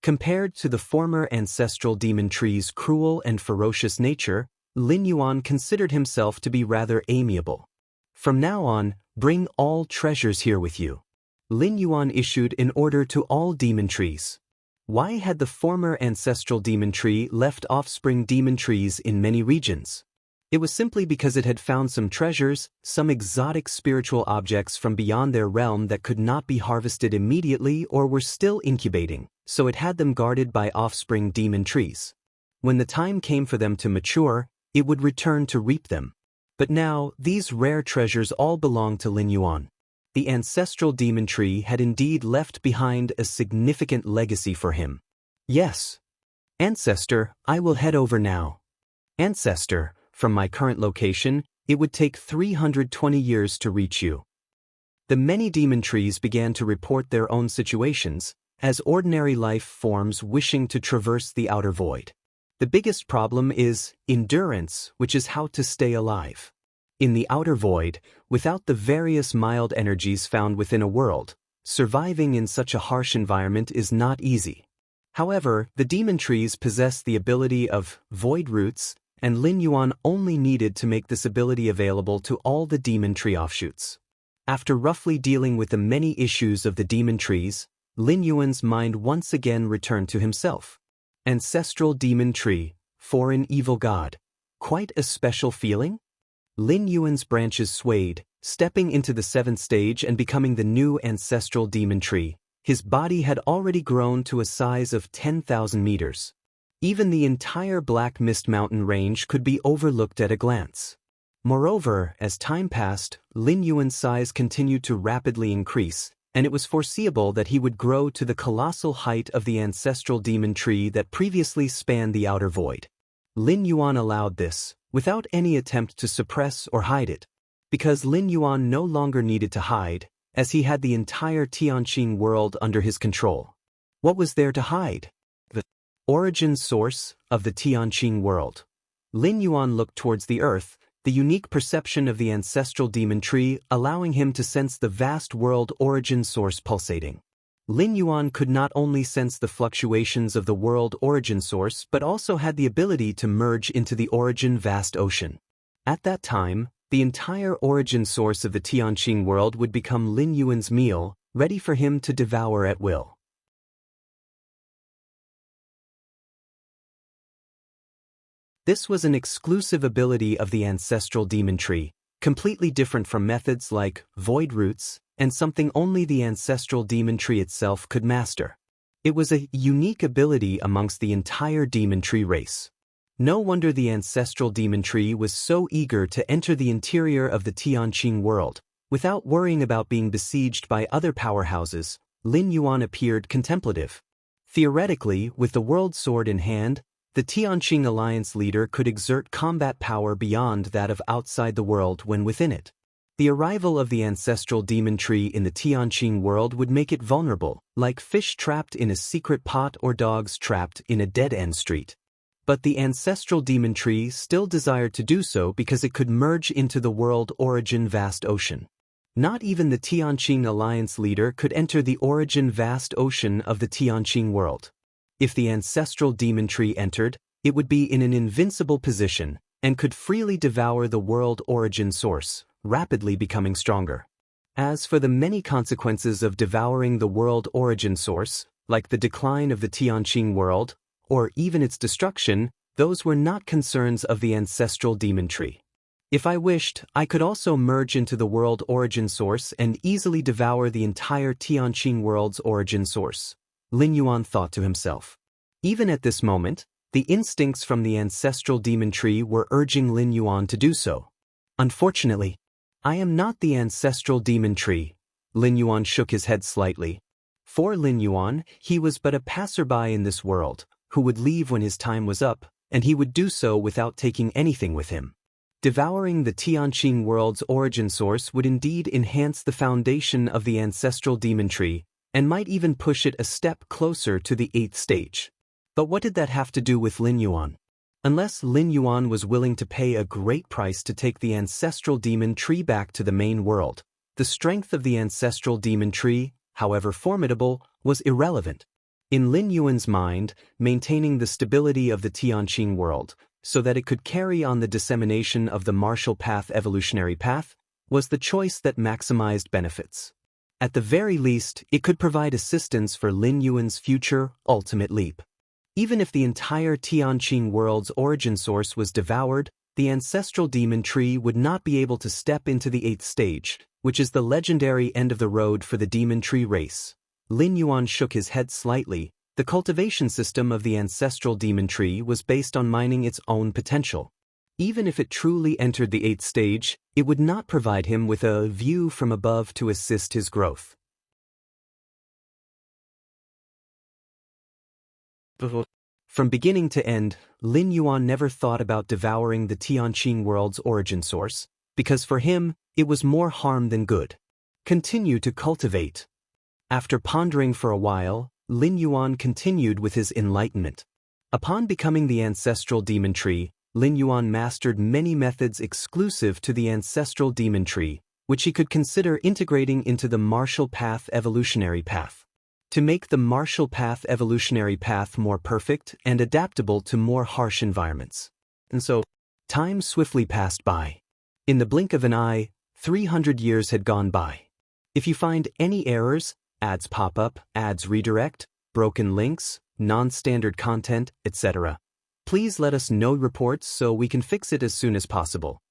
Compared to the former ancestral demon tree's cruel and ferocious nature, Lin Yuan considered himself to be rather amiable. From now on, bring all treasures here with you. Lin Yuan issued an order to all demon trees. Why had the former ancestral demon tree left offspring demon trees in many regions? It was simply because it had found some treasures, some exotic spiritual objects from beyond their realm that could not be harvested immediately or were still incubating, so it had them guarded by offspring demon trees. When the time came for them to mature, it would return to reap them. But now, these rare treasures all belonged to Lin Yuan. The ancestral demon tree had indeed left behind a significant legacy for him. Yes. Ancestor, I will head over now. Ancestor, from my current location, it would take 320 years to reach you. The many demon trees began to report their own situations, as ordinary life forms wishing to traverse the outer void. The biggest problem is endurance, which is how to stay alive. In the outer void, without the various mild energies found within a world, surviving in such a harsh environment is not easy. However, the demon trees possess the ability of void roots, and Lin Yuan only needed to make this ability available to all the demon tree offshoots. After roughly dealing with the many issues of the demon trees, Lin Yuan's mind once again returned to himself. Ancestral demon tree, foreign evil god. Quite a special feeling? Lin Yuan's branches swayed, stepping into the 7th stage and becoming the new ancestral demon tree. His body had already grown to a size of 10,000 meters. Even the entire Black Mist Mountain range could be overlooked at a glance. Moreover, as time passed, Lin Yuan's size continued to rapidly increase, and it was foreseeable that he would grow to the colossal height of the ancestral demon tree that previously spanned the outer void. Lin Yuan allowed this, without any attempt to suppress or hide it, because Lin Yuan no longer needed to hide, as he had the entire Tianqing world under his control. What was there to hide? The origin source of the Tianqing world. Lin Yuan looked towards the earth, the unique perception of the ancestral demon tree allowing him to sense the vast world origin source pulsating. Lin Yuan could not only sense the fluctuations of the world origin source but also had the ability to merge into the origin vast ocean. At that time, the entire origin source of the Tianqing world would become Lin Yuan's meal, ready for him to devour at will. This was an exclusive ability of the ancestral demon tree, completely different from methods like void roots, and something only the ancestral demon tree itself could master. It was a unique ability amongst the entire demon tree race. No wonder the ancestral demon tree was so eager to enter the interior of the Tianqing world. Without worrying about being besieged by other powerhouses, Lin Yuan appeared contemplative. Theoretically, with the world sword in hand, the Tianqing alliance leader could exert combat power beyond that of outside the world when within it. The arrival of the ancestral demon tree in the Tianqing world would make it vulnerable, like fish trapped in a secret pot or dogs trapped in a dead-end street. But the ancestral demon tree still desired to do so because it could merge into the world origin vast ocean. Not even the Tianqing alliance leader could enter the origin vast ocean of the Tianqing world. If the ancestral demon tree entered, it would be in an invincible position and could freely devour the world origin source, rapidly becoming stronger. As for the many consequences of devouring the world origin source, like the decline of the Tianqing world, or even its destruction, those were not concerns of the ancestral demon tree. If I wished, I could also merge into the world origin source and easily devour the entire Tianqing world's origin source, Lin Yuan thought to himself. Even at this moment, the instincts from the ancestral demon tree were urging Lin Yuan to do so. Unfortunately, I am not the ancestral demon tree. Lin Yuan shook his head slightly. For Lin Yuan, he was but a passerby in this world, who would leave when his time was up, and he would do so without taking anything with him. Devouring the Tianqing world's origin source would indeed enhance the foundation of the ancestral demon tree, and might even push it a step closer to the 8th stage. But what did that have to do with Lin Yuan? Unless Lin Yuan was willing to pay a great price to take the ancestral demon tree back to the main world, the strength of the ancestral demon tree, however formidable, was irrelevant. In Lin Yuan's mind, maintaining the stability of the Tianqing world, so that it could carry on the dissemination of the martial path evolutionary path, was the choice that maximized benefits. At the very least, it could provide assistance for Lin Yuan's future, ultimate leap. Even if the entire Tianqing world's origin source was devoured, the ancestral demon tree would not be able to step into the 8th stage, which is the legendary end of the road for the demon tree race. Lin Yuan shook his head slightly. The cultivation system of the ancestral demon tree was based on mining its own potential. Even if it truly entered the 8th stage, it would not provide him with a view from above to assist his growth. From beginning to end, Lin Yuan never thought about devouring the Tianqing world's origin source, because for him, it was more harm than good. Continue to cultivate. After pondering for a while, Lin Yuan continued with his enlightenment. Upon becoming the ancestral demon tree, Lin Yuan mastered many methods exclusive to the ancestral demon tree, which he could consider integrating into the martial path evolutionary path. To make the martial path evolutionary path more perfect and adaptable to more harsh environments. And so, time swiftly passed by. In the blink of an eye, 300 years had gone by. If you find any errors, ads pop up, ads redirect, broken links, non-standard content, etc., Please let us know reports so we can fix it as soon as possible.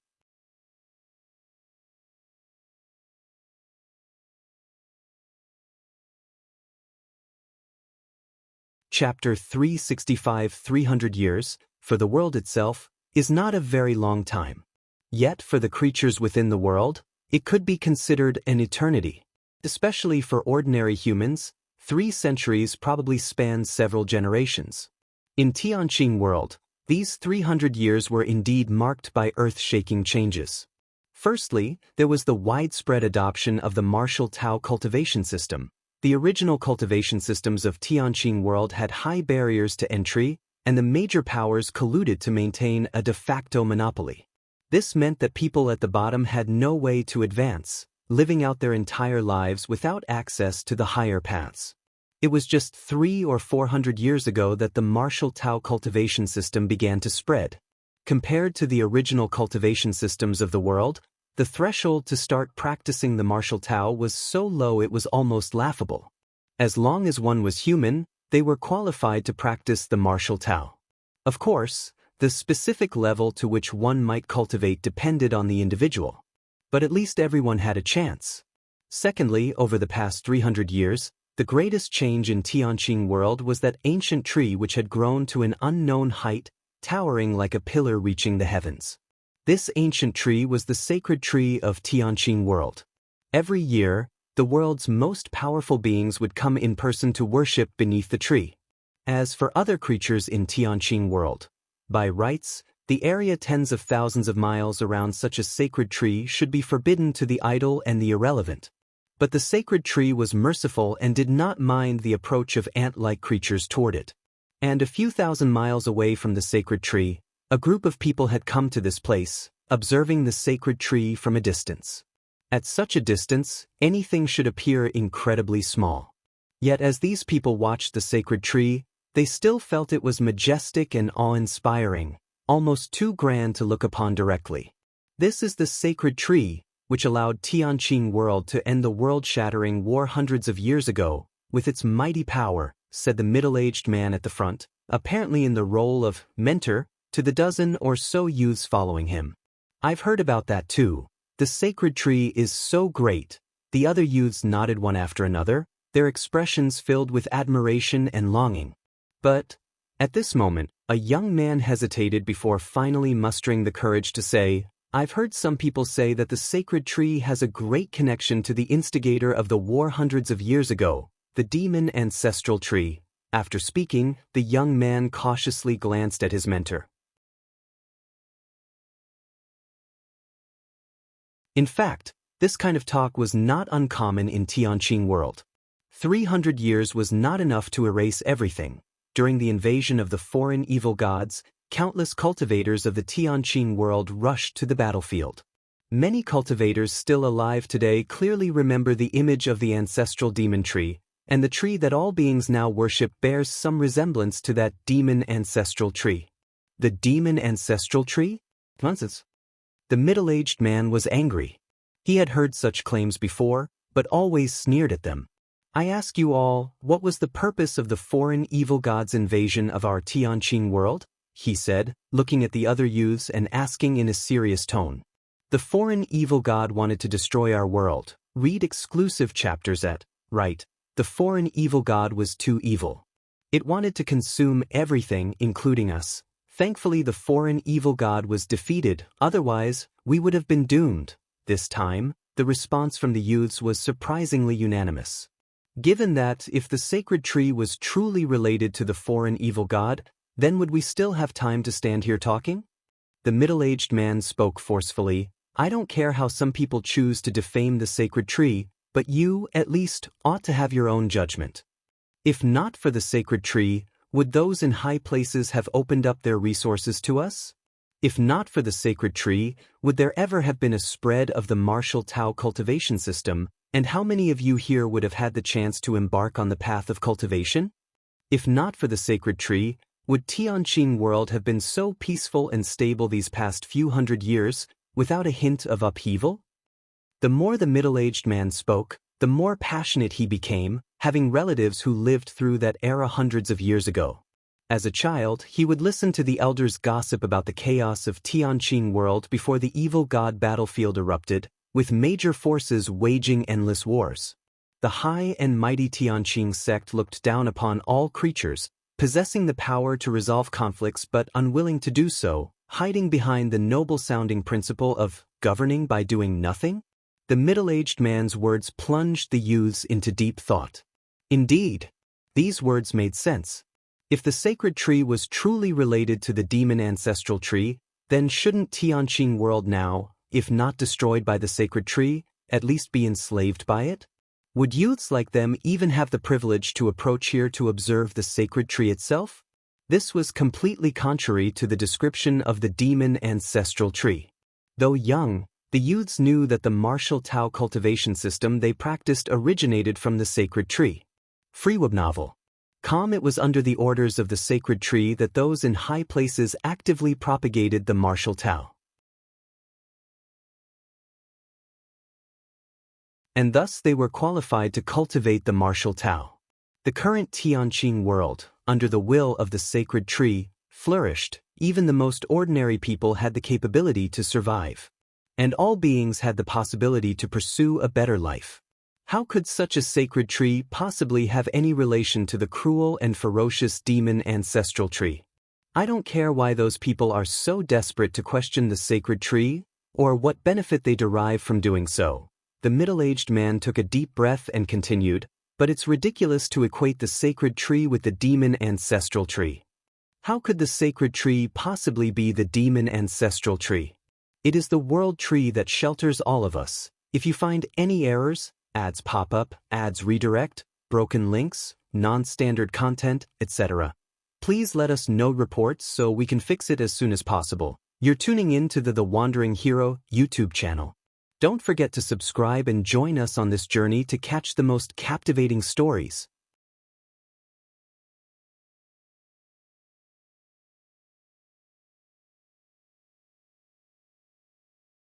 Chapter 365 300 years, for the world itself, is not a very long time. Yet for the creatures within the world, it could be considered an eternity. Especially for ordinary humans, 3 centuries probably span several generations. In Tianqing world, these 300 years were indeed marked by earth-shaking changes. Firstly, there was the widespread adoption of the martial Tao cultivation system. The original cultivation systems of Tianqing world had high barriers to entry, and the major powers colluded to maintain a de facto monopoly. This meant that people at the bottom had no way to advance, living out their entire lives without access to the higher paths. It was just 300 or 400 years ago that the martial Tao cultivation system began to spread. Compared to the original cultivation systems of the world, the threshold to start practicing the martial Tao was so low it was almost laughable. As long as one was human, they were qualified to practice the martial Tao. Of course, the specific level to which one might cultivate depended on the individual. But at least everyone had a chance. Secondly, over the past 300 years, the greatest change in Tianqing world was that ancient tree which had grown to an unknown height, towering like a pillar reaching the heavens. This ancient tree was the sacred tree of Tianqing world. Every year, the world's most powerful beings would come in person to worship beneath the tree. As for other creatures in Tianqing world, by rights, the area tens of thousands of miles around such a sacred tree should be forbidden to the idle and the irrelevant. But the sacred tree was merciful and did not mind the approach of ant-like creatures toward it. And a few thousand miles away from the sacred tree, a group of people had come to this place, observing the sacred tree from a distance. At such a distance, anything should appear incredibly small. Yet as these people watched the sacred tree, they still felt it was majestic and awe-inspiring, almost too grand to look upon directly. This is the sacred tree, which allowed Tianqing world to end the world-shattering war hundreds of years ago, with its mighty power, said the middle-aged man at the front, apparently in the role of mentor, to the dozen or so youths following him. I've heard about that too. The sacred tree is so great. The other youths nodded one after another, their expressions filled with admiration and longing. But, at this moment, a young man hesitated before finally mustering the courage to say, I've heard some people say that the sacred tree has a great connection to the instigator of the war hundreds of years ago, the demon ancestral tree. After speaking, the young man cautiously glanced at his mentor. In fact, this kind of talk was not uncommon in Tianqing world. 300 years was not enough to erase everything. During the invasion of the foreign evil gods, countless cultivators of the Tianqing world rushed to the battlefield. Many cultivators still alive today clearly remember the image of the ancestral demon tree, and the tree that all beings now worship bears some resemblance to that demon ancestral tree. The demon ancestral tree? Nonsense. The middle-aged man was angry. He had heard such claims before, but always sneered at them. I ask you all, what was the purpose of the foreign evil god's invasion of our Tianqing world? He said, looking at the other youths and asking in a serious tone. The foreign evil god wanted to destroy our world. Read exclusive chapters at, right. The foreign evil god was too evil. It wanted to consume everything, including us. Thankfully, the foreign evil god was defeated, otherwise, we would have been doomed. This time, the response from the youths was surprisingly unanimous. Given that, if the sacred tree was truly related to the foreign evil god, then would we still have time to stand here talking? The middle-aged man spoke forcefully. I don't care how some people choose to defame the sacred tree, but you, at least, ought to have your own judgment. If not for the sacred tree, would those in high places have opened up their resources to us? If not for the sacred tree, would there ever have been a spread of the martial Tao cultivation system, and how many of you here would have had the chance to embark on the path of cultivation? If not for the sacred tree, would Tianqing world have been so peaceful and stable these past few hundred years, without a hint of upheaval? The more the middle-aged man spoke, the more passionate he became, having relatives who lived through that era hundreds of years ago. As a child, he would listen to the elders gossip about the chaos of Tianqing world before the evil god battlefield erupted, with major forces waging endless wars. The high and mighty Tianqing sect looked down upon all creatures, possessing the power to resolve conflicts but unwilling to do so, hiding behind the noble-sounding principle of governing by doing nothing? The middle-aged man's words plunged the youths into deep thought. Indeed, these words made sense. If the sacred tree was truly related to the demon ancestral tree, then shouldn't Tianqing world now, if not destroyed by the sacred tree, at least be enslaved by it? Would youths like them even have the privilege to approach here to observe the sacred tree itself? This was completely contrary to the description of the demon ancestral tree. Though young, the youths knew that the martial Tao cultivation system they practiced originated from the sacred tree. Freeweb novel. It was under the orders of the sacred tree that those in high places actively propagated the martial Tao. And thus they were qualified to cultivate the martial Tao. The current Tianqing world, under the will of the sacred tree, flourished. Even the most ordinary people had the capability to survive. And all beings had the possibility to pursue a better life. How could such a sacred tree possibly have any relation to the cruel and ferocious demon ancestral tree? I don't care why those people are so desperate to question the sacred tree, or what benefit they derive from doing so. The middle-aged man took a deep breath and continued, but it's ridiculous to equate the sacred tree with the demon ancestral tree. How could the sacred tree possibly be the demon ancestral tree? It is the world tree that shelters all of us. If you find any errors, ads pop up, ads redirect, broken links, non-standard content, etc., please let us know reports so we can fix it as soon as possible. You're tuning in to the Wandering Hero YouTube channel. Don't forget to subscribe and join us on this journey to catch the most captivating stories.